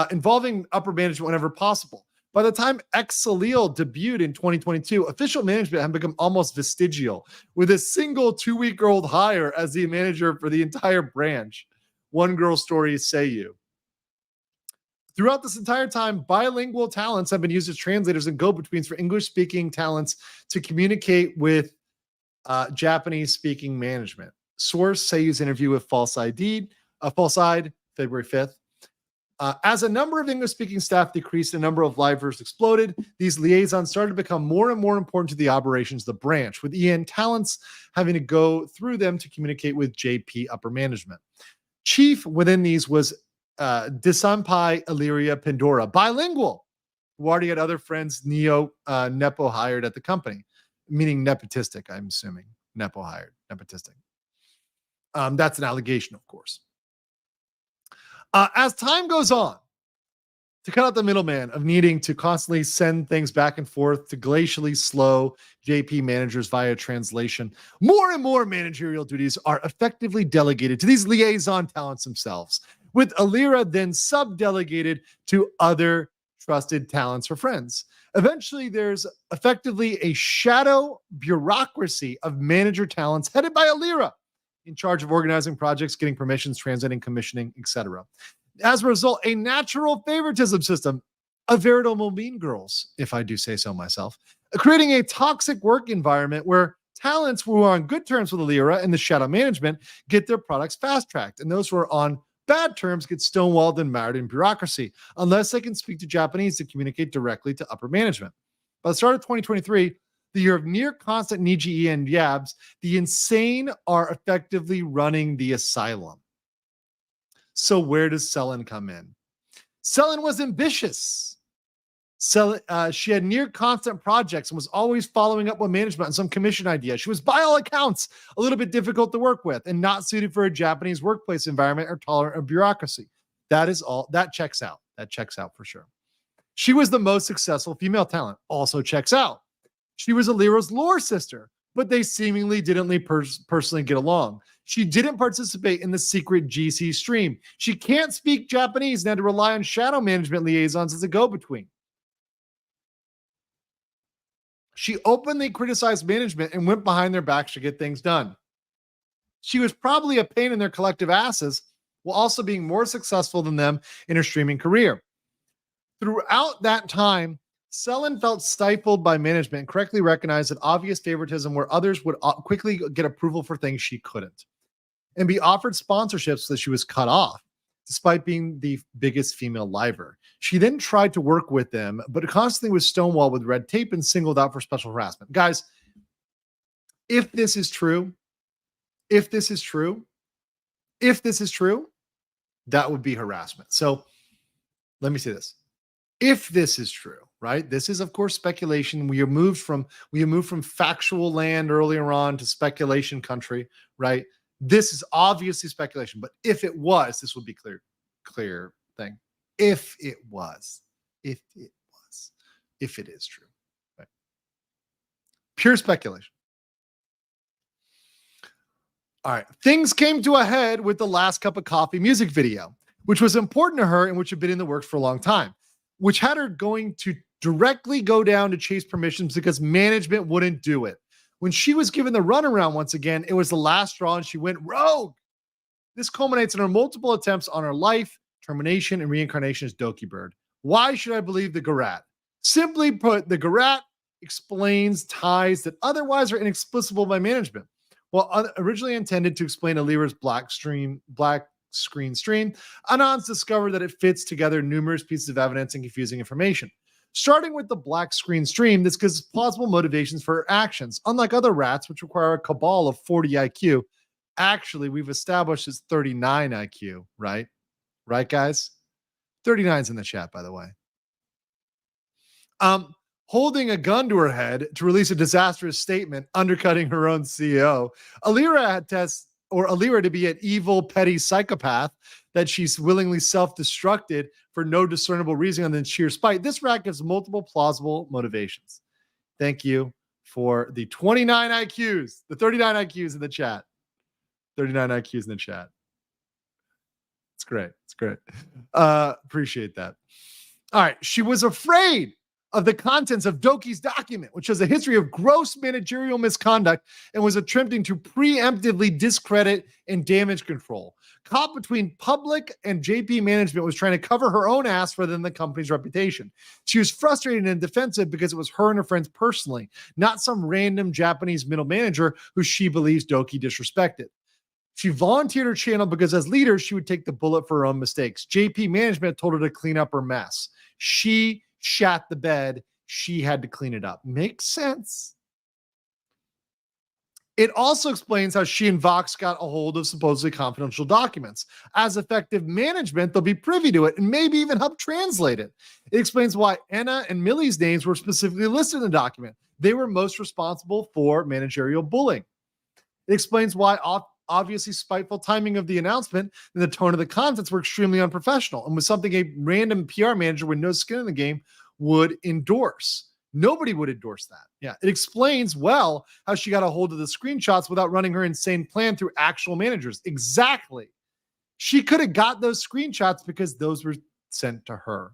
involving upper management whenever possible. By the time X-Salil debuted in 2022, official management had become almost vestigial, with a single 2-week-old hire as the manager for the entire branch. One girl story, say you. Throughout this entire time, bilingual talents have been used as translators and go-betweens for English-speaking talents to communicate with Japanese-speaking management. Source, Seiyu's interview with False Eyed, February 5th. As a number of English-speaking staff decreased, a number of livers exploded. These liaisons started to become more and more important to the operations of the branch, with EN talents having to go through them to communicate with JP upper management. Chief within these was Disampai Illyria Pandora, bilingual, who already had other friends Nepo hired at the company, meaning nepotistic, I'm assuming. Nepo hired, nepotistic. That's an allegation, of course. As time goes on, to cut out the middleman of needing to constantly send things back and forth to glacially slow JP managers via translation, more and more managerial duties are effectively delegated to these liaison talents themselves, with Alira then sub-delegated to other trusted talents or friends. Eventually, there's effectively a shadow bureaucracy of manager talents headed by Alira, in charge of organizing projects, getting permissions, translating, commissioning, etc. As a result, a natural favoritism system, a veritable mean girls, if I do say so myself, creating a toxic work environment where talents who are on good terms with Alira and the shadow management get their products fast-tracked, and those who are on bad terms get stonewalled and married in bureaucracy, unless they can speak to Japanese to communicate directly to upper management. By the start of 2023, the year of near constant Niji and Yabs, the insane are effectively running the asylum. So where does Selen come in? Selen was ambitious. She had near constant projects and was always following up with management on some commission idea. She was, by all accounts, a little bit difficult to work with and not suited for a Japanese workplace environment or tolerant of bureaucracy. That is all. That checks out. That checks out for sure. She was the most successful female talent. Also checks out. She was Alira's lore sister, but they seemingly didn't personally get along. She didn't participate in the secret GC stream. She can't speak Japanese and had to rely on shadow management liaisons as a go-between. She openly criticized management and went behind their backs to get things done. She was probably a pain in their collective asses while also being more successful than them in her streaming career. Throughout that time, Selen felt stifled by management and correctly recognized that obvious favoritism where others would quickly get approval for things she couldn't, and be offered sponsorships so that she was cut off, despite being the biggest female liver. She then tried to work with them, but constantly was stonewalled with red tape and singled out for special harassment. Guys, if this is true, that would be harassment. So let me say this. If this is true, right? This is, of course, speculation. We have moved from factual land earlier on to speculation country, right? This is obviously speculation, but if it was, this would be clear thing. If it is true, right? Pure speculation. All right. Things came to a head with the Last Cup of Coffee music video, which was important to her and which had been in the works for a long time, which had her going to directly go down to chase permissions because management wouldn't do it. When she was given the runaround once again, it was the last straw and she went rogue. This culminates in her multiple attempts on her life, termination, and reincarnation as Dokibird. Why should I believe the Garat? Simply put, the Garat explains ties that otherwise are inexplicable by management. While originally intended to explain Alira's black screen stream, Anons discovered that it fits together numerous pieces of evidence and confusing information. Starting with the black screen stream, this gives plausible motivations for her actions. Unlike other rats, which require a cabal of 40 IQ, actually, we've established it's 39 IQ, right? Right, guys? 39's in the chat, by the way. Holding a gun to her head to release a disastrous statement, undercutting her own CEO. Alira to be an evil, petty psychopath that she's willingly self-destructed for no discernible reason other than sheer spite. This rat gives multiple plausible motivations. Thank you for the 29 IQs, the 39 IQs in the chat. 39 IQs in the chat. It's great. It's great. Appreciate that. All right. She was afraid of the contents of Doki's document, which has a history of gross managerial misconduct and was attempting to preemptively discredit and damage control. Caught between public and JP management was trying to cover her own ass rather than the company's reputation. She was frustrated and defensive because it was her and her friends personally, not some random Japanese middle manager who she believes Doki disrespected. She volunteered her channel because as leader, she would take the bullet for her own mistakes. JP management told her to clean up her mess. She shat the bed. She had to clean it up. Makes sense. It also explains how she and Vox got a hold of supposedly confidential documents. As effective management, they'll be privy to it and maybe even help translate it. It explains why Anna and Millie's names were specifically listed in the document. They were most responsible for managerial bullying. It explains why obviously spiteful timing of the announcement and the tone of the contents were extremely unprofessional and was something a random PR manager with no skin in the game would endorse. Nobody would endorse that. Yeah, it explains well how she got a hold of the screenshots without running her insane plan through actual managers. Exactly. She could have got those screenshots because those were sent to her.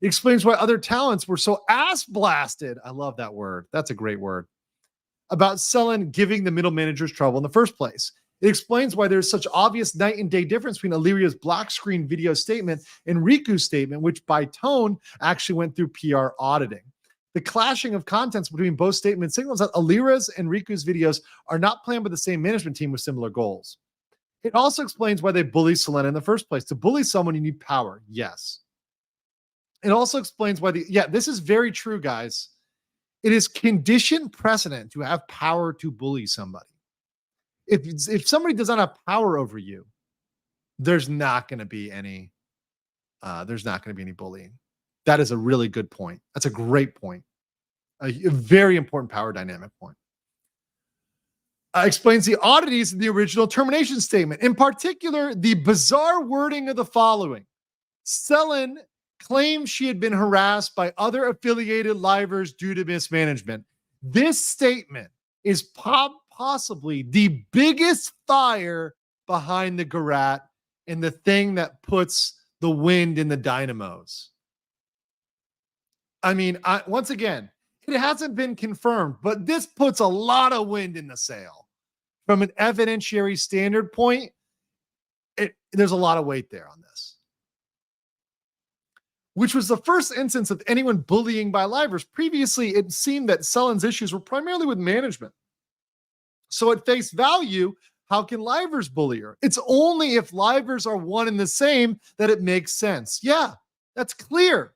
It explains why other talents were so ass blasted. I love that word. That's a great word. About Selen giving the middle managers trouble in the first place. It explains why there's such obvious night and day difference between Illyria's black screen video statement and Riku's statement, which by tone actually went through PR auditing. The clashing of contents between both statements signals that Illyria's and Riku's videos are not planned by the same management team with similar goals. It also explains why they bully Selen in the first place. To bully someone, you need power. Yes. It also explains why this is very true, guys. It is conditioned precedent to have power to bully somebody. If somebody does not have power over you, there's not going to be any bullying. That is a really good point. That's a great point. A very important power dynamic point. Explains the oddities of the original termination statement. In particular, the bizarre wording of the following. Selen claimed she had been harassed by other affiliated livers due to mismanagement. This statement is possibly the biggest fire behind the garrote and the thing that puts the wind in the dynamos. I mean, once again, it hasn't been confirmed, but this puts a lot of wind in the sail. From an evidentiary standard point, there's a lot of weight there on this. Which was the first instance of anyone bullying by livers. Previously, it seemed that Selen's issues were primarily with management. So at face value, how can livers bully her? It's only if livers are one and the same that it makes sense. Yeah, that's clear.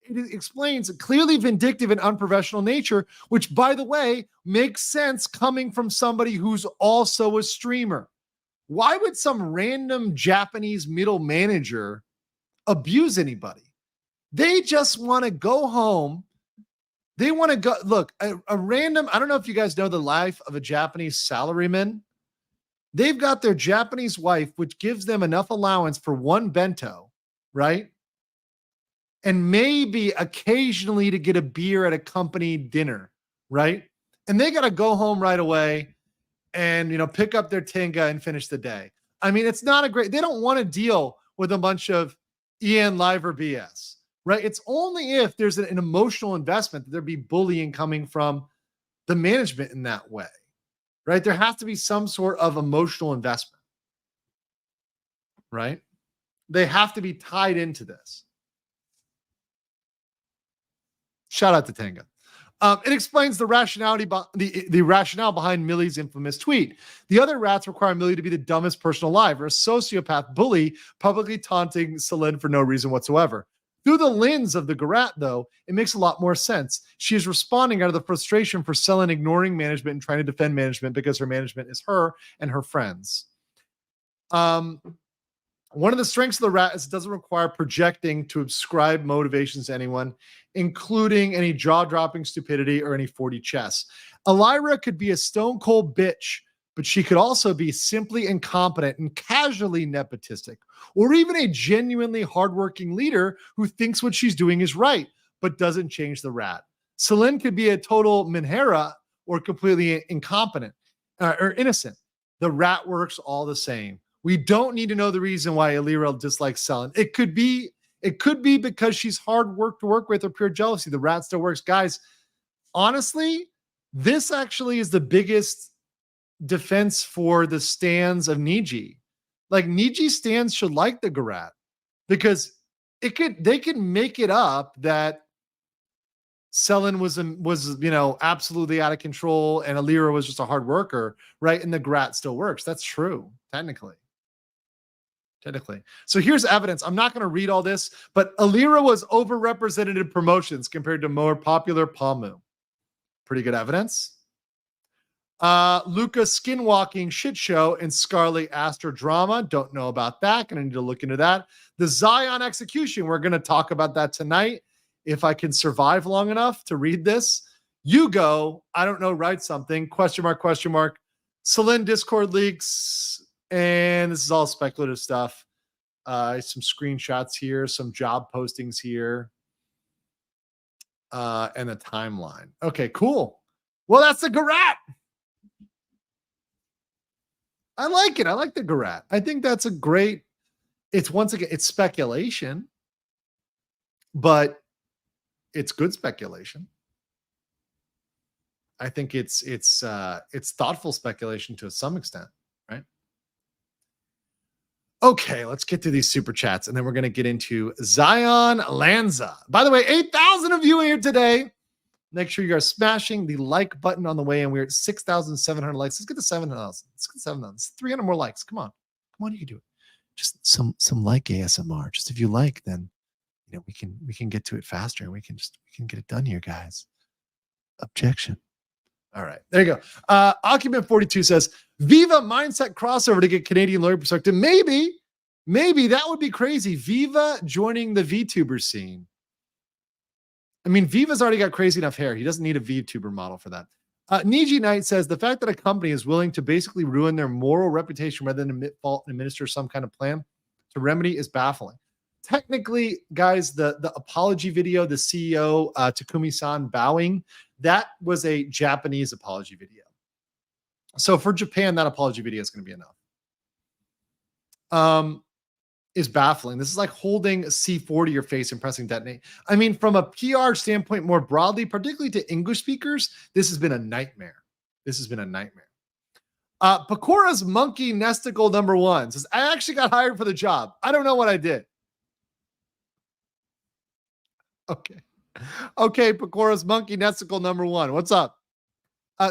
It explains a clearly vindictive and unprofessional nature, which, by the way, makes sense coming from somebody who's also a streamer. Why would some random Japanese middle manager abuse anybody? They just want to go home. They want to go. Look, a random, I don't know if you guys know the life of a Japanese salaryman. They've got their Japanese wife, which gives them enough allowance for one bento, right? And maybe occasionally to get a beer at a company dinner, right? And they got to go home right away and, pick up their tinga and finish the day. I mean, it's not they don't want to deal with a bunch of EN Liver BS, right? It's only if there's an emotional investment that there'd be bullying coming from the management in that way, right? There has to be some sort of emotional investment, right? They have to be tied into this. Shout out to Tenga. It explains the rationality, the rationale behind Millie's infamous tweet. The other rats require Millie to be the dumbest person alive, or a sociopath bully publicly taunting Selen for no reason whatsoever. Through the lens of the garrote, though, it makes a lot more sense. She is responding out of the frustration for Selen ignoring management and trying to defend management because her management is her and her friends. One of the strengths of the rat is it doesn't require projecting to ascribe motivations to anyone, including any jaw-dropping stupidity or any 40 chess. Elira could be a stone-cold bitch, but she could also be simply incompetent and casually nepotistic, or even a genuinely hardworking leader who thinks what she's doing is right, but doesn't change the rat. Selen could be a total minhera or completely incompetent or innocent. The rat works all the same. We don't need to know the reason why Elira dislikes Selen. It could be because she's hard work to work with or pure jealousy. The rat still works. Guys, honestly, this actually is the biggest defense for the stands of Niji. Like, Niji stands should like the garrote because they could make it up that Selen was absolutely out of control and Elira was just a hard worker, right? And the garrote still works. That's true, technically. So here's evidence. I'm not going to read all this, but Elira was overrepresented in promotions compared to more popular Pamu. Pretty good evidence. Luca's skinwalking shit show and Scarlet Aster drama. Don't know about that. Gonna need to look into that. The Zion execution. We're going to talk about that tonight. If I can survive long enough to read this. You go. I don't know. Write something. Question mark. Selen Discord leaks, and this is all speculative stuff. Some screenshots here, some job postings here, and a timeline. Okay, cool. Well, that's the Garat. I like it. I like the Garat. I think that's a great. It's once again, it's speculation, but it's good speculation. I think it's thoughtful speculation to some extent, right? Okay, let's get to these super chats, and then we're going to get into Zion Lanza. By the way, 8,000 of you here today. Make sure you are smashing the like button on the way, and we're at 6,700 likes. Let's get to 7,000. Let's get to 7,000. 300 more likes. Come on, you can do it. Just some like ASMR. Just if you like, then we can get to it faster, and we can get it done here, guys. Objection. All right, there you go. Occupant 42 says, Viva mindset crossover to get Canadian lawyer perspective. Maybe that would be crazy. Viva joining the VTuber scene. I mean, Viva's already got crazy enough hair. He doesn't need a VTuber model for that. Niji Knight says, the fact that a company is willing to basically ruin their moral reputation rather than admit fault and administer some kind of plan to remedy is baffling. Technically, guys, the apology video, the CEO, Takumi-san bowing, that was a Japanese apology video. So for Japan, that apology video is going to be enough. Is baffling. This is like holding a C4 to your face and pressing detonate. I mean, from a PR standpoint, more broadly, particularly to English speakers, this has been a nightmare. Pakora's Monkey Nesticle #1 says, I actually got hired for the job. I don't know what I did. Okay, Pakora's Monkey Nesticle #1. What's up?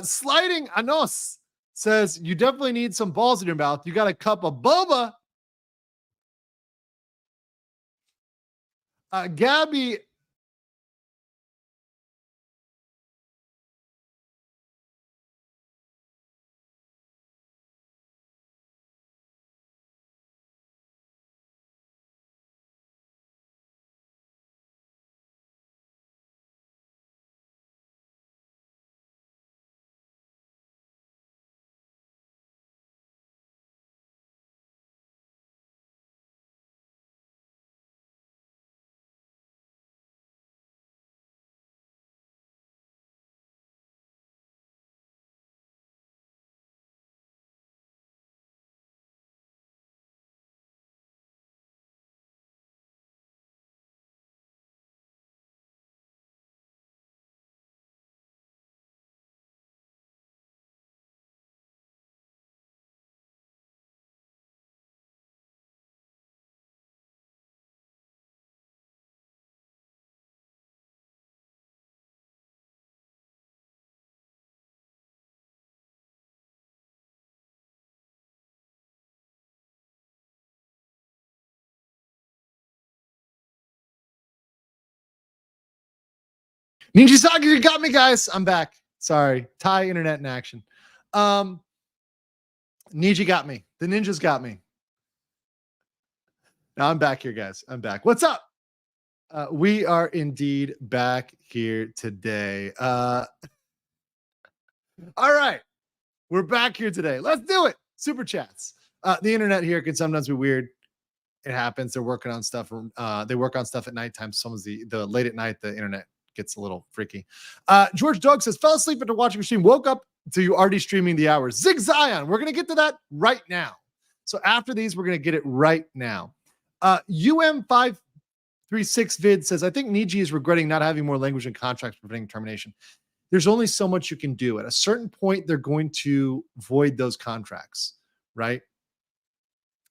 Sliding Anos says, you definitely need some balls in your mouth. You got a cup of boba. Gabby. Nijisanji, you got me, guys. I'm back. Sorry. Thai internet in action. Niji got me. The ninjas got me. Now I'm back here, guys. I'm back. What's up? We are indeed back here today. All right. We're back here today. Let's do it. Super chats. The internet here can sometimes be weird. It happens. They're working on stuff. They work on stuff at nighttime. Sometimes the late at night, the internet gets a little freaky. George Doug says, fell asleep after watching your stream, woke up to you already streaming the hours. Zig Zion, we're going to get to that right now. So after these, we're going to get it right now. UM536 vid says, I think Niji is regretting not having more language in contracts preventing termination. There's only so much you can do. At a certain point, they're going to void those contracts, right?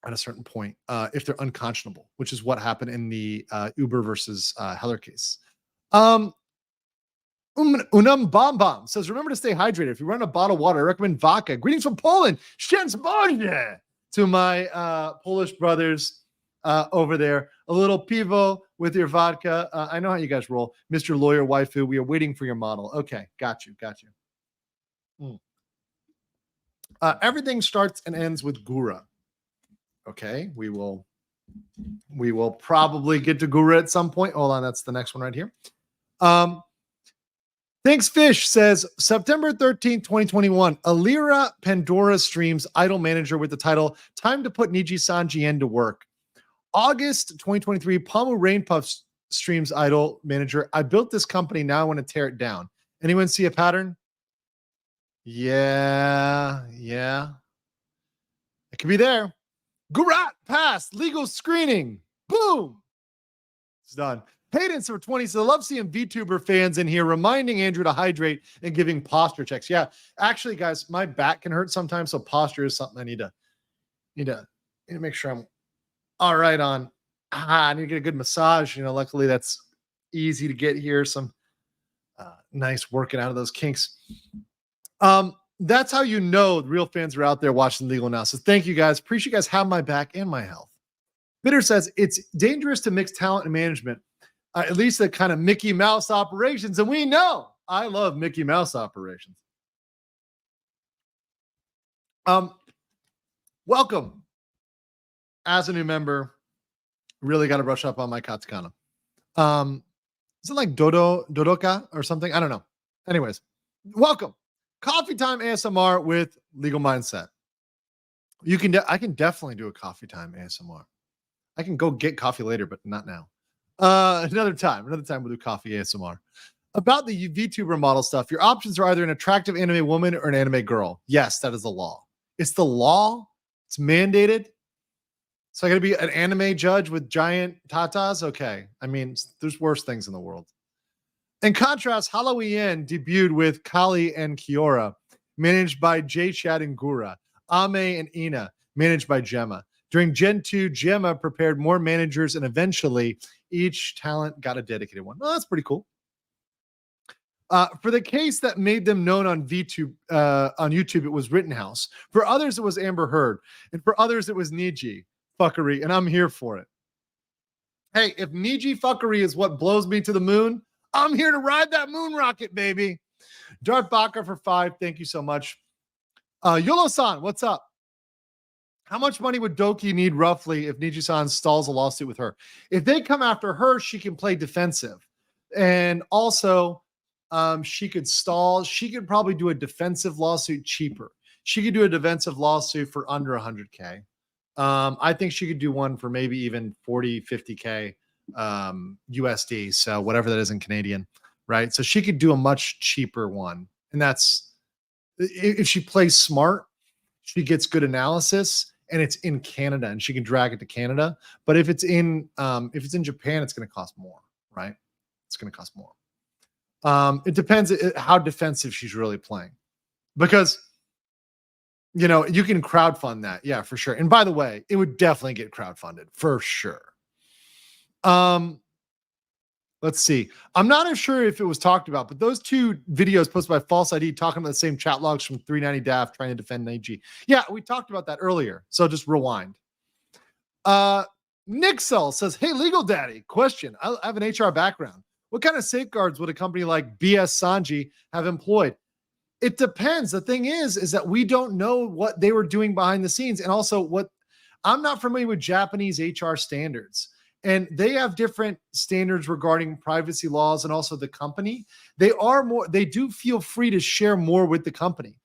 At a certain point, if they're unconscionable, which is what happened in the Uber versus Heller case. Unum Bomb Bomb says, remember to stay hydrated. If you run a bottle of water, I recommend vodka. Greetings from Poland. Szczęść to my Polish brothers over there. A little pivo with your vodka. I know how you guys roll. Mr. Lawyer Waifu, we are waiting for your model. Okay, got you. Everything starts and ends with Gura. Okay, we will probably get to Gura at some point. Hold on, that's the next one right here. Thanks Fish says September 13th, 2021, Alira Pandora streams Idol Manager with the title Time to Put Nijisanji into Work. August 2023, Pamu Rainpuff streams Idol Manager. I built this company, now I want to tear it down. Anyone see a pattern? Yeah. It could be there. Gurat passed legal screening. Boom. It's done. Hayden for 20 says, I love seeing VTuber fans in here reminding Andrew to hydrate and giving posture checks. Yeah, actually, guys, my back can hurt sometimes, so posture is something I need to make sure I'm all right on. I need to get a good massage. Luckily that's easy to get here. Some nice working out of those kinks. That's how real fans are out there watching legal now. So thank you guys. Appreciate you guys having my back and my health. Bitter says it's dangerous to mix talent and management. At least the kind of Mickey Mouse operations. And we know I love Mickey Mouse operations. Welcome. As a new member, really got to brush up on my katakana. Is it like Dodoka or something? I don't know. Anyways, welcome. Coffee time ASMR with Legal Mindset. I can definitely do a coffee time ASMR. I can go get coffee later, but not now. Another time we'll do coffee ASMR. About the VTuber model stuff, your options are either an attractive anime woman or an anime girl. Yes, that is the law. It's the law. It's mandated. So I got to be an anime judge with giant tatas? Okay. I mean, there's worse things in the world. In contrast, Halloween debuted with Kali and Kiora, managed by Jay Chad and Gura. Ame and Ina, managed by Gemma. During Gen 2, Gemma prepared more managers, and eventually each talent got a dedicated one. Oh, that's pretty cool. For the case that made them known on YouTube, it was Rittenhouse. For others, it was Amber Heard. And for others, it was Niji fuckery, and I'm here for it. Hey, if Niji fuckery is what blows me to the moon, I'm here to ride that moon rocket, baby. Darth Baka for 5. Thank you so much. Yolo-san, what's up? How much money would Doki need roughly if Niji-san stalls a lawsuit with her? If they come after her, she can play defensive. And also, she could stall. She could probably do a defensive lawsuit cheaper. She could do a defensive lawsuit for under 100K. I think she could do one for maybe even 40, 50K USD. So whatever that is in Canadian, right? So she could do a much cheaper one. And that's, if she plays smart, she gets good analysis, and it's in Canada, and she can drag it to Canada. But if it's in Japan, it's going to cost more, right? It's going to cost more. It depends how defensive she's really playing, because you can crowdfund that. Yeah, for sure. And by the way, it would definitely get crowdfunded for sure. Let's see. I'm not sure if it was talked about, but those two videos posted by False ID talking about the same chat logs from 390 DAF trying to defend Niji. Yeah, we talked about that earlier. So just rewind. Nixel says, hey, Legal Daddy, question. I have an HR background. What kind of safeguards would a company like Sanji have employed? It depends. The thing is that we don't know what they were doing behind the scenes. And also I'm not familiar with Japanese HR standards. And they have different standards regarding privacy laws, and also the company. They do feel free to share more with the company.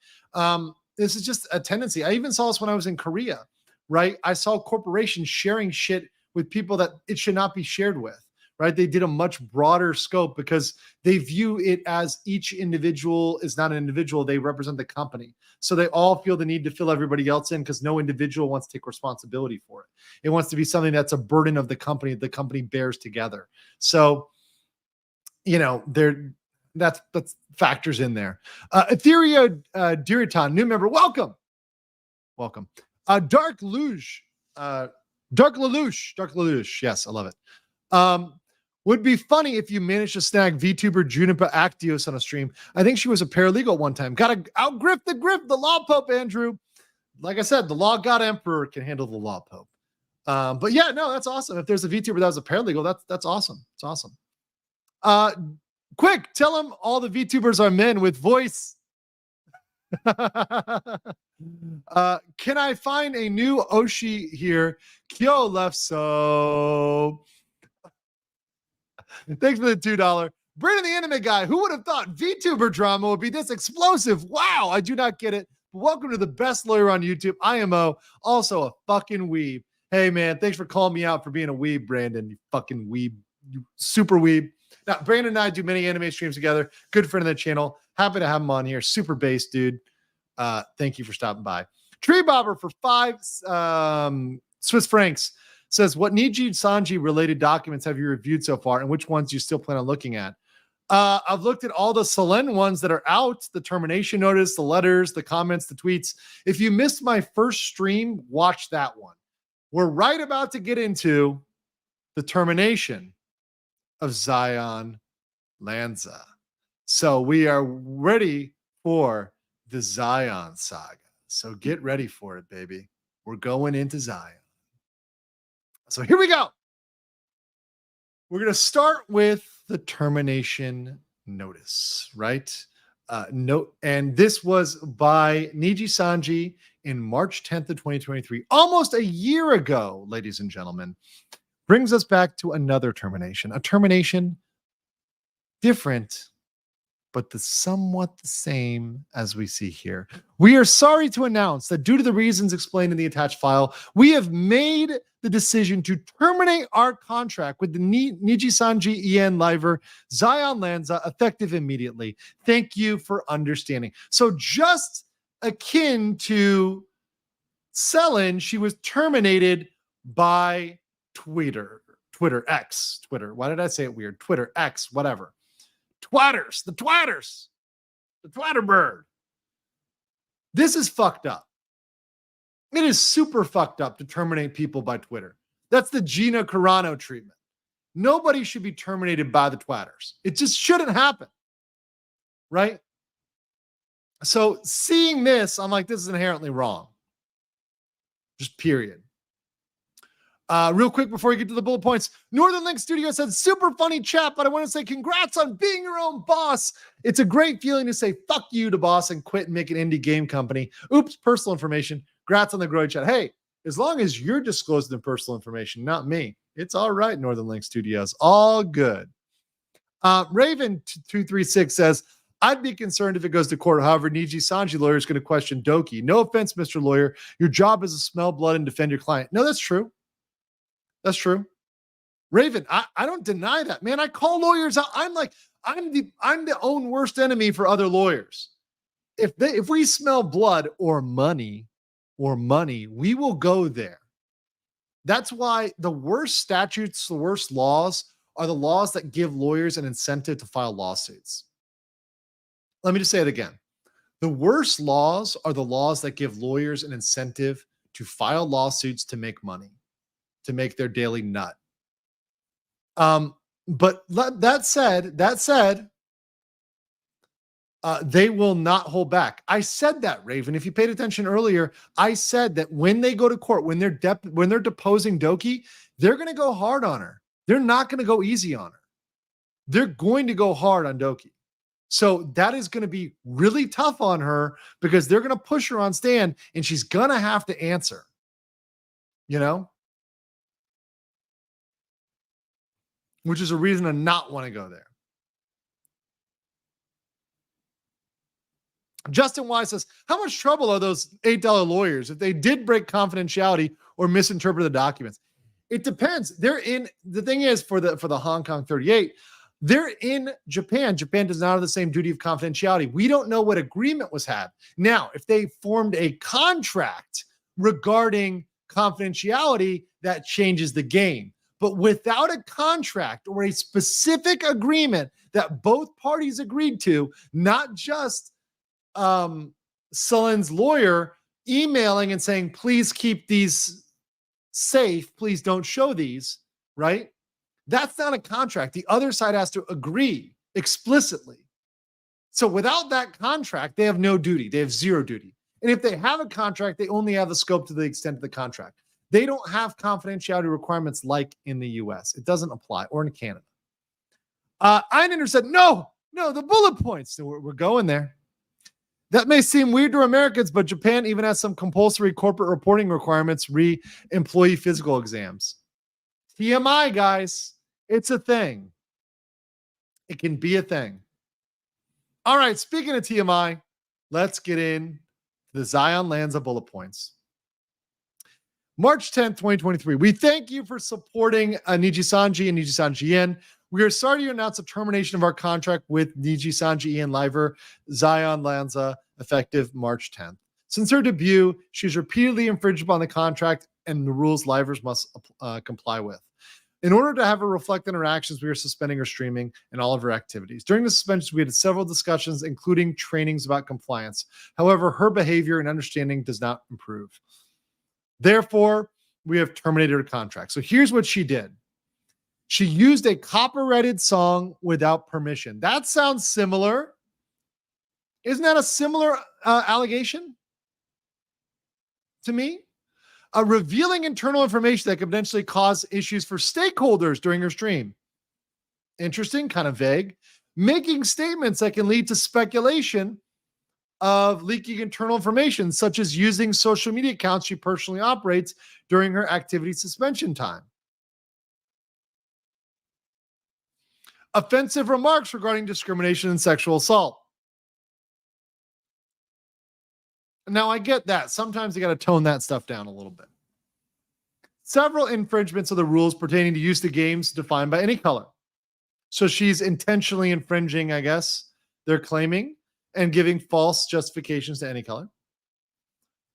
This is just a tendency. I even saw this when I was in Korea, right? I saw corporations sharing shit with people that it should not be shared with, right? They did a much broader scope because they view it as each individual is not an individual. They represent the company. So they all feel the need to fill everybody else in because no individual wants to take responsibility for it. It wants to be something that's a burden of the company bears together. So, that's factors in there. Etheria Diritan, new member, welcome. Dark Lelouch. Yes, I love it. Would be funny if you managed to snag VTuber Juniper Actios on a stream. I think she was a paralegal one time. Got to outgrip the law pope, Andrew. Like I said, the law god emperor can handle the law pope. But yeah, no, that's awesome. If there's a VTuber that was a paralegal, that's awesome. It's awesome. Quick, tell them all the VTubers are men with voice. Can I find a new Oshi here? Kyo left so. Thanks for the $2. Brandon the anime guy, who would have thought VTuber drama would be this explosive? Wow, I do not get it. Welcome to the best lawyer on YouTube, IMO, also a fucking weeb. Hey man, thanks for calling me out for being a weeb, Brandon, you fucking weeb, you super weeb. Now, Brandon and I do many anime streams together. Good friend of the channel. Happy to have him on here. Super bass, dude. Thank you for stopping by. Tree Bobber for 5 Swiss francs says, what Nijisanji related documents have you reviewed so far and which ones do you still plan on looking at? I've looked at all the Selen ones that are out, the termination notice, the letters, the comments, the tweets. If you missed my first stream, watch that one. We're right about to get into the termination of Zion Lanza. So we are ready for the Zion saga. So get ready for it, baby. We're going into Zion. So here we go. We're going to start with the termination notice, right? And this was by Nijisanji in March 10th of 2023, almost a year ago, ladies and gentlemen. Brings us back to another termination, a termination different, but somewhat the same as we see here. We are sorry to announce that due to the reasons explained in the attached file, we have made the decision to terminate our contract with the Nijisanji En Liver Zion Lanza effective immediately. Thank you for understanding. So just akin to Selen, she was terminated by Twitter. Why did I say it weird? Twitter, X, whatever. The Twatterbird. This is fucked up. It is super fucked up to terminate people by Twitter. That's the Gina Carano treatment. Nobody should be terminated by the twatters. It just shouldn't happen. Right? So seeing this, I'm like, this is inherently wrong. Just period. Real quick before we get to the bullet points, Northern Link Studio said, super funny chat, but I want to say congrats on being your own boss. It's a great feeling to say fuck you to boss and quit and make an indie game company. Oops, personal information. Congrats on the growing chat. Hey, as long as you're disclosing the personal information, not me, it's all right, Northern Link Studios. All good. Raven236 says, I'd be concerned if it goes to court. However, Nijisanji lawyer is going to question Doki. No offense, Mr. Lawyer. Your job is to smell blood and defend your client. No, that's true. That's true. Raven, I don't deny that, man. I call lawyers out. I'm the own worst enemy for other lawyers. If we smell blood or money, we will go there. That's why the worst statutes, the worst laws are the laws that give lawyers an incentive to file lawsuits. Let me just say it again. The worst laws are the laws that give lawyers an incentive to file lawsuits to make money, to make their daily nut. But that said, they will not hold back. I said that, Raven. If you paid attention earlier, I said that when they go to court, when they're deposing Doki, they're going to go hard on her. They're not going to go easy on her. They're going to go hard on Doki. So that is going to be really tough on her because they're going to push her on stand and she's going to have to answer. You know? Which is a reason to not want to go there. Justin Wise says, how much trouble are those $8 lawyers if they did break confidentiality or misinterpret the documents? It depends. The thing is, for the Hong Kong 38, they're in Japan. Japan does not have the same duty of confidentiality. We don't know what agreement was had. Now, if they formed a contract regarding confidentiality, that changes the game. But without a contract or a specific agreement that both parties agreed to, not just Selen's lawyer emailing and saying, please keep these safe, please don't show these, right? That's not a contract. The other side has to agree explicitly. So without that contract, they have no duty. They have zero duty. And if they have a contract, they only have the scope to the extent of the contract. They don't have confidentiality requirements like in the US. It doesn't apply, or in Canada. Einander said, no, the bullet points. So we're going there. That may seem weird to Americans, but Japan even has some compulsory corporate reporting requirements, employee physical exams. TMI, guys. It's a thing. It can be a thing. All right, speaking of TMI, let's get in the Zion Lanza bullet points. March 10th, 2023. We thank you for supporting Nijisanji and Nijisanji Yen. We are sorry to announce the termination of our contract with Nijisanji Yen Liver Zion Lanza effective March 10th. Since her debut, she's repeatedly infringed upon the contract and the rules Livers must comply with. In order to have her reflect on her actions, we are suspending her streaming and all of her activities. During the suspension, we had several discussions, including trainings about compliance. However, her behavior and understanding does not improve. Therefore, we have terminated her contract. So here's what she did. She used a copyrighted song without permission. That sounds similar. Isn't that a similar allegation to me? Revealing internal information that could potentially cause issues for stakeholders during her stream. Interesting, kind of vague. Making statements that can lead to speculation of leaking internal information, such as using social media accounts she personally operates during her activity suspension time. Offensive remarks regarding discrimination and sexual assault. Now, I get that. Sometimes you got to tone that stuff down a little bit. Several infringements of the rules pertaining to use of games defined by any color. So she's intentionally infringing, I guess, they're claiming, and giving false justifications to any color.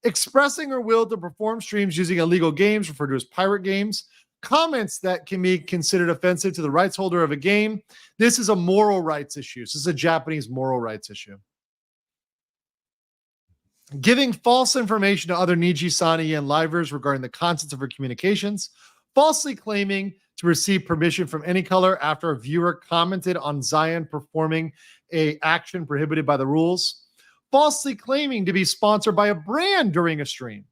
Expressing her will to perform streams using illegal games, referred to as pirate games. Comments that can be considered offensive to the rights holder of a game. This is a moral rights issue. This is a Japanese moral rights issue. Giving false information to other Nijisani and livers regarding the contents of her communications. Falsely claiming to receive permission from any color after a viewer commented on Zion performing a action prohibited by the rules. Falsely claiming to be sponsored by a brand during a stream.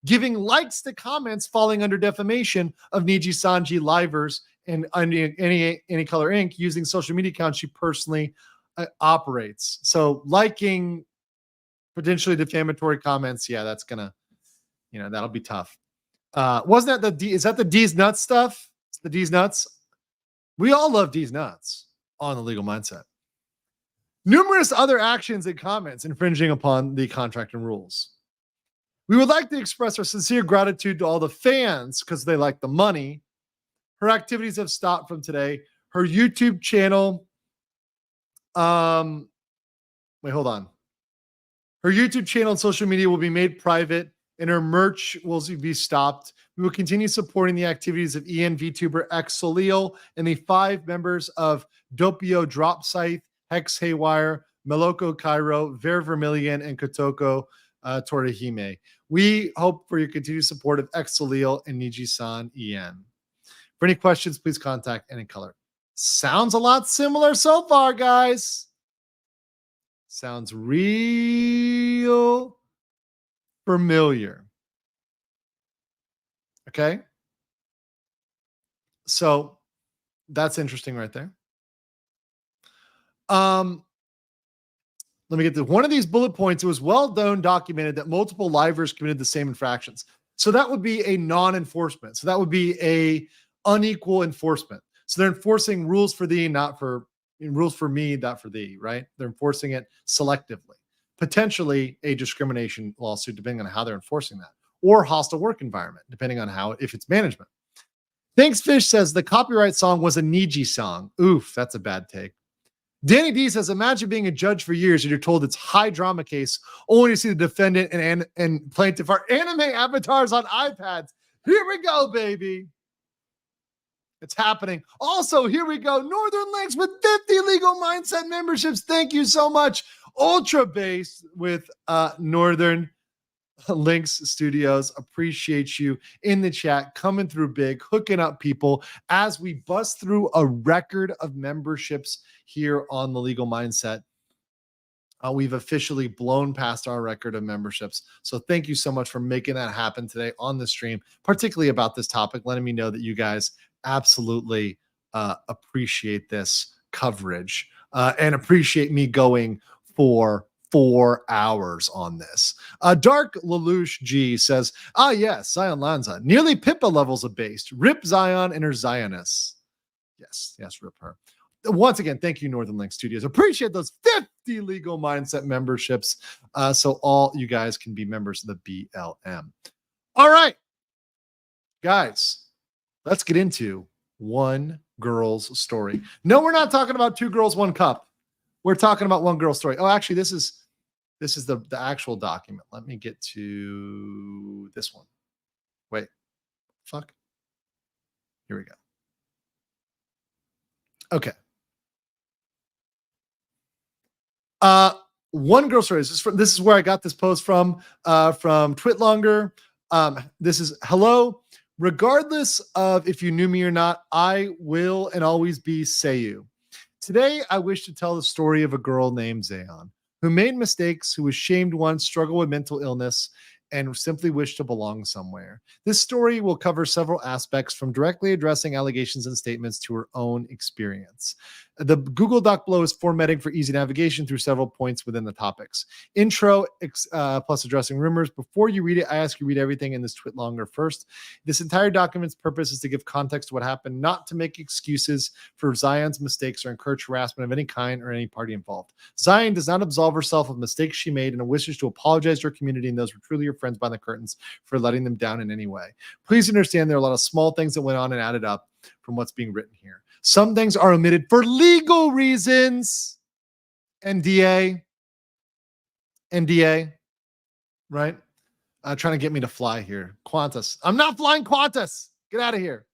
Giving likes to comments falling under defamation of Nijisanji livers and any color Inc. using social media accounts she personally operates. So liking potentially defamatory comments, yeah, that's gonna, that'll be tough. Wasn't that is that the D's nuts stuff? It's the D's nuts. We all love D's nuts on the Legal Mindset. Numerous other actions and comments infringing upon the contract and rules. We would like to express our sincere gratitude to all the fans because they like the money. Her activities have stopped from today. Her YouTube channel. Wait, hold on. Her YouTube channel and social media will be made private, and her merch will be stopped. We will continue supporting the activities of EN VTuber X Soleo and the 5 members of Doppio Drop Scythe, Hex Haywire, Meloko Cairo, Ver Vermilion, and Kotoko Torihime. We hope for your continued support of X Soleo and Nijisan EN. For any questions, please contact Any Color. Sounds a lot similar so far, guys. Sounds real familiar. Okay. So that's interesting right there. Let me get to one of these bullet points. It was well known, documented that multiple livers committed the same infractions. So that would be a non-enforcement. So that would be a unequal enforcement. So they're enforcing rules for thee, not for rules for me, not for thee, right? They're enforcing it selectively. Potentially a discrimination lawsuit, depending on how they're enforcing that, or hostile work environment, depending on how, if it's management. Thanks Fish says the copyright song was a Niji song. Oof, that's a bad take. Danny D says, imagine being a judge for years and you're told it's high drama case, only to see the defendant and plaintiff are anime avatars on iPads. Here we go, baby. It's happening. Also, here we go. Northern Links with 50 Legal Mindset memberships. Thank you so much. Ultra Base with Northern Links Studios. Appreciate you in the chat, coming through big, hooking up people as we bust through a record of memberships here on the Legal Mindset. We've officially blown past our record of memberships. So thank you so much for making that happen today on the stream, particularly about this topic, letting me know that you guys absolutely appreciate this coverage and appreciate me going for 4 hours on this. Dark Lelouch G says, yes, Zion Lanza, nearly Pippa levels of based. Rip Zion and her Zionists. Yes, rip her. once again, thank you, Northern Link Studios. Appreciate those 50 legal mindset memberships. So all you guys can be members of the BLM. All right, guys, let's get into one girl's story. No, we're not talking about two girls, one cup. We're talking about one girl's story. Oh, actually, this is the actual document. Let me get to this one. Wait, fuck. Here we go. Okay. One girl story. This is where I got this post from Twitlonger. This is hello. Regardless of if you knew me or not, I will and always be Seiyu. Today, I wish to tell the story of a girl named Zayon, who made mistakes, who was shamed once, struggled with mental illness, and simply wished to belong somewhere. This story will cover several aspects, from directly addressing allegations and statements to her own experience. The Google Doc below is formatting for easy navigation through several points within the topics. Intro plus addressing rumors. Before you read it, I ask you read everything in this twit longer first. This entire document's purpose is to give context to what happened, not to make excuses for Zion's mistakes or encourage harassment of any kind or any party involved. Zion does not absolve herself of mistakes she made and wishes to apologize to her community and those who are truly her friends behind the curtains for letting them down in any way. Please understand there are a lot of small things that went on and added up from what's being written here. Some things are omitted for legal reasons. NDA, right? Trying to get me to fly here. Qantas. I'm not flying Qantas. Get out of here.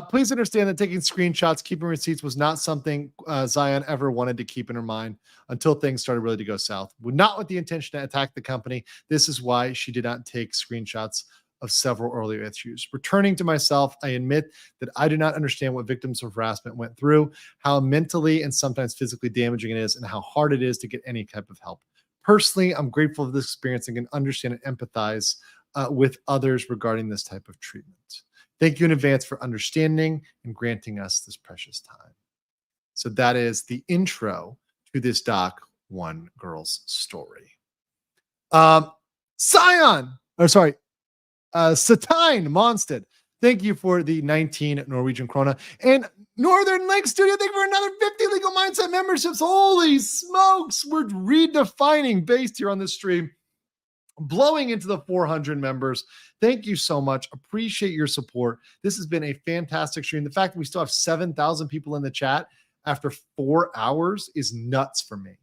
Please understand that taking screenshots, keeping receipts was not something Zion ever wanted to keep in her mind until things started really to go south. Not with the intention to attack the company. This is why she did not take screenshots of several earlier issues. Returning to myself, I admit that I do not understand what victims of harassment went through, how mentally and sometimes physically damaging it is, and how hard it is to get any type of help. Personally, I'm grateful for this experience and can understand and empathize with others regarding this type of treatment. Thank you in advance for understanding and granting us this precious time. So that is the intro to this doc, One Girl's Story. Satine Monsted, thank you for the 19 Norwegian krona. And Northern Lake Studio, thank you for another 50 Legal Mindset memberships. Holy smokes, we're redefining based here on this stream. Blowing into the 400 members. Thank you so much. Appreciate your support. This has been a fantastic stream. The fact that we still have 7,000 people in the chat after 4 hours is nuts for me.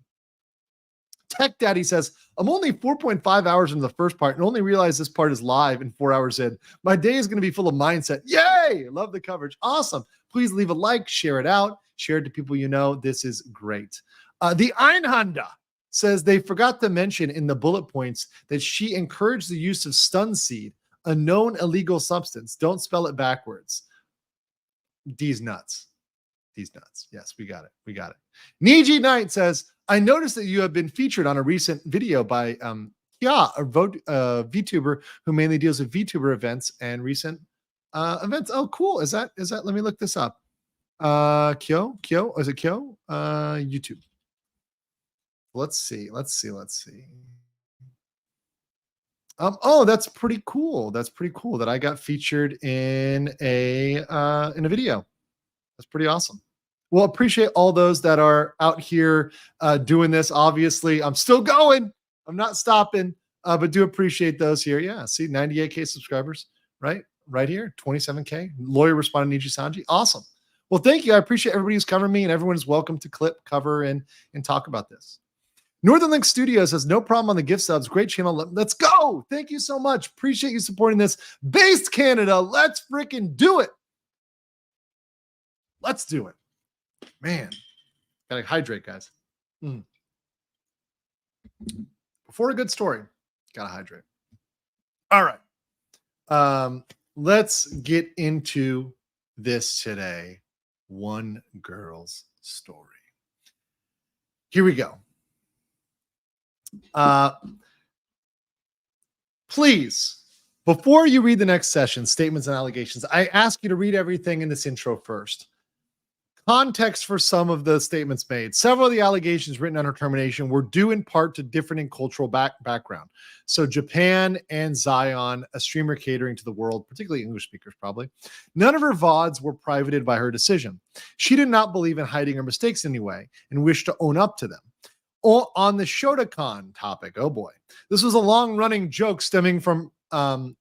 Tech Daddy says, I'm only 4.5 hours into the first part and only realized this part is live in 4 hours in. My day is going to be full of mindset. Yay! Love the coverage. Awesome. Please leave a like, share it out, share it to people you know. This is great. The Einhanda says they forgot to mention in the bullet points that she encouraged the use of stun seed, a known illegal substance. Don't spell it backwards. D's nuts. D's nuts. Yes, we got it. We got it. Niji Knight says, I noticed that you have been featured on a recent video by Kya, a VTuber who mainly deals with VTuber events and recent events. Oh, cool. Is that? Let me look this up. Kyo? Is it Kyo? YouTube. Let's see. Oh, that's pretty cool. That's pretty cool that I got featured in a video. That's pretty awesome. Well, appreciate all those that are out here doing this. Obviously, I'm still going. I'm not stopping, but do appreciate those here. Yeah, see, 98K subscribers, right? Right here, 27K. Lawyer responding, Nijisanji. Awesome. Well, thank you. I appreciate everybody who's covering me, and everyone is welcome to clip, cover, and talk about this. Northern Link Studios has no problem on the gift subs. Great channel. Let's go. Thank you so much. Appreciate you supporting this. Based Canada. Let's freaking do it. Let's do it. Man, gotta hydrate, guys. Before a good story, gotta hydrate. All right. Let's get into this today. One girl's story. Here we go. Please, before you read the next session, statements and allegations, I ask you to read everything in this intro first. Context for some of the statements made. Several of the allegations written on her termination were due in part to different cultural background. So Japan and Zion, a streamer catering to the world, particularly English speakers probably. None of her VODs were privated by her decision. She did not believe in hiding her mistakes in any way and wished to own up to them. On the Shotokan topic, oh boy, this was a long-running joke stemming from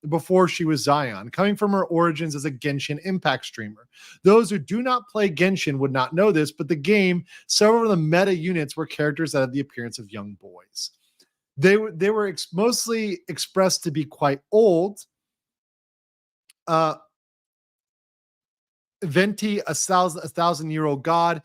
before she was Zion, coming from her origins as a Genshin Impact streamer. Those who do not play Genshin would not know this, but the game, several of the meta units were characters that had the appearance of young boys. They were mostly expressed to be quite old. Venti, a thousand-year-old god.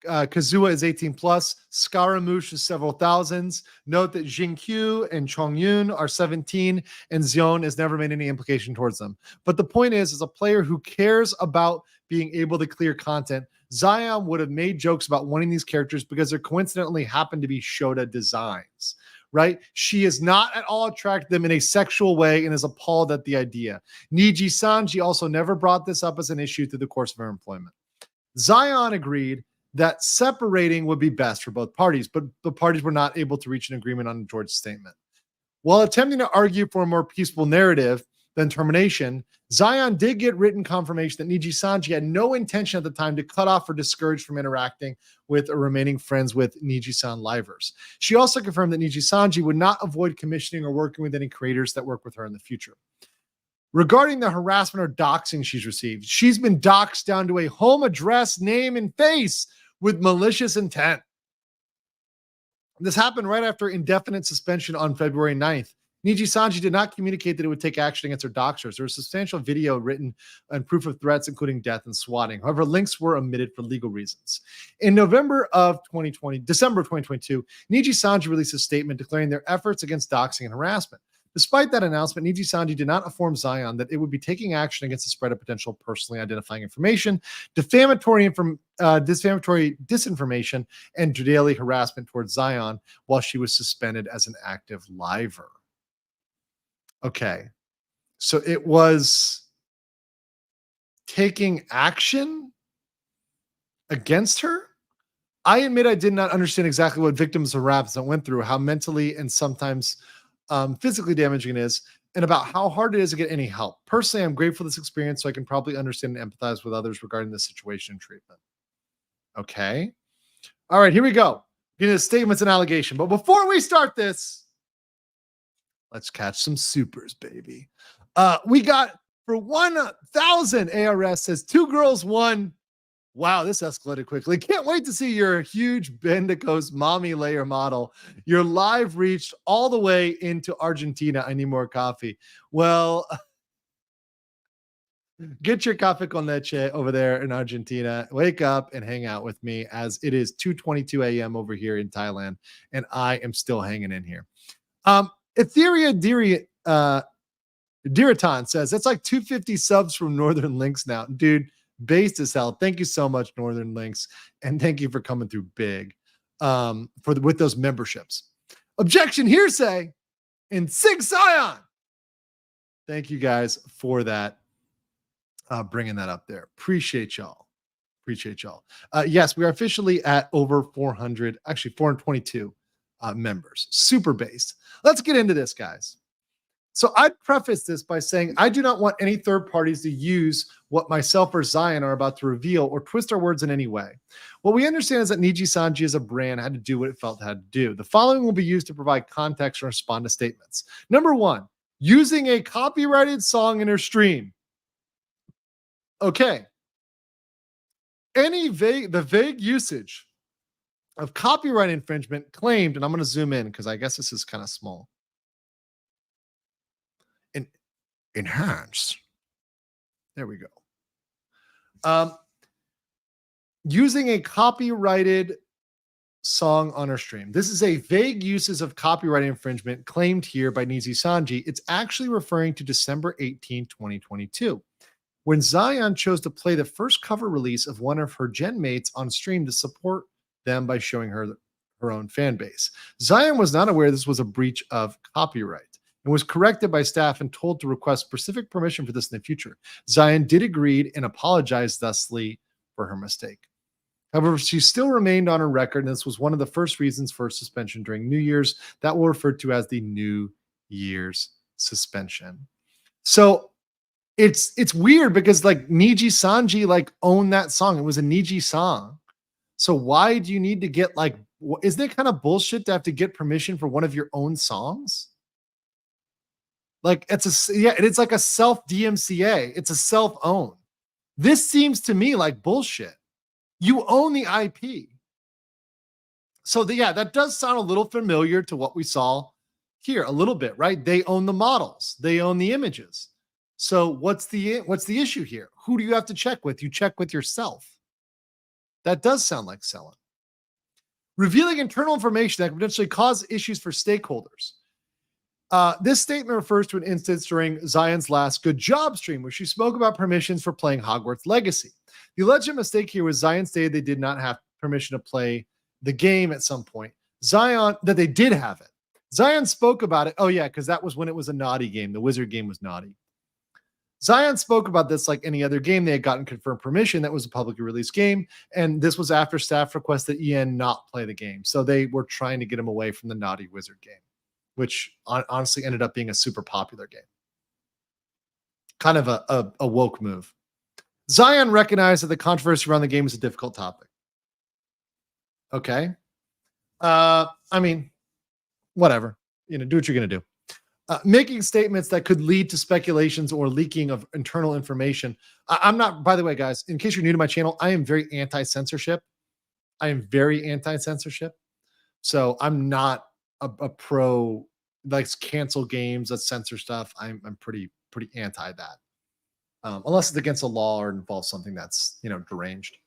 Kazuha is 18 plus. Scaramouche is several thousands. Note that Jinkyu and Chongyun are 17, and Xion has never made any implication towards them. But the point is, as a player who cares about being able to clear content, Zion would have made jokes about wanting these characters because there coincidentally happened to be Shota designs, right? She is not at all attracted to them in a sexual way and is appalled at the idea. Nijisanji also never brought this up as an issue through the course of her employment. Zion agreed that separating would be best for both parties, but the parties were not able to reach an agreement on George's statement. While attempting to argue for a more peaceful narrative than termination, Zion did get written confirmation that Nijisanji had no intention at the time to cut off or discourage from interacting with or remaining friends with Nijisan livers. She also confirmed that Nijisanji would not avoid commissioning or working with any creators that work with her in the future. Regarding the harassment or doxing she's received, she's been doxed down to a home address, name, and face with malicious intent. This happened right after indefinite suspension on February 9th. Nijisanji did not communicate that it would take action against her doxers. There was substantial video written and proof of threats, including death and swatting. However, links were omitted for legal reasons. In December of 2022, Nijisanji released a statement declaring their efforts against doxing and harassment. Despite that announcement, Nijisanji did not inform Zion that it would be taking action against the spread of potential personally identifying information, defamatory disinformation, and daily harassment towards Zion while she was suspended as an active liver. Okay, so it was taking action against her? I admit I did not understand exactly what victims of harassment went through, how mentally and sometimes physically damaging it is, and about how hard it is to get any help. Personally, I'm grateful for this experience, so I can probably understand and empathize with others regarding this situation and treatment. Okay. All right, here we go. Getting the statements and allegation. But before we start this, let's catch some supers, baby. We got for 1,000 ARS says 2 girls, 1. Wow, this escalated quickly. Can't wait to see your huge Bendico's mommy layer model. Your live reached all the way into Argentina. I need more coffee. Well, get your café con leche over there in Argentina. Wake up and hang out with me as it is 2:22 a.m. over here in Thailand, and I am still hanging in here. Etheria Diriton says, that's like 250 subs from Northern Links now. Dude, based as hell. Thank you so much, Northern Links, and thank you for coming through big with those memberships. Objection hearsay and Sig Scion. Thank you guys for that, bringing that up there. Appreciate y'all. Yes, we are officially at over 400, actually 422 members. Super based. Let's get into this, guys. So I'd preface this by saying I do not want any third parties to use what myself or Zion are about to reveal or twist our words in any way. What we understand is that Nijisanji as a brand had to do what it felt it had to do. The following will be used to provide context and respond to statements. Number 1, using a copyrighted song in her stream. Okay. The vague usage of copyright infringement claimed, and I'm going to zoom in because I guess this is kind of small. Enhance. There we go. Using a copyrighted song on her stream. This is a vague uses of copyright infringement claimed here by Nijisanji. It's actually referring to December 18, 2022, when Zion chose to play the first cover release of one of her gen mates on stream to support them by showing her own fan base. Zion was not aware this was a breach of copyright and was corrected by staff and told to request specific permission for this in the future. Zion did agree and apologize thusly for her mistake. However, she still remained on her record, and this was one of the first reasons for suspension during New Year's. That will refer to as the New Year's suspension. So it's weird because like Nijisanji like owned that song. It was a Niji song. So why do you need to get like, isn't it kind of bullshit to have to get permission for one of your own songs? Like it's like a self DMCA. It's a self own. This seems to me like bullshit. You own the IP. So that does sound a little familiar to what we saw here a little bit, right? They own the models. They own the images. So what's the issue here? Who do you have to check with? You check with yourself. That does sound like Selen. Revealing internal information that could potentially cause issues for stakeholders. This statement refers to an instance during Zion's last Good Job stream where she spoke about permissions for playing Hogwarts Legacy. The alleged mistake here was Zion stated they did not have permission to play the game at some point. That they did have it. Zion spoke about it. Oh, yeah, because that was when it was a naughty game. The wizard game was naughty. Zion spoke about this like any other game. They had gotten confirmed permission that was a publicly released game, and this was after staff requested EN not play the game. So they were trying to get him away from the naughty wizard game, which honestly ended up being a super popular game. Kind of a woke move. Zion recognized that the controversy around the game is a difficult topic. Okay. I mean, whatever. Do what you're going to do. Making statements that could lead to speculations or leaking of internal information. I'm not, by the way, guys, in case you're new to my channel, I am very anti-censorship. So I'm not a pro, like cancel games that censor stuff. I'm pretty anti that. Unless it's against a law or involves something that's, deranged.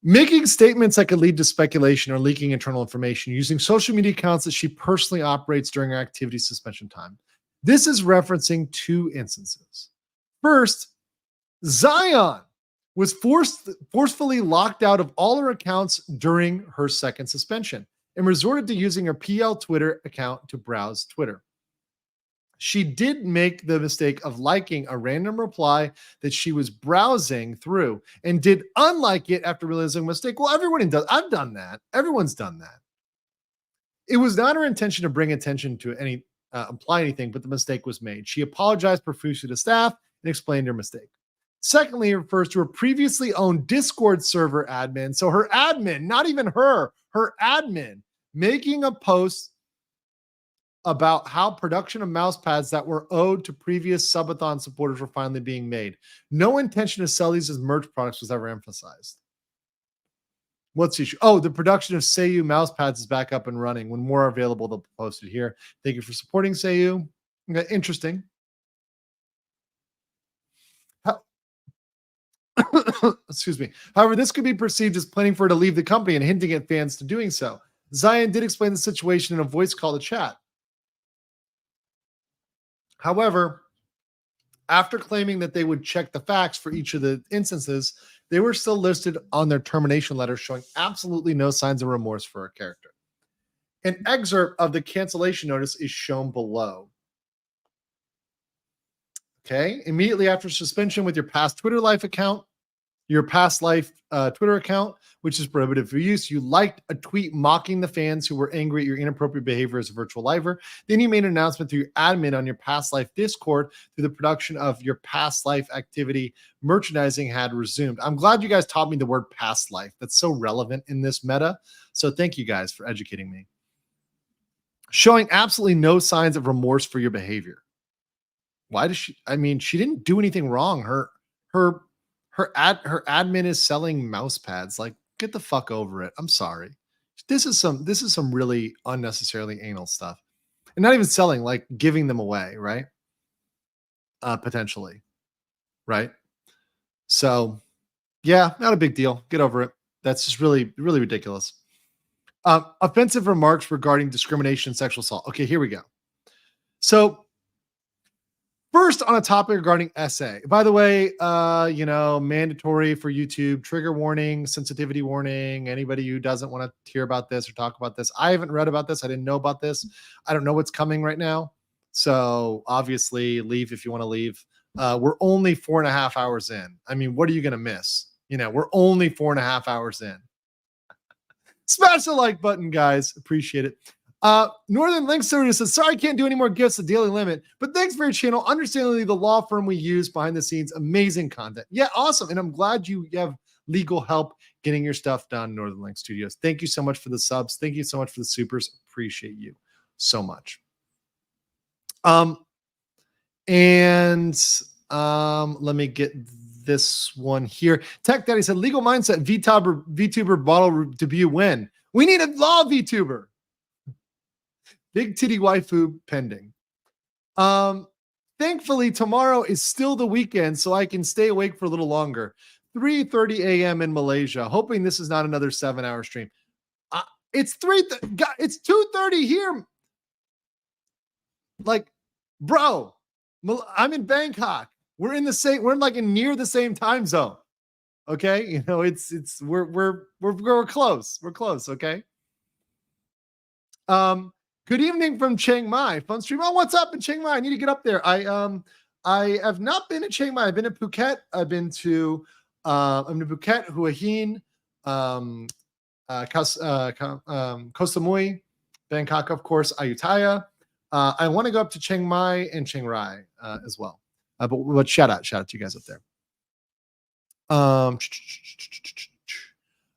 Making statements that could lead to speculation or leaking internal information using social media accounts that she personally operates during her activity suspension time. This is referencing two instances. First, Zion was forcefully locked out of all her accounts during her second suspension and resorted to using her PL Twitter account to browse Twitter. She did make the mistake of liking a random reply that she was browsing through and did unlike it after realizing a mistake. Well, everyone does. I've done that. Everyone's done that. It was not her intention to bring attention to imply anything, but the mistake was made. She apologized profusely to staff and explained her mistake. Secondly, it refers to her previously owned Discord server admin. So her admin, not even her admin, making a post about how production of mouse pads that were owed to previous subathon supporters were finally being made. No intention to sell these as merch products was ever emphasized. What's the issue? Oh, the production of Seiyu mouse pads is back up and running. When more are available, they'll be posted here. Thank you for supporting Seiyu. Okay, interesting. Excuse me. However, this could be perceived as planning for her to leave the company and hinting at fans to doing so. Zion did explain the situation in a voice call to chat. However, after claiming that they would check the facts for each of the instances, they were still listed on their termination letter, showing absolutely no signs of remorse for her character. An excerpt of the cancellation notice is shown below. Okay, immediately after suspension with your past Twitter Life account, your past life Twitter account, which is prohibited for use. You liked a tweet mocking the fans who were angry at your inappropriate behavior as a virtual lifer. Then you made an announcement through your admin on your past life Discord through the production of your past life activity. Merchandising had resumed. I'm glad you guys taught me the word past life. That's so relevant in this meta. So thank you guys for educating me. Showing absolutely no signs of remorse for your behavior. Why does she? I mean, she didn't do anything wrong. Her admin is selling mouse pads. Like, get the fuck over it. I'm sorry. This is some really unnecessarily anal stuff. And not even selling, like giving them away, right? Potentially. Right? So, yeah, not a big deal. Get over it. That's just really, really ridiculous. Offensive remarks regarding discrimination and sexual assault. Okay, here we go. So, first, on a topic regarding SA. By the way, mandatory for YouTube, trigger warning, sensitivity warning. Anybody who doesn't want to hear about this or talk about this. I haven't read about this. I didn't know about this. I don't know what's coming right now. So obviously leave if you want to leave. We're only 4.5 hours in. I mean, what are you going to miss? We're only 4.5 hours in. Smash the like button, guys. Appreciate it. Northern Link Service says, sorry, I can't do any more gifts, the daily limit, but thanks for your channel. Understandably, the law firm we use behind the scenes, amazing content. Yeah, awesome. And I'm glad you have legal help getting your stuff done, Northern Link Studios. Thank you so much for the subs. Thank you so much for the supers. Appreciate you so much. Let me get this one here. Tech Daddy said, legal mindset, VTuber bottle debut when? We need a law VTuber. Big titty waifu pending. Thankfully, tomorrow is still the weekend, so I can stay awake for a little longer. 3:30 a.m. in Malaysia. Hoping this is not another 7-hour stream. It's 2:30 here. Like, bro, I'm in Bangkok. We're in near the same time zone. Okay, we're close. We're close. Okay. Good evening from Chiang Mai. Fun stream. Oh, what's up in Chiang Mai? I need to get up there. I have not been to Chiang Mai. I've been to Phuket. I've been to Phuket, Hua Hin, Koh Samui, Bangkok, of course, Ayutthaya. I want to go up to Chiang Mai and Chiang Rai as well. But shout out to you guys up there. All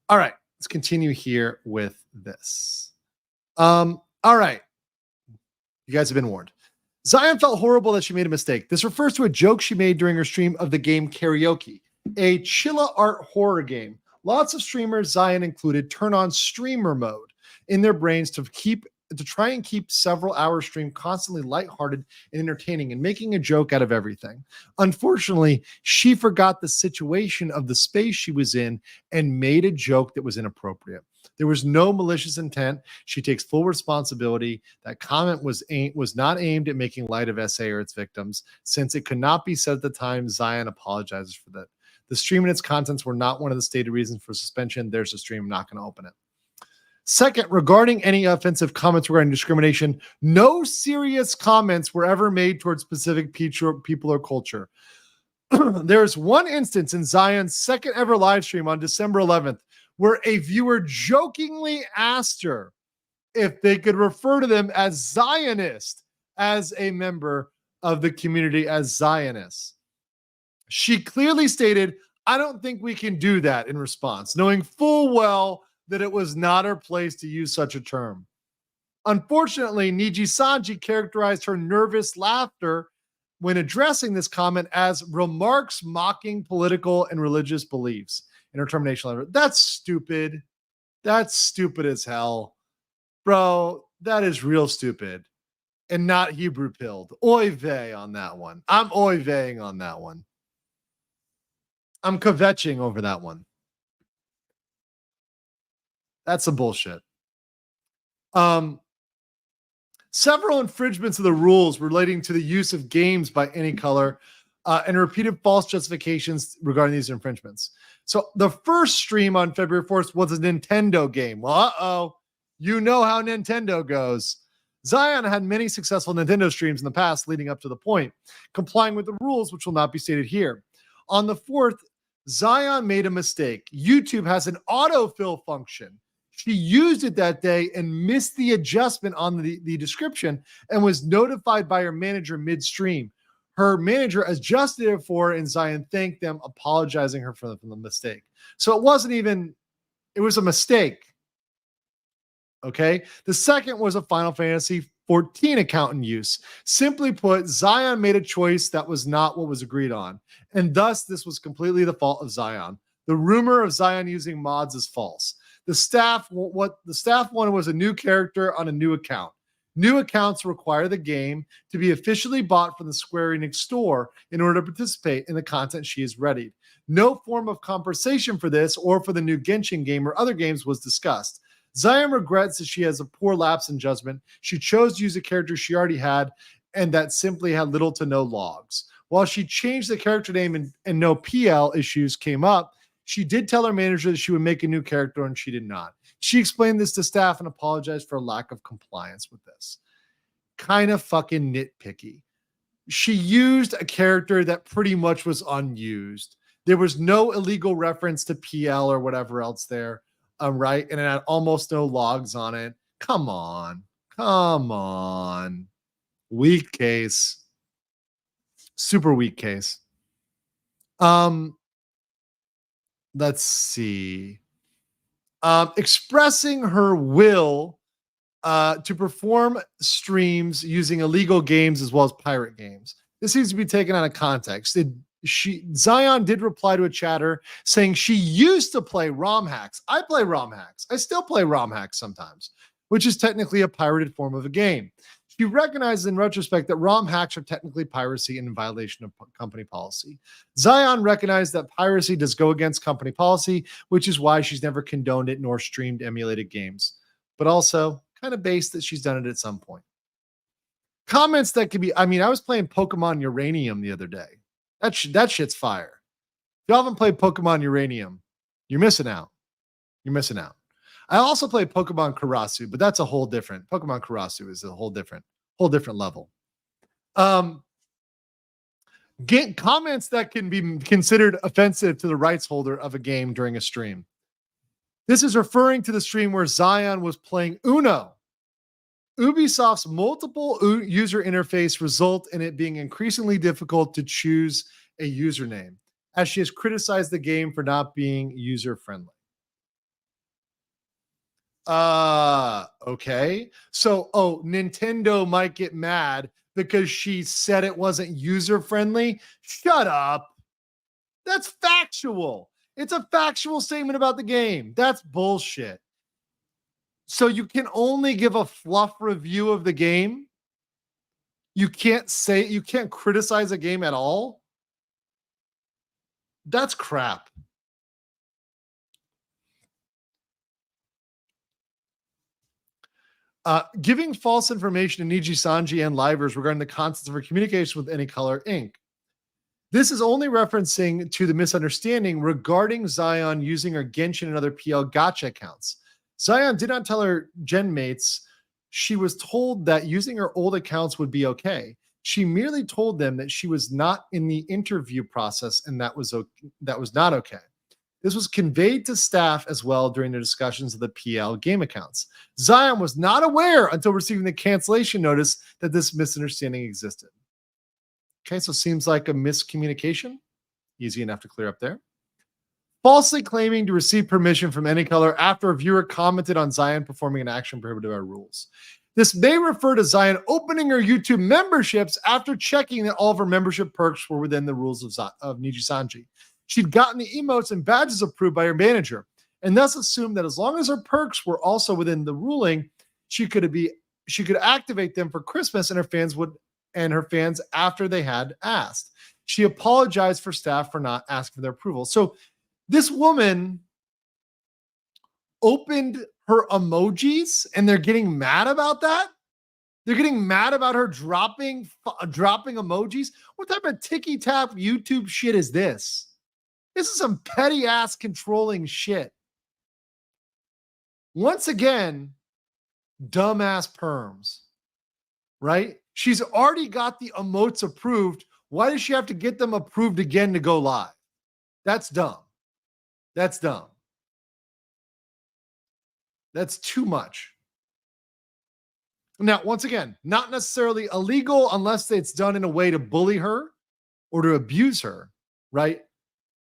right, let's continue here with this. All right. You guys have been warned. Zion felt horrible that she made a mistake. This refers to a joke she made during her stream of the game Karaoke, a chilla art horror game. Lots of streamers, Zion included, turn on streamer mode in their brains to try and keep several hour stream constantly lighthearted and entertaining and making a joke out of everything. Unfortunately, she forgot the situation of the space she was in and made a joke that was inappropriate. There was no malicious intent. She takes full responsibility. That comment was not aimed at making light of SA or its victims. Since it could not be said at the time, Zion apologizes for that. The stream and its contents were not one of the stated reasons for suspension. There's a stream. I'm not going to open it. Second, regarding any offensive comments regarding discrimination, no serious comments were ever made towards specific people or culture. There's one instance in Zion's second ever live stream on December 11th where a viewer jokingly asked her if they could refer to them as Zionist as a member of the community as Zionists. She clearly stated, I don't think we can do that in response, knowing full well that it was not her place to use such a term. Unfortunately, Nijisanji characterized her nervous laughter when addressing this comment as remarks mocking political and religious beliefs in her termination letter. That's stupid. That's stupid as hell. Bro, that is real stupid and not Hebrew pilled. Oy vey on that one. I'm oy veying on that one. I'm kvetching over that one. That's some bullshit. Several infringements of the rules relating to the use of games by any color and repeated false justifications regarding these infringements. So the first stream on February 4th was a Nintendo game. Well, you know how Nintendo goes. Zion had many successful Nintendo streams in the past leading up to the point, complying with the rules, which will not be stated here. On the 4th, Zion made a mistake. YouTube has an autofill function. She used it that day and missed the adjustment on the description and was notified by her manager midstream. Her manager adjusted it for her, and Zion thanked them, apologizing her for the mistake. So it wasn't even, it was a mistake. Okay. The second was a Final Fantasy 14 account in use. Simply put, Zion made a choice that was not what was agreed on. And thus, this was completely the fault of Zion. The rumor of Zion using mods is false. What the staff wanted was a new character on a new account. New accounts require the game to be officially bought from the Square Enix store in order to participate in the content she has readied. No form of compensation for this or for the new Genshin game or other games was discussed. Zion regrets that she has a poor lapse in judgment. She chose to use a character she already had and that simply had little to no logs. While she changed the character name and no PL issues came up, she did tell her manager that she would make a new character, and she did not. She explained this to staff and apologized for a lack of compliance with this. Kind of fucking nitpicky. She used a character that pretty much was unused. There was no illegal reference to PL or whatever else there, right? And it had almost no logs on it. Come on. Weak case. Super weak case. Let's see. Expressing her will to perform streams using illegal games as well as pirate games. This seems to be taken out of context. Zion did reply to a chatter saying she used to play ROM hacks. I play ROM hacks. I still play ROM hacks sometimes, which is technically a pirated form of a game. She recognizes in retrospect that ROM hacks are technically piracy and in violation of company policy. Zion recognized that piracy does go against company policy, which is why she's never condoned it nor streamed emulated games. But also kind of based that she's done it at some point. Comments that could be, I mean, I was playing Pokemon Uranium the other day. That shit's fire. If you haven't played Pokemon Uranium, you're missing out. I also play Pokemon Karasu, but that's a whole different. Pokemon Karasu is a whole different level. Get comments that can be considered offensive to the rights holder of a game during a stream. This is referring to the stream where Zion was playing Uno. Ubisoft's multiple user interface result in it being increasingly difficult to choose a username, as she has criticized the game for not being user-friendly. Okay. So, Nintendo might get mad because she said it wasn't user-friendly. Shut up. That's factual. It's a factual statement about the game. That's bullshit. So you can only give a fluff review of the game. You can't criticize a game at all. That's crap. Giving false information to Nijisanji and Livers regarding the contents of her communication with AnyColor Inc. This is only referencing to the misunderstanding regarding Zion using her Genshin and other PL gacha accounts. Zion did not tell her gen mates she was told that using her old accounts would be okay. She merely told them that she was not in the interview process and that was not okay. This was conveyed to staff as well during the discussions of the PL game accounts. Zion was not aware until receiving the cancellation notice that this misunderstanding existed. Okay, so seems like a miscommunication. Easy enough to clear up there. Falsely claiming to receive permission from AnyColor after a viewer commented on Zion performing an action prohibited by rules. This may refer to Zion opening her YouTube memberships after checking that all of her membership perks were within the rules of Nijisanji. She'd gotten the emotes and badges approved by her manager, and thus assumed that as long as her perks were also within the ruling, she could activate them for Christmas, and her fans after they had asked. She apologized for staff for not asking for their approval. So this woman opened her emojis and they're getting mad about that. They're getting mad about her dropping emojis. What type of ticky tap YouTube shit is this? This is some petty ass controlling shit. Once again, dumbass perms, right? She's already got the emotes approved. Why does she have to get them approved again to go live? That's dumb. That's dumb. That's too much. Now, once again, not necessarily illegal unless it's done in a way to bully her or to abuse her, right?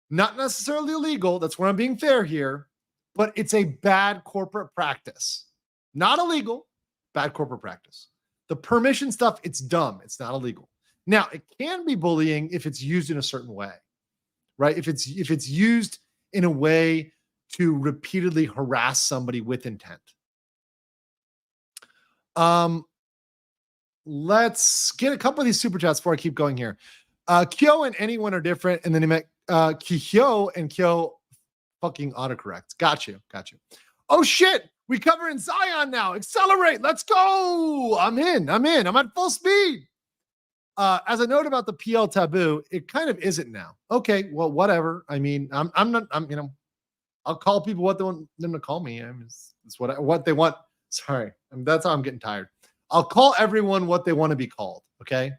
Not necessarily illegal. That's where I'm being fair here, but it's a bad corporate practice. Not illegal, bad corporate practice. The permission stuff, it's dumb. It's not illegal. Now, it can be bullying if it's used in a certain way, right? If it's used in a way to repeatedly harass somebody with intent. Let's get a couple of these super chats before I keep going here. Kyo and anyone are different, and then he met Kyo and Kyo fucking autocorrect. Got you. Oh shit, we cover in Zion now. Accelerate, let's go. I'm in. I'm at full speed. As a note about the PL taboo, it kind of isn't now. Okay, well, whatever. I mean, I'll call people what they want them to call me. It's what they want. Sorry, that's how I'm getting tired. I'll call everyone what they want to be called. Okay.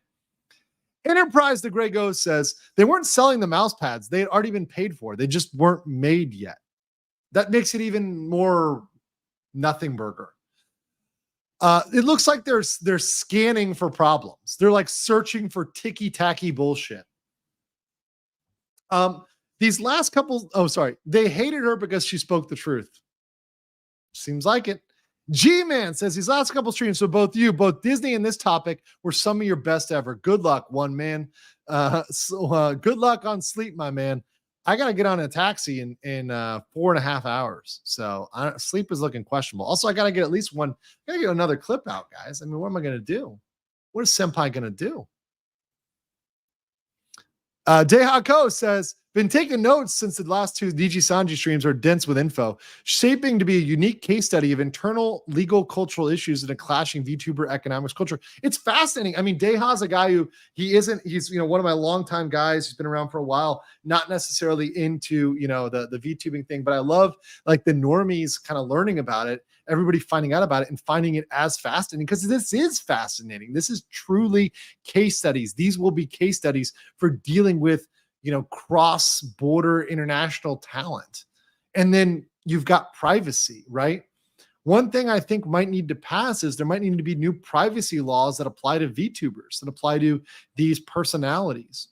Enterprise, the Grey Ghost says they weren't selling the mouse pads. They had already been paid for. They just weren't made yet. That makes it even more nothing burger. It looks like they're scanning for problems. They're like searching for ticky-tacky bullshit. These last couple, they hated her because she spoke the truth. Seems like it. G-Man says these last couple streams for both Disney and this topic were some of your best ever. Good luck, one man. Good luck on sleep, my man. I got to get on a taxi in 4.5 hours. So sleep is looking questionable. Also, I got to get at least one. I got to get another clip out, guys. I mean, what am I going to do? What is Senpai going to do? Dehako says, been taking notes since the last two Nijisanji streams are dense with info, shaping to be a unique case study of internal legal cultural issues in a clashing VTuber economics culture. It's fascinating. I mean, Deha's a guy who he's one of my longtime guys. He's been around for a while, not necessarily into, the VTubing thing, but I love like the normies kind of learning about it, everybody finding out about it and finding it as fascinating, because this is fascinating. This is truly case studies. These will be case studies for dealing with cross-border international talent. And then you've got privacy, right? One thing I think might need to pass is there might need to be new privacy laws that apply to VTubers, that apply to these personalities,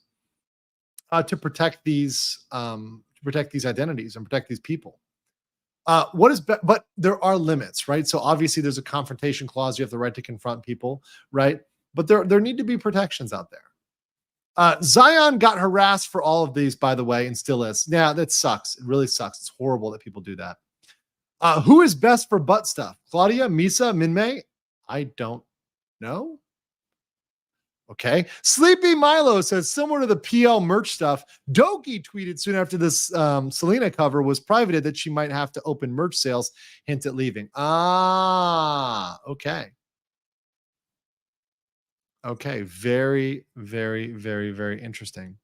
to protect these identities and protect these people. But there are limits, right? So obviously there's a confrontation clause. You have the right to confront people, right? But there need to be protections out there. Zion got harassed for all of these, by the way, and still is. Yeah, that sucks. It really sucks. It's horrible that people do that. Who is best for butt stuff? Claudia, Misa, Minmay? I don't know. Okay. Sleepy Milo says, similar to the PL merch stuff, Doki tweeted soon after this Selena cover was privated that she might have to open merch sales, hint at leaving. Okay. Okay, very, very, very, very interesting.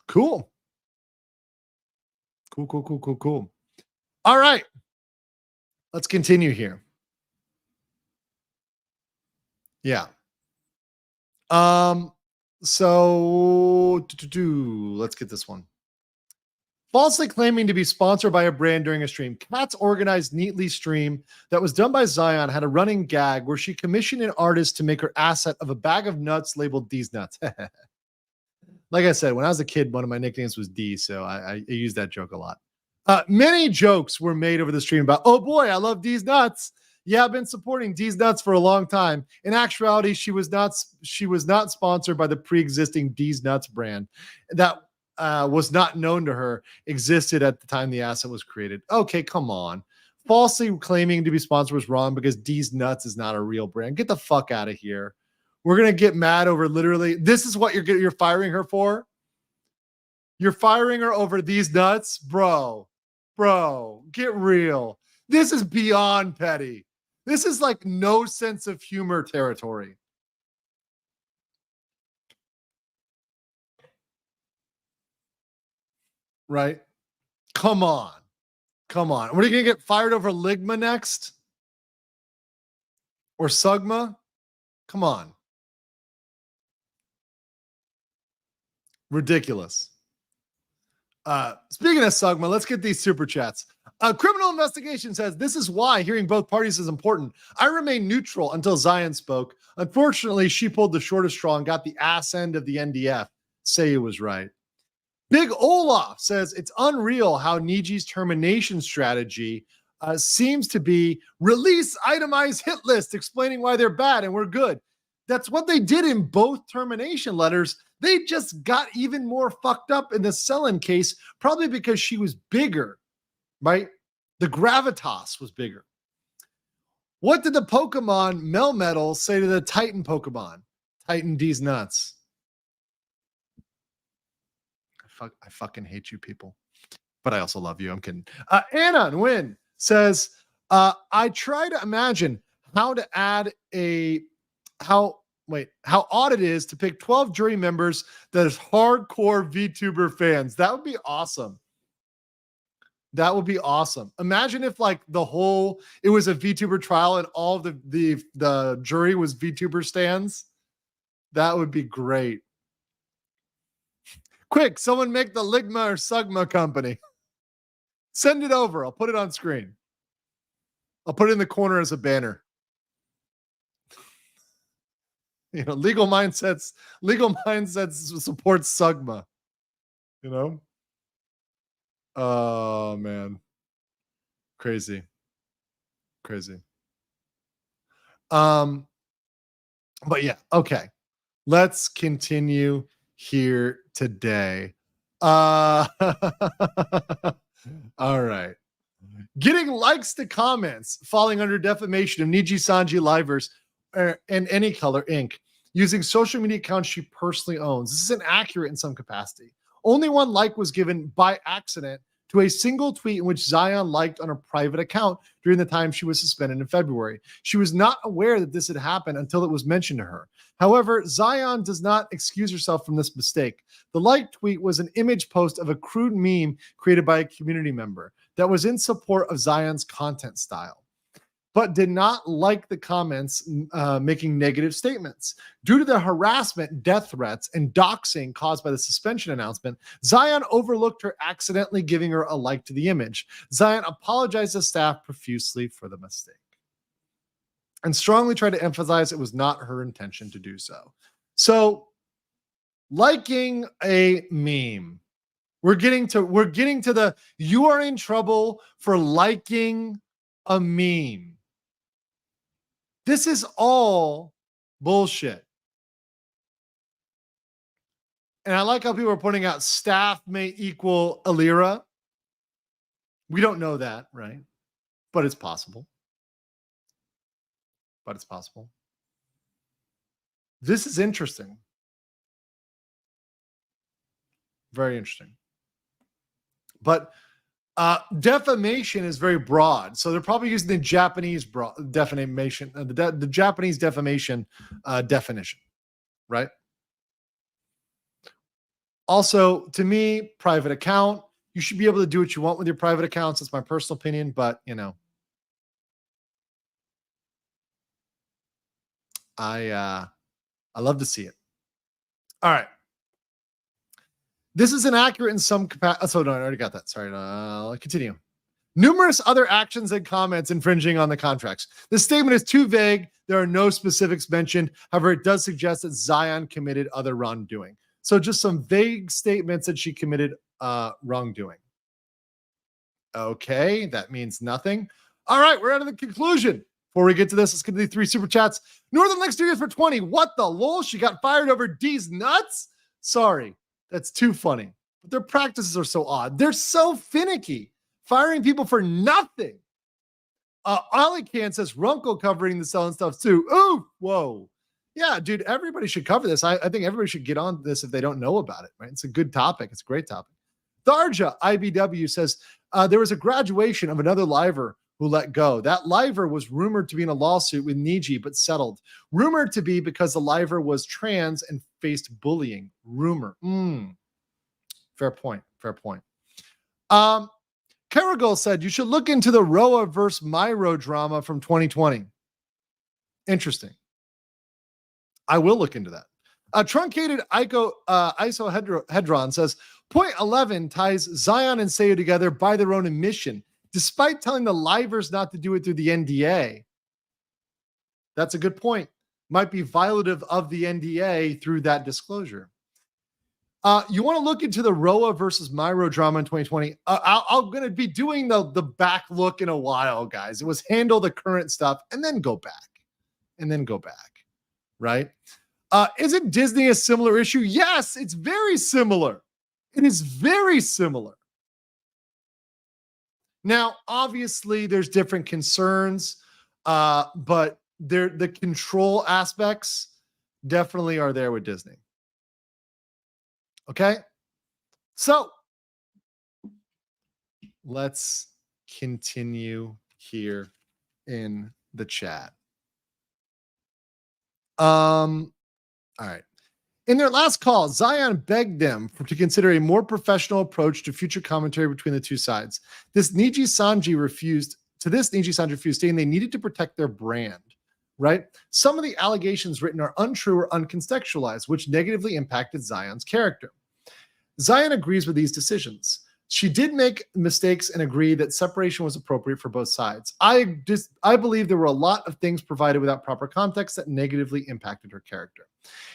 Cool. Cool. All right. Let's continue here. Yeah. So let's get this one. Falsely claiming to be sponsored by a brand during a stream. Kat's organized neatly stream that was done by Zion had a running gag where she commissioned an artist to make her asset of a bag of nuts labeled D's Nuts. Like I said, when I was a kid, one of my nicknames was D, so I used that joke a lot. Many jokes were made over the stream about, oh boy, I love D's Nuts. Yeah, I've been supporting D's Nuts for a long time. In actuality, she was not sponsored by the pre-existing D's Nuts brand that was not known to her, existed at the time the asset was created. Okay, come on. Falsely claiming to be sponsored was wrong because D's Nuts is not a real brand. Get the fuck out of here. We're going to get mad over literally, this is what you're firing her for? You're firing her over These Nuts? Bro, get real. This is beyond petty. This is like no sense of humor territory. Right? Come on. What are you going to get fired over Ligma next? Or Sugma? Come on. Ridiculous. Speaking of Sugma, let's get these super chats. Criminal Investigation says, this is why hearing both parties is important. I remain neutral until Zion spoke. Unfortunately, she pulled the shortest straw and got the ass end of the NDF. Say it was right. Big Olaf says, it's unreal how Niji's termination strategy seems to be release itemized hit list explaining why they're bad and we're good. That's what they did in both termination letters. They just got even more fucked up in the Selen case, probably because she was bigger, right? The gravitas was bigger. What did the Pokemon Melmetal say to the Titan Pokemon? Titan D's Nuts. I fucking hate you people, but I also love you. I'm kidding. Anna Nguyen says, I try to imagine how to add how odd it is to pick 12 jury members that is hardcore VTuber fans. That would be awesome. That would be awesome. Imagine if like it was a VTuber trial and all of the jury was VTuber stands. That would be great. Quick, someone make the Ligma or Sugma company. Send it over. I'll put it on screen. I'll put it in the corner as a banner. You know, legal mindsets supports Sugma. You know? Oh man. Crazy. But yeah, okay. Let's continue here today. All right. Getting likes to comments falling under defamation of Nijisanji Livers and Any Color Inc. using social media accounts she personally owns. This is inaccurate in some capacity. Only one like was given by accident to a single tweet in which Zion liked on a private account during the time she was suspended in February. She was not aware that this had happened until it was mentioned to her. However, Zion does not excuse herself from this mistake. The like tweet was an image post of a crude meme created by a community member that was in support of Zion's content style, but did not like the comments making negative statements. Due to the harassment, death threats, and doxing caused by the suspension announcement, Zion overlooked her accidentally giving her a like to the image. Zion apologized to staff profusely for the mistake and strongly tried to emphasize it was not her intention to do so. So, liking a meme. We're getting to the you are in trouble for liking a meme. This is all bullshit. And I like how people are pointing out staff may equal Alira. We don't know that, right? But it's possible. This is interesting. Very interesting. But defamation is very broad, so they're probably using the Japanese defamation, the Japanese defamation definition, right? Also, to me, private account. You should be able to do what you want with your private accounts. That's my personal opinion, but you know, I love to see it. All right. This is inaccurate in some capacity. So no, I already got that. Sorry. I'll continue. Numerous other actions and comments infringing on the contracts. This statement is too vague. There are no specifics mentioned. However, it does suggest that Zion committed other wrongdoing. So just some vague statements that she committed wrongdoing. Okay, that means nothing. All right, we're out of the conclusion. Before we get to this, let's get to the 3 super chats. Northern Lake Studios for 20. What the lol? She got fired over D's nuts? Sorry. That's too funny. But their practices are so odd. They're so finicky. Firing people for nothing. Alican says Runkle covering the Selen stuff too. Ooh, whoa. Yeah, dude, everybody should cover this. I think everybody should get on this if they don't know about it, right? It's a good topic. It's a great topic. Tharja IBW says there was a graduation of another liver who let go. That liver was rumored to be in a lawsuit with Niji, but settled. Rumored to be because the liver was trans and faced bullying. Rumor. Fair point. Caragol said you should look into the Roa versus Myro drama from 2020. Interesting. I will look into that. A truncated isohedron says, point 11 ties Zion and Seiyu together by their own admission, despite telling the livers not to do it through the NDA. That's a good point. Might be violative of the NDA through that disclosure. You want to look into the Roa versus Myro drama in 2020. I'm going to be doing the back look in a while, guys. It was handle the current stuff and then go back. Right? Isn't Disney a similar issue? Yes, it's very similar. It is very similar. Now, obviously, there's different concerns, but the control aspects definitely are there with Disney. Okay? So, let's continue here in the chat. All right. In their last call, Zion begged them to consider a more professional approach to future commentary between the two sides. Nijisanji refused, stating they needed to protect their brand. right? Some of the allegations written are untrue or uncontextualized, which negatively impacted Zion's character. Zion agrees with these decisions. She did make mistakes and agree that separation was appropriate for both sides. I believe there were a lot of things provided without proper context that negatively impacted her character.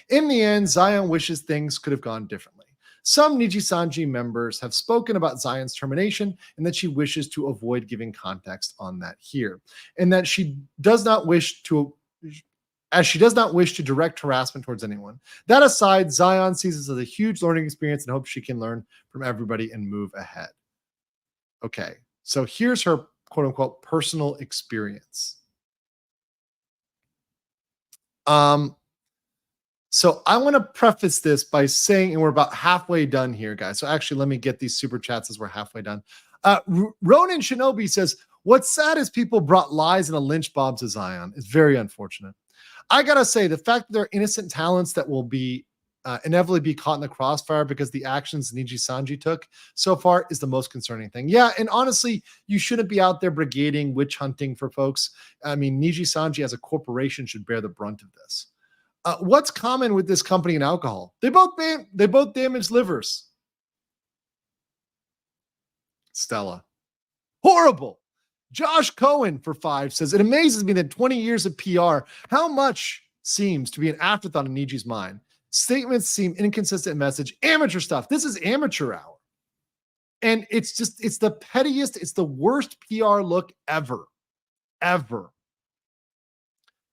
In the end, Zion wishes things could have gone differently. Some Nijisanji members have spoken about Zion's termination and that she wishes to avoid giving context on that here, and that she does not wish to direct harassment towards anyone. That aside, Zion sees this as a huge learning experience and hopes she can learn from everybody and move ahead. Okay, so here's her quote unquote personal experience. So I want to preface this by saying, and we're about halfway done here, guys. So actually, let me get these super chats as we're halfway done. Ronan Shinobi says, what's sad is people brought lies and a lynch mob to Zion. It's very unfortunate. I got to say, the fact that there are innocent talents that will be inevitably be caught in the crossfire because the actions Nijisanji took so far is the most concerning thing. Yeah, and honestly, you shouldn't be out there brigading, witch hunting for folks. I mean, Nijisanji as a corporation should bear the brunt of this. What's common with this company and alcohol? They both damage livers. Stella. Horrible. Josh Cohen for 5 says, it amazes me that 20 years of PR, how much seems to be an afterthought in Niji's mind. Statements seem inconsistent message, amateur stuff. This is amateur hour. And it's the pettiest, it's the worst PR look ever.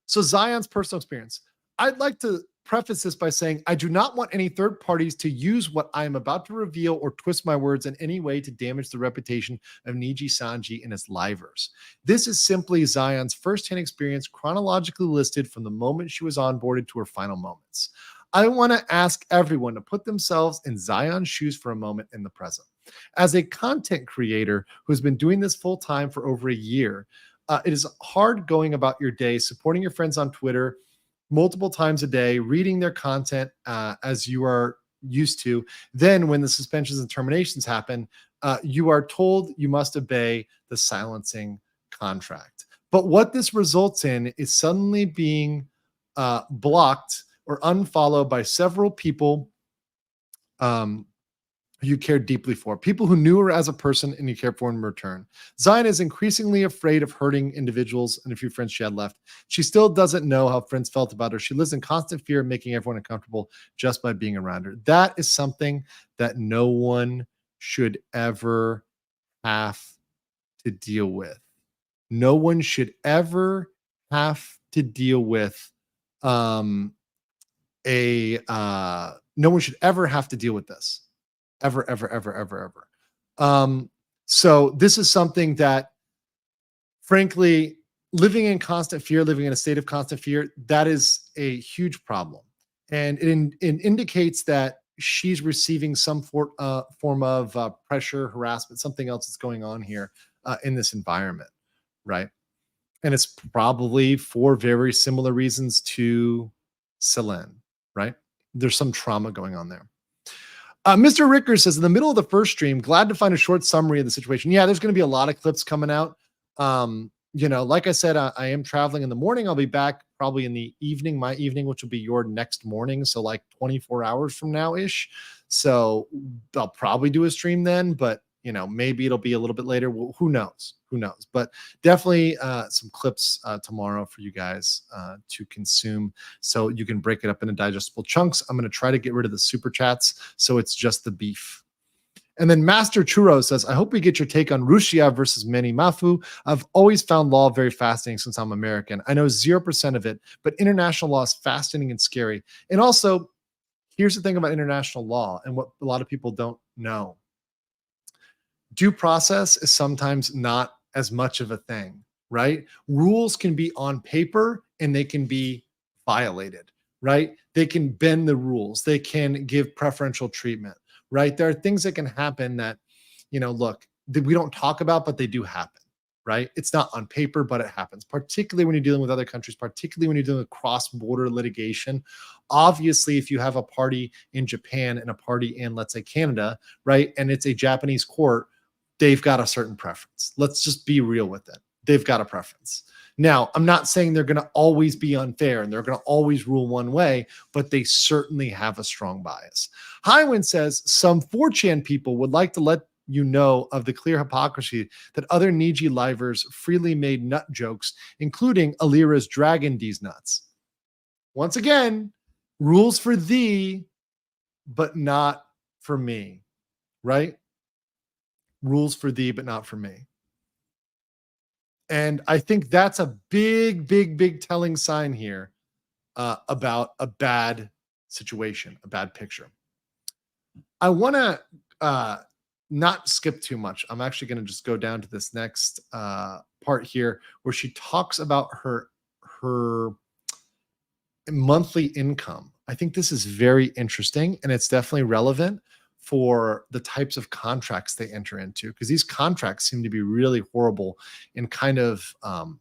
So Zion's personal experience. I'd like to preface this by saying I do not want any third parties to use what I am about to reveal or twist my words in any way to damage the reputation of Nijisanji and its livers. This is simply Zion's firsthand experience chronologically listed from the moment she was onboarded to her final moments. I want to ask everyone to put themselves in Zion's shoes for a moment in the present. As a content creator who's been doing this full time for over a year, it is hard going about your day, supporting your friends on Twitter multiple times a day, reading their content as you are used to. Then when the suspensions and terminations happen, you are told you must obey the silencing contract. But what this results in is suddenly being blocked or unfollowed by several people you care deeply for, people who knew her as a person and you care for in return. Zion is increasingly afraid of hurting individuals and a few friends she had left. She still doesn't know how friends felt about her. She lives in constant fear of making everyone uncomfortable just by being around her. That is something that no one should ever have to deal with. No one should ever have to deal with no one should ever have to deal with this. Ever. So this is something that, frankly, living in constant fear, living in a state of constant fear, that is a huge problem. And it indicates that she's receiving some form of pressure, harassment, something else that's going on here in this environment, right? And it's probably for very similar reasons to Selen, right? There's some trauma going on there. Mr. Ricker says, in the middle of the first stream, glad to find a short summary of the situation. Yeah, there's going to be a lot of clips coming out. Like I said, I am traveling in the morning. I'll be back probably in the evening, my evening, which will be your next morning. So like 24 hours from now-ish. So I'll probably do a stream then, but maybe it'll be a little bit later. Well, who knows? But definitely some clips tomorrow for you guys to consume so you can break it up into digestible chunks. I'm going to try to get rid of the super chats so it's just the beef. And then Master Churro says, I hope we get your take on Rusia versus Manny Mafu. I've always found law very fascinating since I'm American. I know 0% of it, but international law is fascinating and scary. And also, here's the thing about international law and what a lot of people don't know. Due process is sometimes not as much of a thing, right? Rules can be on paper and they can be violated, right? They can bend the rules. They can give preferential treatment, right? There are things that can happen that, look, that we don't talk about, but they do happen, right? It's not on paper, but it happens, particularly when you're dealing with other countries, particularly when you're dealing with cross-border litigation. Obviously, if you have a party in Japan and a party in, let's say, Canada, right? And it's a Japanese court, they've got a certain preference. Let's just be real with it. They've got a preference. Now, I'm not saying they're going to always be unfair and they're going to always rule one way, but they certainly have a strong bias. Highwind says some 4chan people would like to let you know of the clear hypocrisy that other Niji livers freely made nut jokes, including Alira's Dragon D's nuts. Once again, rules for thee, but not for me, right? Rules for thee, but not for me. And I think that's a big, big, big telling sign here about a bad situation, a bad picture. I want to not skip too much. I'm actually going to just go down to this next part here where she talks about her monthly income. I think this is very interesting, and it's definitely relevant for the types of contracts they enter into, because these contracts seem to be really horrible and kind of an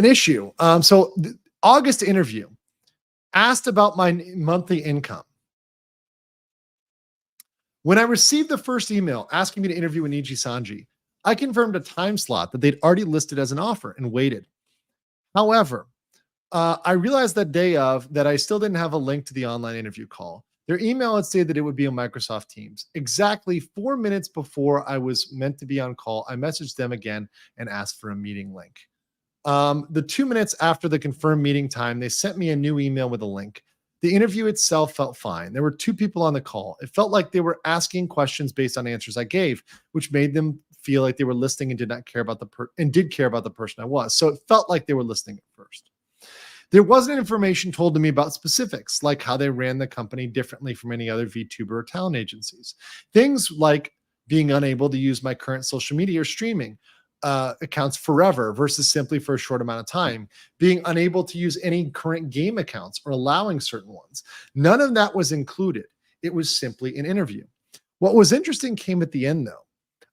issue. So the August interview, asked about my monthly income. When I received the first email asking me to interview with Nijisanji, I confirmed a time slot that they'd already listed as an offer and waited. However, I realized that day of that I still didn't have a link to the online interview call. Their email had said that it would be on Microsoft Teams. Exactly 4 minutes before I was meant to be on call, I messaged them again and asked for a meeting link. The 2 minutes after the confirmed meeting time, they sent me a new email with a link. The interview itself felt fine. There were 2 people on the call. It felt like they were asking questions based on answers I gave, which made them feel like they were listening and did not care about did care about the person I was. So it felt like they were listening at first. There wasn't information told to me about specifics, like how they ran the company differently from any other VTuber or talent agencies. Things like being unable to use my current social media or streaming accounts forever versus simply for a short amount of time, being unable to use any current game accounts or allowing certain ones. None of that was included. It was simply an interview. What was interesting came at the end, though.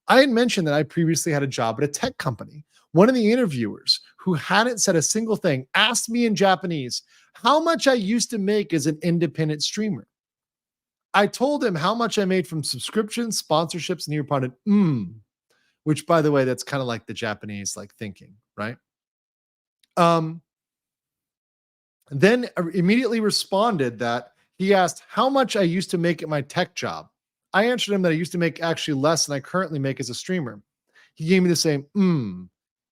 I had mentioned that I previously had a job at a tech company. One of the interviewers, who hadn't said a single thing, asked me in Japanese how much I used to make as an independent streamer. I told him how much I made from subscriptions, sponsorships, and he responded, which, by the way, that's kind of like the Japanese like thinking, right? Then immediately responded that he asked how much I used to make at my tech job. I answered him that I used to make actually less than I currently make as a streamer. He gave me the same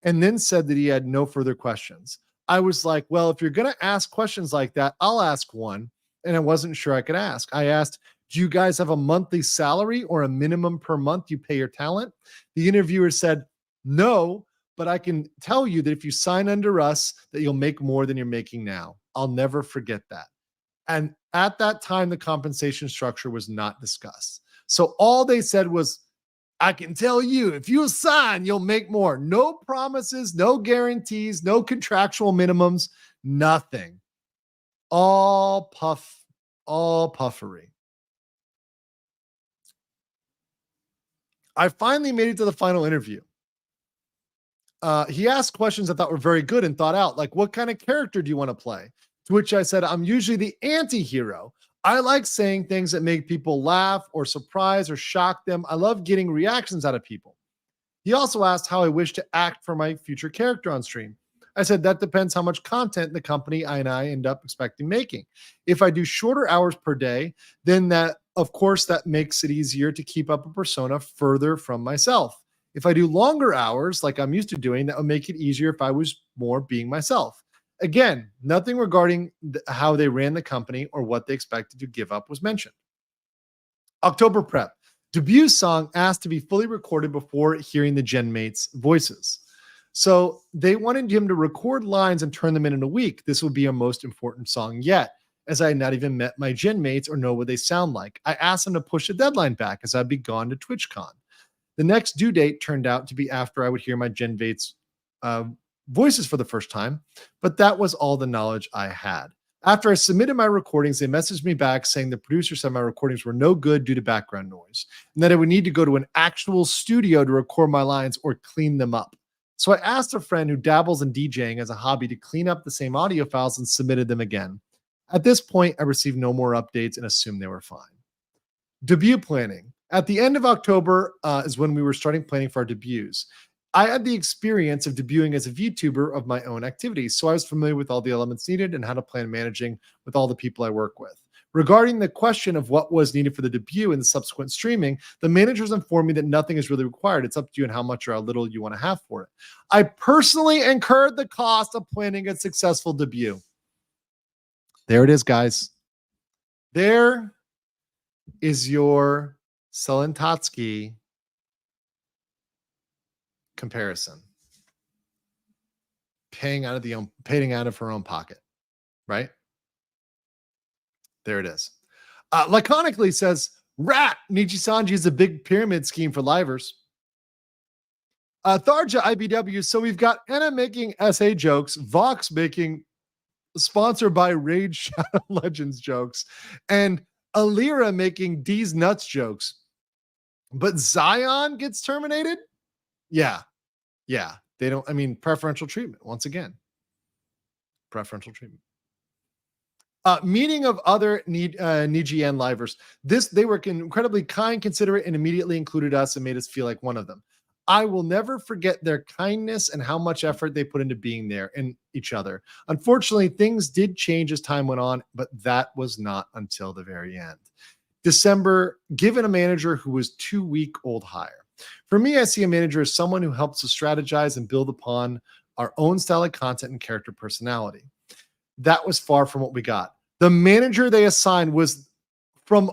and then said that he had no further questions. I was like, well, if you're going to ask questions like that, I'll ask one. And I wasn't sure I could ask. I asked, do you guys have a monthly salary or a minimum per month you pay your talent? The interviewer said, no, but I can tell you that if you sign under us, that you'll make more than you're making now. I'll never forget that. And at that time, the compensation structure was not discussed. So all they said was, I can tell you, if you sign, you'll make more. No promises, no guarantees, no contractual minimums, nothing. All puffery. I finally made it to the final interview. He asked questions I thought were very good and thought out, like, what kind of character do you want to play? To which I said, I'm usually the anti-hero. I like saying things that make people laugh or surprise or shock them. I love getting reactions out of people. He also asked how I wish to act for my future character on stream. I said, that depends how much content the company and I end up expecting making. If I do shorter hours per day, then that, of course, that makes it easier to keep up a persona further from myself. If I do longer hours, like I'm used to doing, that would make it easier if I was more being myself. Again, nothing regarding how they ran the company or what they expected to give up was mentioned. October prep. Debut song asked to be fully recorded before hearing the Genmates' voices. So they wanted him to record lines and turn them in a week. This would be our most important song yet, as I had not even met my Genmates or know what they sound like. I asked them to push the deadline back as I'd be gone to TwitchCon. The next due date turned out to be after I would hear my Genmates' voices for the first time, but that was all the knowledge I had. After I submitted my recordings, they messaged me back saying the producer said my recordings were no good due to background noise and that I would need to go to an actual studio to record my lines or clean them up. So I asked a friend who dabbles in DJing as a hobby to clean up the same audio files and submitted them again. At this point, I received no more updates and assumed they were fine. Debut planning. At the end of October is when we were starting planning for our debuts. I had the experience of debuting as a VTuber of my own activities, so I was familiar with all the elements needed and how to plan managing with all the people I work with. Regarding the question of what was needed for the debut and the subsequent streaming, the managers informed me that nothing is really required. It's up to you and how much or how little you want to have for it. I personally incurred the cost of planning a successful debut. There it is, guys. There is your Selen Tatsuki comparison. Paying out of her own pocket, right? There it is. Laconically says, Rat, Nijisanji is a big pyramid scheme for livers. Tharja IBW, so we've got Anna making SA jokes, Vox making sponsored by Raid Shadow Legends jokes, and Alira making D's nuts jokes. But Zion gets terminated? Yeah. They don't, preferential treatment, once again. Preferential treatment. Meeting of other Nijian livers. They were incredibly kind, considerate, and immediately included us and made us feel like one of them. I will never forget their kindness and how much effort they put into being there and each other. Unfortunately, things did change as time went on, but that was not until the very end. December, given a manager who was 2-week-old hire. For me, I see a manager as someone who helps us strategize and build upon our own style of content and character personality. That was far from what we got. The manager they assigned was from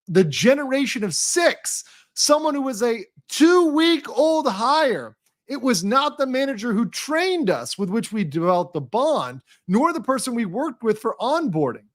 the generation of 6, someone who was a 2-week-old hire. It was not the manager who trained us, with which we developed the bond, nor the person we worked with for onboarding.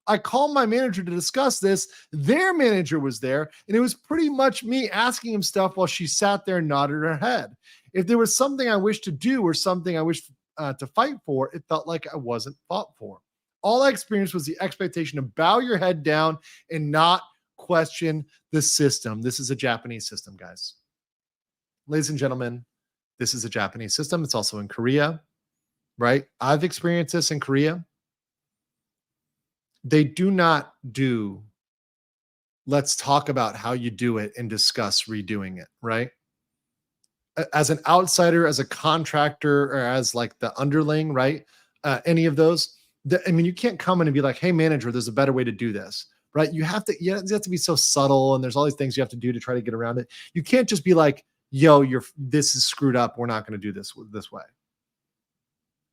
I called my manager to discuss this. Their manager was there, and it was pretty much me asking him stuff while she sat there and nodded her head. If there was something I wished to do or something I wished to fight for, it felt like I wasn't fought for. All I experienced was the expectation to bow your head down and not question the system. This is a Japanese system, guys. Ladies and gentlemen, this is a Japanese system. It's also in Korea, right? I've experienced this in Korea. They do not do, let's talk about how you do it and discuss redoing it, right? As an outsider, as a contractor, or as like the underling, right? Any of those, you can't come in and be like, hey, manager, there's a better way to do this, right? You have to be so subtle, and there's all these things you have to do to try to get around it. You can't just be like, yo, this is screwed up. We're not going to do this way.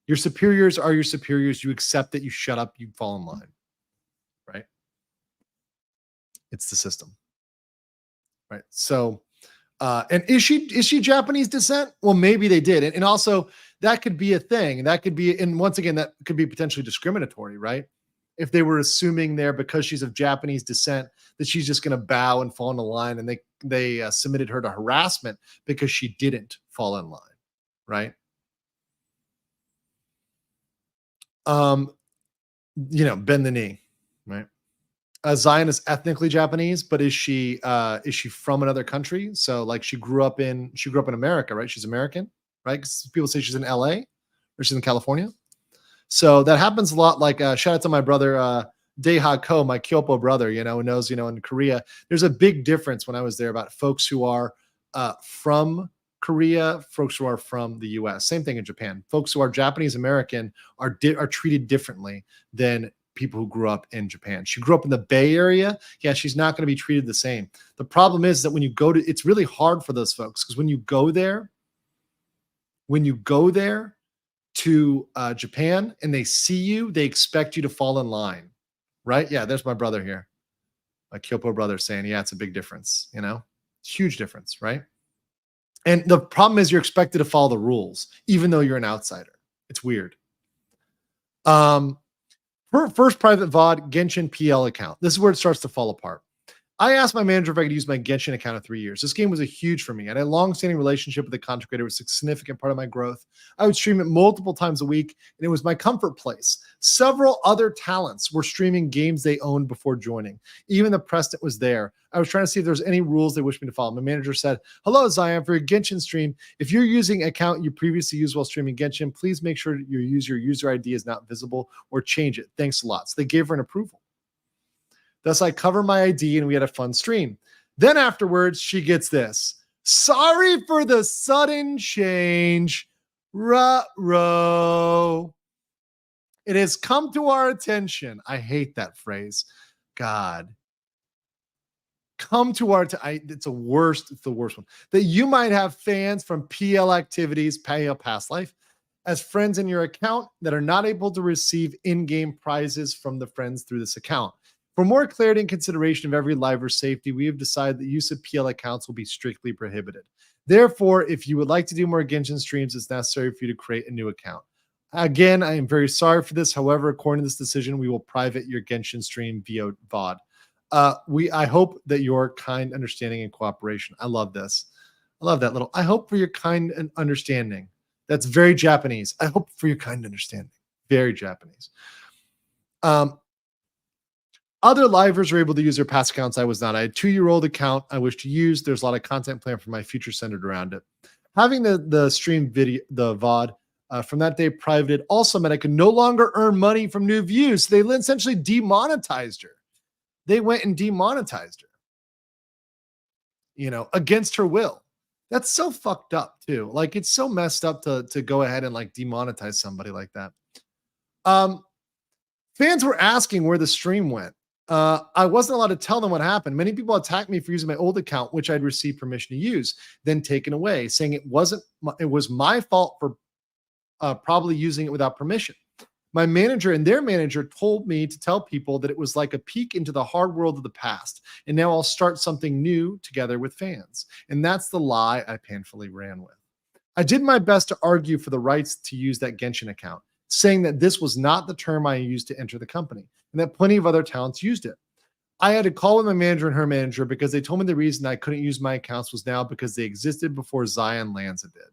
Your superiors are your superiors. You accept it. You shut up. You fall in line, right? It's the system, right? So, and is she Japanese descent? Well, maybe they did. And also that could be a thing. That could be, and once again, that could be potentially discriminatory, right? If they were assuming there, because she's of Japanese descent, that she's just going to bow and fall in the line, and they submitted her to harassment because she didn't fall in line, right? Bend the knee, right? Zion is ethnically Japanese, but is she from another country? So like she grew up in America, right? She's American, right? 'Cause people say she's in LA or she's in California. So that happens a lot. Like shout out to my brother, Daeha Ko, my Kyopo brother, who knows, in Korea, there's a big difference when I was there about folks who are from Korea, folks who are from the US. Same thing in Japan. Folks who are Japanese American are treated differently than people who grew up in Japan. She grew up in the Bay Area. Yeah, she's not going to be treated the same. The problem is that when you go to, it's really hard for those folks, because when you go there to Japan and they see you, they expect you to fall in line, right? Yeah, there's my brother here. My Kyopo brother saying, yeah, it's a big difference, huge difference, right? And the problem is you're expected to follow the rules, even though you're an outsider. It's weird. First private VOD Genshin PL account. This is where it starts to fall apart. I asked my manager if I could use my Genshin account of 3 years. This game was huge for me. I had a long-standing relationship with the content creator. It was a significant part of my growth. I would stream it multiple times a week, and it was my comfort place. Several other talents were streaming games they owned before joining. Even the president was there. I was trying to see if there was any rules they wished me to follow. My manager said, hello, Zion, for your Genshin stream. If you're using an account you previously used while streaming Genshin, please make sure your user ID is not visible or change it. Thanks a lot. So they gave her an approval. Thus, I cover my ID and we had a fun stream. Then afterwards, she gets this. Sorry for the sudden change. Ruh-roh. It has come to our attention. I hate that phrase. God. Come to our, it's the worst one. That you might have fans from PL activities, past life, as friends in your account that are not able to receive in-game prizes from the friends through this account. For more clarity and consideration of every liver's safety, we have decided that use of PL accounts will be strictly prohibited. Therefore, if you would like to do more Genshin streams, it's necessary for you to create a new account. Again, I am very sorry for this. However, according to this decision, we will private your Genshin stream via VOD. I hope that your kind understanding and cooperation. I love this. I love that little. I hope for your kind and understanding. That's very Japanese. I hope for your kind understanding. Very Japanese. Other livers were able to use their past accounts. I was not. I had a 2-year-old account I wish to use. There's a lot of content planned for my future centered around it. Having the stream video, the VOD, from that day privated also meant I could no longer earn money from new views. So they essentially demonetized her. They went and demonetized her, against her will. That's so fucked up too. Like, it's so messed up to go ahead and like demonetize somebody like that. Fans were asking where the stream went. I wasn't allowed to tell them what happened. Many people attacked me for using my old account, which I'd received permission to use, then taken away, saying it was my fault for probably using it without permission. My manager and their manager told me to tell people that it was like a peek into the hard world of the past, and now I'll start something new together with fans. And that's the lie I painfully ran with. I did my best to argue for the rights to use that Genshin account, saying that this was not the term I used to enter the company, and that plenty of other talents used it. I had to call with my manager and her manager because they told me the reason I couldn't use my accounts was now because they existed before Zion Lanza did.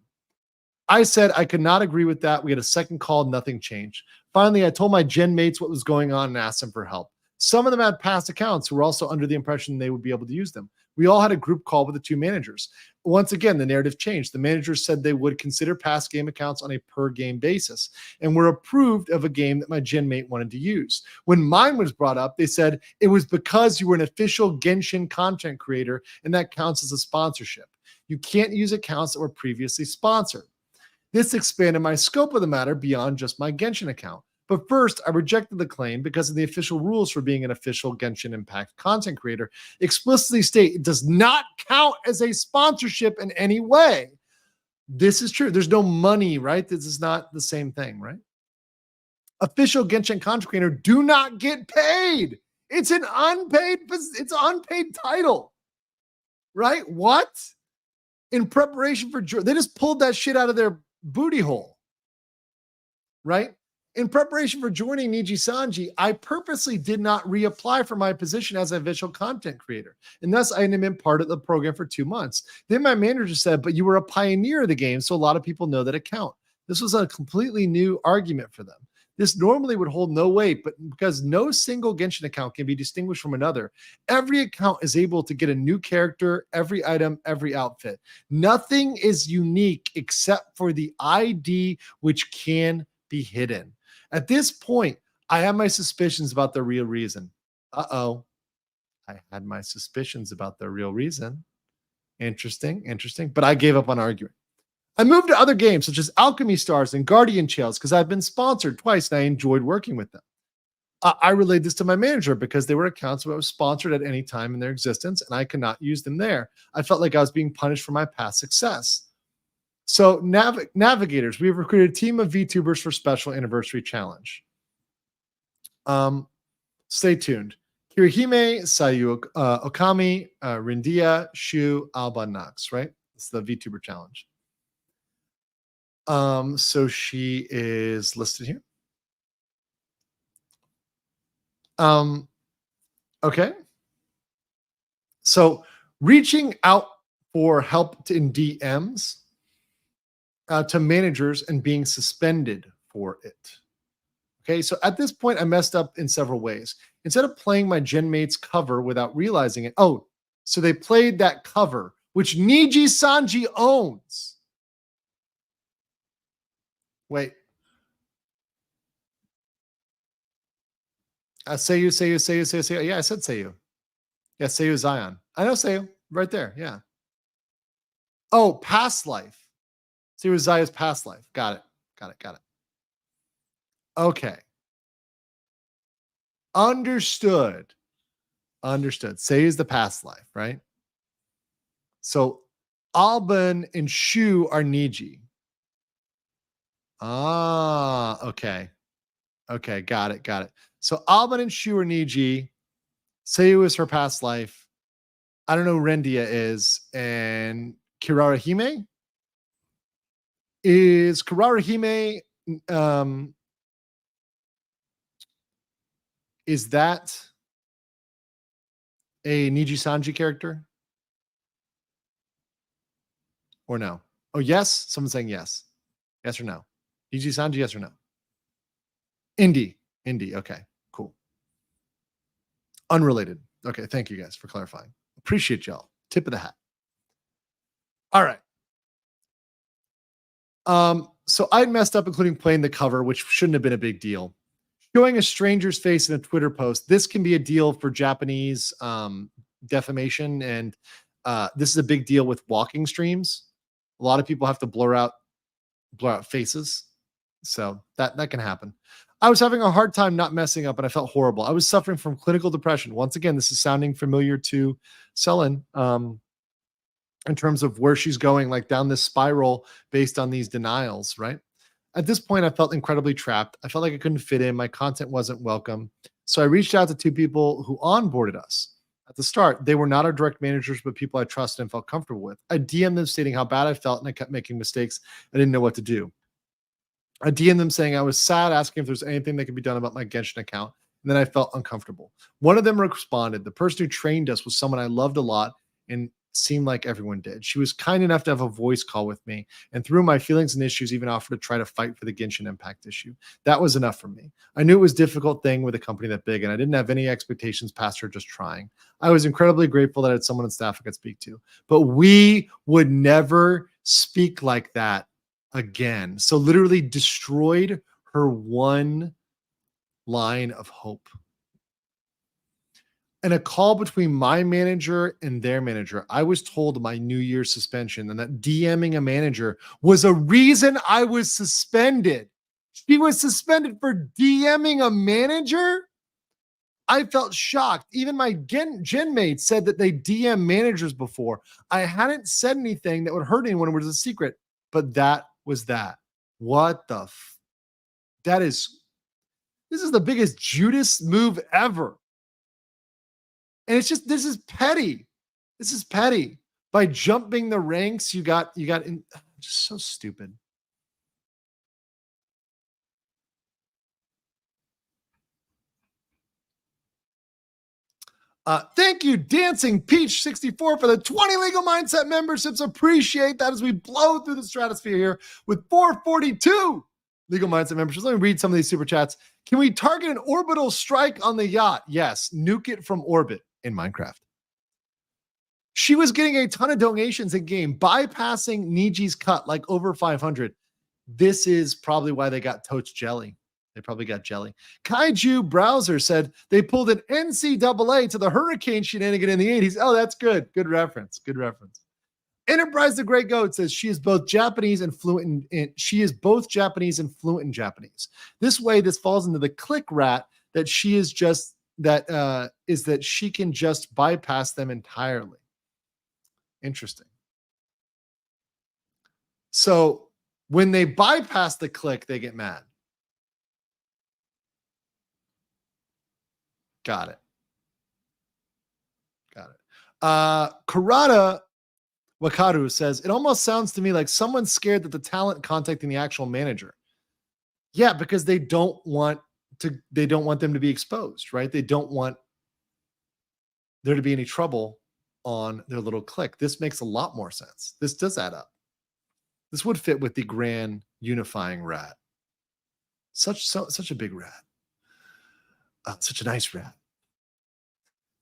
I said I could not agree with that. We had a second call, nothing changed. Finally, I told my gen mates what was going on and asked them for help. Some of them had past accounts who were also under the impression they would be able to use them. We all had a group call with the 2 managers. Once again, the narrative changed. The managers said they would consider past game accounts on a per game basis and were approved of a game that my gen mate wanted to use. When mine was brought up, they said it was because you were an official Genshin content creator and that counts as a sponsorship. You can't use accounts that were previously sponsored. This expanded my scope of the matter beyond just my Genshin account. But first, I rejected the claim because of the official rules for being an official Genshin Impact content creator explicitly state it does not count as a sponsorship in any way. This is true. There's no money, right? This is not the same thing, right? Official Genshin content creator do not get paid. It's an unpaid title, right? What? In preparation for, they just pulled that shit out of their booty hole, right? In preparation for joining Nijisanji, I purposely did not reapply for my position as a visual content creator, and thus I hadn't been part of the program for 2 months. Then my manager said, but you were a pioneer of the game, so a lot of people know that account. This was a completely new argument for them. This normally would hold no weight, but because no single Genshin account can be distinguished from another, every account is able to get a new character, every item, every outfit. Nothing is unique except for the ID, which can be hidden. At this point, I have my suspicions about the real reason. I had my suspicions about the real reason. Interesting. But I gave up on arguing. I moved to other games such as Alchemy Stars and Guardian Trails because I've been sponsored twice and I enjoyed working with them. I relayed this to my manager because they were accounts that were sponsored at any time in their existence and I could not use them there. I felt like I was being punished for my past success. So navigators, we have recruited a team of VTubers for special anniversary challenge. Stay tuned. Kirihime, Sayu, Okami, Rindia, Shu, Alba, Nox, right? It's the VTuber challenge. So she is listed here. Okay. So reaching out for help in DMs to managers and being suspended for it. Okay, so at this point, I messed up in several ways. Instead of playing my gen mate's cover without realizing it, so they played that cover, which Nijisanji owns. Wait. Seiyu. Yeah, I said Seiyu. Yeah, Seiyu Zion. I know Seiyu right there. Yeah. Oh, past life. See, it was Zaya's past life. Got it. Okay. Understood. Say is the past life, right? So Alban and Shu are Niji. Ah, okay. Okay, got it. So Alban and Shu are Niji. Seiyu is her past life. I don't know who Rendia is. And Kirarahime? Is Kirarahime is that a Nijisanji character? Or no? Oh, yes? Someone's saying yes. Yes or no? Nijisanji, yes or no? Indie. Okay, cool. Unrelated. Okay, thank you guys for clarifying. Appreciate y'all. Tip of the hat. All right. So I messed up, including playing the cover, which shouldn't have been a big deal. Showing a stranger's face in a Twitter post. This can be a deal for Japanese defamation, and this is a big deal with walking streams. A lot of people have to blur out faces, so that can happen. I was having a hard time not messing up, and I felt horrible. I was suffering from clinical depression. Once again, this is sounding familiar to Selen. In terms of where she's going, like down this spiral based on these denials, right? At this point, I felt incredibly trapped. I felt like I couldn't fit in. My content wasn't welcome. So I reached out to two people who onboarded us. At the start, they were not our direct managers, but people I trusted and felt comfortable with. I DM'd them stating how bad I felt, and I kept making mistakes. I didn't know what to do. I DM'd them saying I was sad, asking if there's anything that could be done about my Genshin account, and then I felt uncomfortable. One of them responded. The person who trained us was someone I loved a lot and seemed like everyone did. She was kind enough to have a voice call with me, and through my feelings and issues, even offered to try to fight for the Genshin Impact issue. That was enough for me. I knew it was a difficult thing with a company that big, and I didn't have any expectations past her just trying. I was incredibly grateful that I had someone on staff I could speak to, but we would never speak like that again. So literally destroyed her one line of hope. In a call between my manager and their manager, I was told my New Year's suspension and that DMing a manager was a reason I was suspended. She was suspended for DMing a manager? I felt shocked. Even my gen mate said that they DM managers before. I hadn't said anything that would hurt anyone. It was a secret, but that was that. What the this is the biggest Judas move ever. And it's just, this is petty. This is petty. By jumping the ranks, you got in, just so stupid. Thank you, Dancing Peach 64 for the 20 Legal Mindset memberships. Appreciate that as we blow through the stratosphere here with 442 Legal Mindset memberships. Let me read some of these super chats. Can we target an orbital strike on the yacht? Yes. Nuke it from orbit in Minecraft. She was getting a ton of donations in game, bypassing Niji's cut like over 500. This is probably why they got Toach Jelly. They probably got jelly. Kaiju Browser said they pulled an NCAA to the hurricane shenanigan in the 80s. Oh, that's good. Good reference. Good reference. Enterprise the Great Goat says she is both Japanese and fluent in Japanese. This way, this falls into the click rat that she is just that she can just bypass them entirely. Interesting. So when they bypass the click, they get mad. Got it. Karada Wakaru says, it almost sounds to me like someone's scared that the talent contacting the actual manager. Yeah, because they don't want them to be exposed, right? They don't want there to be any trouble on their little click. This makes a lot more sense. This does add up. This would fit with the grand unifying rat. Such a big rat. Such a nice rat.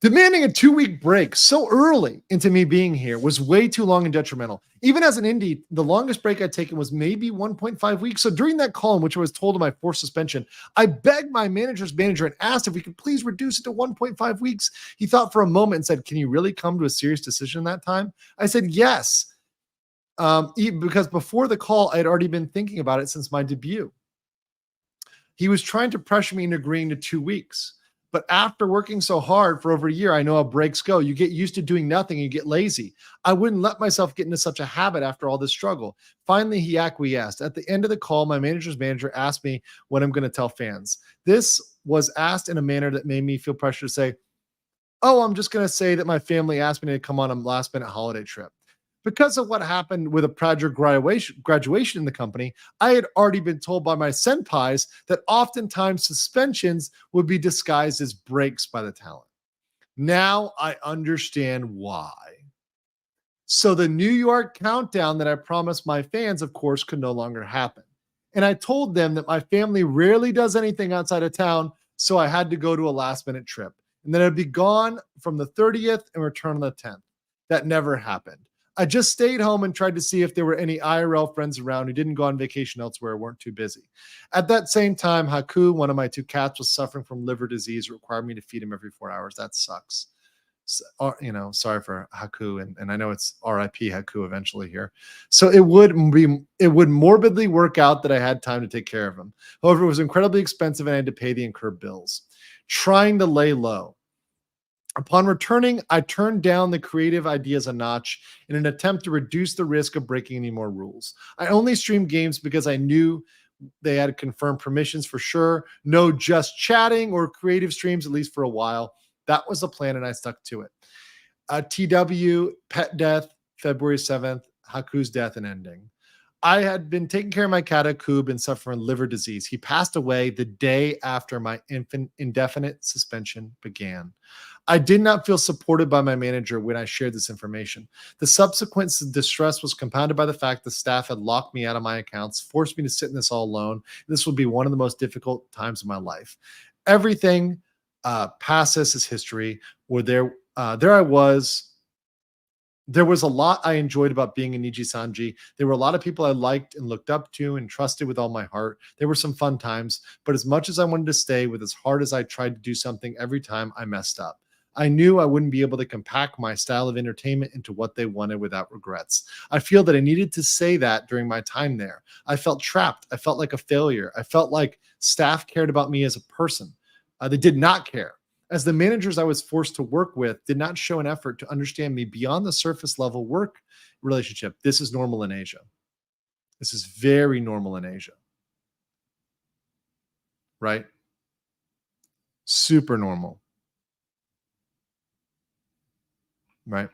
Demanding a 2-week break so early into me being here was way too long and detrimental. Even as an indie, the longest break I'd taken was maybe 1.5 weeks. So during that call in which I was told of my forced suspension, I begged my manager's manager and asked if we could please reduce it to 1.5 weeks. He thought for a moment and said, can you really come to a serious decision that time? I said, yes. Because before the call, I had already been thinking about it since my debut. He was trying to pressure me into agreeing to 2 weeks. But after working so hard for over a year, I know how breaks go. You get used to doing nothing and you get lazy. I wouldn't let myself get into such a habit after all this struggle. Finally, he acquiesced. At the end of the call, my manager's manager asked me what I'm going to tell fans. This was asked in a manner that made me feel pressure to say, oh, I'm just going to say that my family asked me to come on a last minute holiday trip. Because of what happened with a project graduation in the company, I had already been told by my senpais that oftentimes suspensions would be disguised as breaks by the talent. Now I understand why. So the New York countdown that I promised my fans, of course, could no longer happen. And I told them that my family rarely does anything outside of town, so I had to go to a last minute trip. And then I'd be gone from the 30th and return on the 10th. That never happened. I just stayed home and tried to see if there were any IRL friends around who didn't go on vacation elsewhere or weren't too busy. At that same time, Haku, one of my 2 cats, was suffering from liver disease. It required me to feed him every 4 hours. That sucks. So, sorry for Haku, and I know it's RIP Haku eventually here. So it would morbidly work out that I had time to take care of him. However, it was incredibly expensive and I had to pay the incurred bills. Trying to lay low. Upon returning, I turned down the creative ideas a notch in an attempt to reduce the risk of breaking any more rules. I only streamed games because I knew they had confirmed permissions for sure. No just chatting or creative streams, at least for a while. That was the plan, and I stuck to it. TW, pet death, February 7th, Haku's death and ending. I had been taking care of my cat Haku and suffering liver disease. He passed away the day after my indefinite suspension began. I did not feel supported by my manager when I shared this information. The subsequent distress was compounded by the fact the staff had locked me out of my accounts, forced me to sit in this all alone. This would be one of the most difficult times of my life. Everything past this is history. There I was. There was a lot I enjoyed about being in Nijisanji. There were a lot of people I liked and looked up to and trusted with all my heart. There were some fun times, but as much as I wanted to stay, with as hard as I tried to do something, every time I messed up. I knew I wouldn't be able to compact my style of entertainment into what they wanted without regrets. I feel that I needed to say that during my time there. I felt trapped. I felt like a failure. I felt like staff cared about me as a person. They did not care. As the managers I was forced to work with did not show an effort to understand me beyond the surface level work relationship. This is normal in Asia. This is very normal in Asia. Right? Super normal. Right?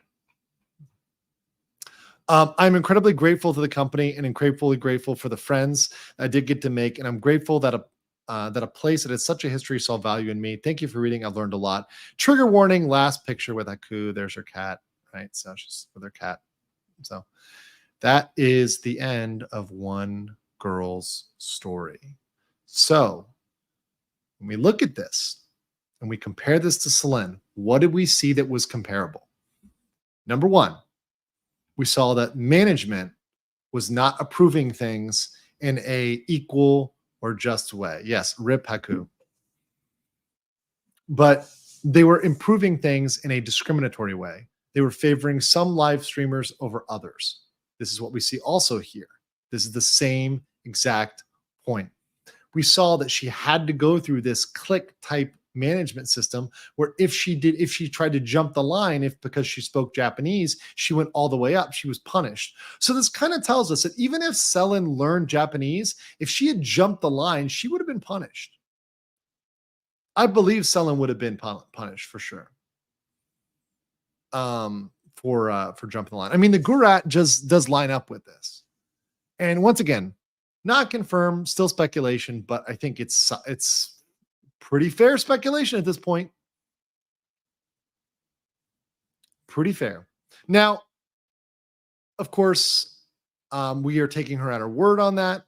I'm incredibly grateful to the company and incredibly grateful for the friends I did get to make. And I'm grateful that a place that has such a history saw value in me. Thank you for reading. I've learned a lot. Trigger warning, last picture with Haku. There's her cat, right? So she's with her cat. So that is the end of one girl's story. So when we look at this and we compare this to Selen, what did we see that was comparable? Number one, we saw that management was not approving things in a equal or just way. Yes, rip Haku. But they were improving things in a discriminatory way. They were favoring some live streamers over others. This is what we see also here. This is the same exact point. We saw that she had to go through this click type management system where if she tried to jump the line, because she spoke Japanese, she went all the way up, she was punished. So this kind of tells us that even if Selen learned Japanese, if she had jumped the line, she would have been punished. I believe Selen would have been punished for sure. For jumping the line. I mean, the Gurat just does line up with this. And once again, not confirmed, still speculation, but I think it's pretty fair speculation at this point. Pretty fair. Now, of course, we are taking her at her word on that.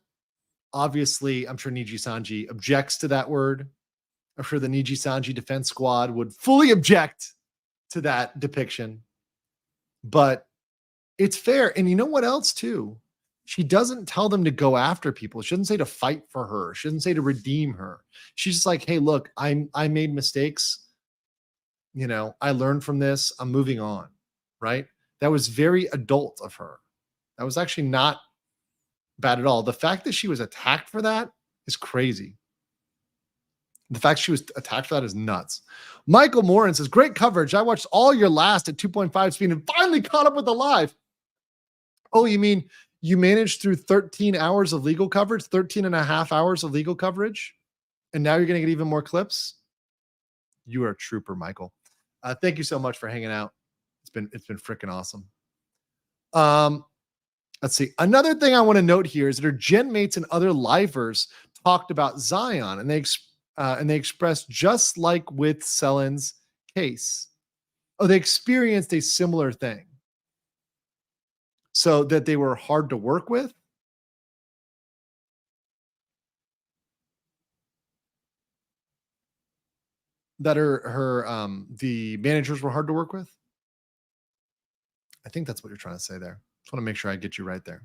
Obviously, I'm sure Nijisanji objects to that word. I'm sure the Nijisanji defense squad would fully object to that depiction. But it's fair. And you know what else, too? She doesn't tell them to go after people. She doesn't say to fight for her. She doesn't say to redeem her. She's just like, hey, look, I made mistakes. You know, I learned from this. I'm moving on. Right? That was very adult of her. That was actually not bad at all. The fact that she was attacked for that is crazy. The fact she was attacked for that is nuts. Michael Morin says, great coverage. I watched all your last at 2.5 speed and finally caught up with the live. Oh, you mean you managed through 13 hours of legal coverage, 13 and a half hours of legal coverage, and now you're going to get even more clips? You are a trooper, Michael. Thank you so much for hanging out. It's been freaking awesome. Let's see. Another thing I want to note here is that her gen mates and other livers talked about Zion, and they expressed, just like with Selen's case, they experienced a similar thing. So that they were hard to work with. That the managers were hard to work with. I think that's what you're trying to say there. Just want to make sure I get you right there.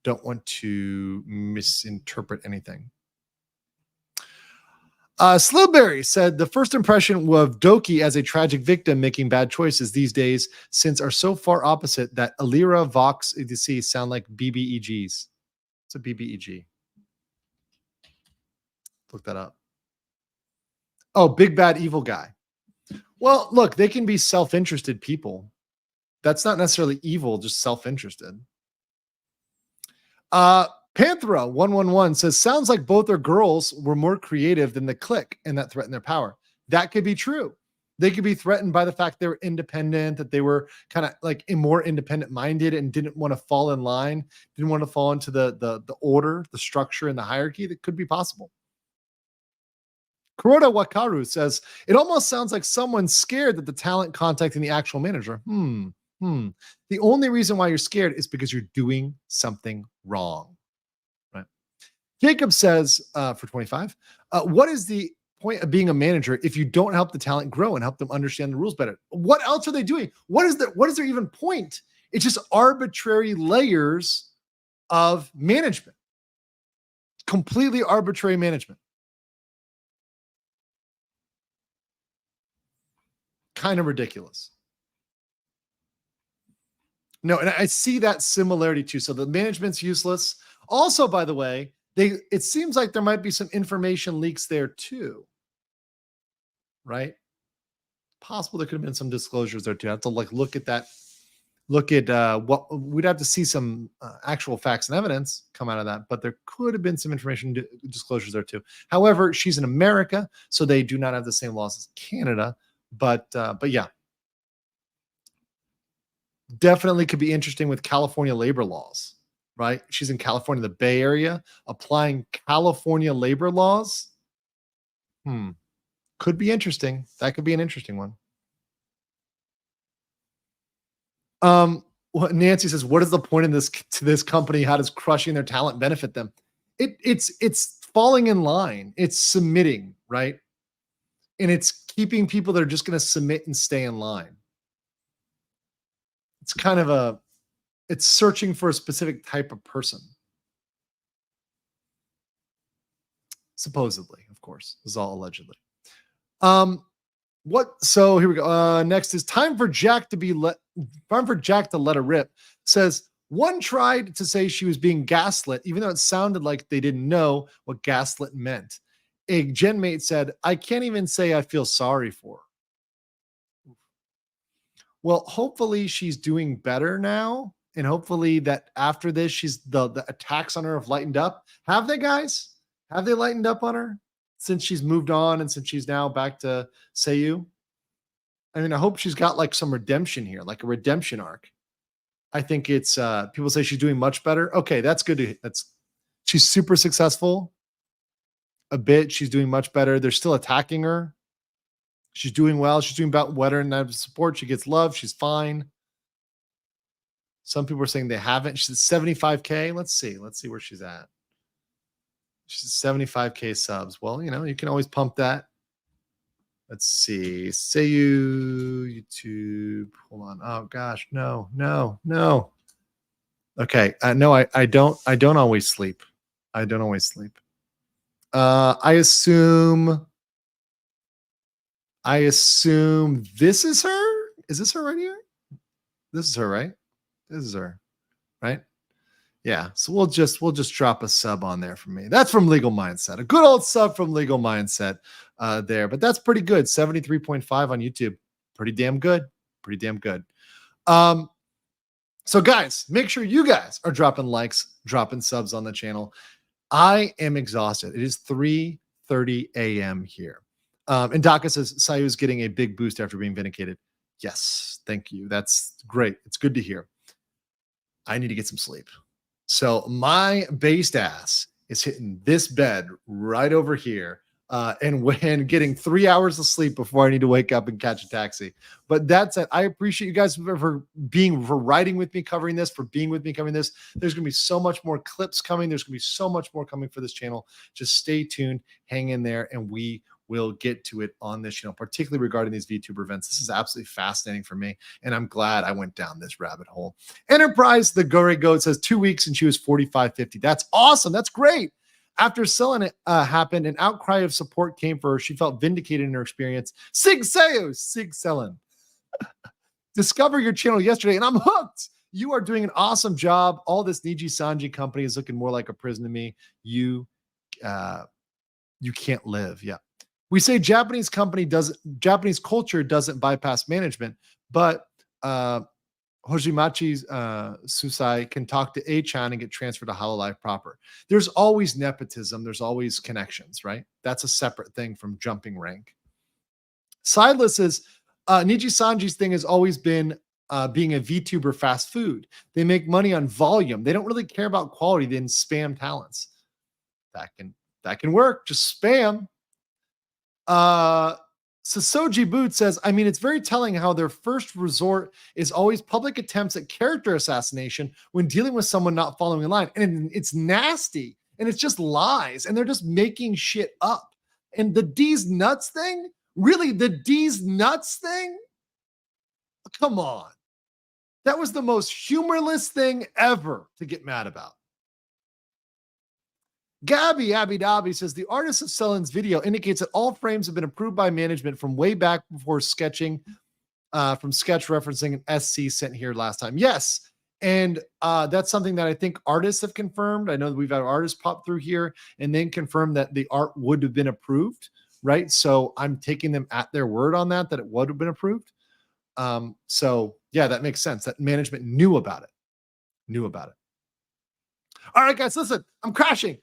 Don't want to misinterpret anything. Slillberry said the first impression of Doki as a tragic victim making bad choices these days since are so far opposite that Alira, Vox, ETC sound like BBEGs. It's a BBEG. Look that up. Oh, big bad evil guy. Well, look, they can be self-interested people. That's not necessarily evil, just self-interested. Panthera 111 says, sounds like both their girls were more creative than the clique and that threatened their power. That could be true. They could be threatened by the fact they were independent, that they were kind of like more independent minded and didn't want to fall in line, didn't want to fall into the order, the structure, and the hierarchy. That could be possible. Kuroda Wakaru says, it almost sounds like someone's scared that the talent contacting the actual manager. The only reason why you're scared is because you're doing something wrong. Jacob says, for 25, what is the point of being a manager if you don't help the talent grow and help them understand the rules better? What else are they doing? What is their even point? It's just arbitrary layers of management. Completely arbitrary management. Kind of ridiculous. No, and I see that similarity too. So the management's useless. Also, by the way, it seems like there might be some information leaks there too, right? Possible there could have been some disclosures there too. I have to look at that. Look at what we'd have to see some actual facts and evidence come out of that, but there could have been some information disclosures there too. However, she's in America, so they do not have the same laws as Canada. But yeah, definitely could be interesting with California labor laws. Right? She's in California, the Bay Area, applying California labor laws. Could be interesting. That could be an interesting one. Nancy says, what is the point in this company? How does crushing their talent benefit them? It's falling in line. It's submitting, right? And it's keeping people that are just going to submit and stay in line. It's kind of it's searching for a specific type of person. Supposedly, of course. This is all allegedly. So here we go. Next is time for Jack to let her rip. Says one tried to say she was being gaslit, even though it sounded like they didn't know what gaslit meant. A gen mate said, I can't even say I feel sorry for her. Well, hopefully she's doing better now. And hopefully that after this, the attacks on her have lightened up. Have they, guys? Have they lightened up on her since she's moved on and since she's now back to Seiyu? I mean, I hope she's got like some redemption here, like a redemption arc. I think it's people say she's doing much better. Okay, that's good. She's super successful. A bit. She's doing much better. They're still attacking her. She's doing well. She's doing about better than support. She gets love. She's fine. Some people are saying they haven't. She's at 75K. Let's see where she's at. She's 75K subs. Well, you can always pump that. Let's see. Seiyu, YouTube. Hold on. Oh gosh, no. Okay. No, I don't always sleep. I don't always sleep. I assume this is her. Is this her right here? This is her, right? This is her. right? Yeah. So we'll just drop a sub on there from me. That's from Legal Mindset. A good old sub from Legal Mindset there. But that's pretty good. 73.5 on YouTube. Pretty damn good. Pretty damn good. So guys, make sure you guys are dropping likes, dropping subs on the channel. I am exhausted. It is 3:30 a.m. here. And Daka says Sayu's getting a big boost after being vindicated. Yes, thank you. That's great. It's good to hear. I need to get some sleep. So my based ass is hitting this bed right over here and when getting 3 hours of sleep before I need to wake up and catch a taxi. But that's it. I appreciate you guys for riding with me covering this, for being with me covering this. There's going to be so much more clips coming. There's going to be so much more coming for this channel. Just stay tuned, hang in there, and we will get to it on this channel, particularly regarding these VTuber events. This is absolutely fascinating for me, and I'm glad I went down this rabbit hole. Enterprise, the Gore Goat says 2 weeks and she was 45.50. That's awesome. That's great. After Selen happened, an outcry of support came for her. She felt vindicated in her experience. Sig Seo, Sig Selen. Discover your channel yesterday, and I'm hooked. You are doing an awesome job. All this Nijisanji company is looking more like a prison to me. You can't live. Yeah. We say Japanese culture doesn't bypass management, but Hojimachi Susai can talk to A-chan and get transferred to Hololive proper. There's always nepotism. There's always connections, right? That's a separate thing from jumping rank. Sideless is Nijisanji's thing has always been being a VTuber fast food. They make money on volume. They don't really care about quality. They spam talents. That can work. Just spam. Sasoji Boot says, I mean, it's very telling how their first resort is always public attempts at character assassination when dealing with someone not following in line. And it's nasty and it's just lies and they're just making shit up. And the D's nuts thing, really, the D's nuts thing? Come on. That was the most humorless thing ever to get mad about. Gabby Abby says the artist of Selen's video indicates that all frames have been approved by management from way back before sketching, from sketch referencing an SC sent here last time. Yes. And that's something that I think artists have confirmed. I know that we've had artists pop through here and then confirm that the art would have been approved, right? So I'm taking them at their word on that it would have been approved. So yeah, that makes sense. That management knew about it. All right, guys, listen, I'm crashing.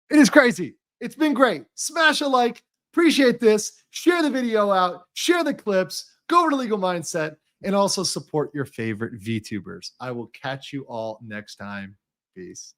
It is crazy. It's been great. Smash a like. Appreciate this. Share the video out. Share the clips. Go over to Legal Mindset and also support your favorite VTubers. I will catch you all next time. Peace.